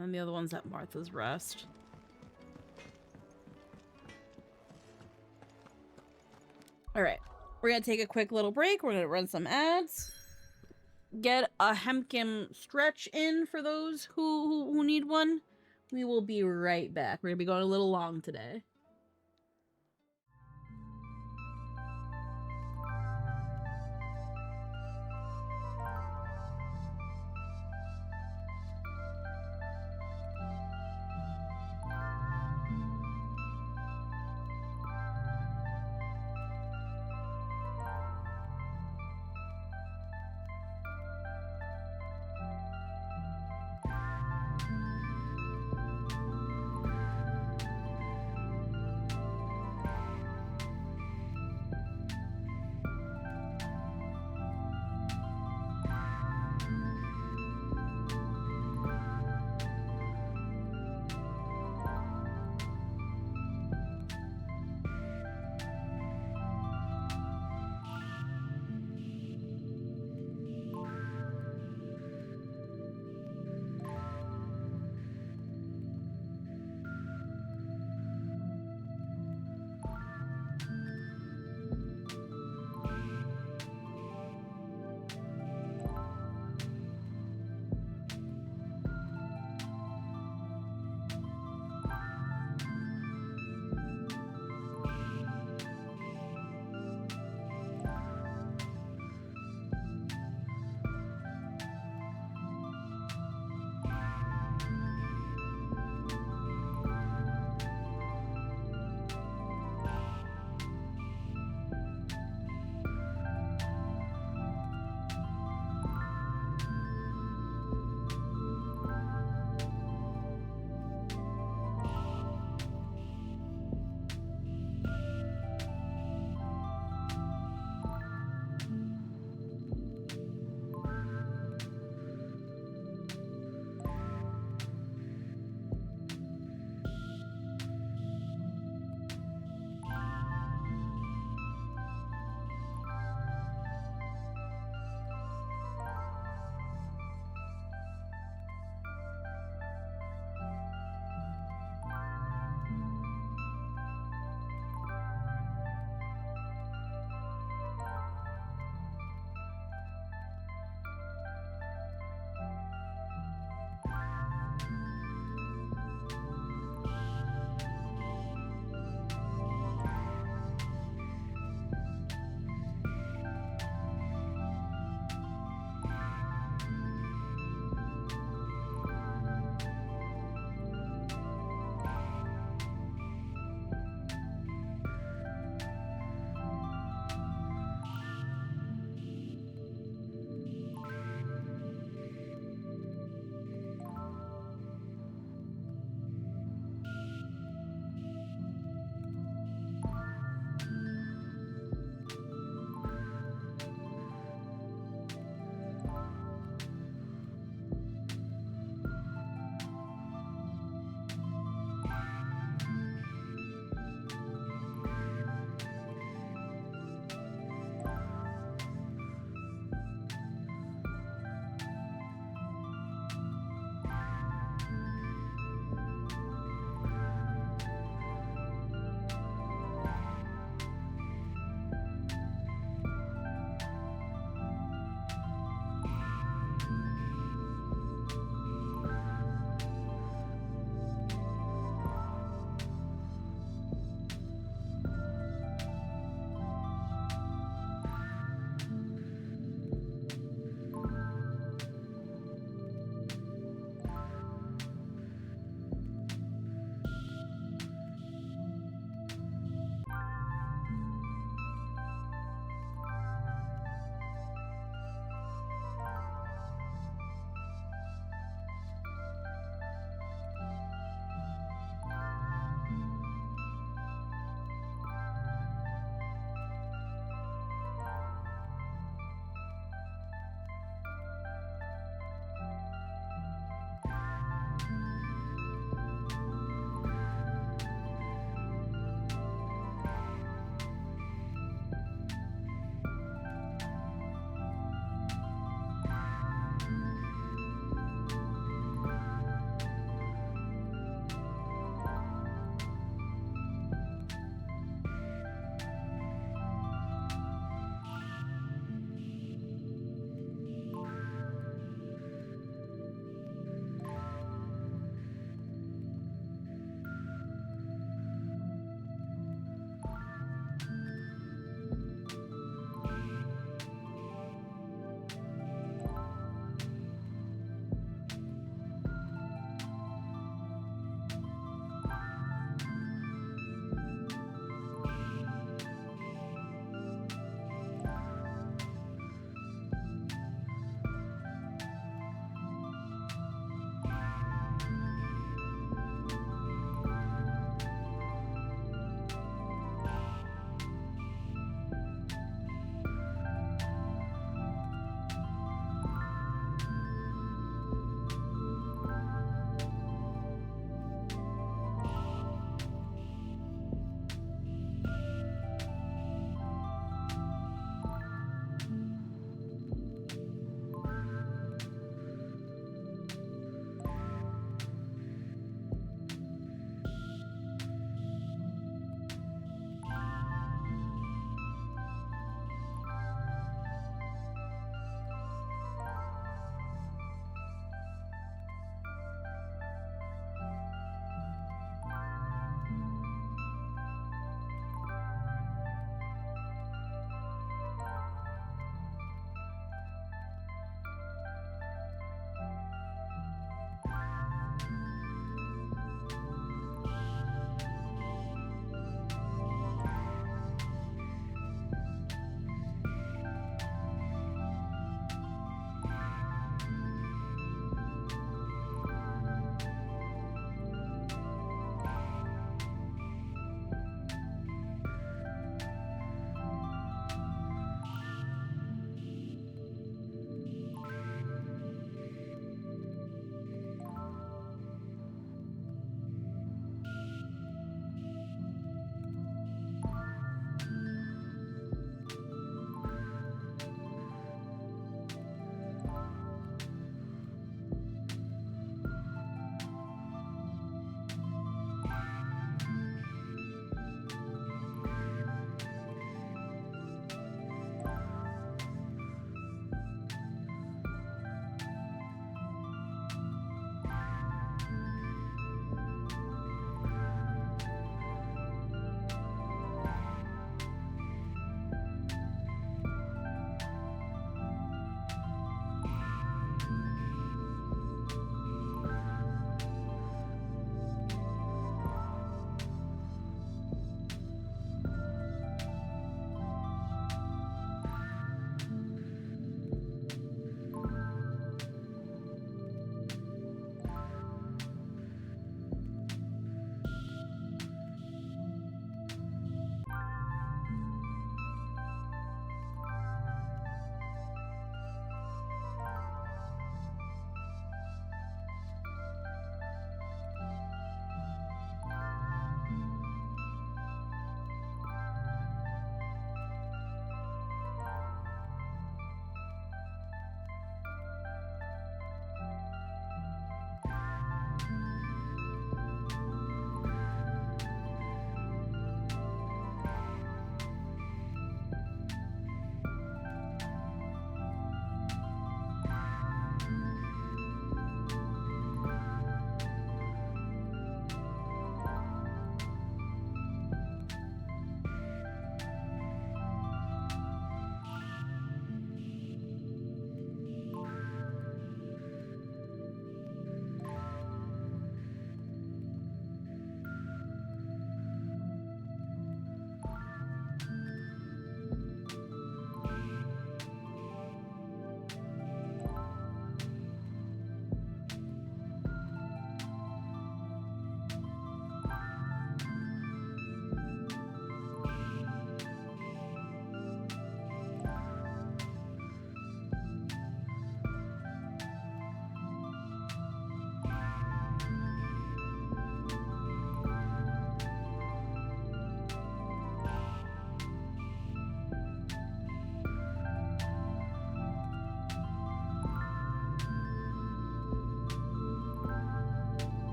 And the other one's at Martha's Rest. Alright. We're gonna take a quick little break. We're gonna run some ads. Get a Hemkim stretch in for those who need one. We will be right back. We're gonna be going a little long today.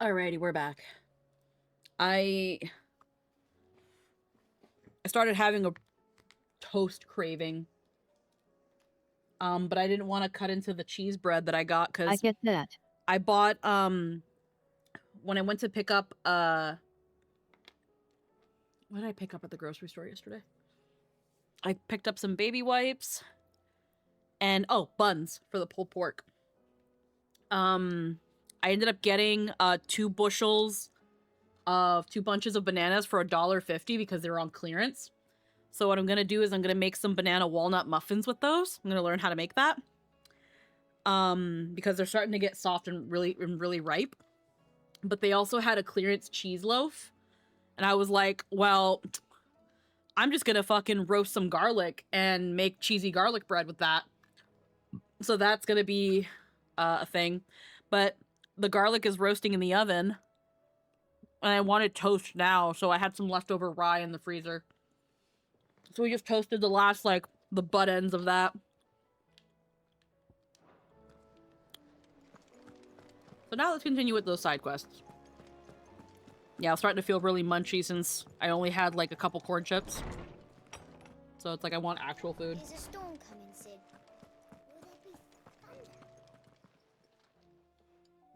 Alrighty, we're back. I started having a toast craving. But I didn't want to cut into the cheese bread that I got because I get that. I bought when I went to pick up what did I pick up at the grocery store yesterday? I picked up some baby wipes and buns for the pulled pork. I ended up getting 2 bunches of bananas for $1.50 because they were on clearance. So what I'm gonna do is I'm gonna make some banana walnut muffins with those. I'm gonna learn how to make that. Because they're starting to get soft and really ripe. But they also had a clearance cheese loaf. And I was like, well, I'm just gonna fucking roast some garlic and make cheesy garlic bread with that. So that's gonna be a thing. But the garlic is roasting in the oven. And I wanted toast now, so I had some leftover rye in the freezer. So we just toasted the last, the butt ends of that. So now let's continue with those side quests. Yeah, I'm starting to feel really munchy since I only had, a couple corn chips. So it's like I want actual food. There's a storm coming, Sid. Will there be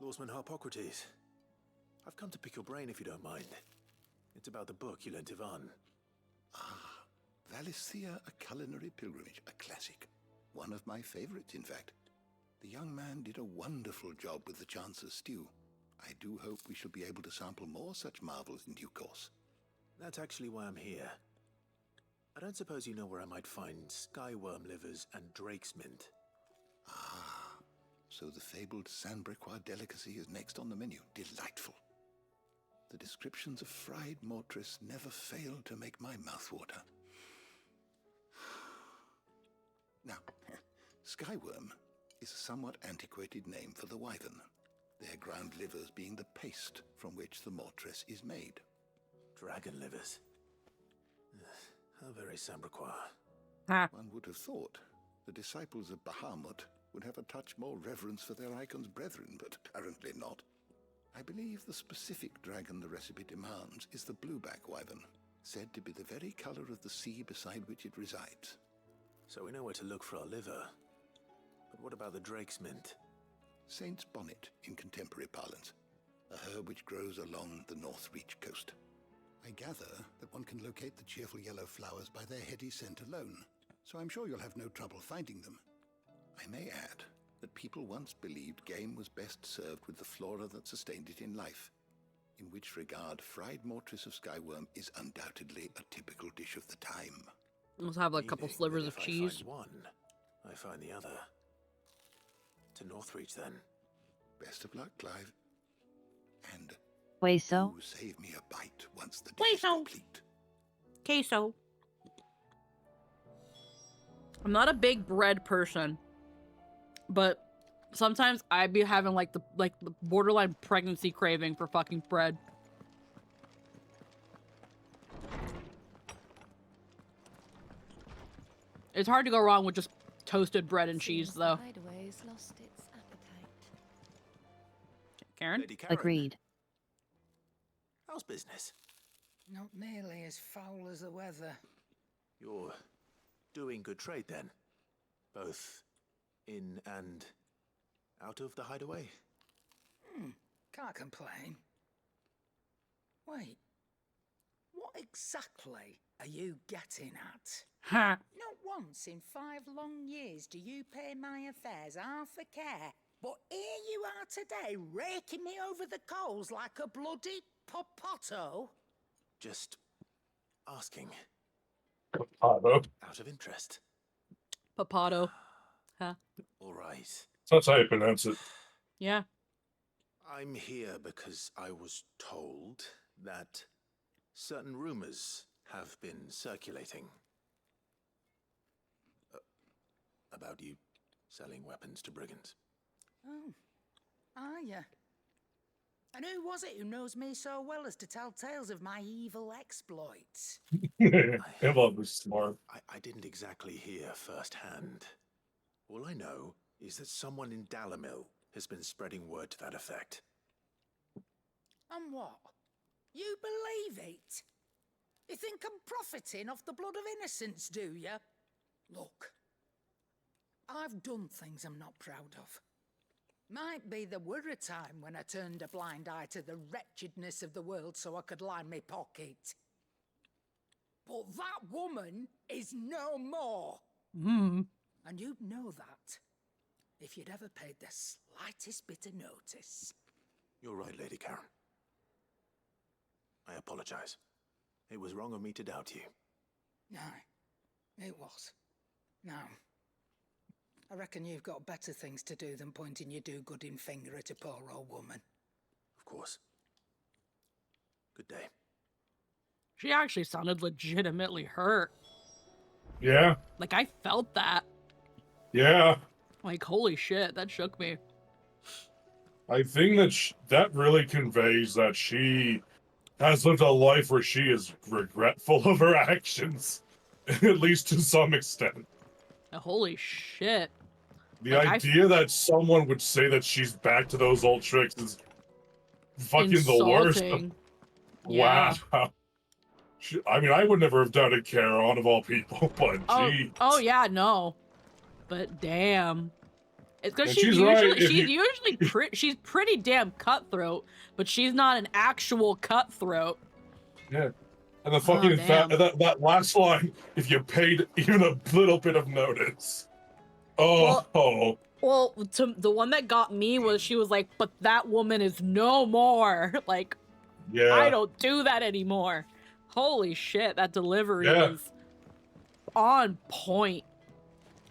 thunder? Lawsman Harpocrates, I've come to pick your brain if you don't mind. It's about the book you lent Ivan. Valisthea, a culinary pilgrimage, a classic. One of my favorites, in fact. The young man did a wonderful job with the Chance's stew. I do hope we shall be able to sample more such marvels in due course. That's actually why I'm here. I don't suppose you know where I might find skyworm livers and drake's mint. So the fabled Sandbrequois delicacy is next on the menu. Delightful. The descriptions of fried mortress never fail to make my mouth water. Now, skyworm is a somewhat antiquated name for the wyvern, their ground livers being the paste from which the mortress is made. Dragon livers. How very Sandbrequois. One would have thought the disciples of Bahamut would have a touch more reverence for their icon's brethren, but apparently not. I believe the specific dragon the recipe demands is the blueback wyvern, said to be the very color of the sea beside which it resides. So we know where to look for our liver. But what about the drake's mint? Saint's bonnet in contemporary parlance, a herb which grows along the North Reach coast. I gather that one can locate the cheerful yellow flowers by their heady scent alone, so I'm sure you'll have no trouble finding them. I may add that people once believed game was best served with the flora that sustained it in life, in which regard fried mortress of skyworm is undoubtedly a typical dish of the time. Let's have a couple slivers of cheese. If I find one, I find the other. To Northreach, then. Best of luck, Clive. And Queso. do save me a bite once the dish is complete. Queso. I'm not a big bread person, but sometimes I'd be having the borderline pregnancy craving for fucking bread. It's hard to go wrong with just toasted bread and cheese, though. Hideaway's lost its appetite. Karen? Lady Karen. Agreed. How's business? Not nearly as foul as the weather. You're doing good trade, then? Both in and out of the hideaway? Can't complain. Wait, what exactly are you getting at? Huh. Not once in 5 long years do you pay my affairs half a care, but here you are today, raking me over the coals like a bloody popoto. Just asking. Potato. Out of interest. Papato. Huh. All right. So that's how you pronounce it. Yeah. I'm here because I was told that certain rumors have been circulating about you selling weapons to brigands. Oh, are you? And who was it who knows me so well as to tell tales of my evil exploits? Emma was smart. I didn't exactly hear firsthand. All I know is that someone in Dalamil has been spreading word to that effect. And what? You believe it? You think I'm profiting off the blood of innocents, do you? Look, I've done things I'm not proud of. Might be there were a time when I turned a blind eye to the wretchedness of the world so I could line my pocket. But that woman is no more. And you'd know that if you'd ever paid the slightest bit of notice. You're right, Lady Karen. I apologize. It was wrong of me to doubt you. No, it was. Now, I reckon you've got better things to do than pointing your do-gooding finger at a poor old woman. Of course. Good day. She actually sounded legitimately hurt. Yeah. Like, I felt that. Yeah. Like, holy shit, that shook me. I think that that really conveys that she has lived a life where she is regretful of her actions, at least to some extent. Holy shit. The idea that someone would say that she's back to those old tricks is fucking the worst. Yeah. Wow. I mean, I would never have doubted Charon of all people, but gee. Oh yeah, no. But damn. It's because And she's she's usually she's pretty damn cutthroat, but she's not an actual cutthroat. Yeah. And the fucking that last line, if you paid even a little bit of notice. Oh. Well, the one that got me was she was like, but that woman is no more. Like, yeah. I don't do that anymore. Holy shit, that delivery is on point.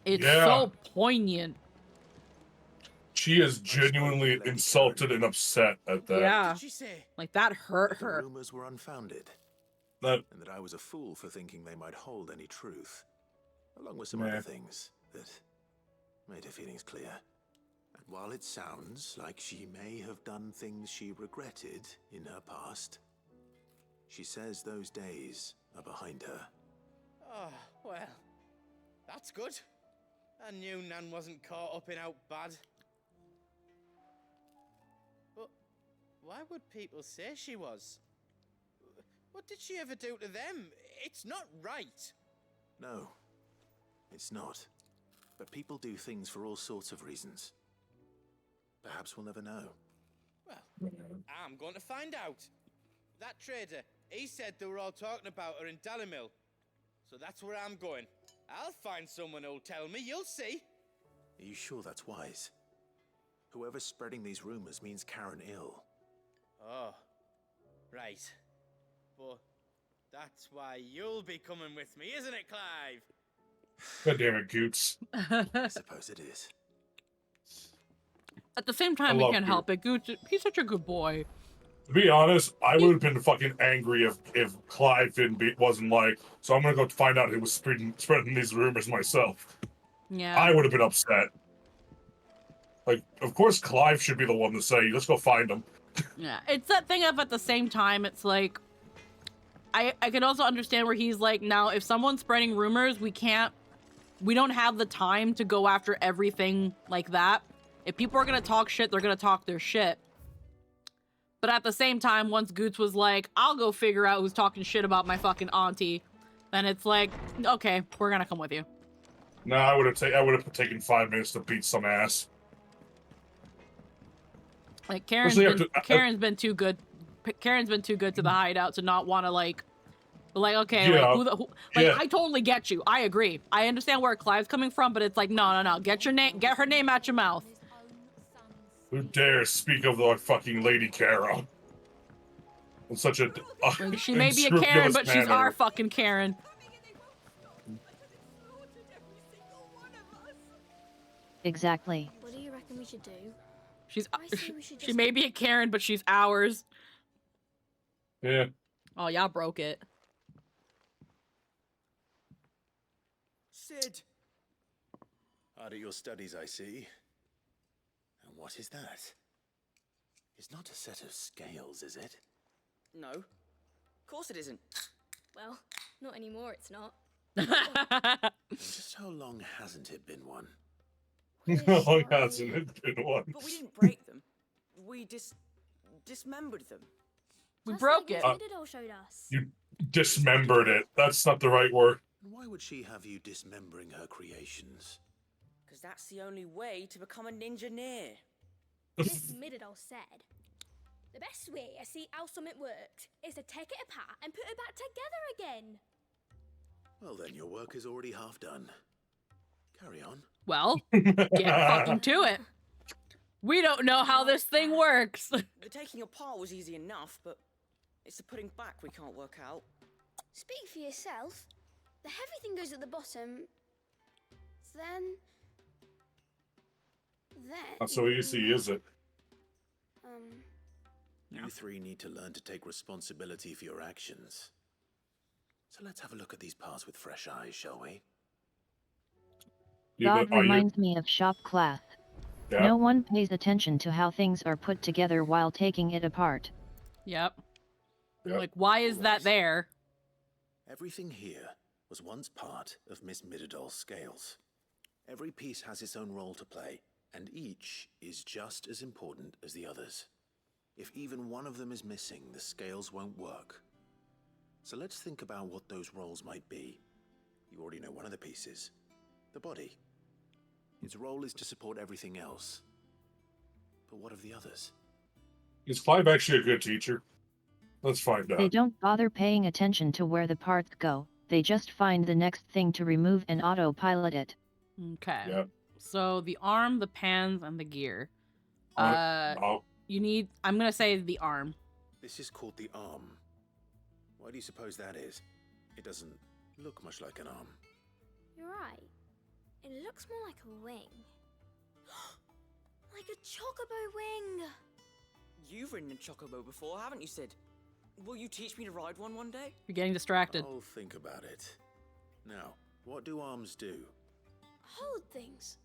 It's so poignant. She is genuinely insulted and upset at that. Yeah. What did she say? Like, that hurt her. The rumors were unfounded. And that I was a fool for thinking they might hold any truth. Along with some other things that made her feelings clear. And while it sounds like she may have done things she regretted in her past, she says those days are behind her. Oh, well, that's good. I knew Nan wasn't caught up in out bad. But why would people say she was? What did she ever do to them? It's not right. No, it's not. But people do things for all sorts of reasons. Perhaps we'll never know. Well, I'm going to find out. That trader, he said they were all talking about her in Dalimil. So that's where I'm going. I'll find someone who'll tell me, you'll see. Are you sure that's wise? Whoever's spreading these rumors means Karen ill. Oh, right. But that's why you'll be coming with me, isn't it, Clive? God damn it, Goots. I suppose it is. At the same time, we can't help it. Gooch, he's such a good boy. To be honest, I would have been fucking angry if Clive wasn't like, so I'm gonna go find out who was spreading these rumors myself. Yeah. I would have been upset. Like, of course Clive should be the one to say, let's go find him. Yeah, it's that thing of at the same time, it's like, I can also understand where he's like, now, if someone's spreading rumors, we don't have the time to go after everything like that. If people are gonna talk shit, they're gonna talk their shit. But at the same time, once Goots was like, I'll go figure out who's talking shit about my fucking auntie, then it's like, okay, we're gonna come with you. No, I would have taken 5 minutes to beat some ass. Like Karen's been too good. Karen's been too good to the hideout to not want to like okay, yeah. I totally get you. I agree. I understand where Clive's coming from, but it's like no. Get her name out your mouth. Who dares speak of the fucking Lady Kara in such a she may be a Karen, but she's our fucking Karen. Exactly. What do you reckon we should do? She may be a Karen, but she's ours. Yeah. Oh, y'all broke it. Sid. Hard at your studies, I see. And what is that? It's not a set of scales, is it? No. Of course it isn't. Well, not anymore, it's not. Just how long hasn't it been one? How long hasn't it been one? But we didn't break them. We dismembered them. We broke it. Mididol showed us. You dismembered it. That's not the right word. Why would she have you dismembering her creations? Because that's the only way to become a ninja-neer. Miss Mididol said, the best way to see how something works is to take it apart and put it back together again. Well, then your work is already half done. Carry on. Well, get fucking to it. We don't know how this thing works. The taking apart was easy enough, but it's the putting back we can't work out. Speak for yourself. The heavy thing goes at the bottom. Then... Not so easy, is it? You three need to learn to take responsibility for your actions. So let's have a look at these parts with fresh eyes, shall we? God reminds me of shop class. Yeah. No one pays attention to how things are put together while taking it apart. Yep. Like, why is that there? Everything here was once part of Miss Mididol's scales. Every piece has its own role to play, and each is just as important as the others. If even one of them is missing, the scales won't work. So let's think about what those roles might be. You already know one of the pieces. The body. Its role is to support everything else. But what of the others? Is Clive actually a good teacher? Let's find out. They don't bother paying attention to where the parts go. They just find the next thing to remove and autopilot it. Okay. Yep. So the arm, the pans, and the gear. You need, I'm going to say the arm. This is called the arm. Why do you suppose that is? It doesn't look much like an arm. You're right. It looks more like a wing. Like a chocobo wing! You've ridden a chocobo before, haven't you, Sid? Will you teach me to ride one day? You're getting distracted. I'll think about it. Now, what do arms do? Hold things.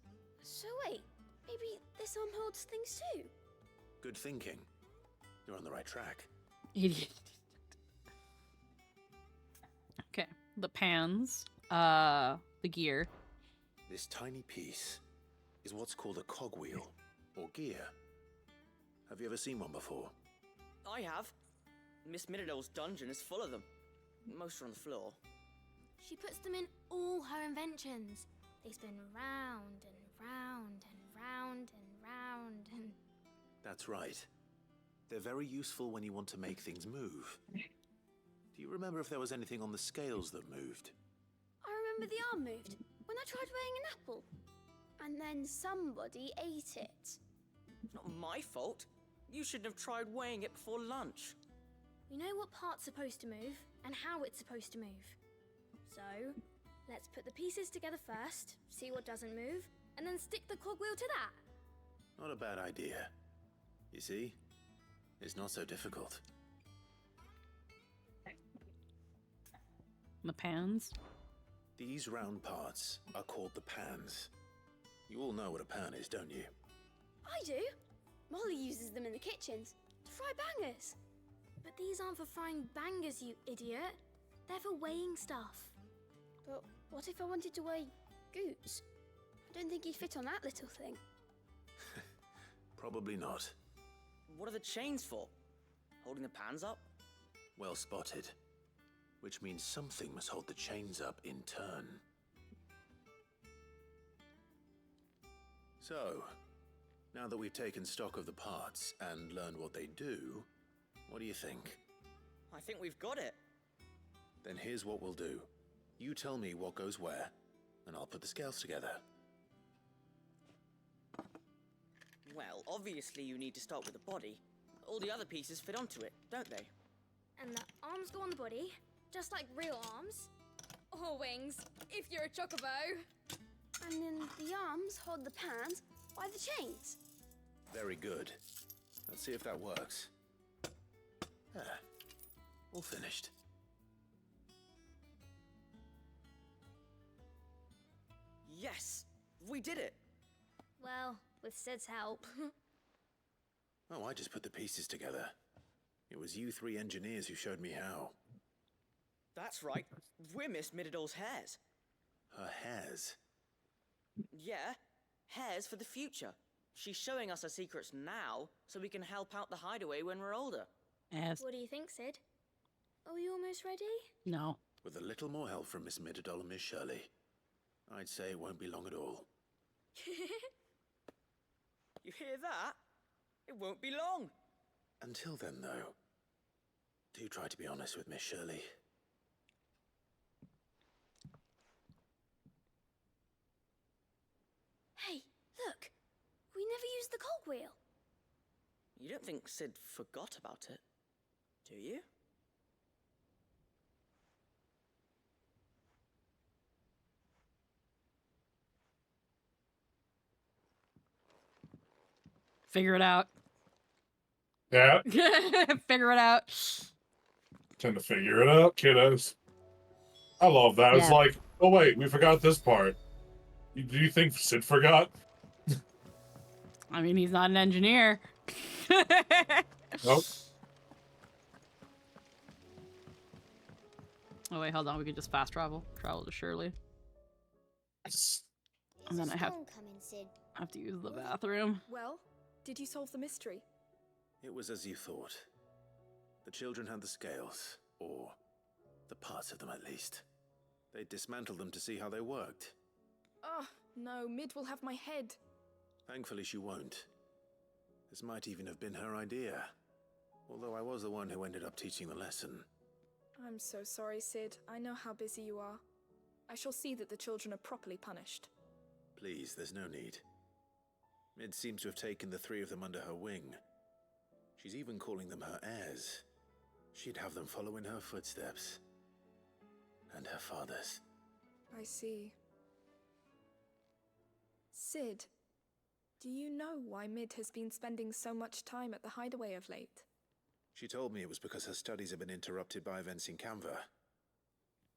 So wait, maybe this arm holds things too? Good thinking. You're on the right track. Idiot. Okay, the pans, the gear. This tiny piece is what's called a cogwheel, or gear. Have you ever seen one before? I have. Miss Mididol's dungeon is full of them. Most are on the floor. She puts them in all her inventions. They spin round and round and round and round and... That's right. They're very useful when you want to make things move. Do you remember if there was anything on the scales that moved? I remember the arm moved when I tried weighing an apple. And then somebody ate it. It's not my fault. You shouldn't have tried weighing it before lunch. We know what part's supposed to move and how it's supposed to move. So, let's put the pieces together first, see what doesn't move, and then stick the cogwheel to that. Not a bad idea. You see? It's not so difficult. The pans? These round parts are called the pans. You all know what a pan is, don't you? I do. Molly uses them in the kitchens to fry bangers. But these aren't for frying bangers, you idiot. They're for weighing stuff. But what if I wanted to weigh Goots? I don't think he'd fit on that little thing. Probably not. What are the chains for? Holding the pans up? Well spotted. Which means something must hold the chains up in turn. So, now that we've taken stock of the parts and learned what they do, what do you think? I think we've got it. Then here's what we'll do. You tell me what goes where, and I'll put the scales together. Well, obviously you need to start with the body. All the other pieces fit onto it, don't they? And the arms go on the body, just like real arms. Or wings, if you're a chocobo. And then the arms hold the pans by the chains. Very good. Let's see if that works. Ah, all finished. Yes! We did it! Well, with Sid's help. Oh, I just put the pieces together. It was you three engineers who showed me how. That's right. We're Miss Mididol's hairs. Her hairs? Yeah, hairs for the future. She's showing us her secrets now, so we can help out the hideaway when we're older. Yes. What do you think, Sid? Are we almost ready? No. With a little more help from Miss Middledol and Miss Shirley, I'd say it won't be long at all. You hear that? It won't be long. Until then, though, do try to be honest with Miss Shirley. Hey, look! We never used the cogwheel. You don't think Sid forgot about it, do you? Figure it out. Yeah. Figure it out. Tend to figure it out, kiddos. I love that. It's Yeah. like, oh wait, we forgot this part. Do you think Sid forgot? I mean, he's not an engineer. Nope. Oh wait, hold on. We could just fast travel. Travel to Shirley. And then I have to use the bathroom. Well, did you solve the mystery? It was as you thought. The children had the scales, or the parts of them at least. They dismantled them to see how they worked. Oh, no, Mid will have my head. Thankfully she won't. This might even have been her idea. Although I was the one who ended up teaching the lesson. I'm so sorry, Sid. I know how busy you are. I shall see that the children are properly punished. Please, there's no need. Mid seems to have taken the three of them under her wing. She's even calling them her heirs. She'd have them follow in her footsteps. And her father's. I see. Sid, do you know why Mid has been spending so much time at the hideaway of late? She told me it was because her studies have been interrupted by events in Canva.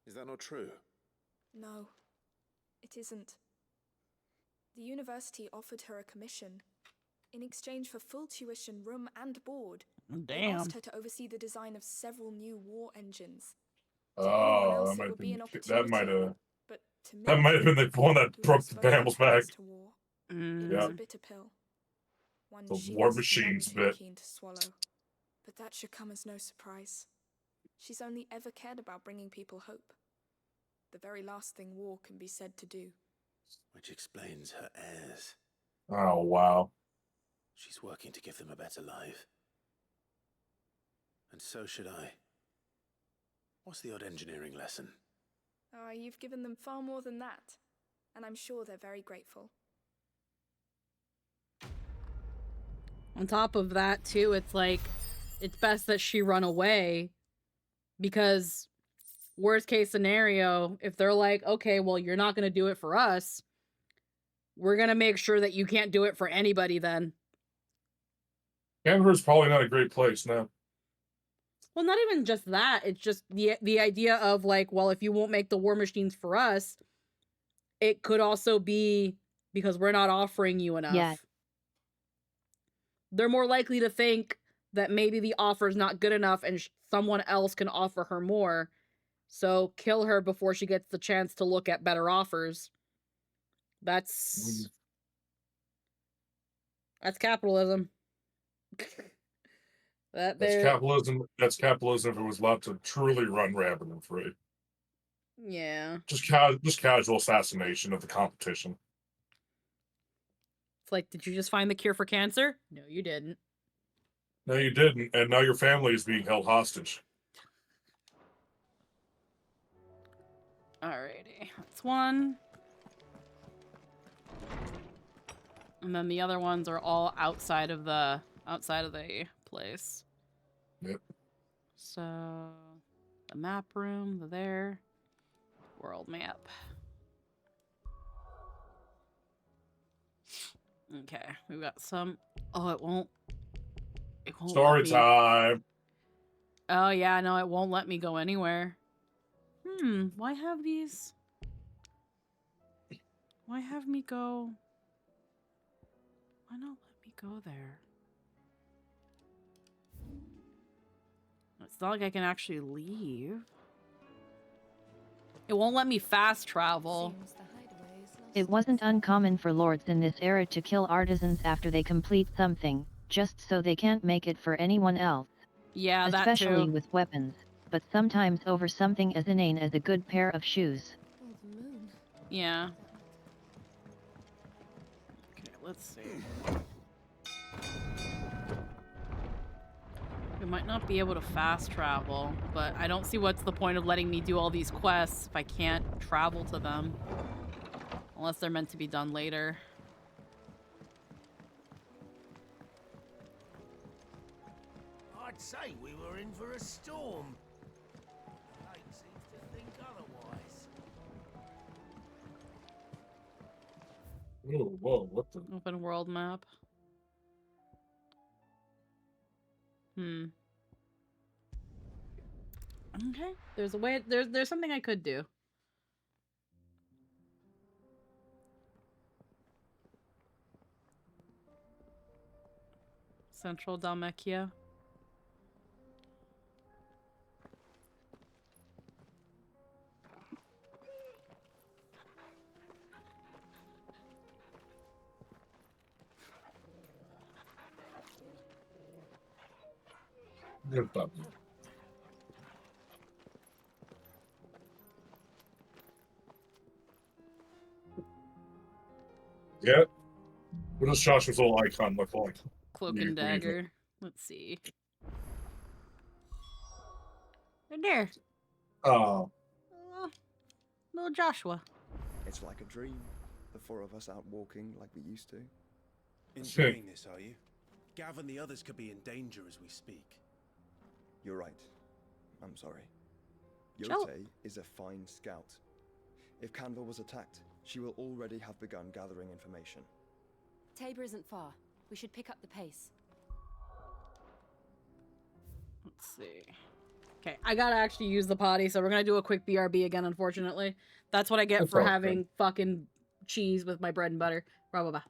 Is that not true? No, it isn't. The university offered her a commission. In exchange for full tuition, room and board, they asked her to oversee the design of several new war engines. Oh, It would be an that might opportunity, have. but to That Mid, might have been the one that who broke was the first camel's back. exposed to war, it was a bitter pill. One The she war was machines none too bit. keen to swallow. But that should come as no surprise. She's only ever cared about bringing people hope. The very last thing war can be said to do. Which explains her heirs. Oh, wow. She's working to give them a better life. And so should I. What's the odd engineering lesson? Ah, you've given them far more than that. And I'm sure they're very grateful. On top of that, too, it's like, it's best that she run away. Because, worst case scenario, if they're like, okay, well, you're not going to do it for us, we're going to make sure that you can't do it for anybody then. Canberra's probably not a great place now. Well, not even just that. It's just the idea of like, well, if you won't make the war machines for us, it could also be because we're not offering you enough. Yeah. They're more likely to think that maybe the offer's not good enough and someone else can offer her more. So kill her before she gets the chance to look at better offers. That's capitalism. That's capitalism. That's capitalism if it was allowed to truly run rapid and free. Yeah. Just casual assassination of the competition. It's like, did you just find the cure for cancer? No, you didn't. No, you didn't, and now your family is being held hostage. Alrighty, that's one. And then the other ones are all outside of the place. Yep. So the map room, there. World map. Okay, we've got some. Oh, it won't Story time. Oh yeah, no, it won't let me go anywhere. Why have these? Why have me go? Why not let me go there? It's not like I can actually leave. It won't let me fast travel. It wasn't uncommon for lords in this era to kill artisans after they complete something, just so they can't make it for anyone else. Yeah, that especially too. with weapons, but sometimes over something as inane as a good pair of shoes. Oh, the moon. Yeah. Okay, let's see. We might not be able to fast travel, but I don't see what's the point of letting me do all these quests if I can't travel to them. Unless they're meant to be done later. I'd say we were in for a storm. Fate seems to think otherwise. Oh, whoa, what the? Open world map. Okay. There's a way. There's something I could do. Central Dalmekia. Good puppy. Yeah. What does Joshua's little icon look like? Cloak and dagger. Let's see. Right there. Oh. Little Joshua. It's like a dream. The four of us out walking like we used to. Enjoying this, are you? Gav and the others could be in danger as we speak. You're right. I'm sorry. Chill. Yote is a fine scout. If Canva was attacked, she will already have begun gathering information. Tabor isn't far. We should pick up the pace. Let's see. Okay, I gotta actually use the potty, so we're gonna do a quick BRB again, unfortunately. That's what I get for having fucking cheese with my bread and butter. Blah, blah, blah.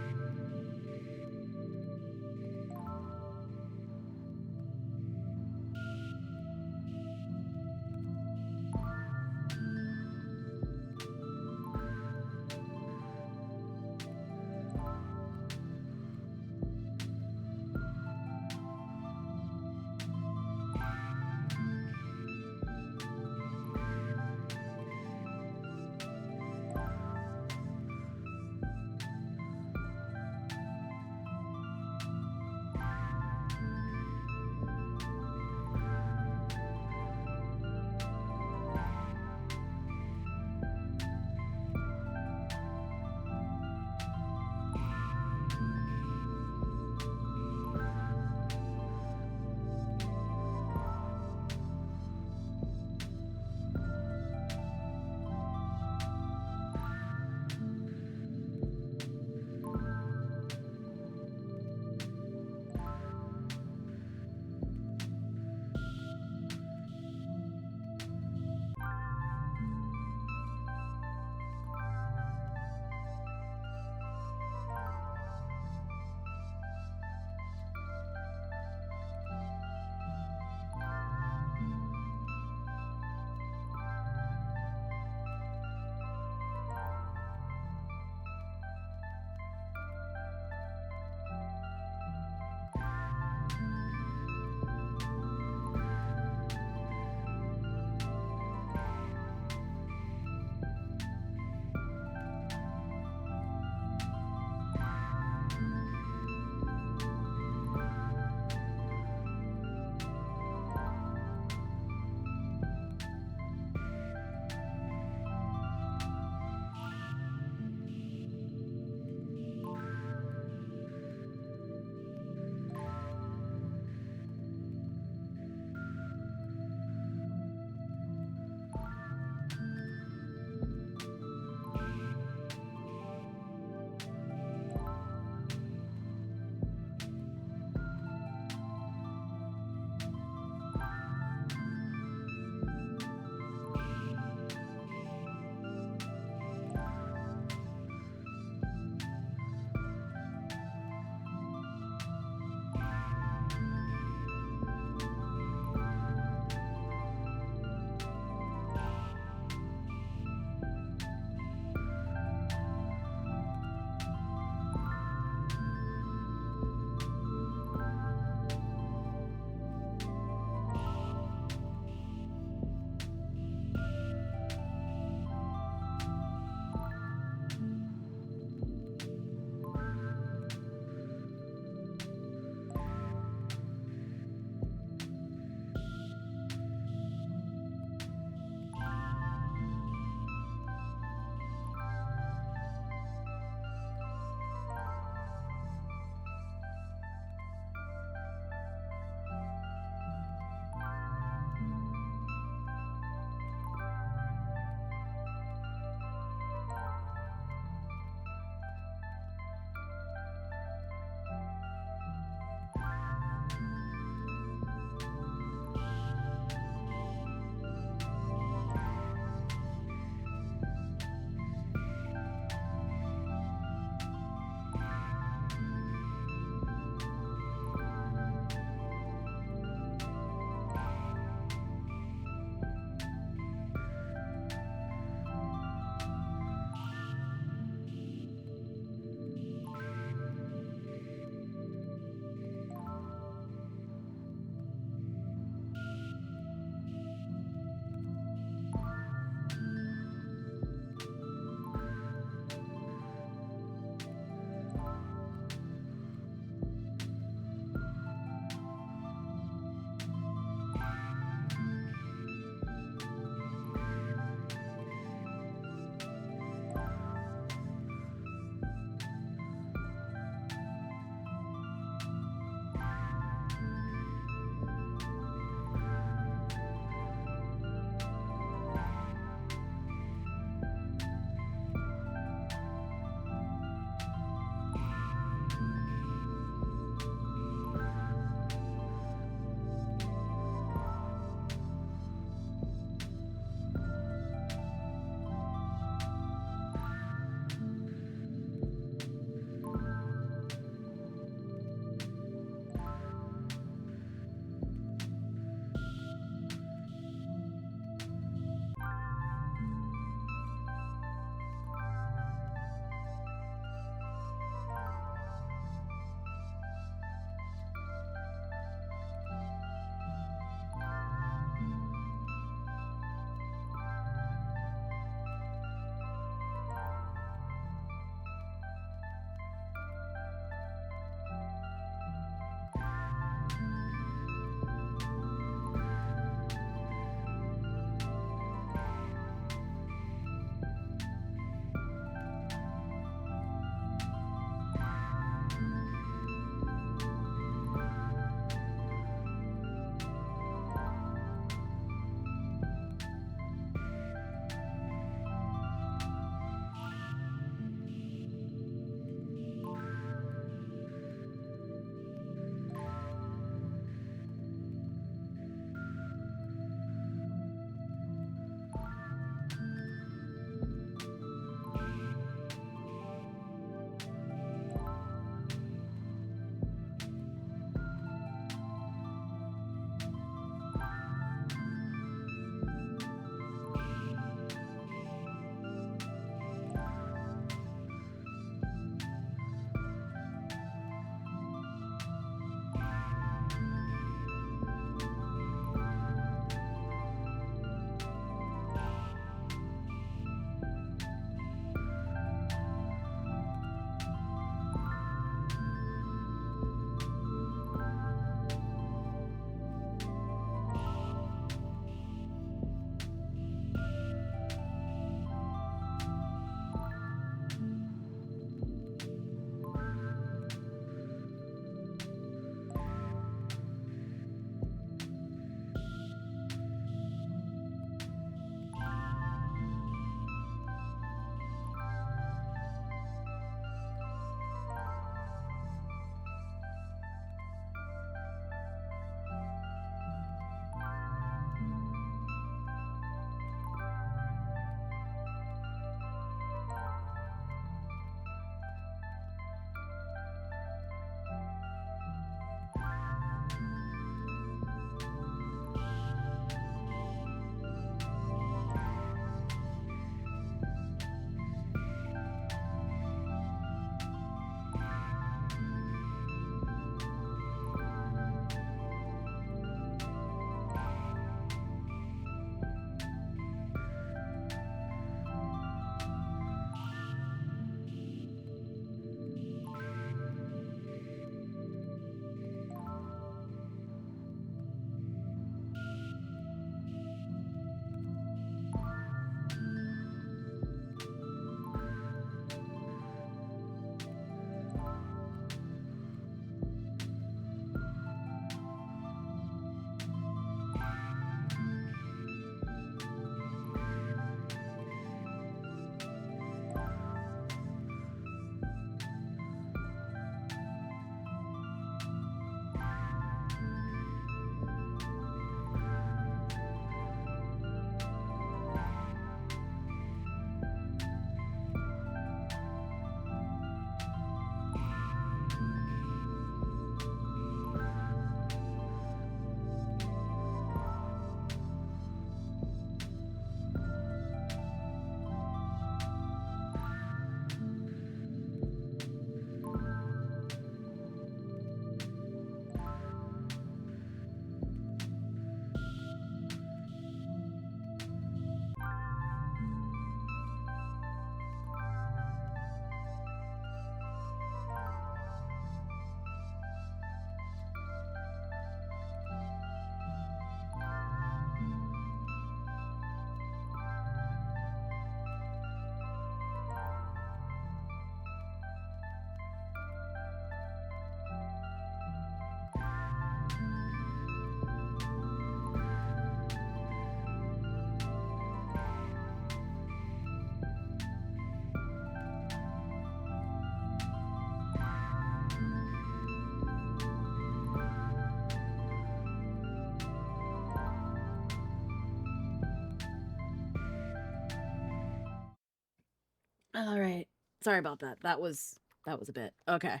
All right. Sorry about that. That was a bit. Okay.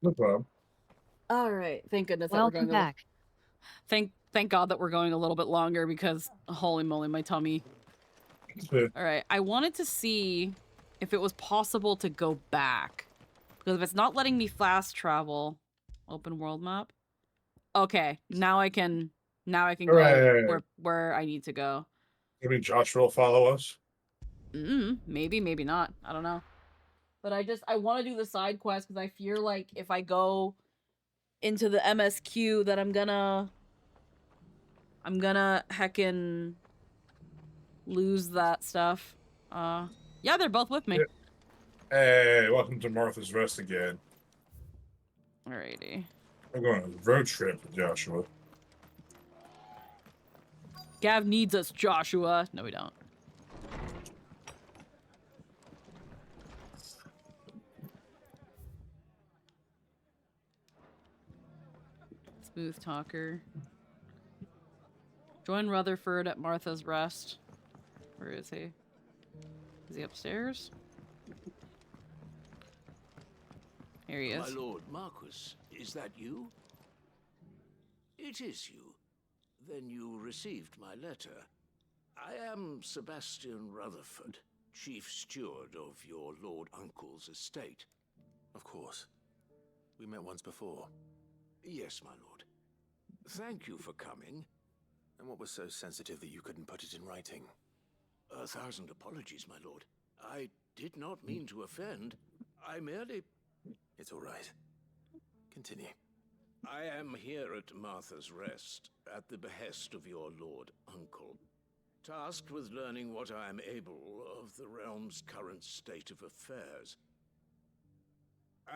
No problem. All right. Thank goodness that we're Welcome going back. Thank God that we're going a little bit longer because holy moly, my tummy. All right. I wanted to see if it was possible to go back. Because if it's not letting me fast travel, open world map. Okay, now I can go Hooray. where I need to go. Maybe Joshua will follow us. Maybe, maybe not. I don't know. But I want to do the side quest because I fear like if I go into the MSQ that I'm gonna heckin' lose that stuff. Yeah, they're both with me. Yeah. Hey, welcome to Martha's Rest again. Alrighty. We're going on a road trip with Joshua. Gav needs us, Joshua. No, we don't. Smooth talker. Join Rutherford at Martha's Rest. Where is he? Is he upstairs? Here he is. My lord Marquis, is that you? It is you. Then you received my letter. I am Sebastian Rutherford, chief steward of your lord uncle's estate. Of course. We met once before. Yes, my lord. Thank you for coming. And what was so sensitive that you couldn't put it in writing? 1,000 apologies, my lord. I did not mean to offend. I merely... It's all right. Continue. I am here at Martha's Rest, at the behest of your lord uncle, tasked with learning what I am able of the realm's current state of affairs.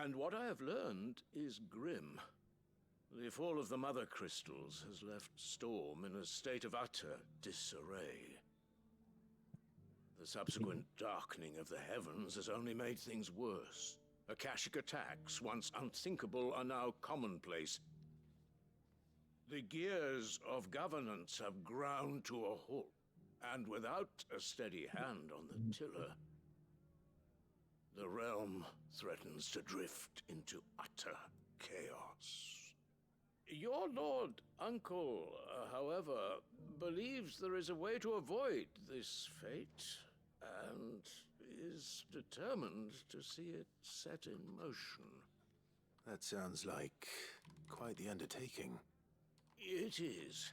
And what I have learned is grim. The fall of the Mother Crystals has left Storm in a state of utter disarray. The subsequent darkening of the heavens has only made things worse. Akashic attacks, once unthinkable, are now commonplace. The gears of governance have ground to a halt, and without a steady hand on the tiller, the realm threatens to drift into utter chaos. Your lord uncle, however, believes there is a way to avoid this fate, and is determined to see it set in motion. That sounds like quite the undertaking. It is.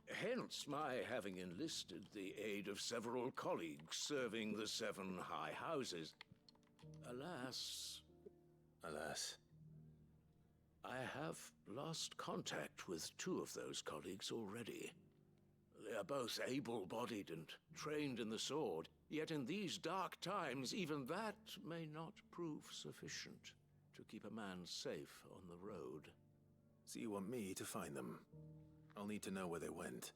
Hence my having enlisted the aid of several colleagues serving the 7 high houses. Alas... Alas. I have lost contact with 2 of those colleagues already. They are both able-bodied and trained in the sword, yet in these dark times, even that may not prove sufficient to keep a man safe on the road. So you want me to find them? I'll need to know where they went.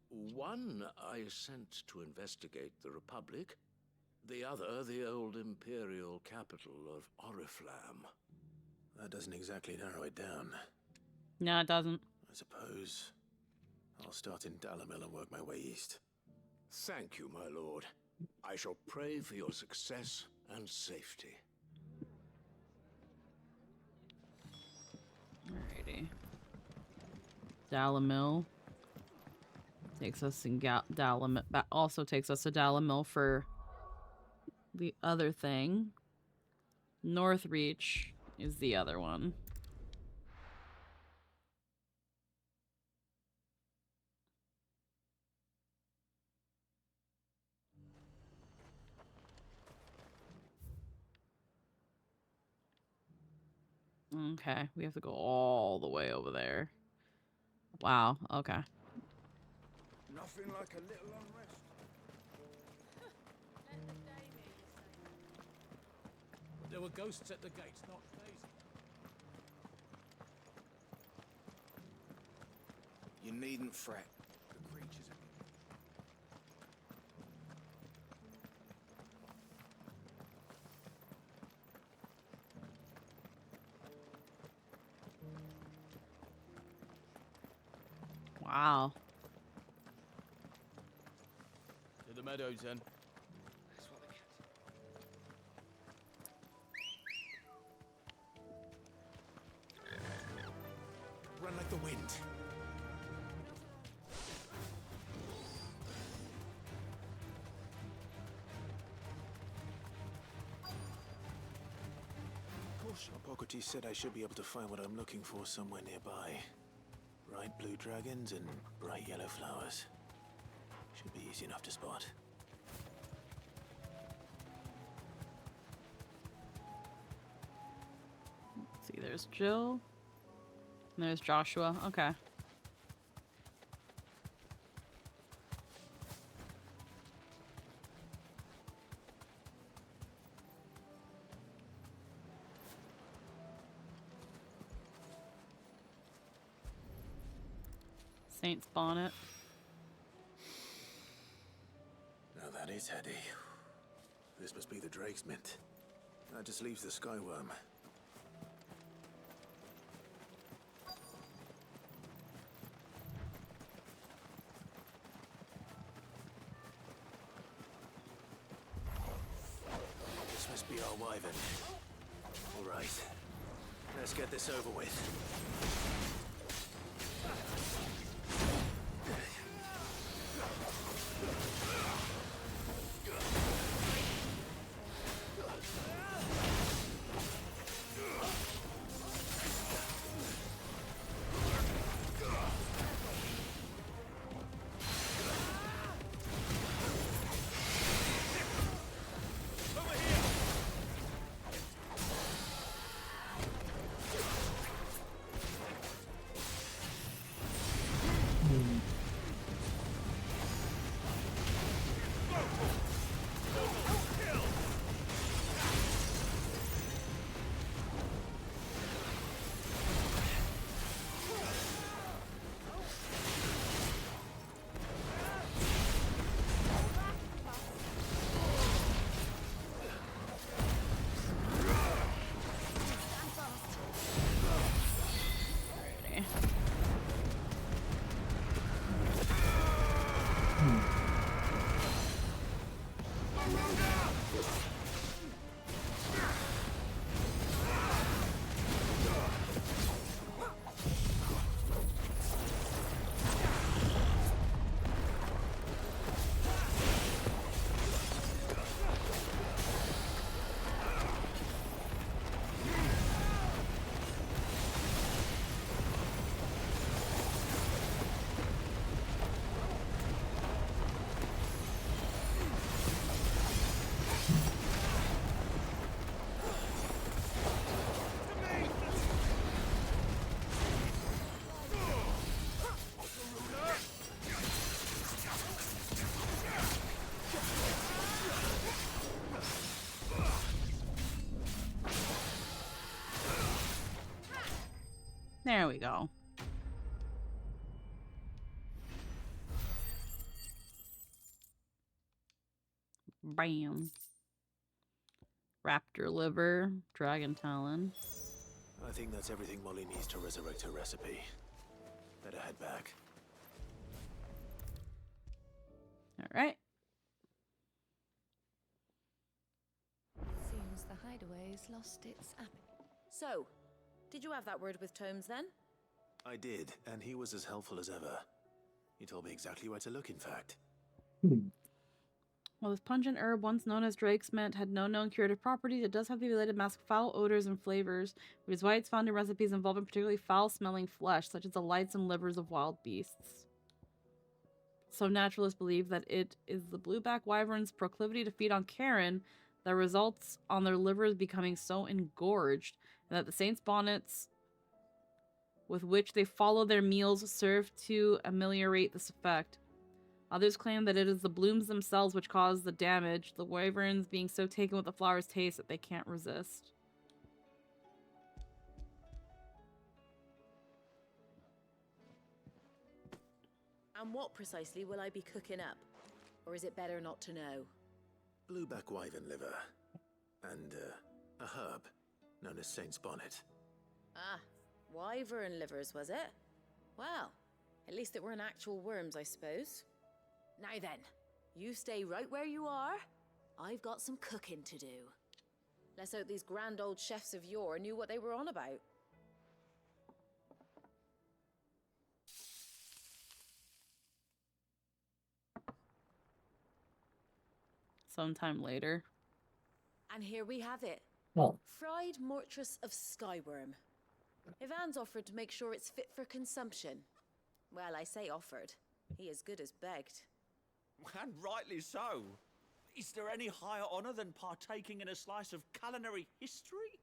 One I sent to investigate the Republic, the other the old Imperial capital of Oriflamme. That doesn't exactly narrow it down. No, it doesn't. I suppose I'll start in Dalamil and work my way east. Thank you, my lord. I shall pray for your success and safety. Alrighty. Dalamil takes us in Dalamil. That also takes us to Dalamil for the other thing. Northreach is the other one. Okay, we have to go all the way over there. Wow, okay. Nothing like a little unrest. There were ghosts at the gates, not days. You needn't fret. The creatures are... Wow. To the meadows, then. like the wind. Hippocrates said I should be able to find what I'm looking for somewhere nearby. Bright blue dragons and bright yellow flowers. Should be easy enough to spot. Let's see, there's Jill. And there's Joshua. Okay. Saint's Bonnet. Now that is heady. This must be the Drake's Mint. That just leaves the Skyworm. This must be our wyvern. All right. Let's get this over with. There we go. Bam. Raptor liver, dragon talon. I think that's everything Molly needs to resurrect her recipe. Better head back. All right. Seems the hideaway's lost its appetite. So, did you have that word with Tomes then? I did, and he was as helpful as ever. He told me exactly where to look, in fact. While this pungent herb, once known as Drake's Mint, had no known curative properties, it does have the ability to mask foul odors and flavors, which is why it's found in recipes involving particularly foul-smelling flesh, such as the lights and livers of wild beasts. So naturalists believe that it is the blueback wyvern's proclivity to feed on carrion that results on their livers becoming so engorged, and that the saints' bonnets with which they follow their meals serve to ameliorate this effect. Others claim that it is the blooms themselves which cause the damage, the wyverns being so taken with the flower's taste that they can't resist. And what precisely will I be cooking up? Or is it better not to know? Blueback wyvern liver. And, a herb known as Saint's Bonnet. Ah, wyvern livers, was it? Well, at least it weren't actual worms, I suppose. Now then, you stay right where you are. I've got some cooking to do. Let's hope these grand old chefs of yore knew what they were on about. sometime later. And here we have it. Oh. Fried Mortress of Skyworm. Ivan's offered to make sure it's fit for consumption. Well, I say offered. He as good as begged. And rightly so. Is there any higher honor than partaking in a slice of culinary history?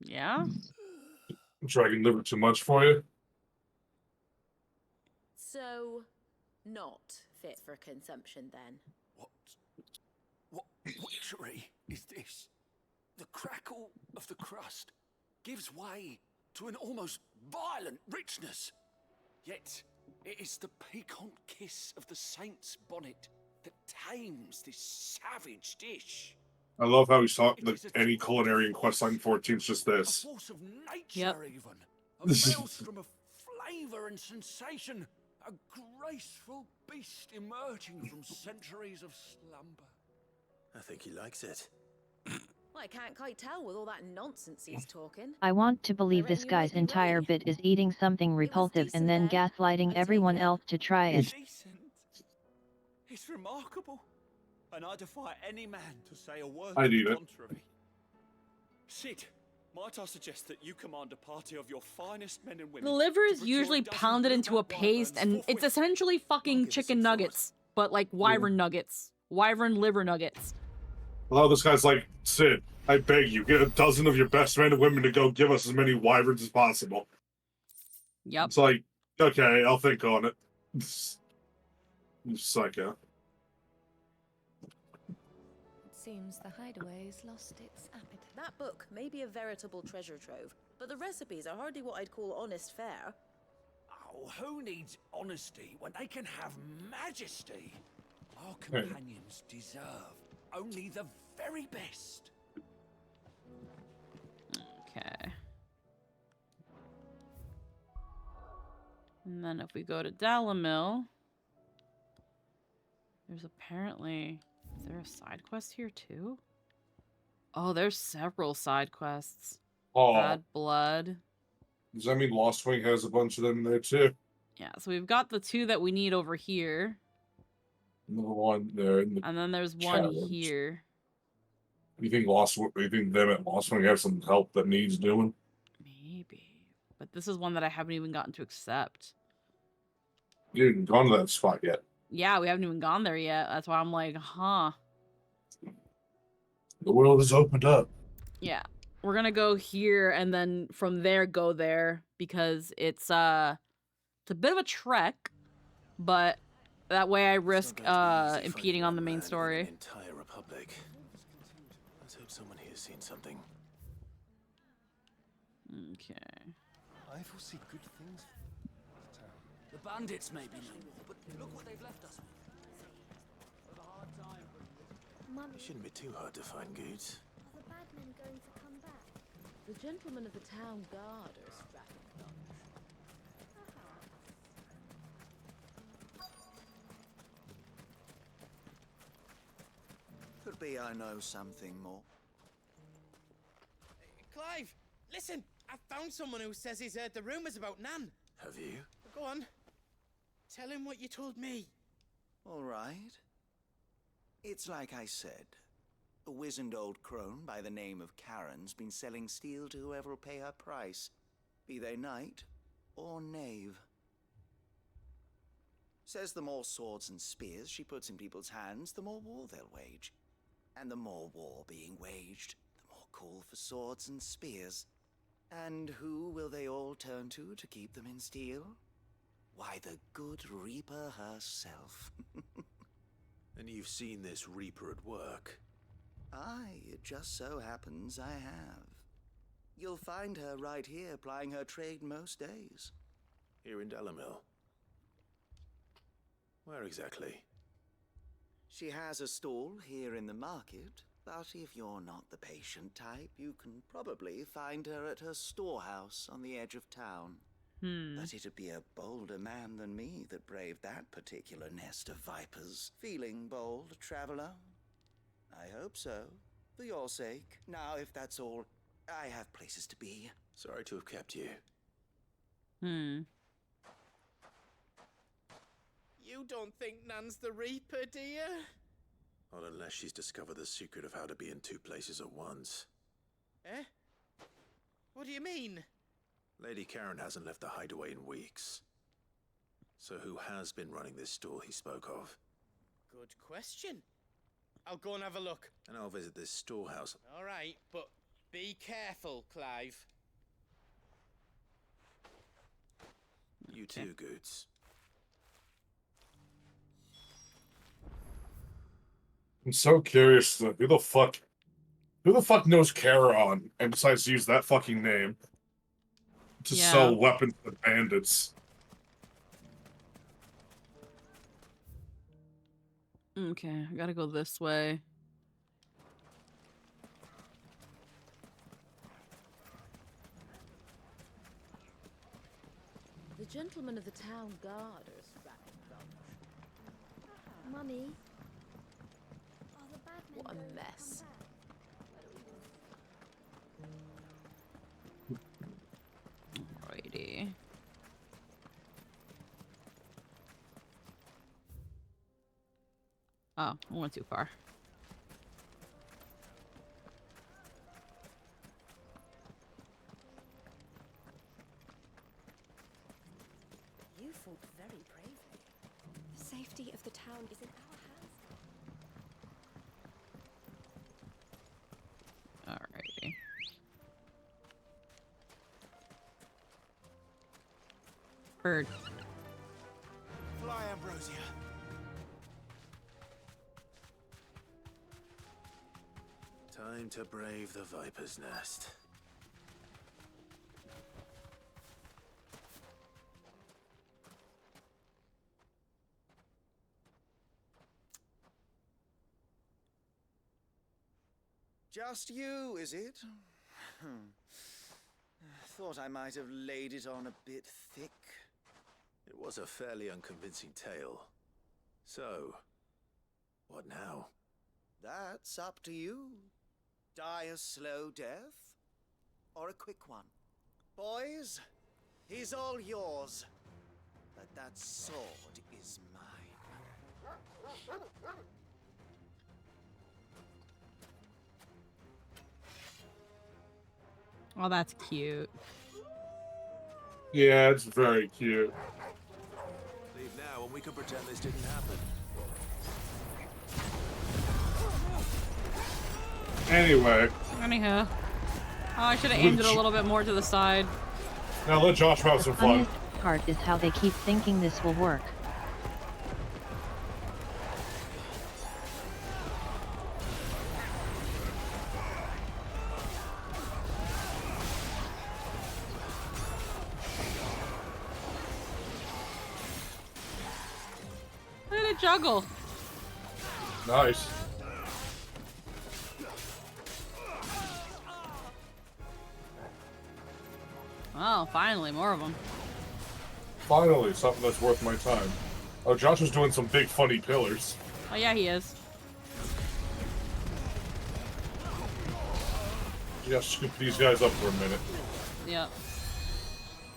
Yeah? Dragon liver too much for you? So, not fit for consumption then. What witchery is this? The crackle of the crust gives way to an almost violent richness. Yet, it is the piquant kiss of the saint's bonnet that tames this savage dish. I love how he's talking like any culinary in Questline 14 is just A this. force of nature, even. A maelstrom of flavor and sensation. A graceful beast emerging from centuries of slumber. I think he likes it. Well, I can't quite tell with all that nonsense he's talking. I want to believe this guy's entire bit is eating something repulsive and then gaslighting everyone else to try it. Decent. It's remarkable. And I defy any man to say a word I'd to eat the it. contrary. Sid, might I suggest that you command a party of your finest men and women? The liver to is procure usually a dozen pounded into a blueback paste, wyverns and it's essentially fucking chicken nuggets, but like wyvern nuggets. Wyvern liver nuggets. Well, this guy's like, Sid, I beg you, get a dozen of your best men and women to go give us as many wyverns as possible. Yep. It's like, okay, I'll think on it. Psycho. Seems the hideaway's lost its appetite. That book may be a veritable treasure trove, but the recipes are hardly what I'd call honest fare. Oh, who needs honesty when they can have majesty? Our companions deserve only the very best. Okay. And then if we go to Dalamil, there's apparently... Is there a side quest here too? Oh, there's several side quests. Oh. Bad blood. Does that mean Lost Wing has a bunch of them there too? Yeah, so we've got the two that we need over here. Another one there. In the And then there's one challenge. here. You think them at Lost Wing have some help that needs doing? Maybe. But this is one that I haven't even gotten to accept. You haven't gone to that spot yet. Yeah, we haven't even gone there yet. That's why I'm like, huh. The world has opened up. Yeah. We're gonna go here and then from there go there because it's a bit of a trek, but that way I risk impeding on the main story. Entire republic. Let's hope someone here's seen something. Okay. I foresee good things. The bandits may be no more, but look what they've left us with. It shouldn't be too hard to find goods. Are the bad men going to come back? The gentlemen of the town guard are strapping lunch. Could be I know something more. Clive, listen! I found someone who says he's heard the rumors about Nan. Have you? Go on. Tell him what you told me. All right. It's like I said. A wizened old crone by the name of Karen's been selling steel to whoever will pay her price, be they knight or knave. Says the more swords and spears she puts in people's hands, the more war they'll wage. And the more war being waged, the more call for swords and spears. And who will they all turn to keep them in steel? Why, the good Reaper herself. And you've seen this Reaper at work? Aye, it just so happens I have. You'll find her right here plying her trade most days. Here in Dalamil? Where exactly? She has a stall here in the market, but if you're not the patient type, you can probably find her at her storehouse on the edge of town. But it'd be a bolder man than me that braved that particular nest of vipers. Feeling bold, traveler? I hope so. For your sake. Now, if that's all, I have places to be. Sorry to have kept you. Hmm. You don't think Nan's the Reaper, do you? Not unless she's discovered the secret of how to be in two places at once. Eh? What do you mean? Lady Karen hasn't left the hideaway in weeks. So who has been running this stall he spoke of? Good question. I'll go and have a look. And I'll visit this storehouse. All right, but be careful, Clive. You too, Goots. I'm so curious to who the fuck knows Charon and decides to use that fucking name to sell weapons to bandits. Okay, I gotta go this way. The gentlemen of the town guard are Mummy. What a mess. Alrighty. Oh, I went too far. You fought very bravely. The safety of the town is in our hands. Alrighty. Bird. Fly, Ambrosia. Time to brave the Viper's Nest. Just you, is it? Thought I might have laid it on a bit thick. It was a fairly unconvincing tale. So, what now? That's up to you. Die a slow death, or a quick one. Boys, he's all yours. But that sword is mine. Oh, that's cute. Yeah, it's very cute. Leave now and we can pretend this didn't happen. Anyway. Anyhow. Oh, I should have aimed it a little bit more to the side. Now let Josh have some fun. The part is how they keep thinking this will work. Look at it juggle. Nice. Oh, finally, more of them. Finally, something that's worth my time. Oh, Josh is doing some big funny pillars. Oh yeah, he is. Just scoop these guys up for a minute. Yep.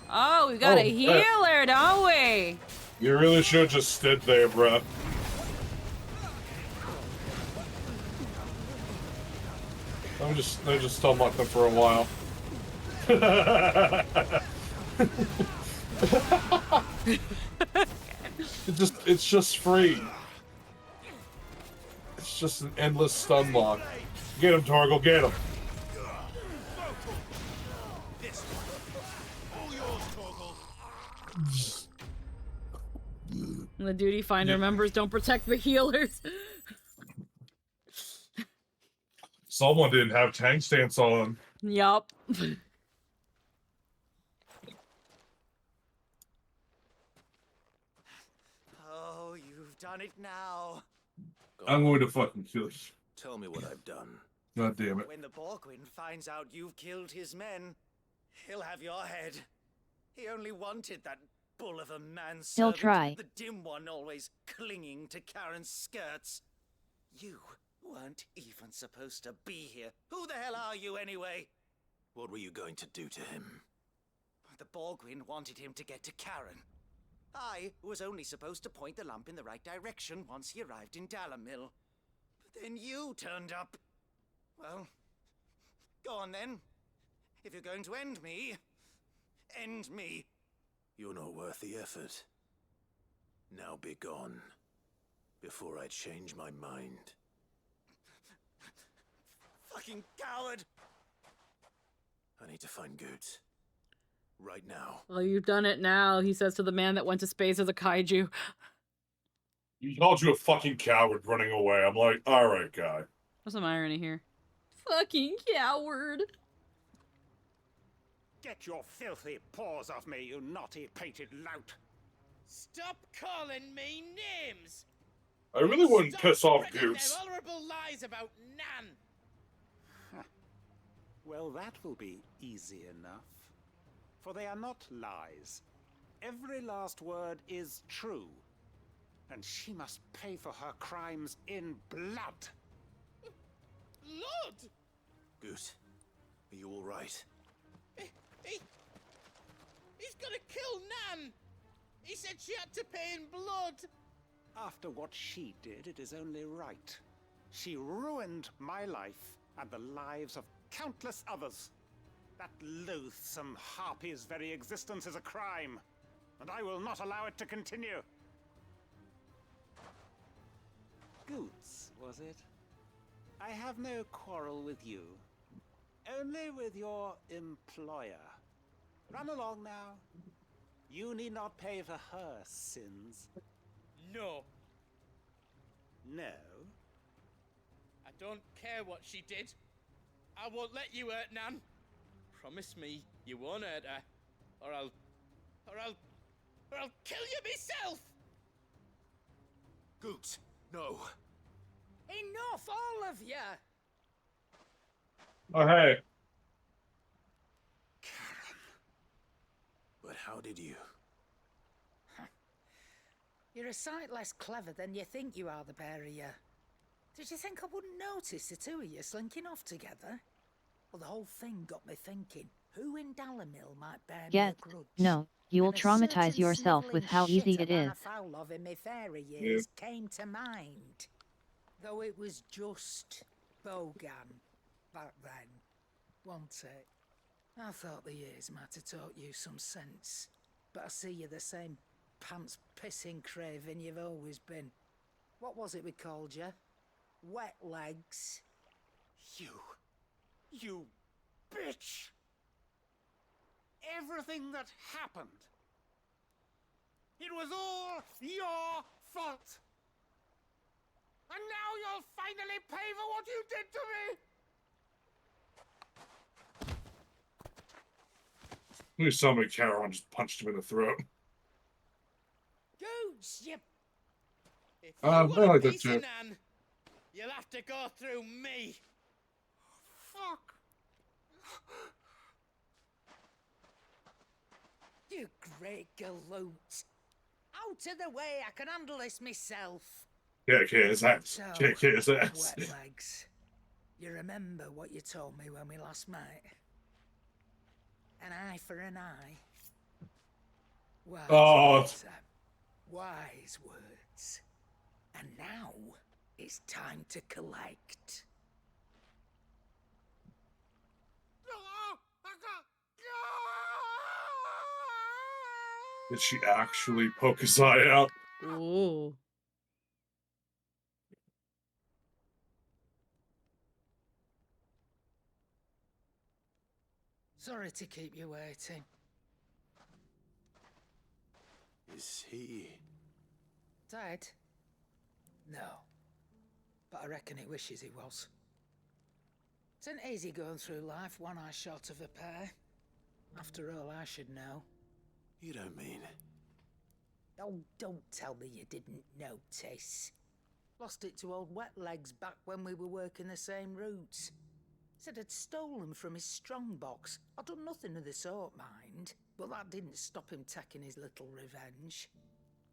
Oh, we got a healer, don't we? You really should just stood there, bruh. Let me just stomach them for a while. It's just free. It's just an endless stun lock. Get him, Torgal, get him. The duty finder members don't protect the healers. Someone didn't have tank stance on. Yup. Oh, you've done it now. I'm going to fucking kill you. Tell me what I've done. God damn it. When the Borgwyn finds out you've killed his men, he'll have your head. He only wanted that bull of a man's He'll try. the dim one always clinging to Karen's skirts. You weren't even supposed to be here. Who the hell are you, anyway? What were you going to do to him? The Borgwyn wanted him to get to Karen. I was only supposed to point the lamp in the right direction once he arrived in Dalamil. But then you turned up. Well, go on then. If you're going to end me, end me. You're not worth the effort. Now be gone, before I change my mind. Fucking coward! I need to find Goots. Right now. Well, you've done it now, he says to the man that went to space as a kaiju. He called you a fucking coward running away. I'm like, alright, guy. There's some irony here. Fucking coward. Get your filthy paws off me, you naughty painted lout! Stop calling me names! I really wouldn't piss off Spreading Goose. their horrible lies about Nan! Well, that will be easy enough. For they are not lies. Every last word is true. And she must pay for her crimes in blood. Blood? Goose, are you all right? He's gonna kill Nan! He said she had to pay in blood! After what she did, it is only right. She ruined my life and the lives of countless others. That loathsome harpy's very existence is a crime, and I will not allow it to continue. Goots, was it? I have no quarrel with you. Only with your employer. Run along now. You need not pay for her sins. No. No? I don't care what she did. I won't let you hurt Nan. Promise me you won't hurt her, or I'll kill you myself! Goots, no. Enough, all of you! Oh, hey. But how did you? You're a sight less clever than you think you are, the pair of you. Did you think I wouldn't notice the two of you slinking off together? Well, the whole thing got me thinking, who in Dalamil might bear me a grudge? No, you'll And a traumatize certain yourself with snivelling how easy shit it I ran is. afoul of in my fairy years came to mind. Though it was just Bogan back then, wasn't it? I thought the years might have taught you some sense, but I see you're the same pants-pissing craven you've always been. What was it we called you? Wet legs? You bitch! Everything that happened, it was all your fault! And now you'll finally pay for what you did to me! Please tell me Caron just punched him in the throat. Goots, you... If I you want like a that piece too. of Nan, you'll have to go through me. Fuck! You great galoot. Out of the way, I can handle this myself. Kick his ass. So, Kick his ass. Wet legs. You remember what you told me when we last met? An eye for an eye. Wise words, wise words. And now it's time to collect. Did she actually poke his eye out? Ooh. Sorry to keep you waiting. Is he... Dead? No. But I reckon he wishes he was. It ain't easy going through life one eye short of a pair. After all, I should know. You don't mean... Oh, don't tell me you didn't notice. Lost it to old Wet Legs back when we were working the same routes. Said I'd stolen from his strongbox. I'd done nothing of the sort, mind. But that didn't stop him taking his little revenge.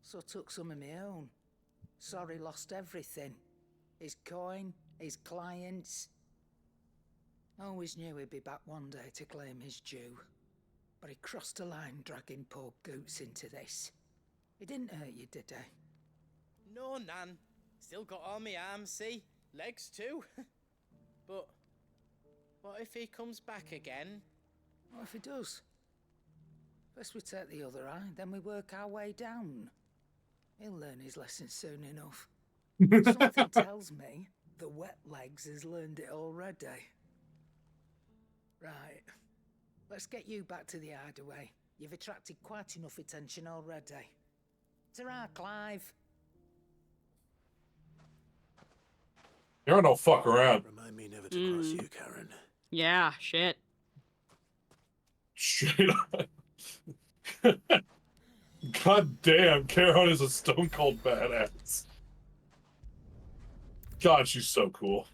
So I took some of my own. Sorry, lost everything. His coin, his clients. Always knew he'd be back one day to claim his due. But he crossed a line dragging poor Goots into this. He didn't hurt you, did he? No, Nan. Still got all my arms, see? Legs too. But what if he comes back again? What if he does? First we take the other eye, then we work our way down. He'll learn his lesson soon enough. Something tells me the wet legs has learned it already. Right. Let's get you back to the hideaway. You've attracted quite enough attention already. Ta-ra, Clive. You're no fuck around. Remind me never to cross you, Karen. Yeah, shit. Straight up. God damn, Karen is a stone cold badass. God, she's so cool.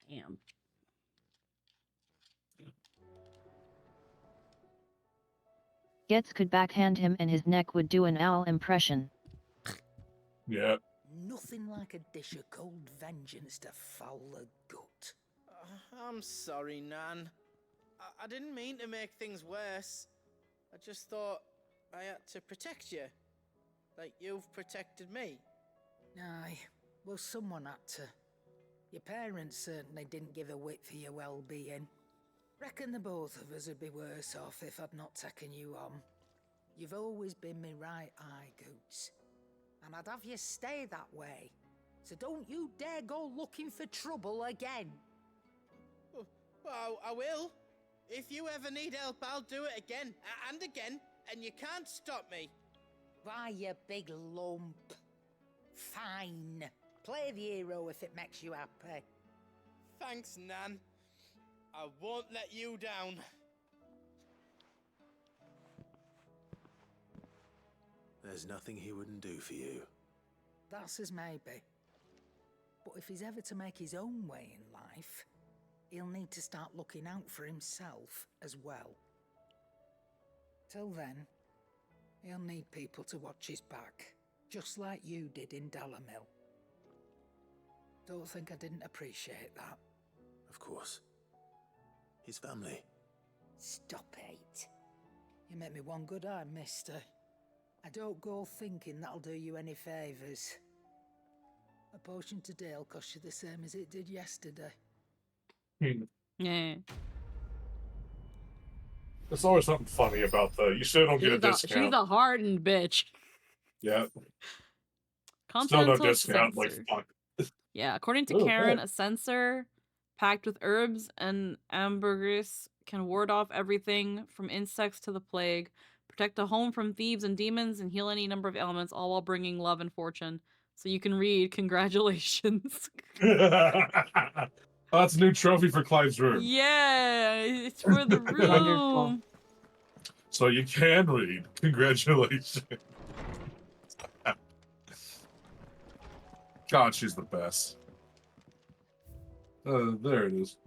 Damn. Getz could backhand him and his neck would do an owl impression. Yeah. Nothing like a dish of cold vengeance to foul the gut. I'm sorry, Nan. I didn't mean to make things worse. I just thought I had to protect you. Like you've protected me. Aye, well someone had to. Your parents certainly didn't give a whit for your well-being. Reckon the both of us would be worse off if I'd not taken you on. You've always been me right eye, Goots. And I'd have you stay that way. So don't you dare go looking for trouble again. Well, I will. If you ever need help, I'll do it again and again, and you can't stop me. Why, you big lump. Fine. Play the hero if it makes you happy. Thanks, Nan. I won't let you down. There's nothing he wouldn't do for you. That's as maybe. But if he's ever to make his own way in life, he'll need to start looking out for himself as well. Till then, he'll need people to watch his back, just like you did in Dalamil. Don't think I didn't appreciate that. Of course. His family. Stop it. You make me one good eye, mister. I don't go thinking that'll do you any favours. A potion today will cost you the same as it did yesterday. Yeah. There's always something funny about the you still don't get a discount. She's a hardened bitch. Yeah. Still no Continental discount, like censer. fuck. Yeah, according to Oh, Karen, okay. a censer packed with herbs and ambergris can ward off everything from insects to the plague, protect a home from thieves and demons, and heal any number of ailments, all while bringing love and fortune. So you can read, congratulations. That's a new trophy for Clive's room. Yeah, it's for the room. Wonderful. So you can read. Congratulations. God, she's the best. There it is.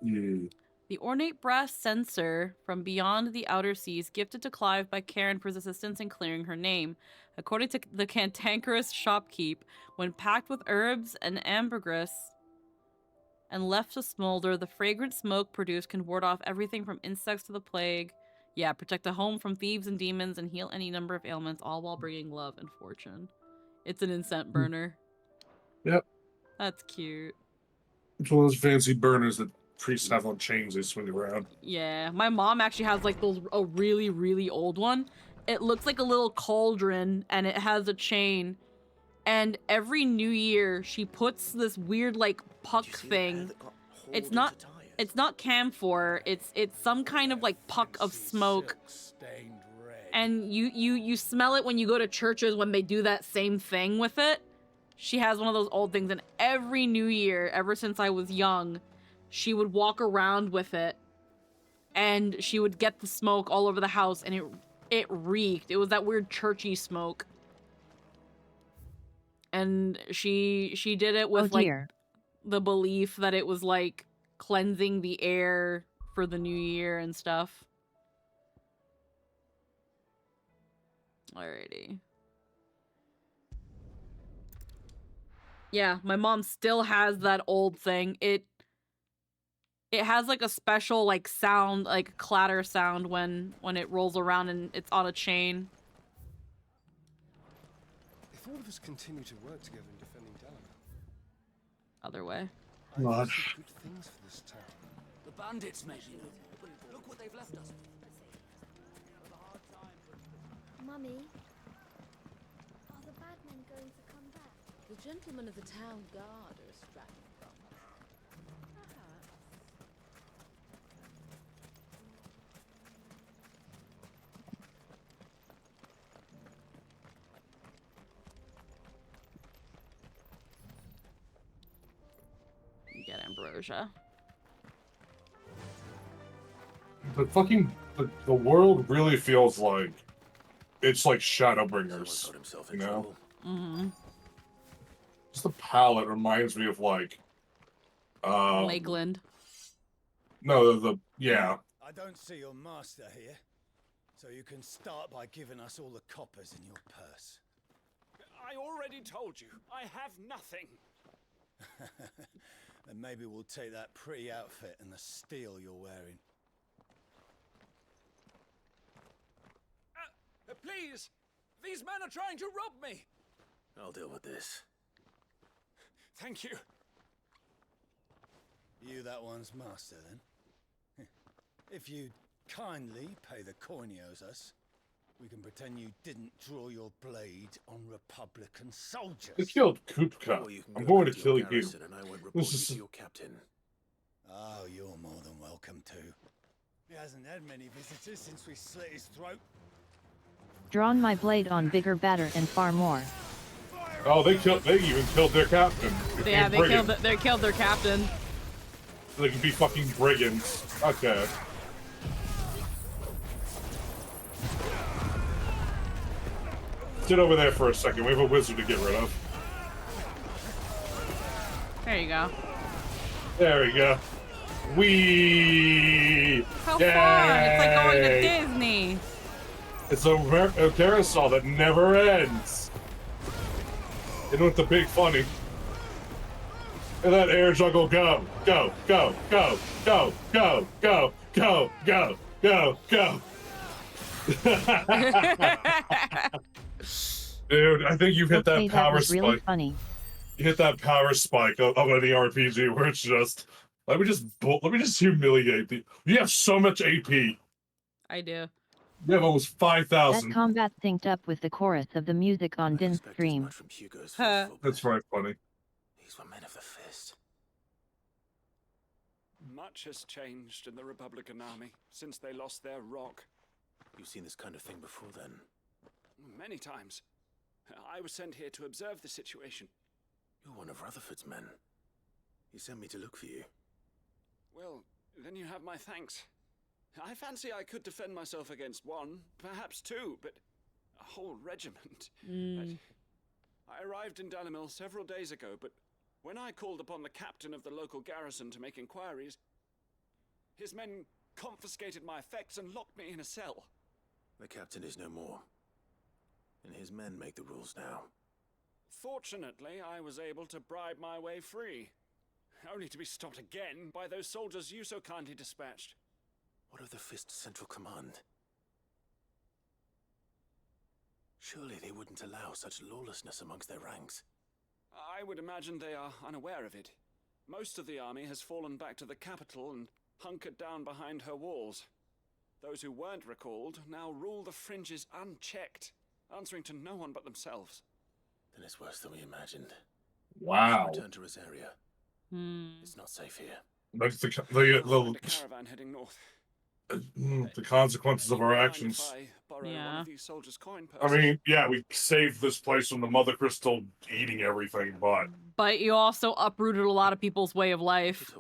Yeah. The ornate brass censer from beyond the outer seas, gifted to Clive by Karen for his assistance in clearing her name. According to the cantankerous shopkeep, when packed with herbs and ambergris and left to smolder, the fragrant smoke produced can ward off everything from insects to the plague. Yeah, protect a home from thieves and demons and heal any number of ailments, all while bringing love and fortune. It's an incense burner. Yep. That's cute. It's one of those fancy burners that priests have on chains they swing around. Yeah, my mom actually has like a really, really old one. It looks like a little cauldron and it has a chain. And every New Year she puts this weird like puck thing. It's not camphor. It's some kind of like puck of smoke. And you smell it when you go to churches when they do that same thing with it. She has one of those old things, and every New Year, ever since I was young, she would walk around with it, and she would get the smoke all over the house, and it reeked. It was that weird churchy smoke. And she did it with like the belief that it was like cleansing the air for the new year and stuff. Alrighty. Yeah, my mom still has that old thing. It has like a special like sound, like clatter sound when it rolls around and it's on a chain. If all of us continue to work together in defending Dalamar, Other way. I see good things for this town. The bandits, maybe. Look what they've left us. Mummy, are the bad men going to come back? The gentlemen of the town guard are strapping from us. Get ambrosia. The world really feels like it's like Shadowbringers, you know? Mm-hmm. Just the palette reminds me of like Lakeland. No, yeah. I don't see your master here, so you can start by giving us all the coppers in your purse. I already told you, I have nothing. Then maybe we'll take that pretty outfit and the steel you're wearing. Please! These men are trying to rob me! I'll deal with this. Thank you. You that one's master, then? If you kindly pay the coin he owes us, we can pretend you didn't draw your blade on Republican soldiers. They killed Kupka. I'm going to kill you. And I won't report you to your captain. Oh, you're more than welcome to. He hasn't had many visitors since we slit his throat. Drawn my blade on bigger, badder, and far more. Oh, they even killed their captain. Yeah, they killed their captain. They can be fucking brigands. Okay. Sit over there for a second. We have a wizard to get rid of. There you go. There we go. How fun! It's like going to Disney. It's a carousel that never ends. And with the big funny. And that air juggle go. Go, go, go, go, go, go, go, go, go, go. Dude, I think you've hit that power spike. Really funny. You hit that power spike of any RPG where it's just let me just humiliate the. You have so much AP. I do. You have almost 5,000. That combat synced up with the chorus of the music on Din's stream. That's right, funny. These were men of the fist. Much has changed in the Republican army since they lost their rock. You've seen this kind of thing before, then? Many times. I was sent here to observe the situation. You're one of Rutherford's men. He sent me to look for you. Well, then you have my thanks. I fancy I could defend myself against one, perhaps two, but a whole regiment. I arrived in Dalimil several days ago, but when I called upon the captain of the local garrison to make inquiries, his men confiscated my effects and locked me in a cell. The captain is no more, and his men make the rules now. Fortunately, I was able to bribe my way free, only to be stopped again by those soldiers you so kindly dispatched. What of the Fist's central command? Surely they wouldn't allow such lawlessness amongst their ranks. I would imagine they are unaware of it. Most of the army has fallen back to the capital and hunkered down behind her walls. Those who weren't recalled now rule the fringes unchecked, answering to no one but themselves. Then it's worse than we imagined. Wow. Return to Rosaria. It's not safe here. Like the caravan heading north. The consequences of our actions. Yeah. I mean, yeah, we saved this place from the Mother Crystal eating everything, but you also uprooted a lot of people's way of life.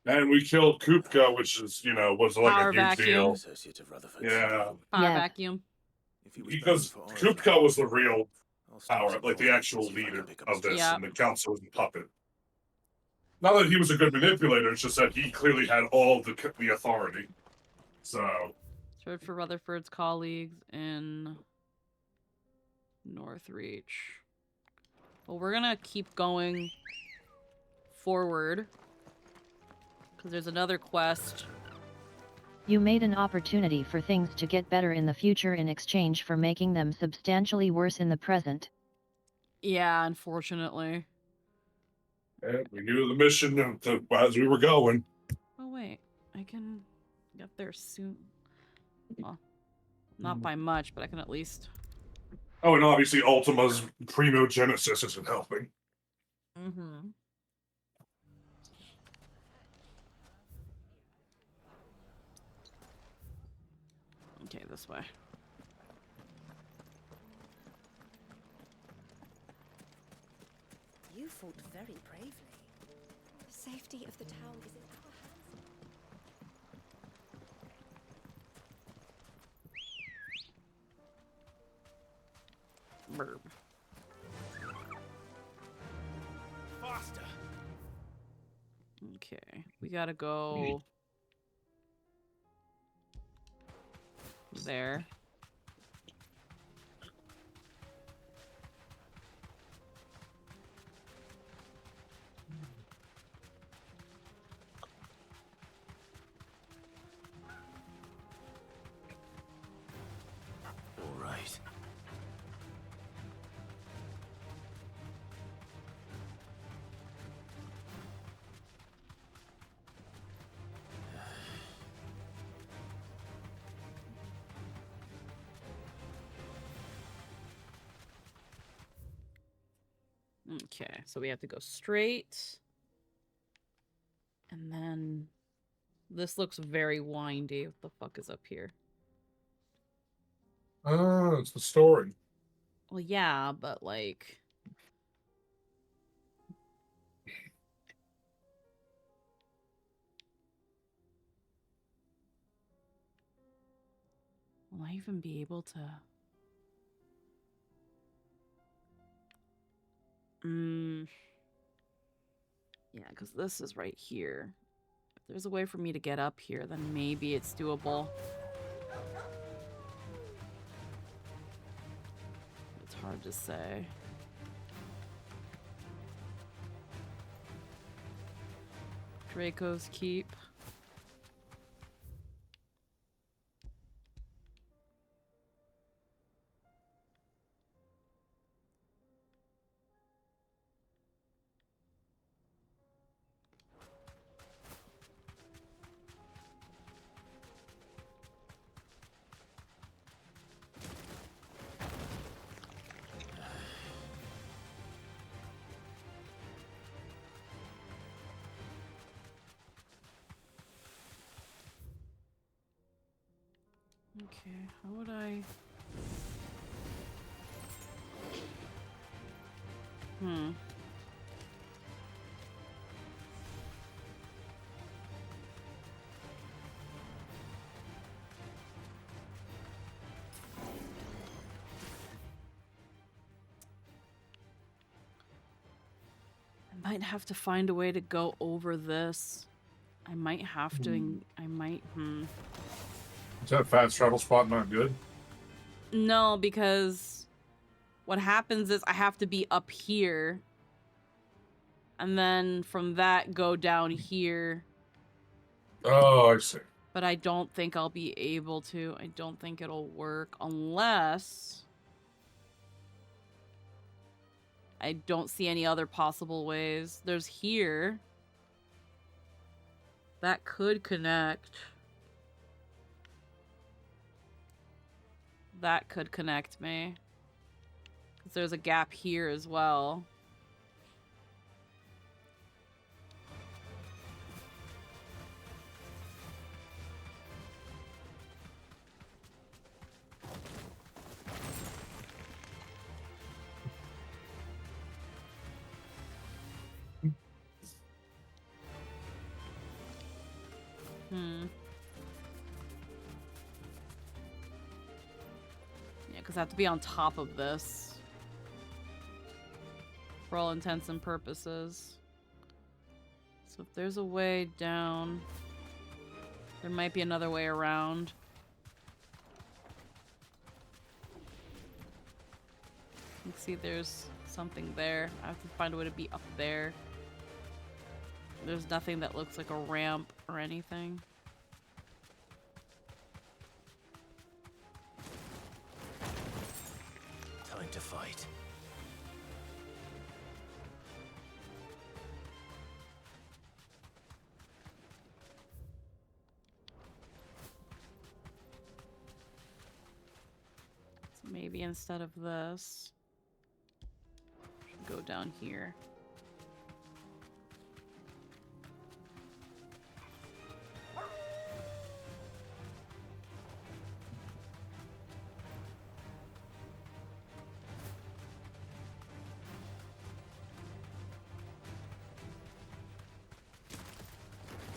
And we killed Kupka, which is, was like Power a huge vacuum. deal. Yeah. Power vacuum. Because Kupka was the real power, like the actual leader of this, Yep. and the council was a puppet. Not that he was a good manipulator, it's just that he clearly had all the authority. So. Served for Rutherford's colleagues in Northreach. But we're gonna keep going forward. Because there's another quest. You made an opportunity for things to get better in the future in exchange for making them substantially worse in the present. Yeah, unfortunately. Yeah, we knew the mission as we were going. Oh, wait. I can get there soon. Well, not by much, but I can at least... Oh, and obviously Ultima's primogenesis isn't helping. Mm-hmm. Okay, this way. You fought very bravely. The safety of the town is in our hands. Burb. Faster. Okay, we gotta go there. All right. Okay, so we have to go straight. And then this looks very windy. What the fuck is up here? Oh, it's the story. Well, yeah, but like... Will I even be able to... Yeah, because this is right here. If there's a way for me to get up here, then maybe it's doable. It's hard to say. Draco's Keep. Okay, how would I... I might have to find a way to go over this. I might have to... Is that fast travel spot not good? No, because what happens is I have to be up here. And then from that, go down here. Oh, I see. But I don't think I'll be able to. I don't think it'll work unless... I don't see any other possible ways. There's here. That could connect. That could connect me. Because there's a gap here as well. Yeah, because I have to be on top of this. For all intents and purposes. So if there's a way down, there might be another way around. Let's see, there's something there. I have to find a way to be up there. There's nothing that looks like a ramp or anything. Time to fight. So maybe instead of this, should go down here.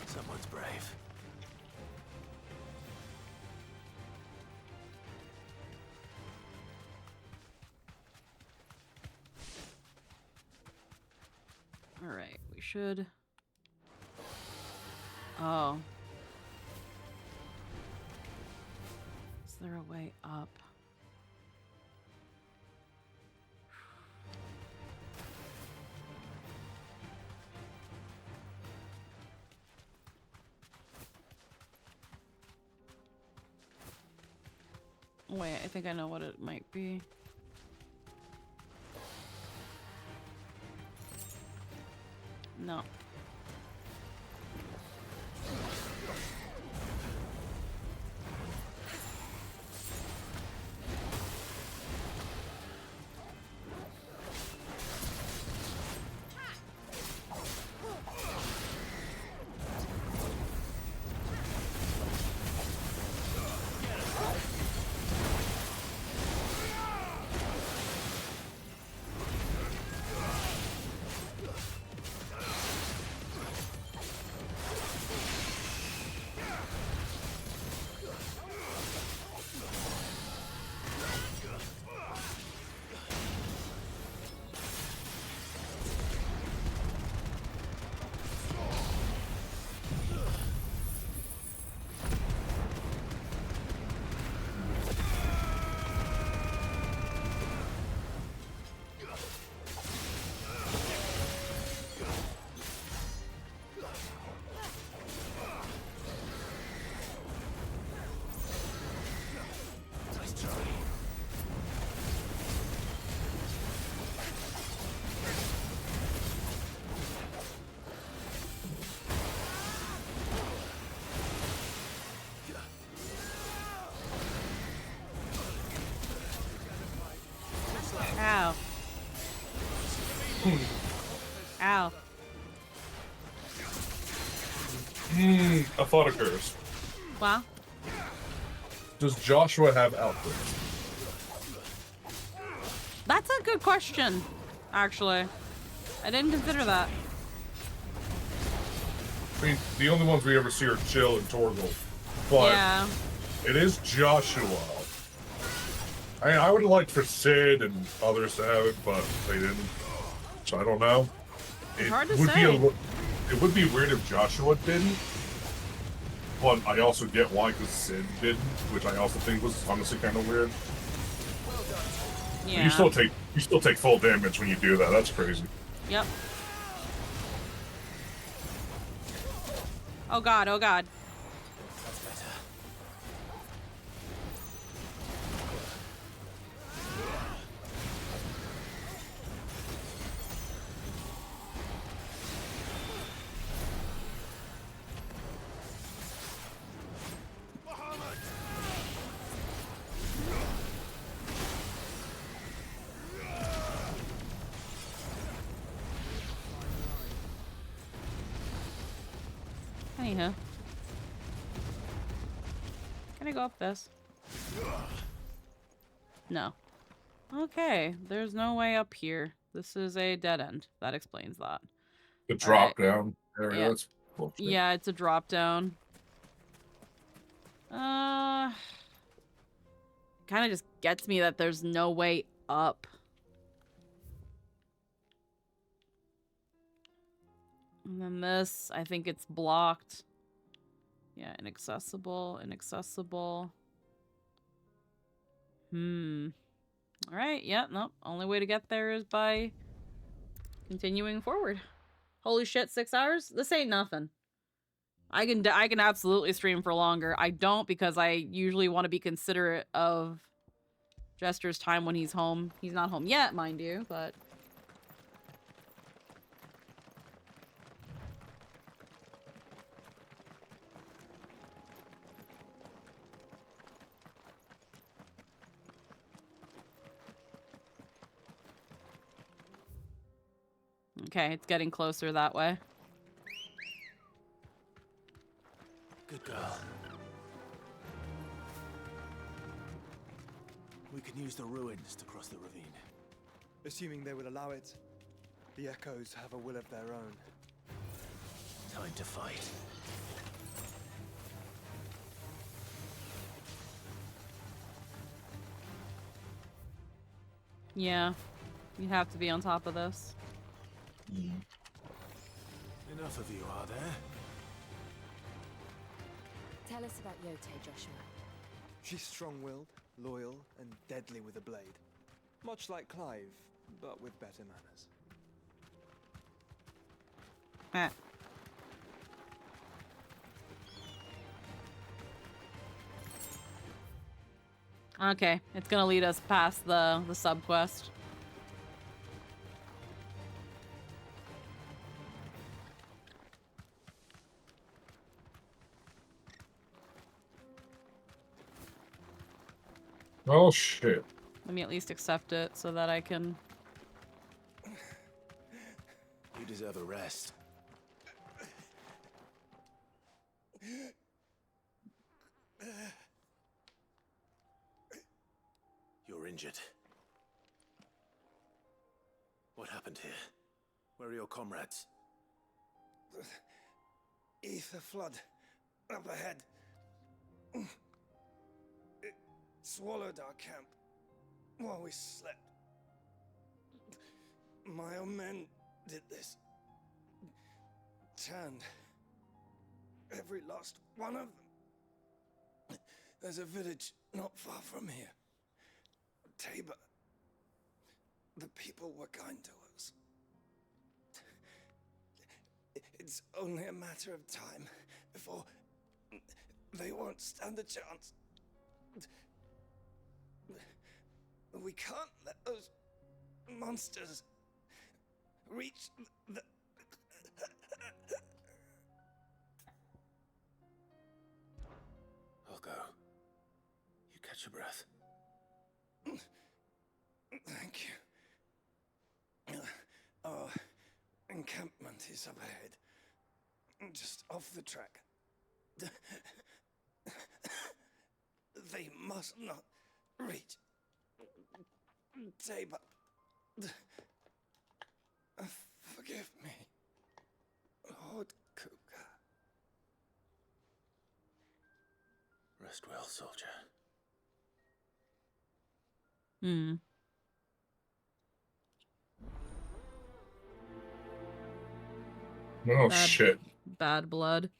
Someone's brave. Alright, we should... Oh. Is there a way up? Wait, I think I know what it might be. No. Ow. Ow. A thought occurs. Well, Does Joshua have outbursts? that's a good question, actually. I didn't consider that. I mean, the only ones we ever see are Jill and Torgal. But Yeah. it is Joshua. I mean, I would have liked for Sid and others to have it, but they didn't. So I don't know. It's It hard to would say. it would be weird if Joshua didn't. But I also get why, because Sid didn't, which I also think was honestly kind of weird. But Yeah. you still take full damage when you do that. That's crazy. Yep. Oh god, oh god. That's better. Anywho. Can I go up this? No. Okay, there's no way up here. This is a dead end. That explains that. The drop down area, Yeah. that's bullshit. Yeah, it's a drop down. Kind of just gets me that there's no way up. And then this, I think it's blocked. Yeah, inaccessible, inaccessible. All right. Yeah. Nope. Only way to get there is by continuing forward. Holy shit! 6 hours? This ain't nothing. I can absolutely stream for longer. I don't because I usually want to be considerate of Jester's time when he's home. He's not home yet, mind you, but... Okay, it's getting closer that way. Good girl. We can use the ruins to cross the ravine. Assuming they will allow it, the Echoes have a will of their own. Time to fight. Yeah, you have to be on top of this. Enough of you, are there? Tell us about Yote, Joshua. She's strong-willed, loyal, and deadly with a blade. Much like Clive, but with better manners. Okay, it's gonna lead us past the sub-quest. Oh shit. Let me at least accept it so that I can... You deserve a rest. You're injured. What happened here? Where are your comrades? Ether flood up ahead. It swallowed our camp while we slept. My own men did this. Turned every last one of them. There's a village not far from here. Tabor. The people were kind to us. It's only a matter of time before they won't stand a chance. We can't let those monsters reach the... I'll go. You catch your breath. Thank you. Our encampment is up ahead. Just off the track. They must not reach Tabor. Forgive me, Lord Kuka. Rest well, soldier. Oh shit. Bad blood.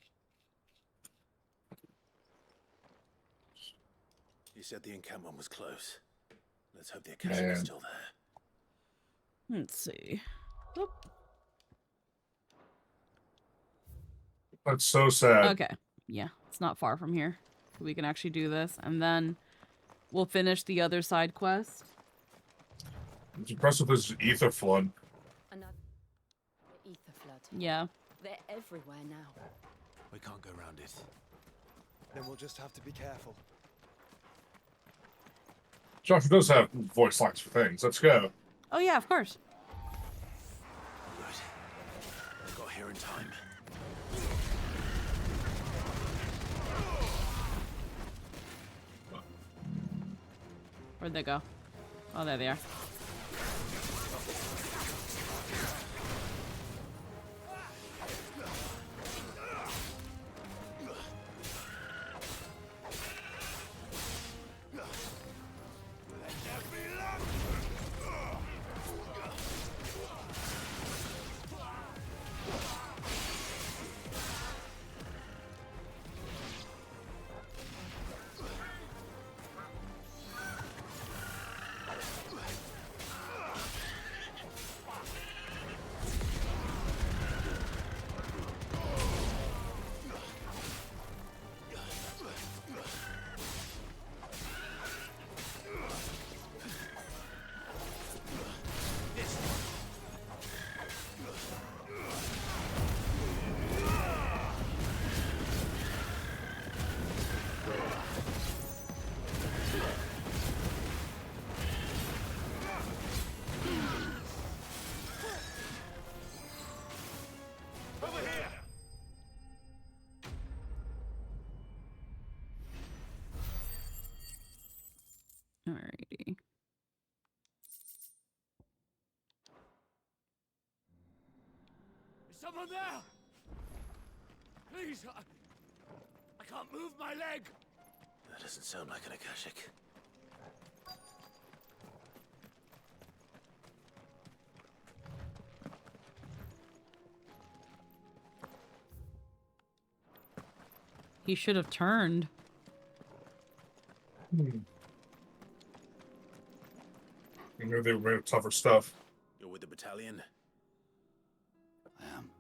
You said the encampment was close. Let's hope the Akasha is still there. Let's see. Oop. That's so sad. Okay. Yeah, it's not far from here. We can actually do this, and then we'll finish the other side quest. It's impressive this ether flood. Another ether flood. Yeah. They're everywhere now. We can't go around it. Then we'll just have to be careful. Josh does have voice lines for things. Let's go. Oh yeah, of course. Good. I got here in time. Where'd they go? Oh, there they are. Someone there! Please, I can't move my leg! That doesn't sound like an Akashic. He should have turned. You knew they were tougher stuff. You're with the battalion? I am.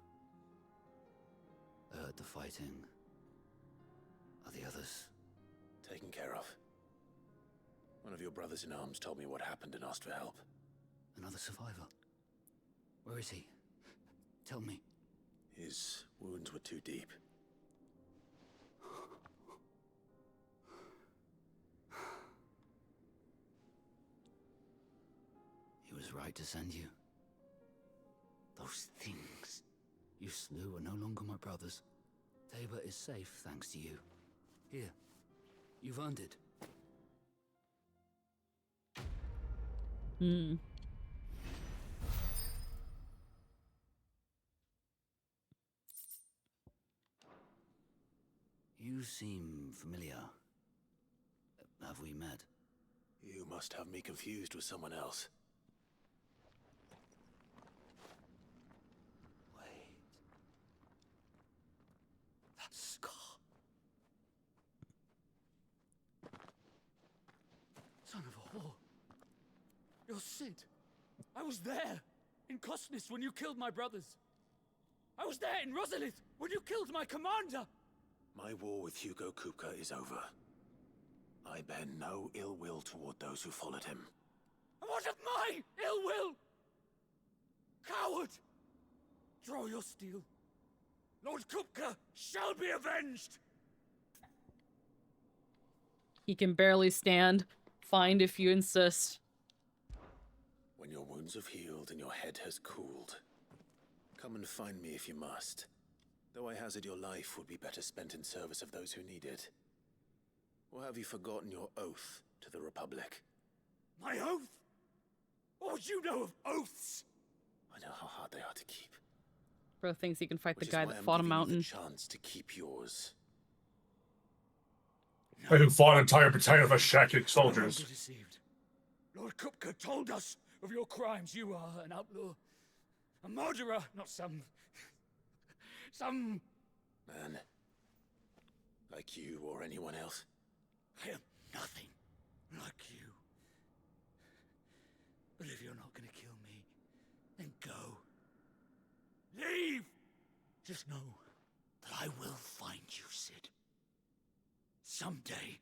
I heard the fighting. Are the others? Taken care of. One of your brothers in arms told me what happened and asked for help. Another survivor? Where is he? Tell me. His wounds were too deep. He was right to send you. Those things you slew are no longer my brothers. Tabor is safe thanks to you. Here, you've earned it. Hmm. You seem familiar. Have we met? You must have me confused with someone else. Wait. That scar. Son of a whore. You're Sid. I was there in Cosnis when you killed my brothers. I was there in Rosalith when you killed my commander. My war with Hugo Kupka is over. I bear no ill will toward those who followed him. And what of my ill will? Coward! Draw your steel. Lord Kupka shall be avenged! He can barely stand. Find if you insist. When your wounds have healed and your head has cooled, come and find me if you must. Though I hazard your life would be better spent in service of those who need it. Or have you forgotten your oath to the Republic? My oath? What would you know of oaths? I know how hard they are to keep. Bro thinks he can fight the Which guy is why that I'm fought a giving you mountain. the chance to keep yours. I who fought an entire battalion of Ashaki soldiers. Don't be deceived. Lord Kupka told us of your crimes. You are an outlaw. A murderer, not some Man. Like you or anyone else. I am nothing like you. But if you're not gonna kill me, then go. Leave! Just know that I will find you, Sid. Someday.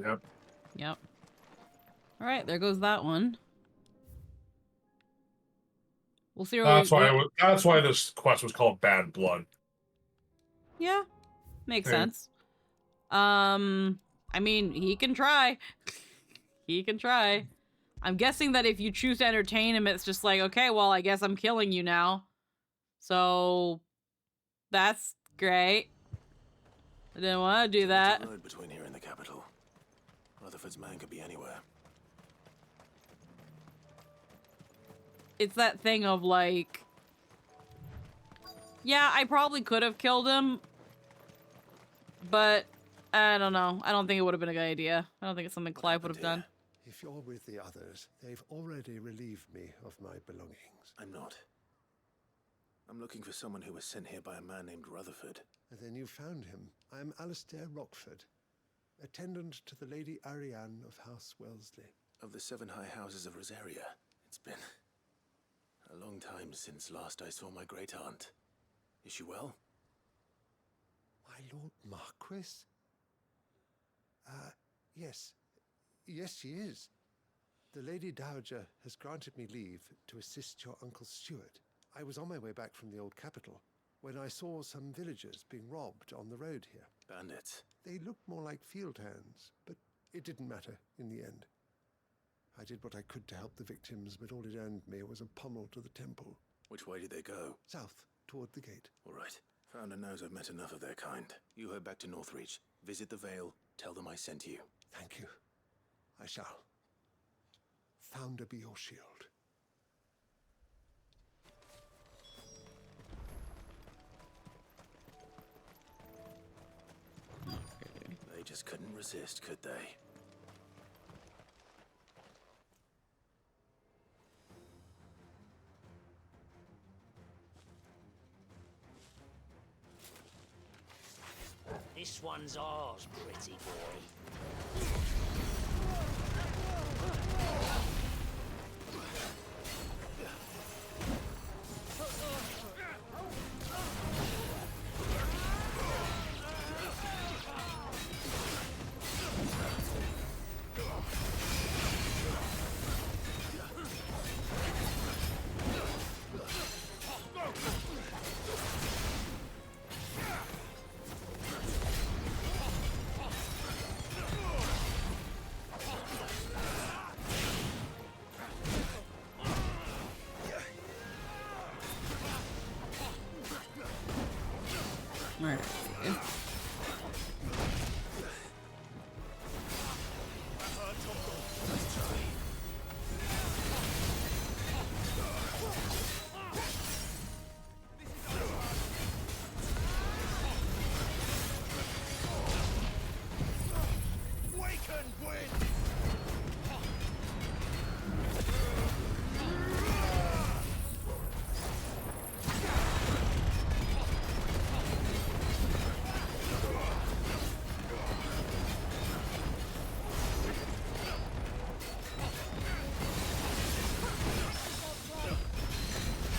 Yep. Yep. Alright, there goes that one. We'll see where That's why this quest was called Bad Blood. Yeah. Makes Hey. sense. I mean, he can try. He can try. I'm guessing that if you choose to entertain him, it's just like, okay, well, I guess I'm killing you now. So, that's great. I didn't want to do that. Road between here and the capital. Rutherford's man could be anywhere. It's that thing of like, yeah, I probably could have killed him, but I don't know. I don't think it would have been a good idea. I don't think it's something Clive would have done. If you're with the others, they've already relieved me of my belongings. I'm not. I'm looking for someone who was sent here by a man named Rutherford. And then you found him. I'm Alistair Rockford, attendant to the Lady Ariane of House Wellesley. Of the 7 high houses of Rosaria. It's been a long time since last I saw my great-aunt. Is she well? My Lord Marquis? Yes. Yes, she is. The Lady Dowager has granted me leave to assist your Uncle Stuart. I was on my way back from the old capital when I saw some villagers being robbed on the road here. Bandits? They looked more like field hands, but it didn't matter in the end. I did what I could to help the victims, but all it earned me was a pummel to the temple. Which way did they go? South, toward the gate. All right. Founder knows I've met enough of their kind. You head back to Northreach. Visit the Vale. Tell them I sent you. Thank you. I shall. Founder be your shield. They just couldn't resist, could they? This one's ours, pretty boy. Alright.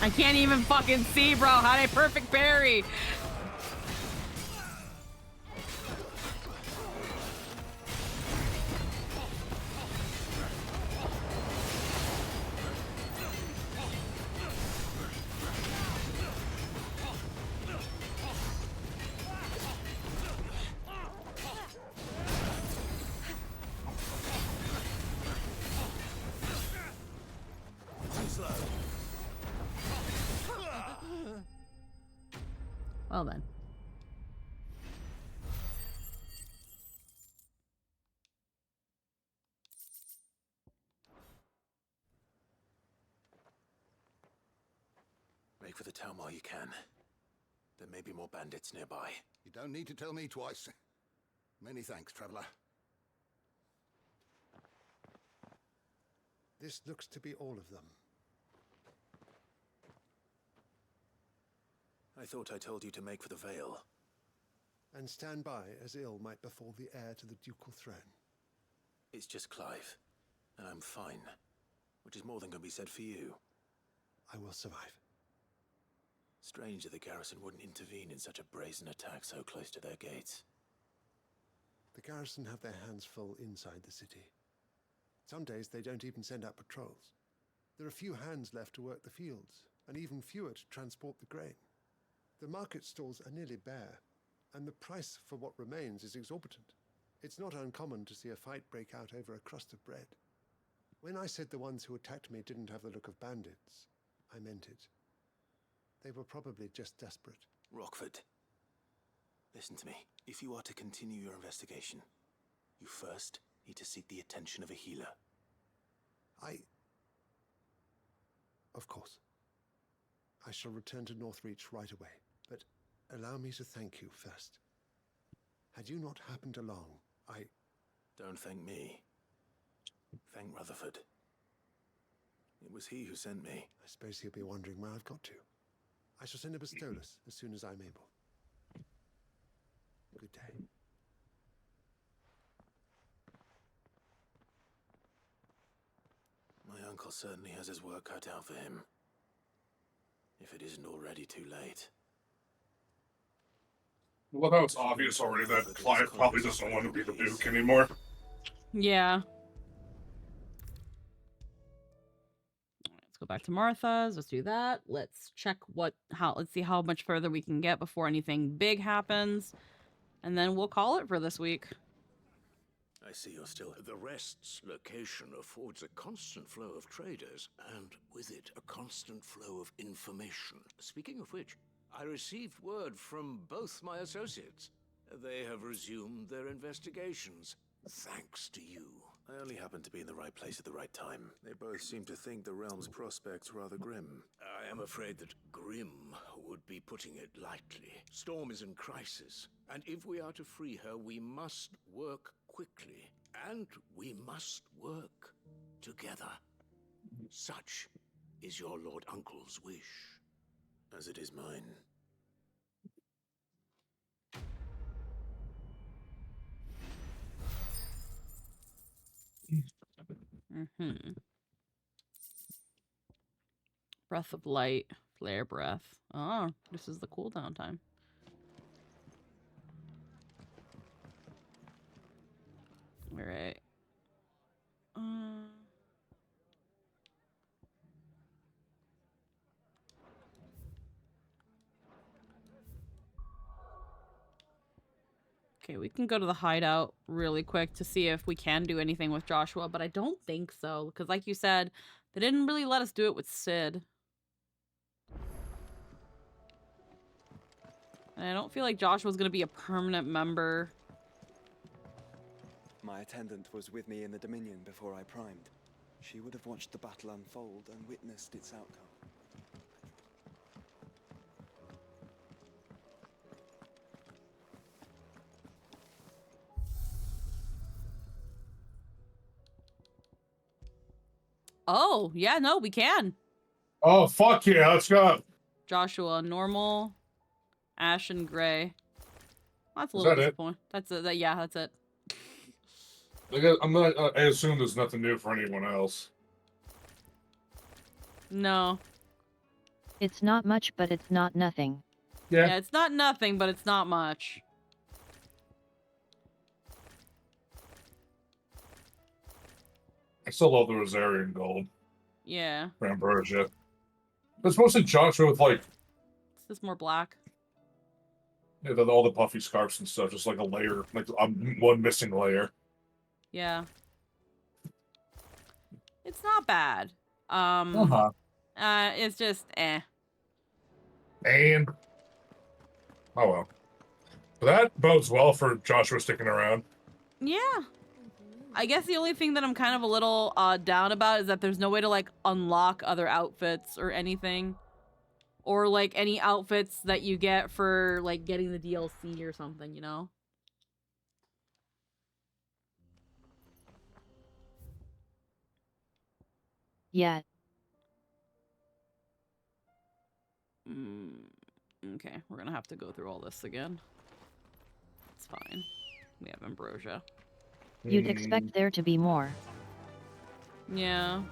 I can't even fucking see, bro. How did I perfect parry? Well then. Make for the town while you can. There may be more bandits nearby. You don't need to tell me twice. Many thanks, traveler. This looks to be all of them. I thought I told you to make for the Vale. And stand by as ill might befall the heir to the ducal throne. It's just Clive, and I'm fine. Which is more than can be said for you. I will survive. Strange that the garrison wouldn't intervene in such a brazen attack so close to their gates. The garrison have their hands full inside the city. Some days they don't even send out patrols. There are few hands left to work the fields, and even fewer to transport the grain. The market stalls are nearly bare, and the price for what remains is exorbitant. It's not uncommon to see a fight break out over a crust of bread. When I said the ones who attacked me didn't have the look of bandits, I meant it. They were probably just desperate. Rockford, listen to me. If you are to continue your investigation, you first need to seek the attention of a healer. Of course. I shall return to Northreach right away, but allow me to thank you first. Had you not happened along, Don't thank me. Thank Rutherford. It was he who sent me. I suppose he'll be wondering where I've got to. I shall send a Bastolus as soon as I'm able. Good day. My uncle certainly has his work cut out for him. If it isn't already too late. I love how it's obvious already that Clive probably doesn't want to be the Duke anymore. Yeah. Let's go back to Martha's. Let's do that. Let's check let's see how much further we can get before anything big happens. And then we'll call it for this week. I see you're still... The rest's location affords a constant flow of traders, and with it, a constant flow of information. Speaking of which, I received word from both my associates. They have resumed their investigations, thanks to you. I only happened to be in the right place at the right time. They both seem to think the realm's prospects rather grim. I am afraid that grim would be putting it lightly. Storm is in crisis, and if we are to free her, we must work quickly. And we must work together. Such is your Lord Uncle's wish. As it is mine. Breath of light, flare breath. Oh, this is the cooldown time. All right. Okay, we can go to the hideout really quick to see if we can do anything with Joshua, but I don't think so, because like you said, they didn't really let us do it with Sid. And I don't feel like Joshua's going to be a permanent member. My attendant was with me in the Dominion before I primed. She would have watched the battle unfold and witnessed its outcome. Oh, yeah, no, we can. Oh, fuck yeah, let's go. Joshua, normal, ash, and gray. That's a Is little that it? disappointing. That's it. Yeah, that's it. I assume there's nothing new for anyone else. No. It's not much, but it's not nothing. Yeah, it's not nothing, but it's not much. I still love the Rosarian gold. Yeah. For Ambrosia. It's mostly Joshua with, like, It's just more black. yeah, all the puffy scarves and stuff, just like a layer, like one missing layer. Yeah. It's not bad. It's just eh. And oh well. But that bodes well for Joshua sticking around. Yeah. I guess the only thing that I'm kind of a little down about is that there's no way to like unlock other outfits or anything. Or like any outfits that you get for like getting the DLC or something, you know? Yeah. Okay, we're gonna have to go through all this again. It's fine. We have Ambrosia. You'd expect there to be more. Yeah.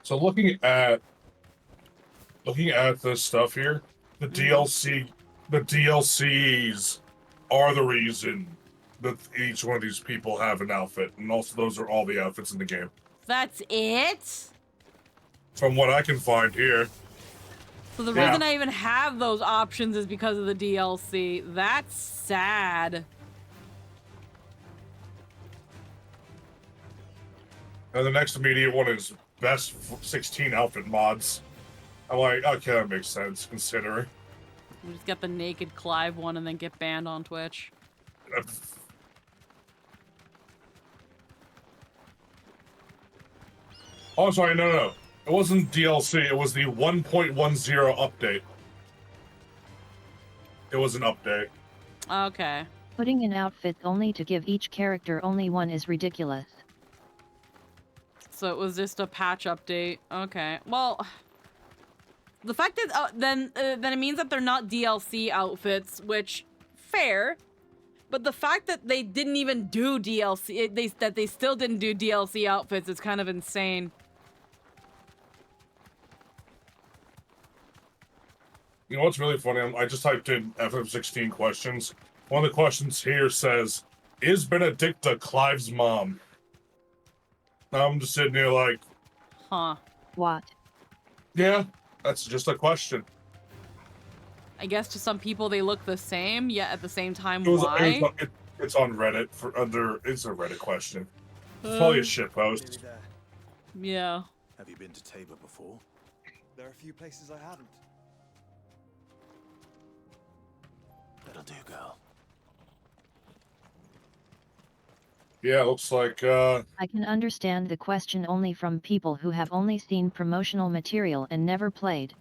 So looking at this stuff here, the DLCs are the reason that each one of these people have an outfit, and also those are all the outfits in the game. That's it? From what I can find here. So the reason I even have those options is because of the DLC. That's sad. And the next immediate one is best 16 outfit mods. I'm like, okay, that makes sense, considering. We just get the naked Clive one and then get banned on Twitch. Oh, sorry, no. It wasn't DLC, it was the 1.10 update. It was an update. Okay. Putting in outfits only to give each character only one is ridiculous. So it was just a patch update. Okay. Well, the fact that then it means that they're not DLC outfits, which fair. But the fact that they didn't even do DLC, that they still didn't do DLC outfits is kind of insane. You know what's really funny? I just typed in FF16 questions. One of the questions here says, is Benedicta Clive's mom? Now I'm just sitting here like... Huh. What? Yeah, that's just a question. I guess to some people they look the same, yet at the same time, why? It's on Reddit it's a Reddit question. Probably a shitpost. Nearly there. Yeah. Have you been to Tabor before? There are a few places I haven't. That'll do, girl. Yeah, it looks like, I can understand the question only from people who have only seen promotional material and never played.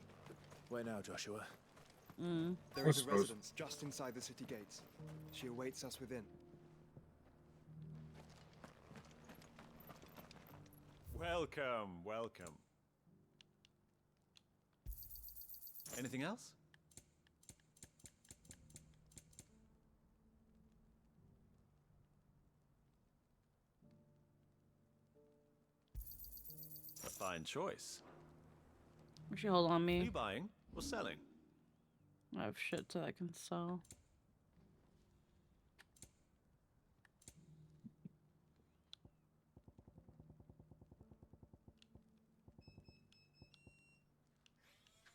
Where now, Joshua? There is a residence just inside the city gates. She awaits us within. Welcome, welcome. Anything else? A fine choice. Actually, hold on Are me. you buying or selling? I have shit that I can sell.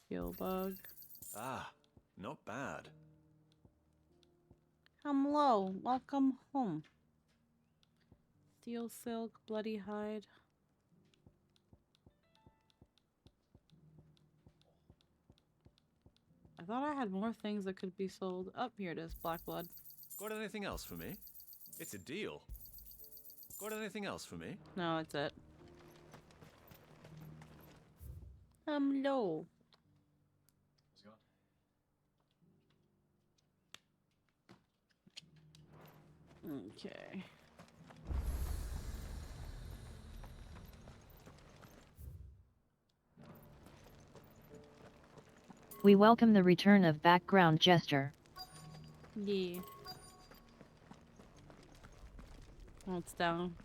Heal bug. Ah, not bad. Hello, welcome home. Steel silk, bloody hide. I thought I had more things that could be sold. Up here it is, black blood. Got anything else for me? It's a deal. Got anything else for me? No, that's it. Hello. Okay. We welcome the return of background jester. Yeah. Oh, it's down.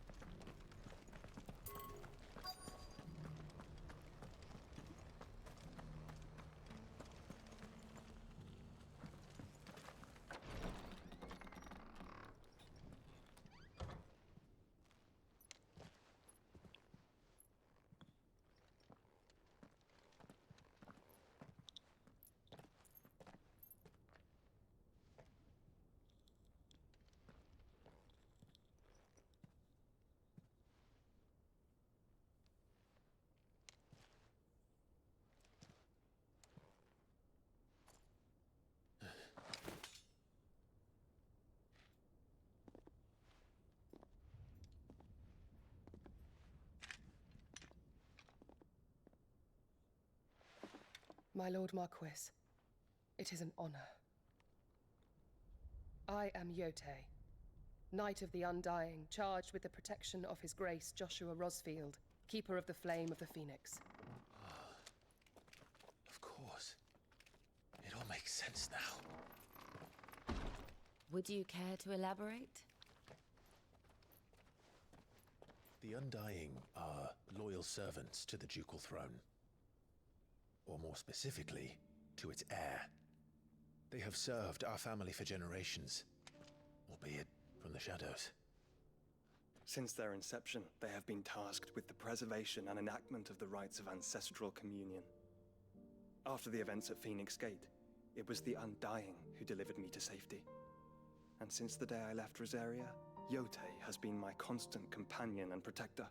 My Lord Marquis, it is an honor. I am Yotei, Knight of the Undying, charged with the protection of His Grace Joshua Rosfield, Keeper of the Flame of the Phoenix. Of course. It all makes sense now. Would you care to elaborate? The Undying are loyal servants to the ducal throne. Or more specifically, to its heir. They have served our family for generations, albeit from the shadows. Since their inception, they have been tasked with the preservation and enactment of the rites of ancestral communion. After the events at Phoenix Gate, it was the Undying who delivered me to safety. And since the day I left Rosaria, Yotei has been my constant companion and protector.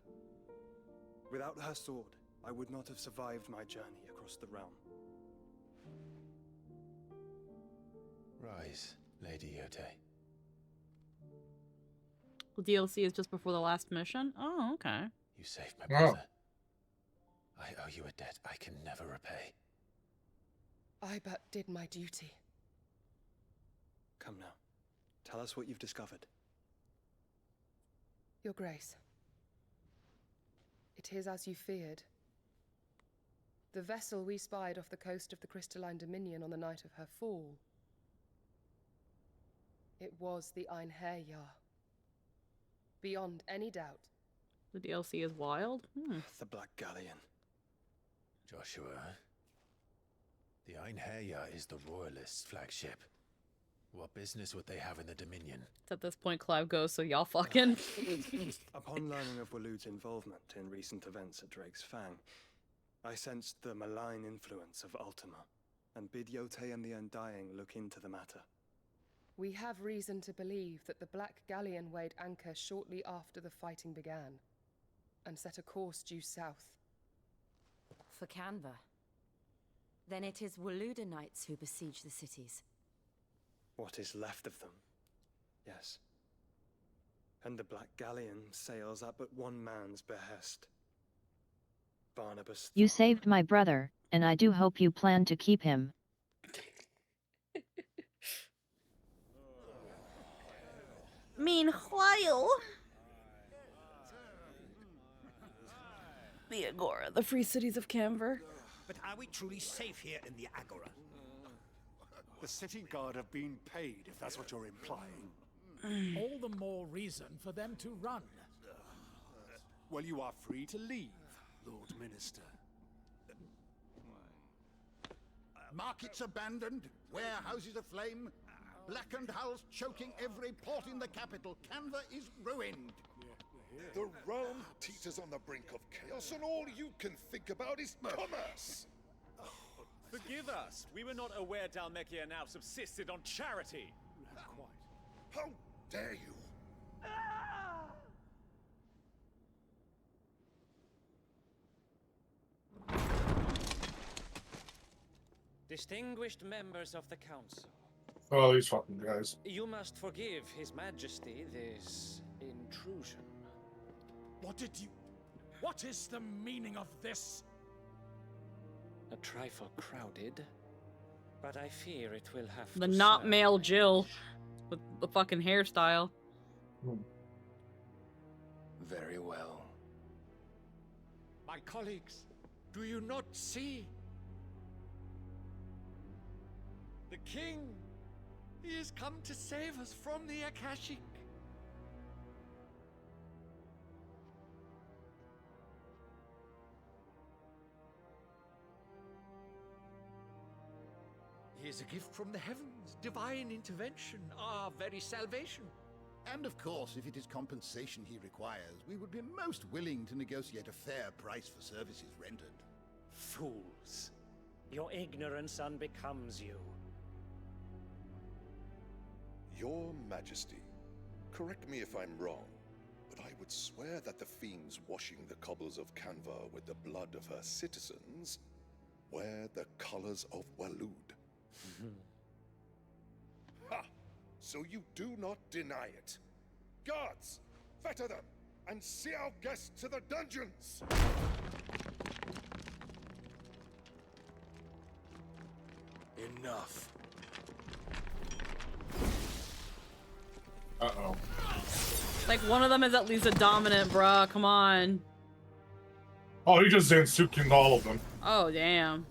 Without her sword, I would not have survived my journey across the realm. Rise, Lady Yotei. The DLC is just before the last mission? Oh, okay. You saved my brother. I owe you a debt I can never repay. I but did my duty. Come now. Tell us what you've discovered. Your Grace. It is as you feared. The vessel we spied off the coast of the Crystalline Dominion on the night of her fall. It was the Einherjar. Beyond any doubt. The DLC is wild? The Black Galleon. Joshua, the Einherjar is the Royalists' flagship. What business would they have in the Dominion? At this point, Clive goes, so y'all fucking. Upon learning of Waloed's involvement in recent events at Drake's Fang, I sensed the malign influence of Ultima, and bid Yotei and the Undying look into the matter. We have reason to believe that the Black Galleon weighed anchor shortly after the fighting began, and set a course due south. For Canva. Then it is Waluda knights who besiege the cities. What is left of them? Yes. And the Black Galleon sails at but one man's behest. Barnabas. You saved my brother, and I do hope you plan to keep him. Meanwhile, the Agora, the free cities of Canver. But are we truly safe here in the Agora? The city guard have been paid, if that's what you're implying. All the more reason for them to run. Well, you are free to leave, Lord Minister. Markets abandoned, warehouses aflame, blackened hulls choking every port in the capital. Canva is ruined. The realm teeters on the brink of chaos, and all you can think about is commerce. Forgive us. We were not aware Dhalmekia now subsisted on charity. How dare you? Distinguished members of the council. Oh, these fucking guys. You must forgive His Majesty this intrusion. What is the meaning of this? A trifle crowded, but I fear it will have The to not serve. male Jill with the fucking hairstyle. Very well. My colleagues, do you not see? The king! He has come to save us from the Akashic. He is a gift from the heavens, divine intervention, our very salvation. And of course, if it is compensation he requires, we would be most willing to negotiate a fair price for services rendered. Fools. Your ignorance unbecomes you. Your Majesty, correct me if I'm wrong, but I would swear that the fiends washing the cobbles of Canva with the blood of her citizens wear the colors of Walud. Ha! So you do not deny it. Guards, fetter them, and see our guests to the dungeons! Enough. Uh-oh. Like, one of them is at least a dominant, bruh. Come on. Oh, he just Zansuking all of them. Oh, damn.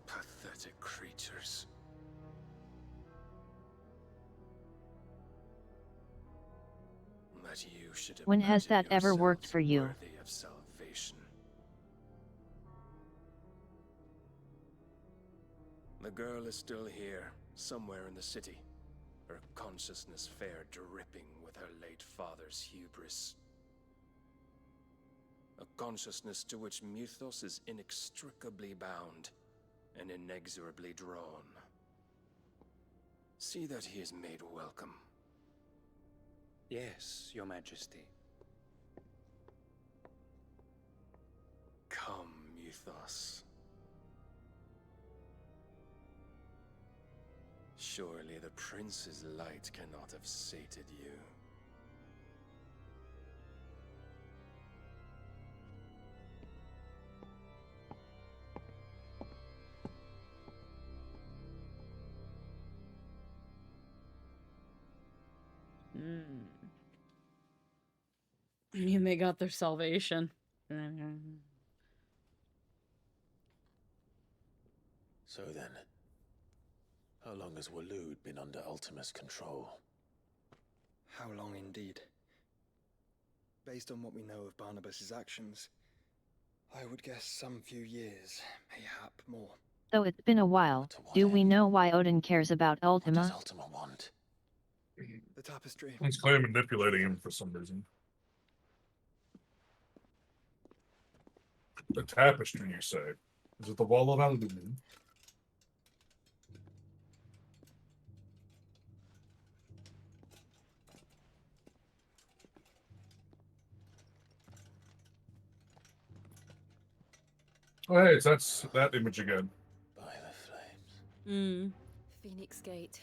Pathetic creatures. That you should When has that imagine ever worked yourselves for you? worthy of salvation. The girl is still here, somewhere in the city. Her consciousness fair dripping with her late father's hubris. A consciousness to which Mythos is inextricably bound and inexorably drawn. See that he is made welcome. Yes, Your Majesty. Come, Mythos. Surely the prince's light cannot have sated you. I mean, they got their salvation. So then, how long has Walud been under Ultima's control? How long indeed? Based on what we know of Barnabas's actions, I would guess some few years, mayhap more. Though it's been a while, do we know why Odin cares about Ultima? What does Ultima want? The tapestry. He's clearly manipulating him for some reason. The tapestry, you say? Is it the wall of aluminum? Oh, hey, that's that image again. By the flames. Phoenix Gate,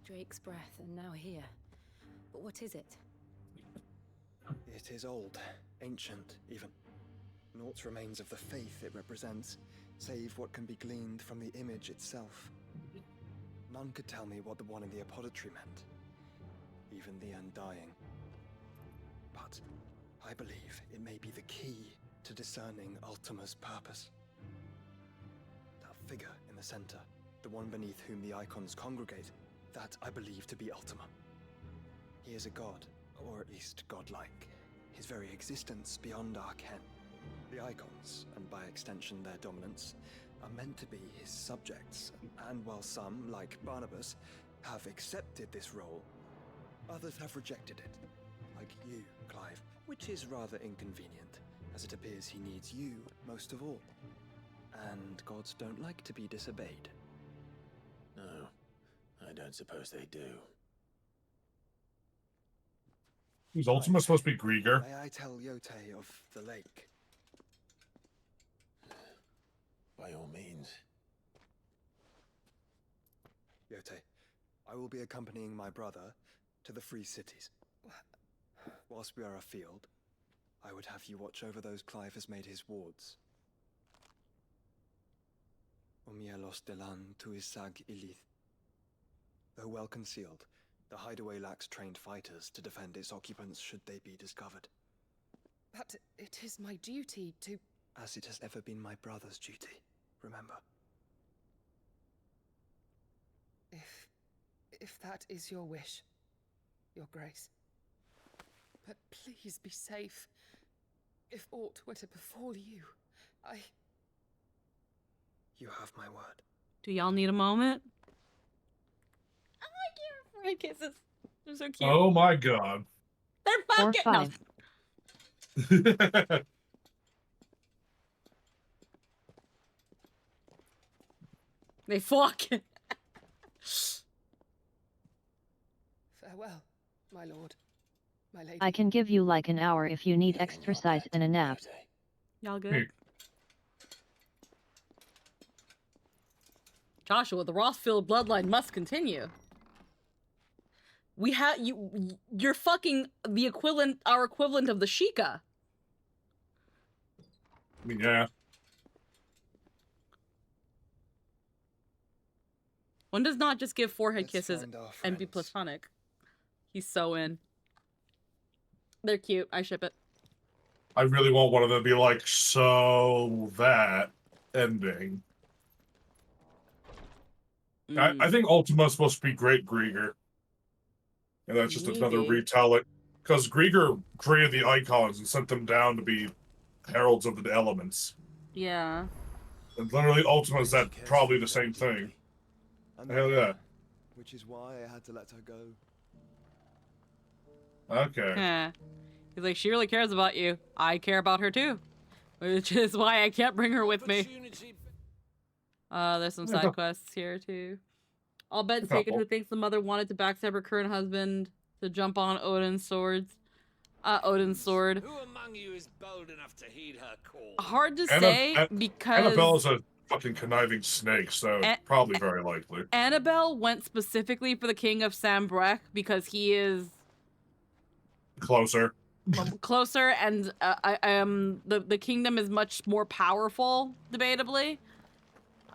Drake's Breath, and now here. But what is it? It is old, ancient, even. Naught remains of the faith it represents, save what can be gleaned from the image itself. None could tell me what the one in the apothecary meant, even the Undying. But I believe it may be the key to discerning Ultima's purpose. That figure in the center, the one beneath whom the icons congregate, that I believe to be Ultima. He is a god, or at least godlike, his very existence beyond our ken. The icons, and by extension their dominants, are meant to be his subjects, and while some, like Barnabas, have accepted this role, others have rejected it, like you, Clive, which is rather inconvenient, as it appears he needs you most of all. And gods don't like to be disobeyed. No, I don't suppose they do. Who's Ultima supposed to be Grieger? May I tell Yote of the lake? By all means. Yote, I will be accompanying my brother to the Free Cities. Whilst we are afield, I would have you watch over those Clive has made his wards. Omielos delan tuisag ilith. Though well concealed, the hideaway lacks trained fighters to defend its occupants should they be discovered. But it is my duty to... As it has ever been my brother's duty, remember. If that is your wish, Your Grace. But please be safe. If aught were to befall you, You have my word. Do y'all need a moment? Oh, I can't kisses. They're so cute. Oh my god. They're fucking... Or 5. No. They fuck. Farewell, my lord, my lady. I can give you like an hour if you need exercise and a nap. Y'all good? Joshua, the Rossfield bloodline must continue. We have you're fucking the equivalent, our equivalent of the Sheikah. Yeah. One does not just give forehead kisses and be platonic. He's so in. They're cute. I ship it. I really want one of them to be like, so that ending. I think Ultima's supposed to be Great Grieger. And that's just another retelling. Because Grieger created the icons and sent them down to be heralds of the elements. Yeah. And literally Ultima's that probably the same thing. Hell yeah. Which is why I had to let her go. Okay. He's like, she really cares about you. I care about her too. Which is why I can't bring her with me. There's some side quests here too. I'll bet Taken, who thinks the mother wanted to backstab her current husband to jump on Odin's swords. Odin's sword. Who among you is bold enough to heed her call? Hard to say because Annabelle's a fucking conniving snake, so probably very likely. Annabelle went specifically for the king of Sambrec because he is closer. Closer, and the kingdom is much more powerful, debatably.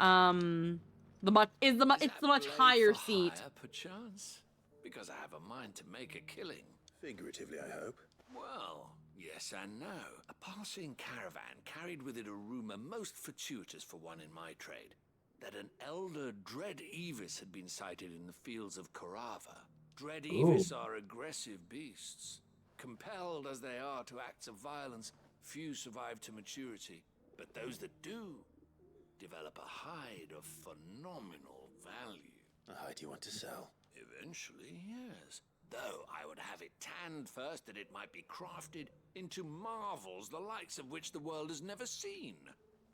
It's the much higher seat. Perchance, because I have a mind to make a killing. Figuratively, I hope. Well, yes and no. A passing caravan carried with it a rumor most fortuitous for one in my trade, that an elder Dread Evis had been sighted in the fields of Korava. Dread Evis are aggressive beasts. Compelled as they are to acts of violence, few survive to maturity, but those that do develop a hide of phenomenal value. A hide you want to sell? Eventually, yes. Though I would have it tanned first that it might be crafted into marvels the likes of which the world has never seen.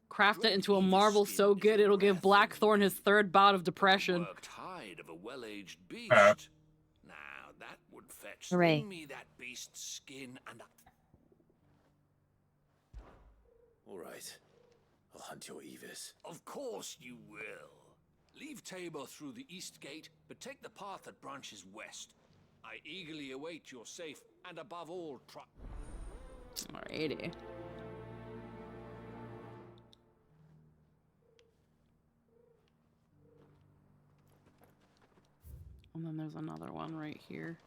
Craft it into a marvel so good it'll give Blackthorn his third bout of depression. Worked hide of a well-aged beast. Now that would fetch me that beast's skin and... All right. I'll hunt your Evis. Of course you will. Leave Tabor through the east gate, but take the path that branches west. I eagerly await your safe and above all Alrighty. And then there's another one right here.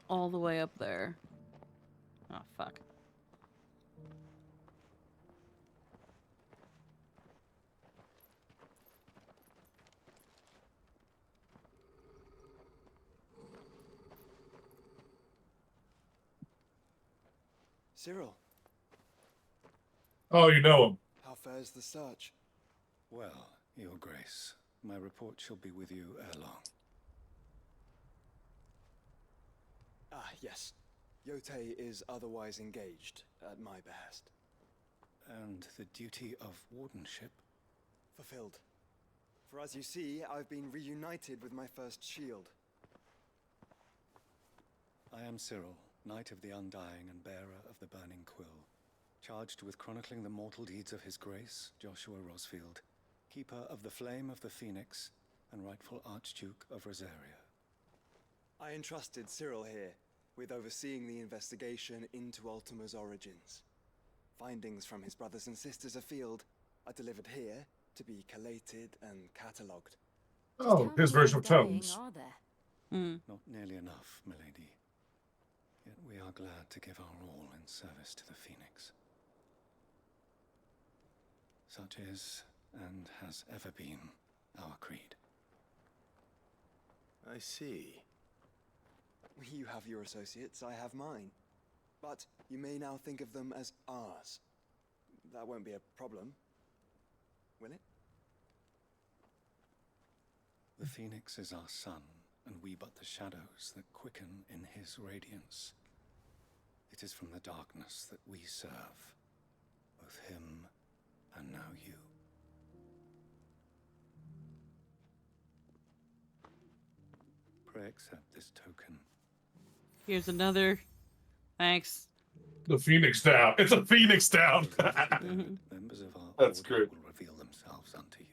All the way up there. Oh, fuck. Cyril, Oh, you know him. how fares the search? Well, Your Grace, my report shall be with you ere long. Ah, yes. Yotei is otherwise engaged, at my behest. And the duty of wardenship? Fulfilled. For as you see, I've been reunited with my first shield. I am Cyril, Knight of the Undying and bearer of the Burning Quill, charged with chronicling the mortal deeds of His Grace, Joshua Rosfield, keeper of the Flame of the Phoenix, and rightful Archduke of Rosaria. I entrusted Cyril here with overseeing the investigation into Ultima's origins. Findings from his brothers and sisters afield are delivered here to be collated and catalogued. Oh, his version of tones. Not nearly enough, milady. Yet we are glad to give our all in service to the Phoenix. Such is, and has ever been, our creed. I see. You have your associates, I have mine. But you may now think of them as ours. That won't be a problem, will it? The Phoenix is our sun, and we but the shadows that quicken in his radiance. It is from the darkness that we serve, both him and now you. Pray accept this token. Here's another. Thanks. The Phoenix Down. It's a Phoenix Down. Members of our That's order great. will reveal themselves unto you,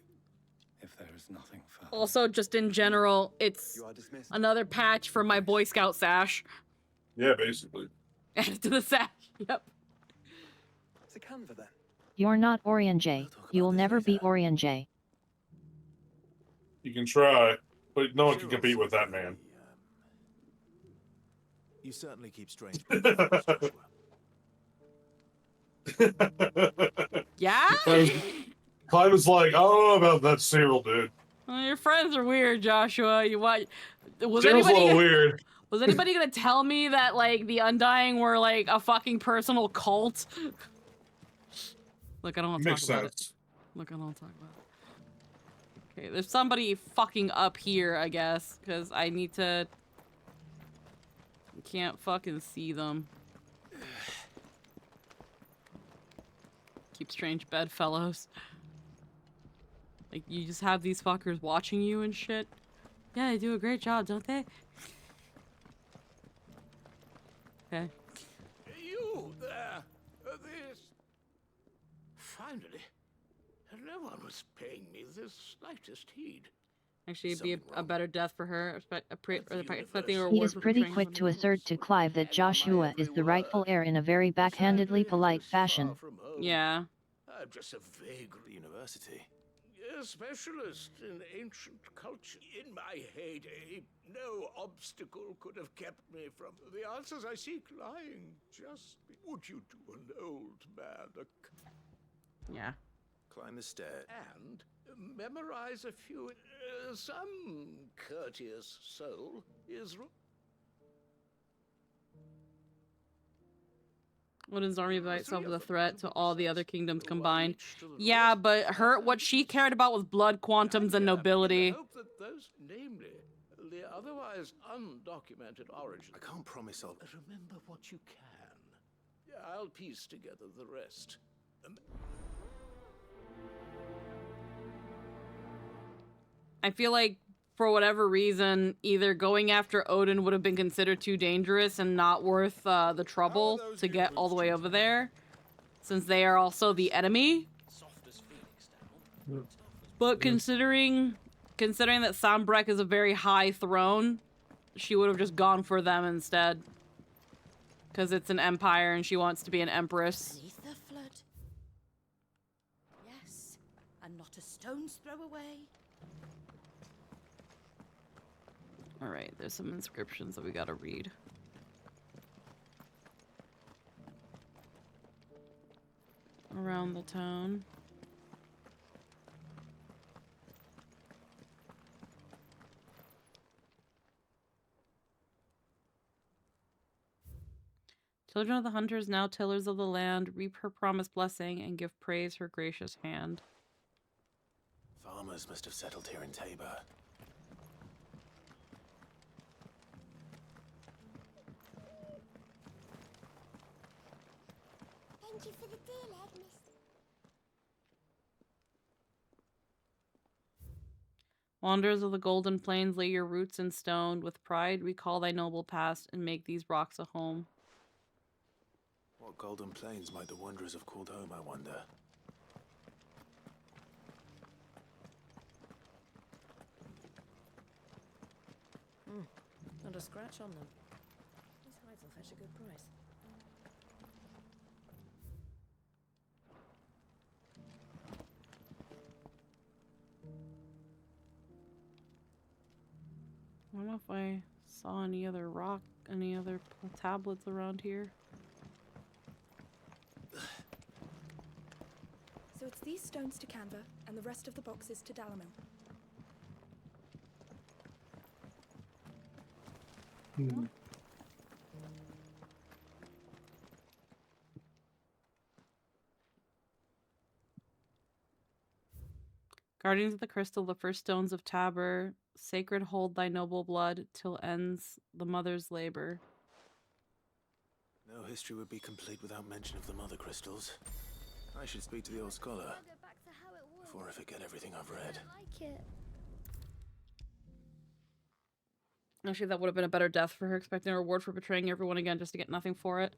if there is nothing further. Also, just in general, it's another patch for my Boy Scout sash. Yeah, basically. Added to the sash. Yep. It's a Canva then. You're not Orion J. You'll never be Orion J. You can try, but no one can compete with that man. You certainly keep strange. Yeah? Clive was like, I don't know about that Cyril, dude. Well, your friends are weird, Joshua. You what? Was Cyril's a little weird. Was anybody gonna tell me that like the Undying were like a fucking personal cult? Look, I don't want to talk about it. Look, I don't want to talk about it. Okay, there's somebody fucking up here, I guess, because I need to. Can't fucking see them. Keep strange bedfellows. Like, you just have these fuckers watching you and shit. Yeah, they do a great job, don't they? Okay. You there! This. Finally, no one was paying me the slightest heed. Actually, it'd be a better death for her. Expecting a He reward is for pretty betraying quick to someone. assert to Clive that Joshua is the rightful heir in a very backhandedly polite fashion. Yeah. I'm just a vague university. A specialist in ancient culture. In my heyday, no obstacle could have kept me from the answers I seek lying just. Would you do an old man Yeah. Climb the stair. and memorize a few? Some courteous soul is. Odin's army by itself was a threat to all the other kingdoms combined. Yeah, but what she cared about was blood quantums and nobility. Hope that those, namely, the otherwise undocumented origin. I can't promise I'll. Remember what you can. I'll piece together the rest. I feel like for whatever reason, either going after Odin would have been considered too dangerous and not worth the trouble to get all the way over there, since they are also the enemy. But considering that Sambrek is a very high throne, she would have just gone for them instead. Because it's an empire and she wants to be an empress. Beneath the flood. Yes, and not a stone's throw away. Alright, there's some inscriptions that we gotta read. Around the town. Children of the hunters, now tillers of the land, reap her promised blessing and give praise her gracious hand. Farmers must have settled here in Tabor. Thank you for the deal, Agnes. Wanderers of the golden plains, lay your roots in stone. With pride recall thy noble past and make these rocks a home. What golden plains might the wanderers have called home, I wonder? Not a scratch on them. These hides will fetch a good price. I don't know if I saw any other tablets around here. So it's these stones to Canva, and the rest of the boxes to Dalamil. Guardians of the Crystal, the first stones of Tabor, sacred hold thy noble blood till ends the mother's labor. No history would be complete without mention of the mother crystals. I should speak to the old scholar before I forget everything I've read. Actually, that would have been a better death for her, expecting a reward for betraying everyone again just to get nothing for it.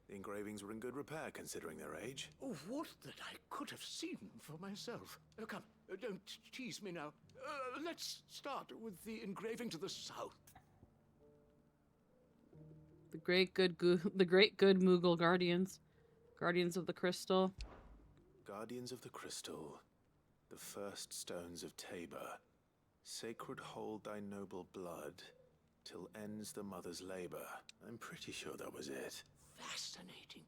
The engravings were in good repair considering their age. Oh, would that I could have seen for myself. Come, don't tease me now. Let's start with the engraving to the south. The great good Mughal guardians. Guardians of the Crystal. Guardians of the Crystal, the first stones of Tabor. Sacred hold thy noble blood till ends the mother's labor. I'm pretty sure that was it. Fascinating.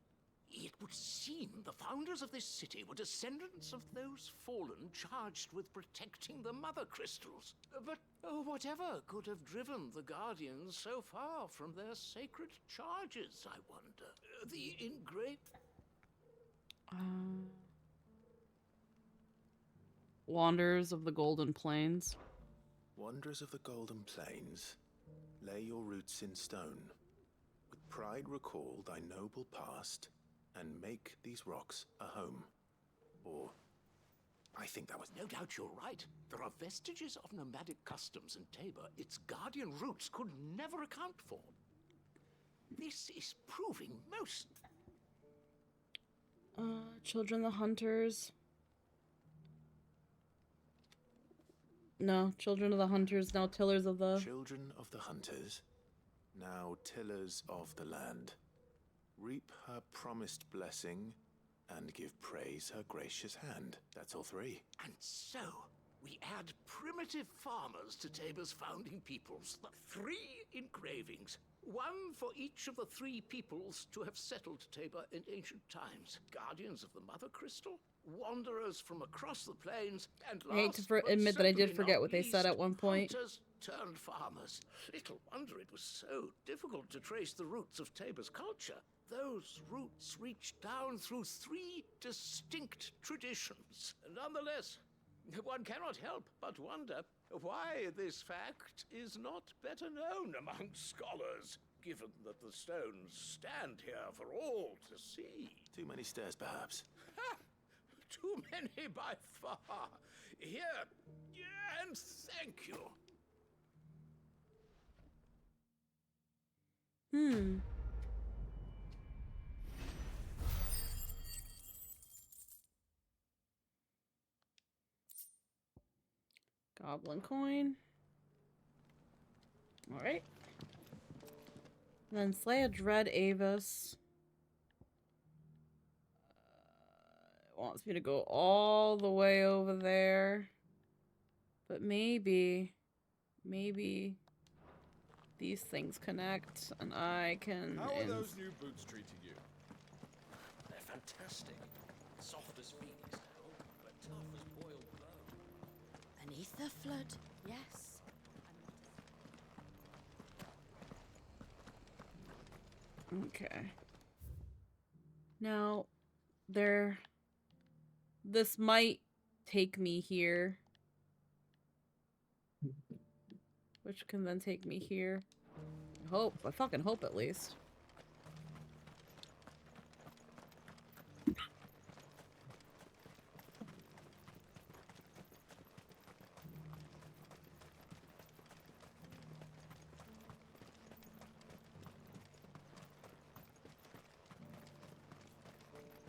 It would seem the founders of this city were descendants of those fallen charged with protecting the mother crystals. But whatever could have driven the Guardians so far from their sacred charges, I wonder? The Wanderers of the Golden Plains. Wanderers of the Golden Plains, lay your roots in stone. With pride recall thy noble past, and make these rocks a home. Or, I think that was... No doubt you're right. There are vestiges of nomadic customs in Tabor its guardian roots could never account for. This is proving most... Children of the Hunters. No, Children of the Hunters, now tillers of the... Children of the Hunters, now tillers of the land. Reap her promised blessing, and give praise her gracious hand. That's all three. And so, we add primitive farmers to Tabor's founding peoples. The 3 engravings. One for each of the 3 peoples to have settled Tabor in ancient times. Guardians of the Mother Crystal, wanderers from across the plains, and last, I hate to admit that I did forget what they said at one point. Hunters turned farmers. Little wonder it was so difficult to trace the roots of Tabor's culture. Those roots reach down through 3 distinct traditions. Nonetheless, one cannot help but wonder why this fact is not better known among scholars, given that the stones stand here for all to see. Too many stairs, perhaps. Ha! too many by far. Here, and thank you. Goblin coin. Alright. Then slay a dread Avis. It wants me to go all the way over there. But maybe these things connect and I can... How are those new boots treating you? They're fantastic. Soft as phoenix down, but tough as boiled bone. Beneath the flood, yes. Okay. Now, this might take me here. Which can then take me here. I fucking hope at least.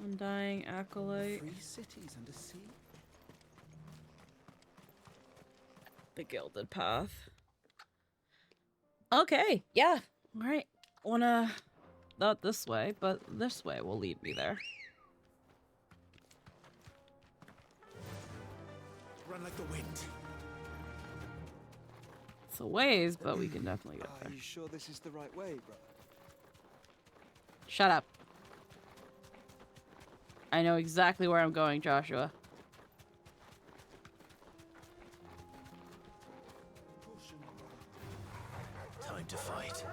Undying Acolyte. 3 cities and a sea. The Gilded Path. Okay, yeah. Alright. Not this way, but this way will lead me there. Run like the wind. It's a ways, but we can definitely get Are there. you sure this is the right way, brother? Shut up. I know exactly where I'm going, Joshua. Time to fight.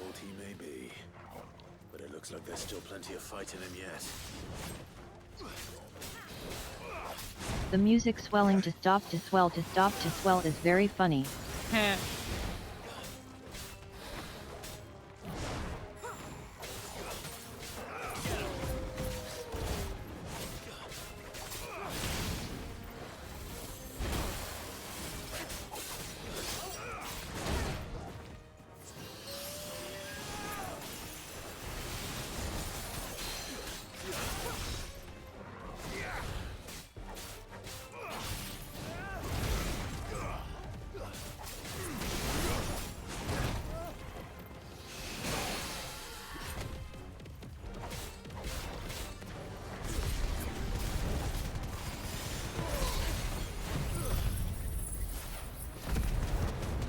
Old he may be, but it looks like there's still plenty of fight in him yet. The music swelling to stop to swell to stop to swell is very funny.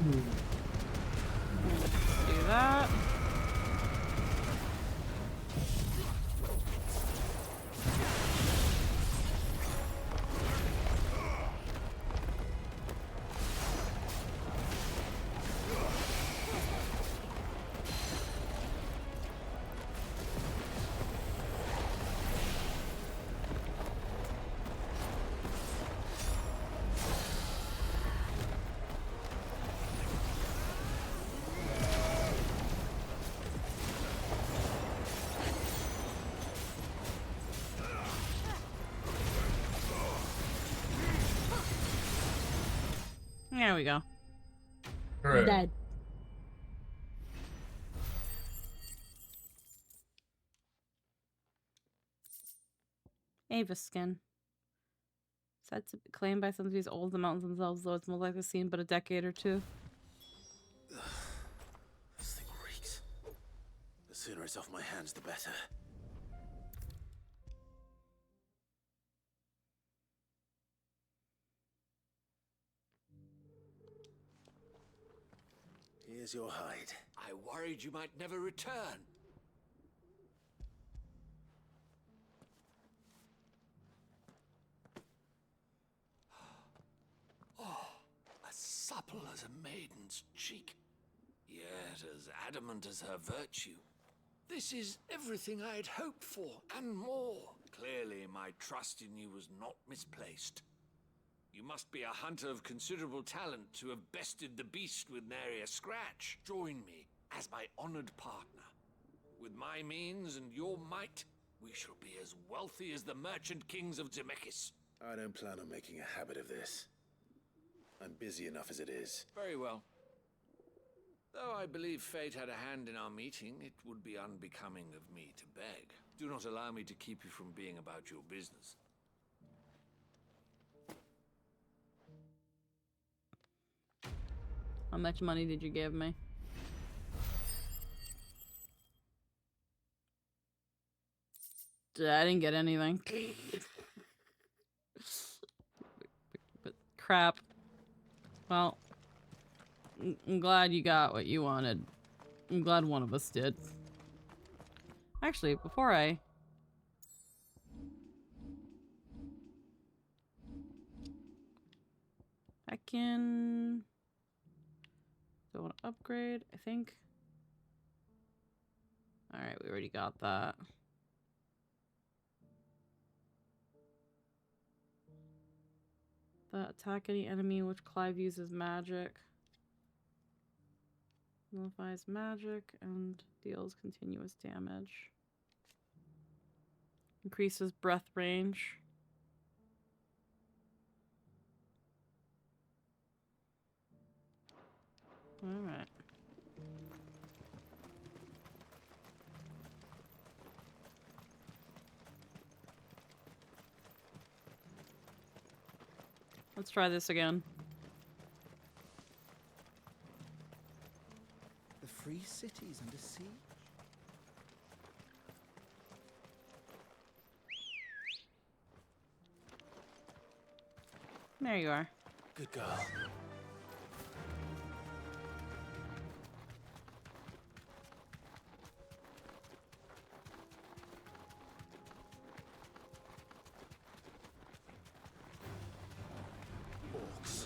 Do that. There we go. Alright. Dead. Avis skin. Said to be claimed by some of these old the mountains themselves, though it's more likely seen but a decade or two. This thing Sooner it's off my hands, the better. Here's your hide. I worried you might never return. Oh, as supple as a maiden's cheek, yet as adamant as her virtue. This is everything I had hoped for, and more. Clearly, my trust in you was not misplaced. You must be a hunter of considerable talent to have bested the beast with nary a scratch. Join me as my honored partner. With my means and your might, we shall be as wealthy as the merchant kings of Zemeckis. I don't plan on making a habit of this. I'm busy enough as it is. Very well. Though I believe fate had a hand in our meeting, it would be unbecoming of me to beg. Do not allow me to keep you from being about your business. How much money did you give me? I didn't get anything. But crap. Well, I'm glad you got what you wanted. I'm glad one of us did. Actually, before I can... Do I want to upgrade? I think. Alright, we already got that. The attack any enemy in which Clive uses magic. Nullifies magic and deals continuous damage. Increases breath range. Alright. Let's try this again. The free cities under siege? There you are. Good girl. Orcs.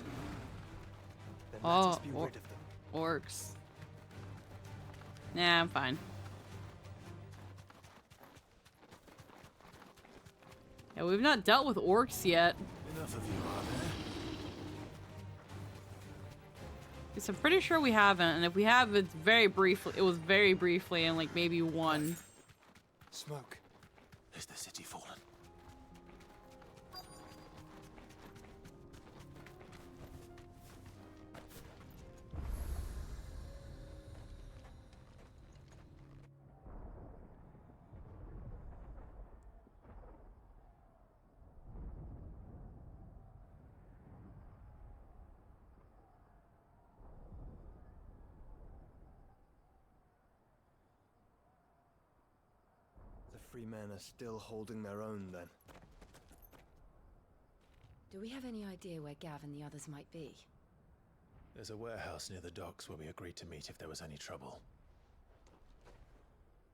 Then let Oh, us be rid of them. orcs. Nah, I'm fine. Yeah, we've not dealt with orcs yet. Enough of you, are there? Yes, I'm pretty sure we haven't, and if we have, it's very briefly. It was very briefly, and like maybe one. Smoke. Is the city fallen? The free men are still holding their own then. Do we have any idea where Gav and the others might be? There's a warehouse near the docks where we agreed to meet if there was any trouble.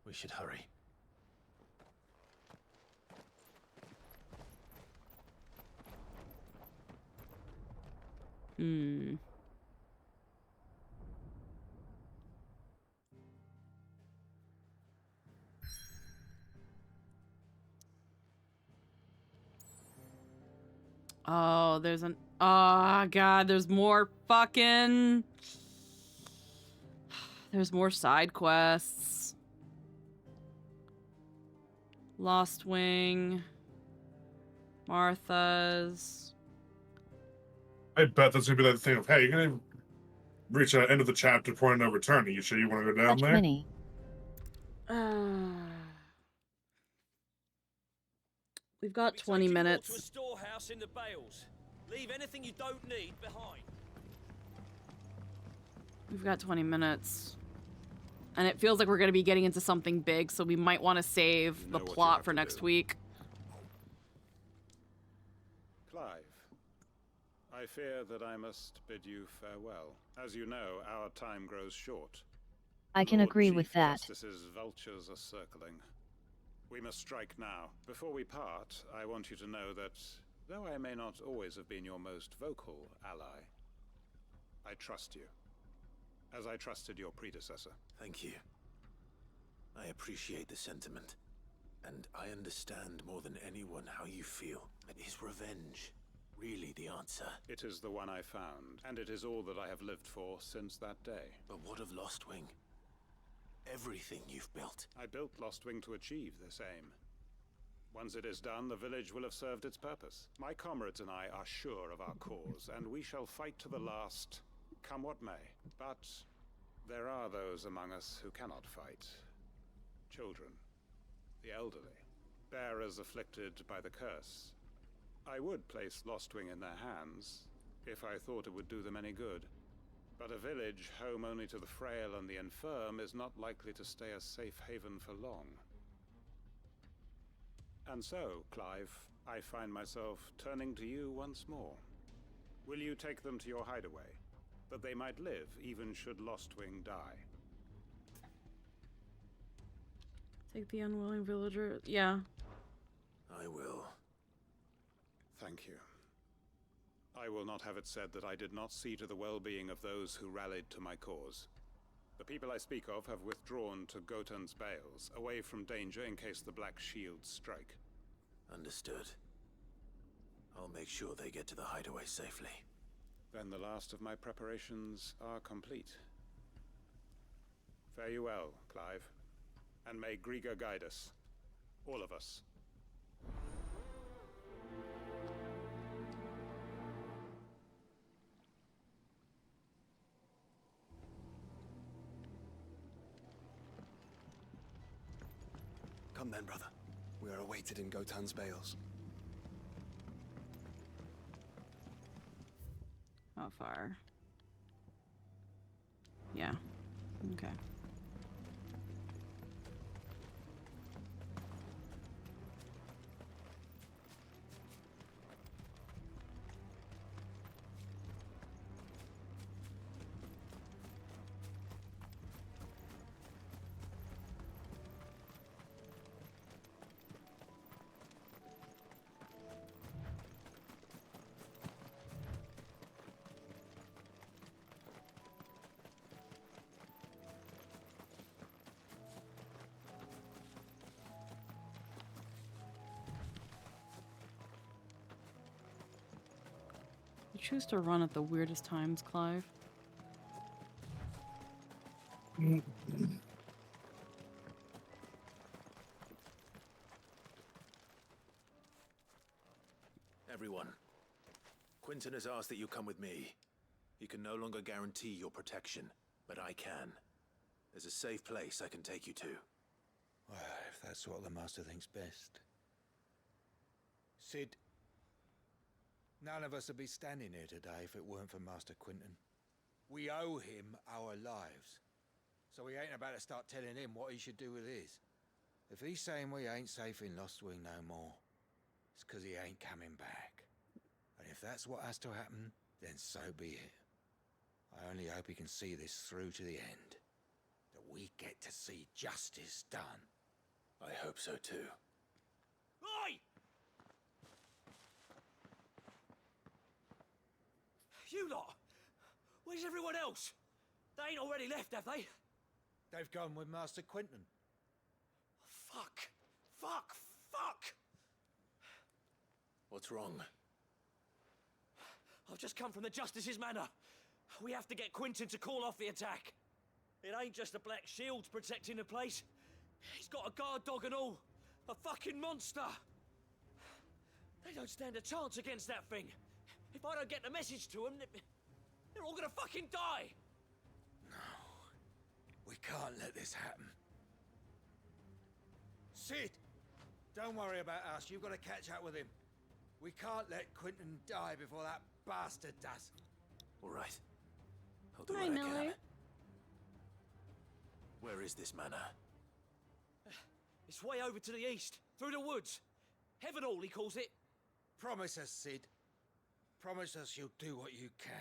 We should hurry. Hmm. Oh, there's an... Oh, God, there's more fucking... There's more side quests. Lost Wing. Martha's. I bet that's gonna be that thing of, hey, you're gonna reach the end of the chapter, point of no return. Are you sure you want to go down Touch there? mini. We've got 20 minutes. To a storehouse in the bales. Leave anything you don't need behind. We've got 20 minutes. And it feels like we're going to be getting into something big, so we might want to save the plot for next week. Clive, I fear that I must bid you farewell. As you know, our time grows short. I can agree with that. Justice's vultures are circling. We must strike now. Before we part, I want you to know that, though I may not always have been your most vocal ally, I trust you, as I trusted your predecessor. Thank you. I appreciate the sentiment, and I understand more than anyone how you feel. But is revenge really the answer? It is the one I found, and it is all that I have lived for since that day. But what of Lostwing? Everything you've built. I built Lostwing to achieve this aim. Once it is done, the village will have served its purpose. My comrades and I are sure of our cause, and we shall fight to the last, come what may. But there are those among us who cannot fight. Children, the elderly, bearers afflicted by the curse. I would place Lostwing in their hands, if I thought it would do them any good. But a village home only to the frail and the infirm is not likely to stay a safe haven for long. And so, Clive, I find myself turning to you once more. Will you take them to your hideaway, that they might live even should Lostwing die? Take the unwilling villager. Yeah. I will. Thank you. I will not have it said that I did not see to the well-being of those who rallied to my cause. The people I speak of have withdrawn to Gotan's Bales, away from danger in case the Black Shields strike. Understood. I'll make sure they get to the hideaway safely. Then the last of my preparations are complete. Fare you well, Clive. And may Griga guide us. All of us. Come then, brother. We are awaited in Gotan's Bales. How far? Yeah. Okay. You choose to run at the weirdest times, Clive. Everyone, Quinton has asked that you come with me. He can no longer guarantee your protection, but I can. There's a safe place I can take you to. Well, if that's what the Master thinks best. Sid, none of us would be standing here today if it weren't for Master Quinton. We owe him our lives. So we ain't about to start telling him what he should do with his. If he's saying we ain't safe in Lostwing no more, it's 'cause he ain't coming back. And if that's what has to happen, then so be it. I only hope he can see this through to the end. That we get to see justice done. I hope so too. Oi! You lot! Where's everyone else? They ain't already left, have they? They've gone with Master Quinton. Fuck! Fuck! Fuck! What's wrong? I've just come from the Justice's manor. We have to get Quinton to call off the attack. It ain't just the Black Shields protecting the place. He's got a guard dog and all. A fucking monster. They don't stand a chance against that thing. If I don't get the message to them, they're all gonna fucking die. We can't let this happen. Sid! Don't worry about us. You've got to catch up with him. We can't let Quinton die before that bastard does. All right. I'll do Hi, what I Miller. can. Where is this manor? It's way over to the east, through the woods. Heaven Hall, he calls it. Promise us, Sid. Promise us you'll do what you can.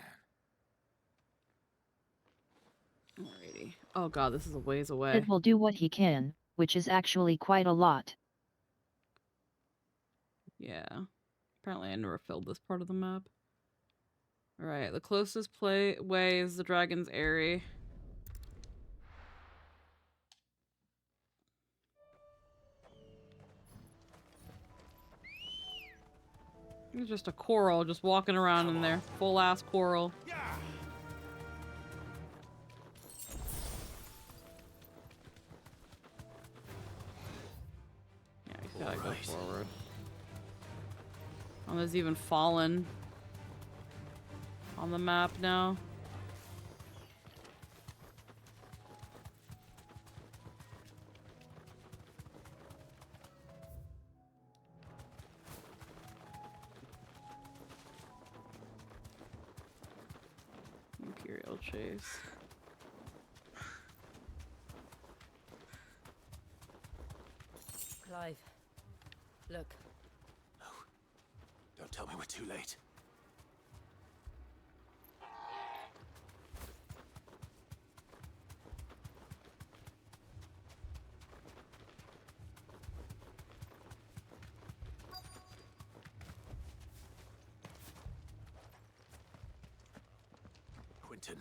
Alrighty. Oh god, this is a ways away. Sid will do what he can, which is actually quite a lot. Yeah. Apparently I never filled this part of the map. Alright, the closest way is the Dragon's Eyrie. It's just a coral just walking around in there. Full ass coral. Yeah, he's gotta go forward. Oh, there's even Fallen on the map now. Imperial Chase. Clive, look. No. Don't tell me we're too late. Quentin,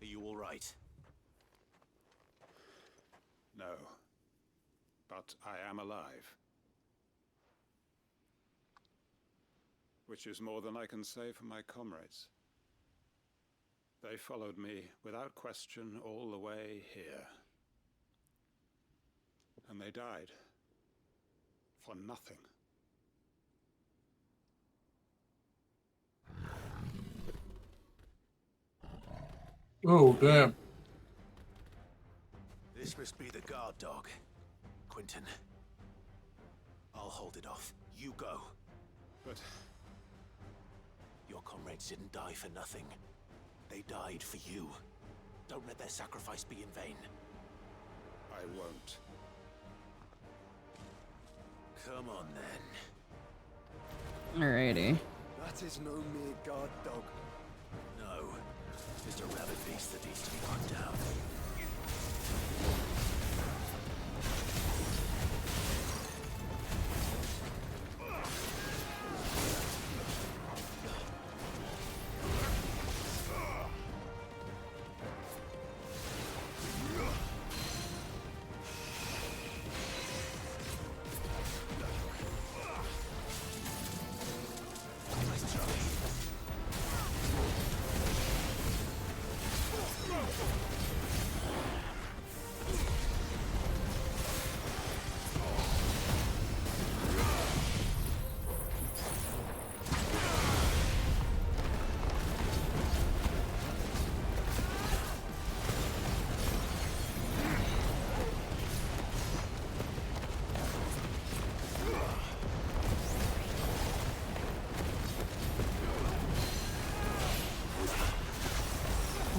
are you all right? No. But I am alive. Which is more than I can say for my comrades. They followed me without question all the way here. And they died. For nothing. Oh, damn. This must be the guard dog. Quentin. I'll hold it off. You go. But your comrades didn't die for nothing. They died for you. Don't let their sacrifice be in vain. I won't. Come on, then. Alrighty. That is no mere guard dog. No. Just a rabid beast that needs to be put down.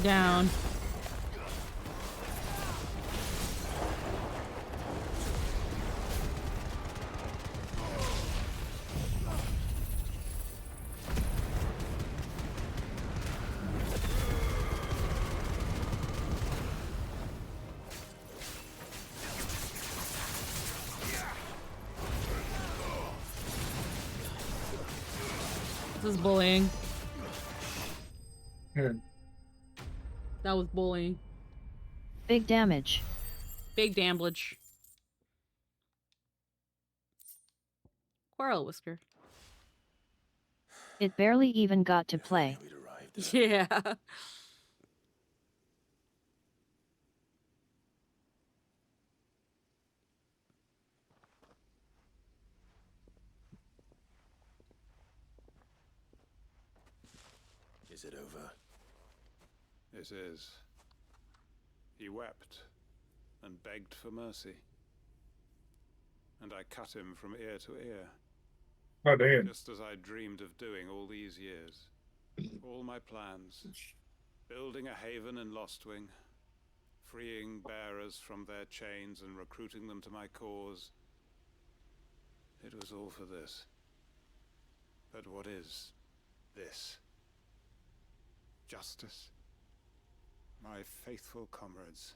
Down. This is bullying. That was bullying. Big damage. Big damage. Quarrel Whisker. It barely even got to play. Yeah. Is it over? It is. He wept and begged for mercy. And I cut him from ear to ear. Oh, damn. Just as I dreamed of doing all these years. All my plans. Building a haven in Lostwing. freeing bearers from their chains and recruiting them to my cause. It was all for this. But what is this? Justice? My faithful comrades.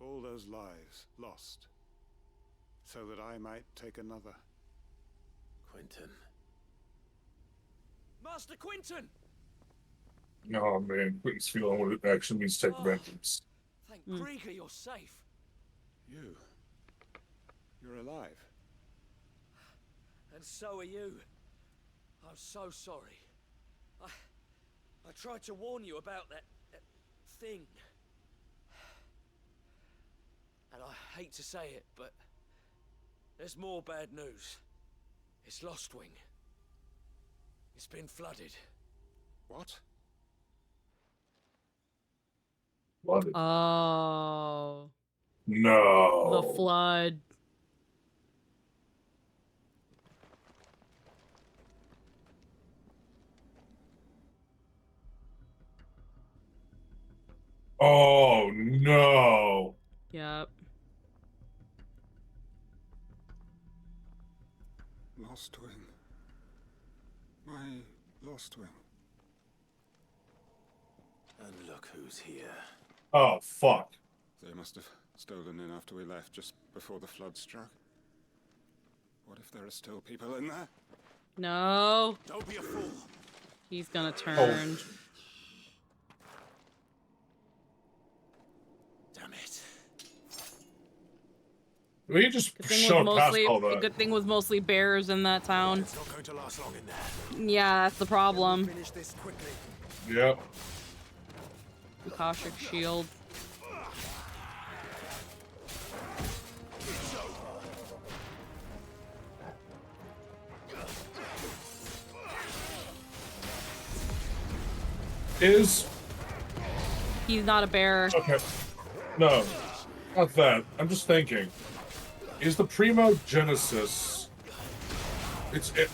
All those lives lost, so that I might take another. Quentin. Master Quentin! Oh man, Quentin's feeling what it actually means to take vengeance. Thank Grieger you're safe. You're alive. And so are you. I'm so sorry. I tried to warn you about that thing. And I hate to say it, but there's more bad news. It's Lostwing. It's been flooded. What? Flooded? Oh. No. The flood. Oh no. Yep. Lostwing. My Lostwing. And look who's here. Oh fuck. They must have stolen in after we left, just before the flood struck. What if there are still people in there? No. Don't be a fool. He's gonna turn. Damn it. We just Good thing showed was past mostly all the that. good thing was mostly bears in that town. It's not going to last long in there. Yeah, that's the problem. Finish this quickly. Yep. Akashic shield. He's not a bear. Okay. No. Not that. I'm just thinking. Is the Primogenesis...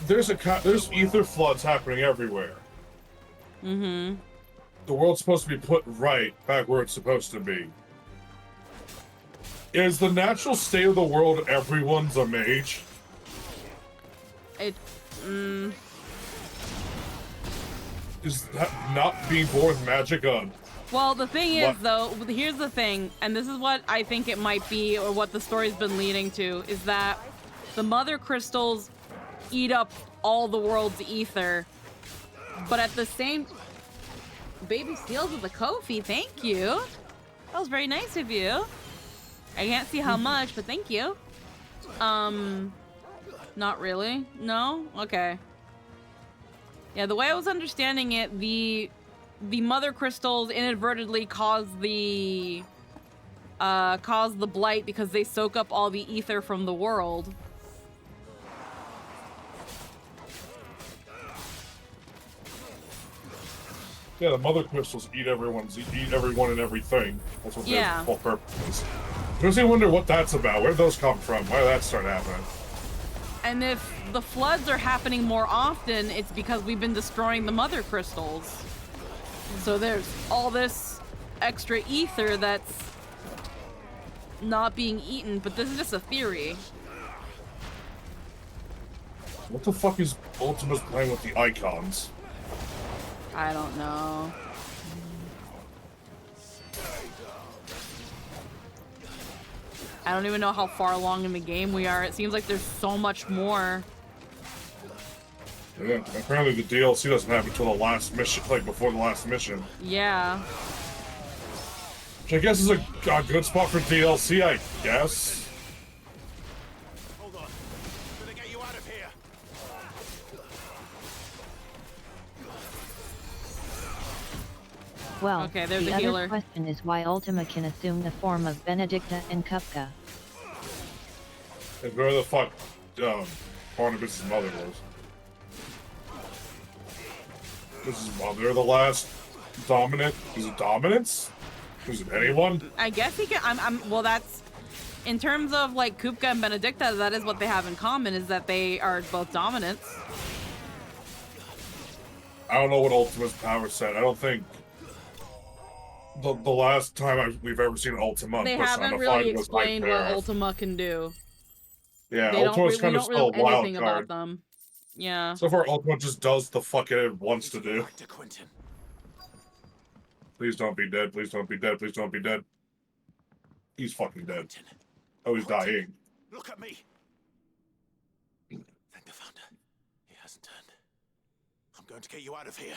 There's ether floods happening everywhere. Mm-hmm. The world's supposed to be put right back where it's supposed to be. Is the natural state of the world everyone's a mage? Is that not being born magic on? Well, the thing is, though, here's the thing, and this is what I think it might be, or what the story's been leading to, is that the mother crystals eat up all the world's ether, but at the same... Baby Steals with the Kofi, thank you. That was very nice of you. I can't see how much, but thank you. Not really? No? Okay. Yeah, the way I was understanding it, the mother crystals inadvertently cause the blight because they soak up all the ether from the world. Yeah, the mother crystals eat everyone and everything. That's what their whole purpose is. Does anyone wonder what that's about? Where'd those come from? Why did that start happening? And if the floods are happening more often, it's because we've been destroying the mother crystals. So there's all this extra ether that's not being eaten, but this is just a theory. What the fuck is Ultima's playing with the icons? I don't know. I don't even know how far along in the game we are. It seems like there's so much more. Yeah, apparently the DLC doesn't happen until the last mission, like before the last mission. Yeah. Which I guess is a good spot for DLC, I guess. Hold on. I'm gonna get you out of here. Well, Okay, there's the a other healer. question is why Ultima can assume the form of Benedicta and Kupka. And where the fuck Barnabas' mother was. Was his mother the last dominant? Is it dominance? Was it anyone? I guess he can. Well, that's in terms of like Kupka and Benedicta. That is what they have in common, is that they are both dominants. I don't know what Ultima's power set. I don't think. the last time we've ever seen Ultima They haven't really personified was explained what Hyperion. Ultima can do. Yeah, They Ultima's we kind of don't really still know a wild anything about card. them. Yeah. So far, Ultima just does the fuck it wants to do. Back to Quentin. Please don't be dead. Please don't be dead. Please don't be dead. He's fucking dead. Oh, he's dying. Look at me. Thank the Founder. He hasn't turned. I'm going to get you out of here.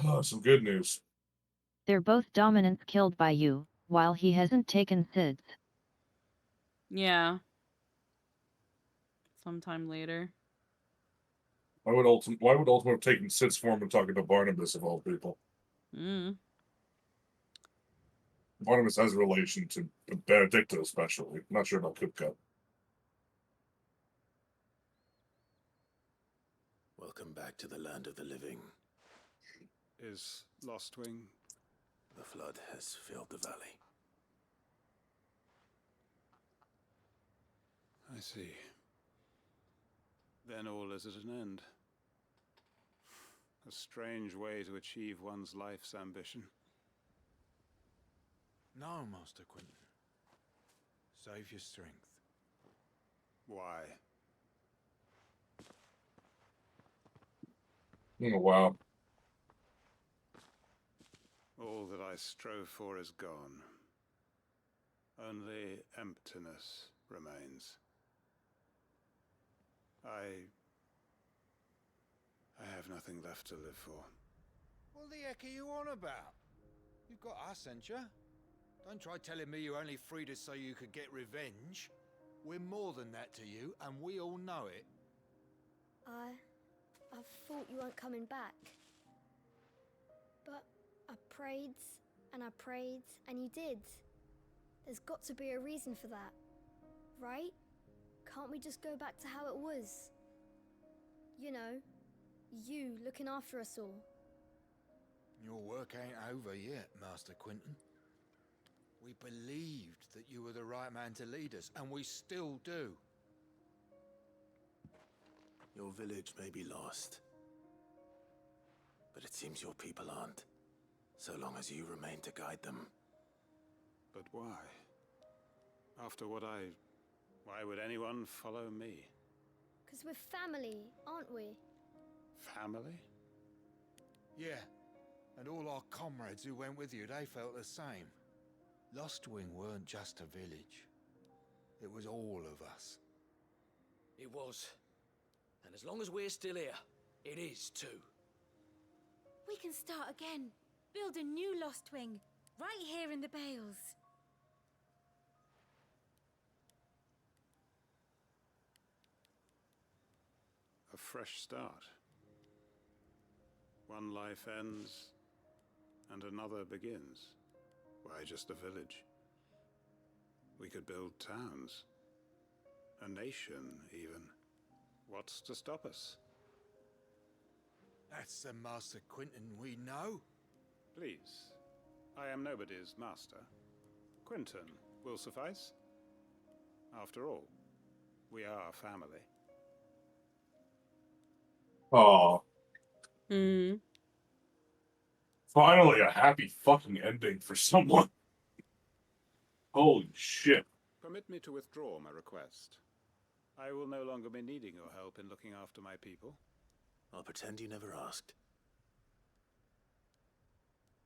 Oh, some good news. They're both dominants killed by you, while he hasn't taken Sid's. Yeah. Sometime later. Why would Ultima have taken Sid's form and talking to Barnabas of all people? Barnabas has a relation to Benedicta, especially. I'm not sure about Kupka. Welcome back to the land of the living. Is Lostwing? The flood has filled the valley. I see. Then all is at an end. A strange way to achieve one's life's ambition. No, Master Quentin. Save your strength. Why? Oh, wow. All that I strove for is gone. Only emptiness remains. I have nothing left to live for. What the heck are you on about? You've got us, ain't you? Don't try telling me you only freed us so you could get revenge. We're more than that to you, and we all know it. I thought you weren't coming back. But I prayed, and you did. There's got to be a reason for that, right? Can't we just go back to how it was? You know, you looking after us all. Your work ain't over yet, Master Quentin. We believed that you were the right man to lead us, and we still do. Your village may be lost, but it seems your people aren't, so long as you remain to guide them. But why? After what why would anyone follow me? 'Cause we're family, aren't we? Family? Yeah, and all our comrades who went with you, they felt the same. Lostwing weren't just a village. It was all of us. It was. And as long as we're still here, it is too. We can start again. Build a new Lostwing, right here in the Bales. A fresh start. One life ends, and another begins. Why just a village? We could build towns. A nation, even. What's to stop us? That's the Master Quentin we know. Please. I am nobody's master. Quentin will suffice. After all, we are family. Oh. Hmm. Finally, a happy fucking ending for someone. Holy shit. Permit me to withdraw my request. I will no longer be needing your help in looking after my people. I'll pretend you never asked.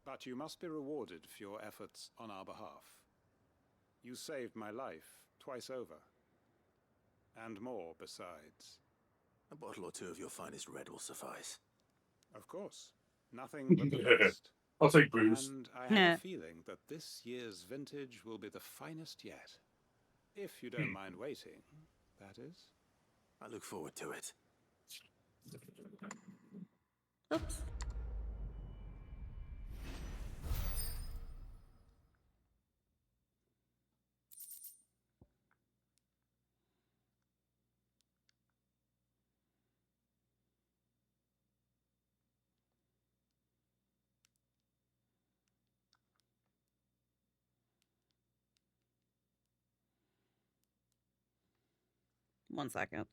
But you must be rewarded for your efforts on our behalf. You saved my life twice over. And more besides. A bottle or two of your finest red will suffice. Of course. Nothing but the best. I'll take booze. And I have a feeling that this year's vintage will be the finest yet. If you don't mind waiting, that is. I look forward to it. Oops. One second.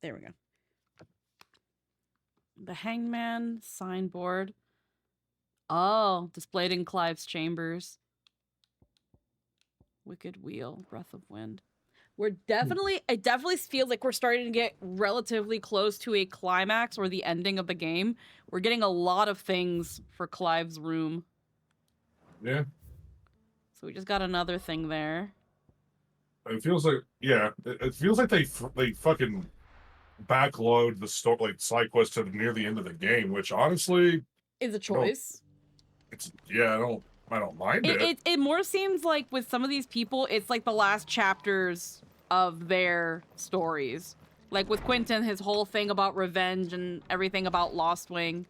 There we go. The Hangman signboard. Oh, displayed in Clive's chambers. Wicked Wheel, Breath of Wind. We're definitely, it definitely feels like we're starting to get relatively close to a climax or the ending of the game. We're getting a lot of things for Clive's room. Yeah. So we just got another thing there. It feels like, yeah, it feels like they fucking backload the story, like side quest to near the end of the game, which honestly is a choice. It's yeah, I don't mind it. It more seems like with some of these people, it's like the last chapters of their stories. Like with Quentin, his whole thing about revenge and everything about Lost Wing.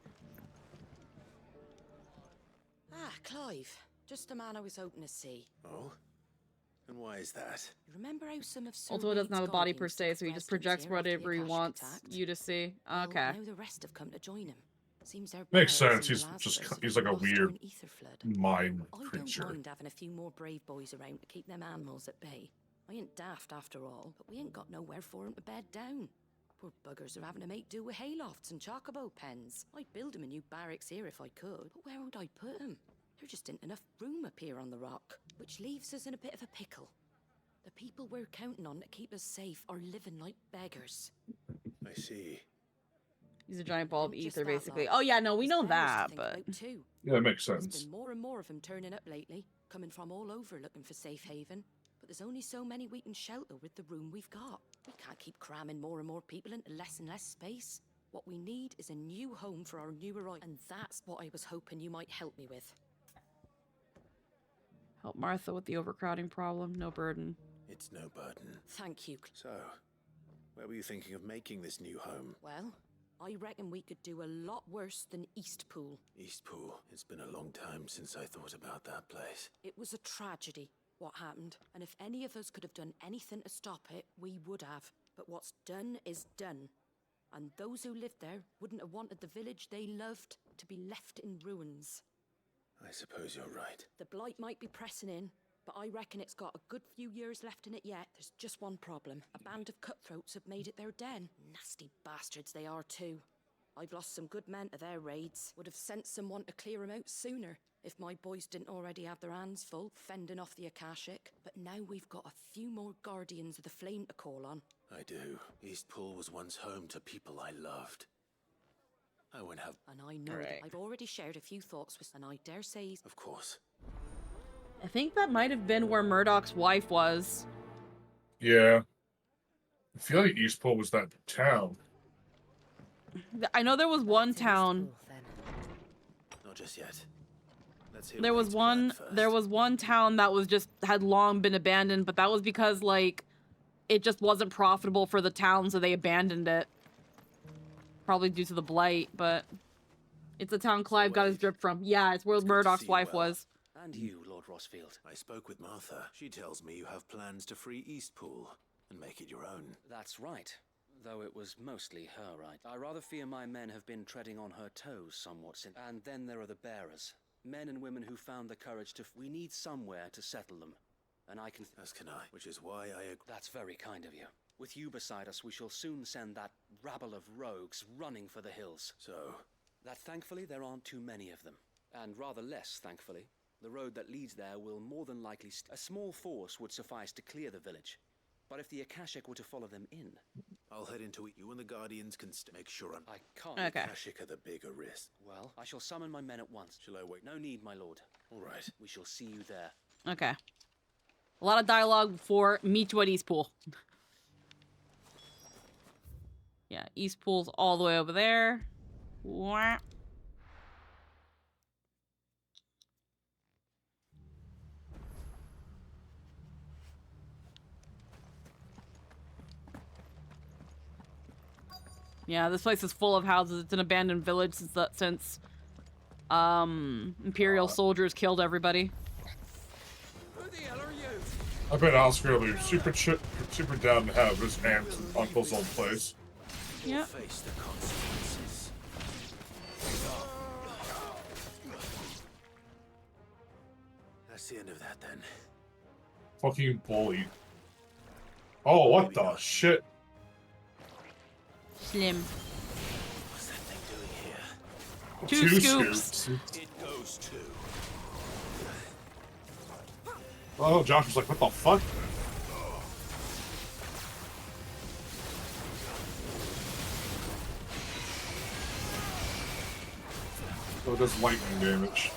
Ah, Clive. Just the man I was hoping to see. Oh? And why is that? You remember how some of Sir Also, it doesn't Wade's have a body per guardians se, took so he just residence projects here after the whatever he Akashic wants attacked? you to see. Well, Okay. now the rest have come to join him. Seems they're Makes bearers sense. in He's the just Lazarus, he's like a lost to weird an ether flood. mind I creature. don't mind having a few more brave boys around to keep them animals at bay. I ain't daft after all, but we ain't got nowhere for 'em to bed down. Poor buggers are having to make do with haylofts and chocobo pens. I'd build 'em a new barracks here if I could, but where would I put 'em? There just ain't enough room up here on the rock, which leaves us in a bit of a pickle. The people we're counting on to keep us safe are living like beggars. I see. He's a giant ball of Just ether, that basically. lot. Oh, yeah, no, we There's know bears to that, think but... about too. Yeah, it makes There's sense. been more and more of them turning up lately, coming from all over looking for safe haven. But there's only so many we can shelter with the room we've got. We can't keep cramming more and more people into less and less space. What we need is a new home for our new arrivals, and that's what I was hoping you might help me with. Help Martha with the overcrowding problem. No burden. It's no burden. Thank you. So, where were you thinking of making this new home? Well, I reckon we could do a lot worse than Eastpool. Eastpool. It's been a long time since I thought about that place. It was a tragedy, what happened, and if any of us could have done anything to stop it, we would have. But what's done is done. And those who lived there wouldn't have wanted the village they loved to be left in ruins. I suppose you're right. The blight might be pressing in, but I reckon it's got a good few years left in it yet. There's just one problem. A band of cutthroats have made it their den. Nasty bastards they are too. I've lost some good men to their raids. Would have sent someone to clear them out sooner, if my boys didn't already have their hands full, fending off the Akashic. But now we've got a few more guardians of the flame to call on. I do. Eastpool was once home to people I loved. I won't have... And I know that I've already shared a few thoughts with, and I dare say... Of course. I think that might have been where Murdoch's wife was. Yeah. I feel like Eastpool was that town. I know there was one town. Not just yet. Let's hear There was one town that was just had long been abandoned, but that was because like it just wasn't profitable for the town, so they abandoned it. Probably due to the blight, but it's the town Clive got his drip from. Yeah, it's where Murdoch's wife was. And you, Lord Rosfield. I spoke with Martha. She tells me you have plans to free Eastpool and make it your own. That's right. Though it was mostly her right. I rather fear my men have been treading on her toes somewhat since. And then there are the bearers. Men and women who found the courage to... We need somewhere to settle them. And I can... As can I, which is why I agree. That's very kind of you. With you beside us, we shall soon send that rabble of rogues running for the hills. So? That thankfully there aren't too many of them. And rather less, thankfully. The road that leads there will more than likely... A small force would suffice to clear the village. But if the Akashic were to follow them in... I'll head into it. You and the Guardians can make sure I can't. The Akashic are the bigger risk. Well, I shall summon my men at once. Shall I wait? No need, my lord. All right. We shall see you there. Okay. A lot of dialogue before meet you at Eastpool. Yeah, East Pool's all the way over there. Wah. Yeah, this place is full of houses. It's an abandoned village since Imperial soldiers killed everybody. Who the hell are you? I bet Oscar will be super down to have his aunt and uncle's old place. Yeah. Face the consequences. That's the end of that then. Fucking bully. Oh, what the shit? Slim. What's that thing doing here? Two scoops. It goes to. Oh, Josh was like, what the fuck? Oh, it does lightning damage.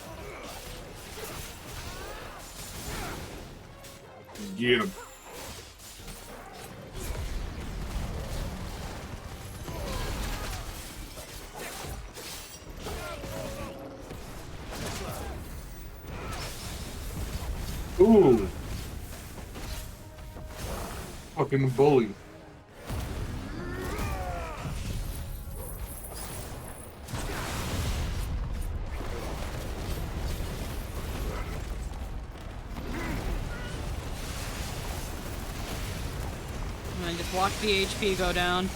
Get him. Ooh. Fucking bully. And just watch the HP go down.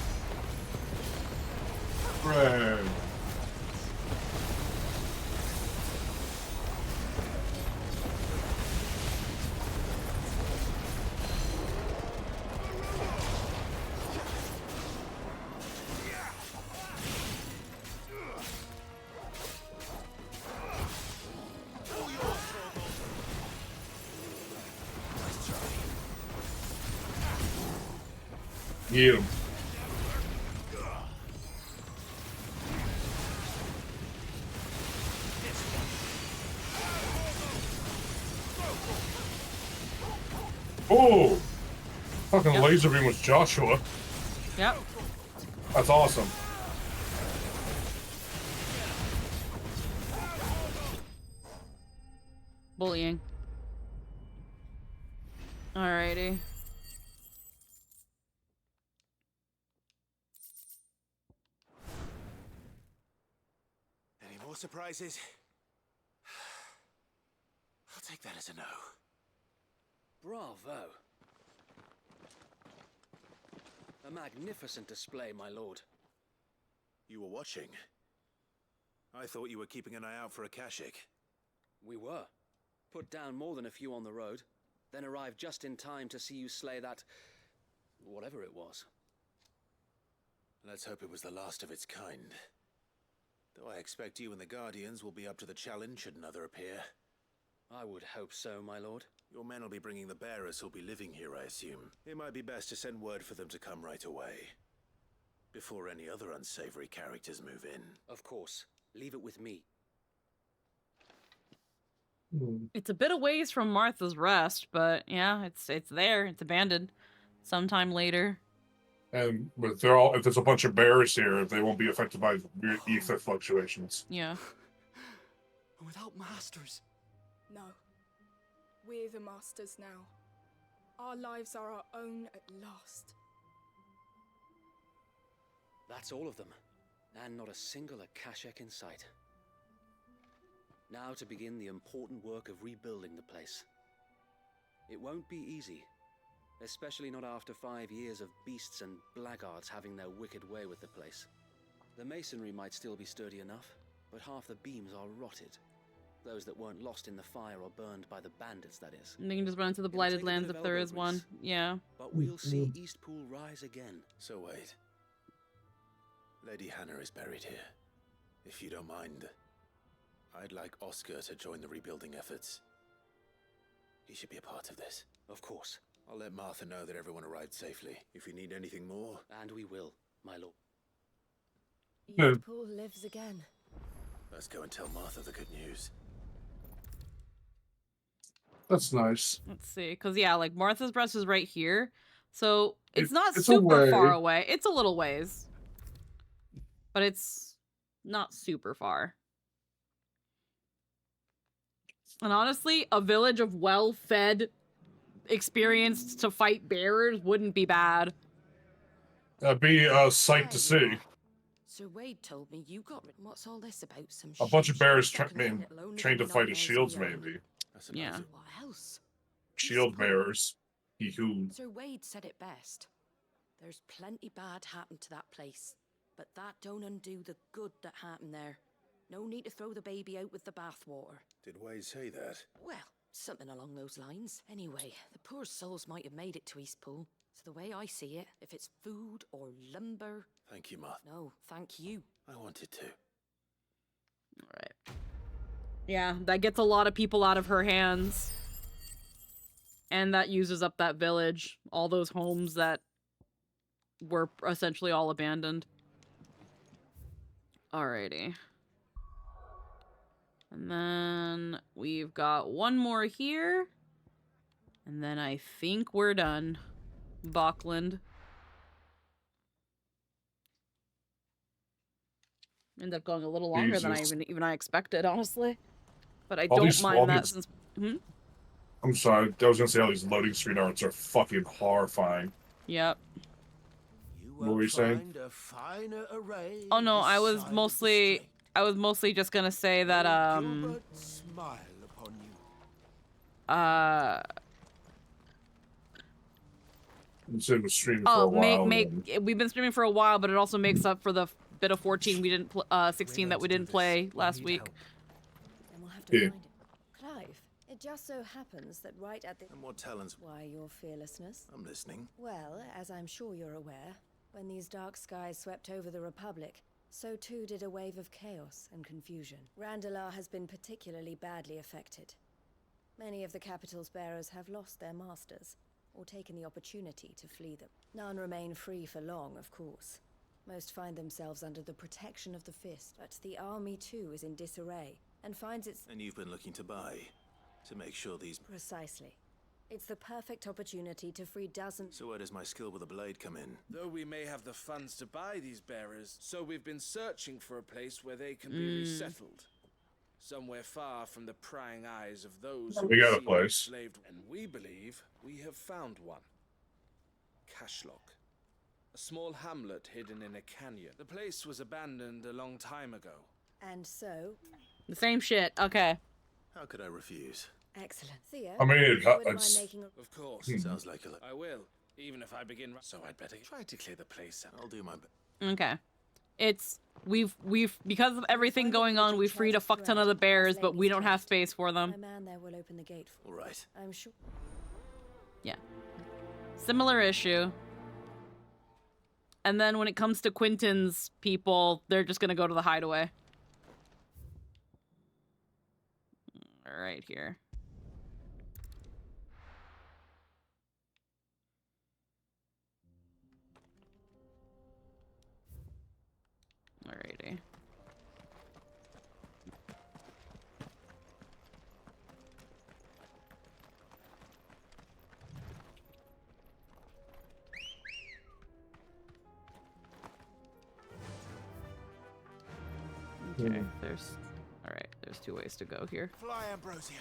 Right. Get him. Oh! Fucking laser beam was Joshua. Yep. That's awesome. Bullying. Alrighty. Any more surprises? I'll take that as a no. Bravo. A magnificent display, my lord. You were watching? I thought you were keeping an eye out for a Kashik. We were. Put down more than a few on the road, then arrived just in time to see you slay that... whatever it was. Let's hope it was the last of its kind. Though I expect you and the Guardians will be up to the challenge should another appear. I would hope so, my lord. Your men will be bringing the bearers who'll be living here, I assume. It might be best to send word for them to come right away. Before any other unsavory characters move in. Of course. Leave it with me. It's a bit of ways from Martha's Rest, but yeah, it's there. It's abandoned. Sometime later. And but they're all, if there's a bunch of bears here, they won't be affected by weird ether fluctuations. Yeah. Without masters. No. We're the masters now. Our lives are our own at last. That's all of them. And not a single Akashek in sight. Now to begin the important work of rebuilding the place. It won't be easy. Especially not after 5 years of beasts and blackguards having their wicked way with the place. The masonry might still be sturdy enough, but half the beams are rotted. Those that weren't lost in the fire or burned by the bandits, that is. And they can just run into the Blighted Lands if there is one. Yeah. But we'll see Eastpool rise again. So wait. Lady Hannah is buried here. If you don't mind, I'd like Oscar to join the rebuilding efforts. He should be a part of this. Of course. I'll let Martha know that everyone arrived safely. If you need anything more... And we will, my lord. Eastpool lives again. Let's go and tell Martha the good news. That's nice. Let's see, because yeah, like Martha's Rest is right here, so it's not it's super away. far away. It's a little ways. but it's not super far. And honestly, a village of well-fed, experienced to fight bears wouldn't be bad. That'd be a sight to see. Sir Wade told me you got rid. What's all this about? Some A bunch of bears trained trained to fight as shields, maybe. Yeah. What else? Shield bearers. He who. Sir Wade said it best. There's plenty bad happened to that place, but that don't undo the good that happened there. No need to throw the baby out with the bathwater. Did Wade say that? Well, something along those lines. Anyway, the poor souls might have made it to Eastpool. So the way I see it, if it's food or lumber... Thank you, Martha. No, thank you. I wanted to. Alright. Yeah, that gets a lot of people out of her hands. And that uses up that village. All those homes that were essentially all abandoned. Alrighty. And then we've got one more here. And then I think we're done. Bachland. Ended up going a little longer than I even I expected, honestly. But I don't mind that since... I'm sorry, I was gonna say all these loading screen arts are fucking horrifying. Yep. What were you saying? Oh no, I was mostly just gonna say that Been streaming for a while. We've been streaming for a while, but it also makes up for the bit of 14 we didn't 16 that we didn't play last week. Then we'll have to find it. Clive, it just so happens that right at the... And what talents? Why, your fearlessness. I'm listening. Well, as I'm sure you're aware, when these dark skies swept over the Republic, so too did a wave of chaos and confusion. Randalar has been particularly badly affected. Many of the capital's bearers have lost their masters, or taken the opportunity to flee them. None remain free for long, of course. Most find themselves under the protection of the Fist, but the army too is in disarray, and finds its... And you've been looking to buy, to make sure these... Precisely. It's the perfect opportunity to free dozens... So where does my skill with a blade come in? Though we may have the funds to buy these bearers, so we've been searching for a place where they can be resettled. Somewhere far from the prying eyes of those We got a who place. enslaved, and we believe we have found one. Cashlock. A small hamlet hidden in a canyon. The place was abandoned a long time ago. And so... The same shit. Okay. How could I refuse? Excellent. Theo, I mean, Of course. Sounds like a... I will, even if I begin... So I'd better try to clear the place out. I'll do my best. Okay. It's we've because of everything going on, we've freed a fuck ton of the bears, but we don't have space for them. My man there will open the gate for All right. I'm sure. Yeah. Similar issue. And then when it comes to Quentin's people, they're just gonna go to the hideaway. Right here. Alrighty. Okay, there's two ways to go here. Fly, Ambrosia.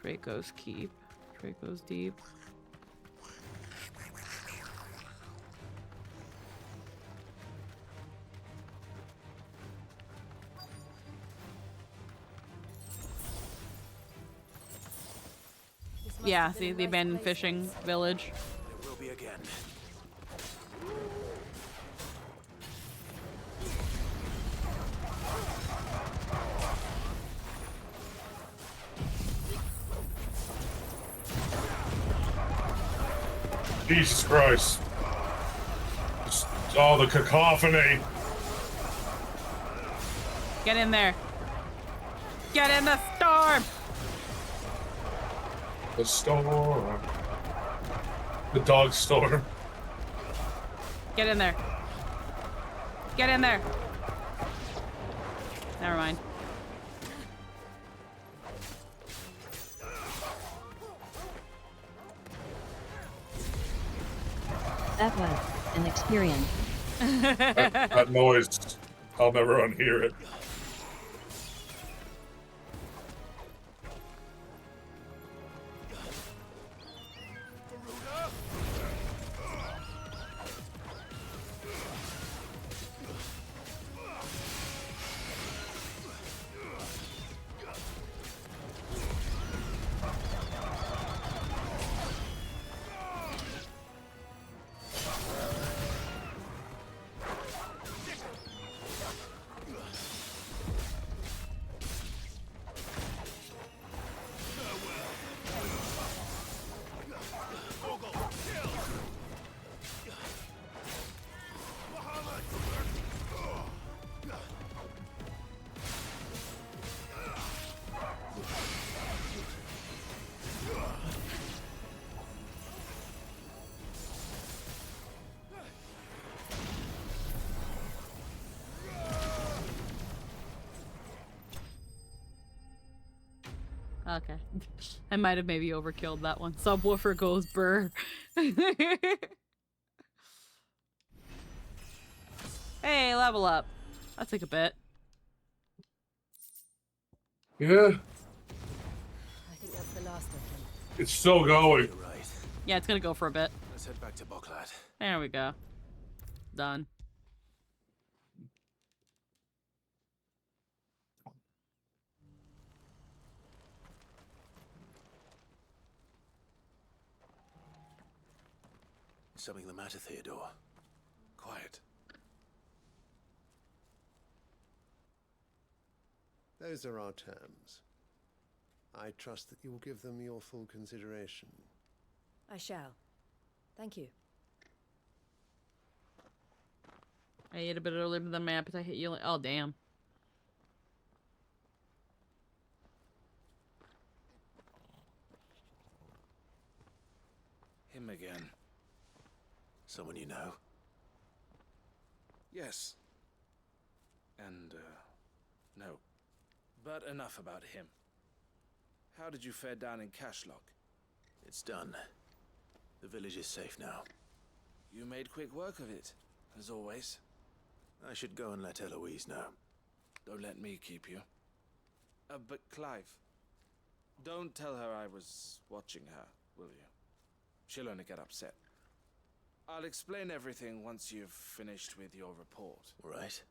Draco's Keep. Draco's Deep. Yeah, see the abandoned fishing village. It will be again. Jesus Christ. Oh, the cacophony. Get in there. Get in the storm. The storm. The dog storm. Get in there. Get in there. Never mind. That was an experience. That noise, I'll never unhear it. Okay. I might have maybe overkilled that one. Subwoofer goes burr. Hey, level up. That took a bit. Yeah. I think that's the last of them. It's still going. Yeah, it's gonna go for a bit. Let's head back to Boklat. There we go. Done. Is something the matter, Theodore? Quiet. Those are our terms. I trust that you will give them your full consideration. I shall. Thank you. I ate a bit earlier than my appetite hit you. Oh, damn. Him again. Someone you know? Yes. And, no. But enough about him. How did you fare down in Cashlock? It's done. The village is safe now. You made quick work of it, as always. I should go and let Eloise know. Don't let me keep you. But Clive, don't tell her I was watching her, will you? She'll only get upset. I'll explain everything once you've finished with your report. All right.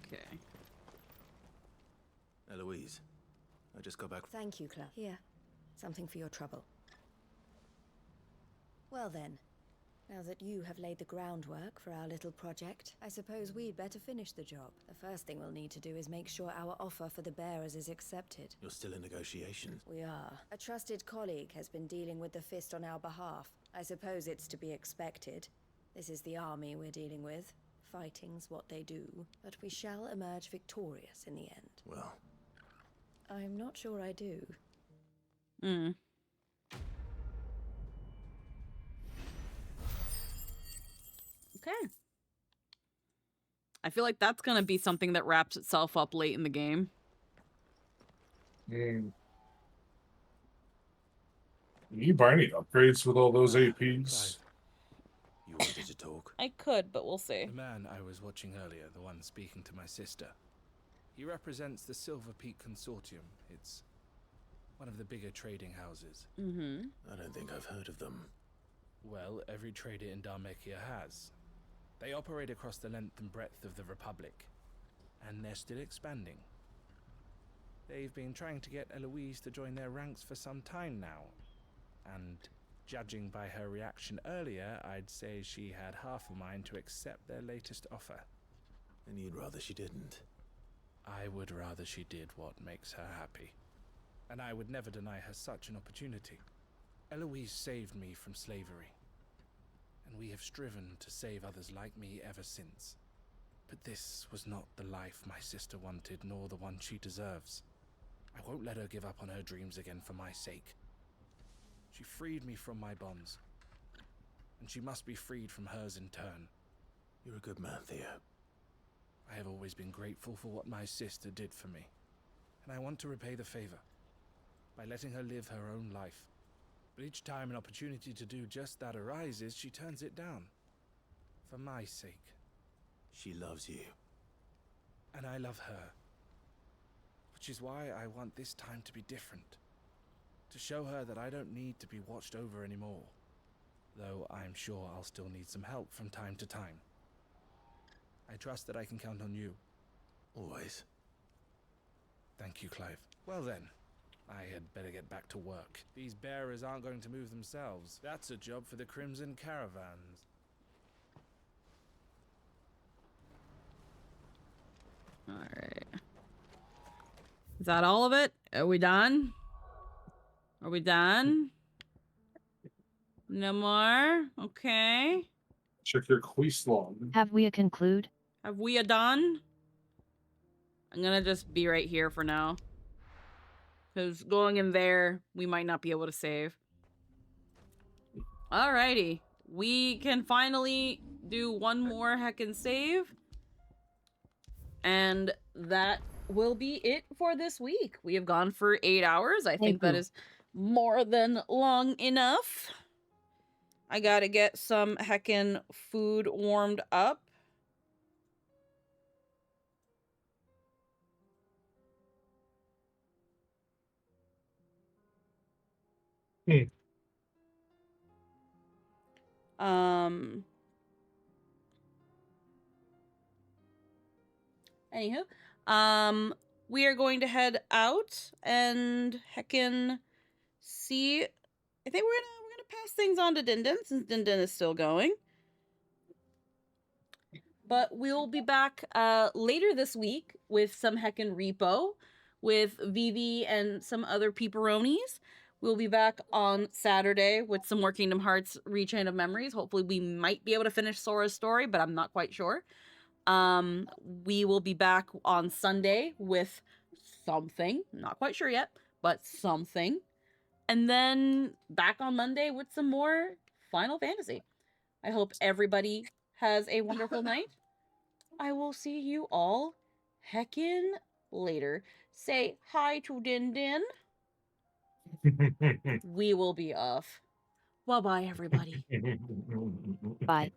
Okay. Eloise, I just got back. Thank you, Claire. Here, something for your trouble. Well then, now that you have laid the groundwork for our little project, I suppose we'd better finish the job. The first thing we'll need to do is make sure our offer for the bearers is accepted. You're still in negotiations. We are. A trusted colleague has been dealing with the Fist on our behalf. I suppose it's to be expected. This is the army we're dealing with. Fighting's what they do. But we shall emerge victorious in the end. Well, I'm not sure I do. Okay. I feel like that's gonna be something that wraps itself up late in the game. Can you buy any upgrades with all those APs? you wanted to talk? I could, but we'll see. The man I was watching earlier, the one speaking to my sister, he represents the Silver Peak Consortium. It's one of the bigger trading houses. I don't think I've heard of them. Well, every trader in Dharmekia has. They operate across the length and breadth of the Republic, and they're still expanding. They've been trying to get Eloise to join their ranks for some time now, and judging by her reaction earlier, I'd say she had half a mind to accept their latest offer. And you'd rather she didn't? I would rather she did what makes her happy, and I would never deny her such an opportunity. Eloise saved me from slavery, and we have striven to save others like me ever since. But this was not the life my sister wanted, nor the one she deserves. I won't let her give up on her dreams again for my sake. She freed me from my bonds, and she must be freed from hers in turn. You're a good man, Theo. I have always been grateful for what my sister did for me, and I want to repay the favor by letting her live her own life. But each time an opportunity to do just that arises, she turns it down. For my sake. She loves you. And I love her. Which is why I want this time to be different. To show her that I don't need to be watched over anymore. Though I'm sure I'll still need some help from time to time. I trust that I can count on you. Always. Thank you, Clive. Well then, I had better get back to work. These bearers aren't going to move themselves. That's a job for the Crimson Caravans. Alright. Is that all of it? Are we done? Are we done? No more? Okay. Check your quest log. Have we a conclude? Have we a done? I'm gonna just be right here for now. Because going in there, we might not be able to save. Alrighty. We can finally do one more heckin' save. And that will be it for this week. We have gone for 8 hours. I think that is more than long enough. I gotta get some heckin' food warmed up. Anywho, we are going to head out and heckin' see. I think we're gonna pass things on to Dindin since Dindin is still going. But we'll be back later this week with some heckin' repo with Vivi and some other peeperonis. We'll be back on Saturday with some more Kingdom Hearts Rechain of Memories. Hopefully we might be able to finish Sora's story, but I'm not quite sure. We will be back on Sunday with something. Not quite sure yet, but something. And then back on Monday with some more Final Fantasy. I hope everybody has a wonderful night. I will see you all heckin' later. Say hi to Din Din. We will be off. Bye-bye, everybody. Bye.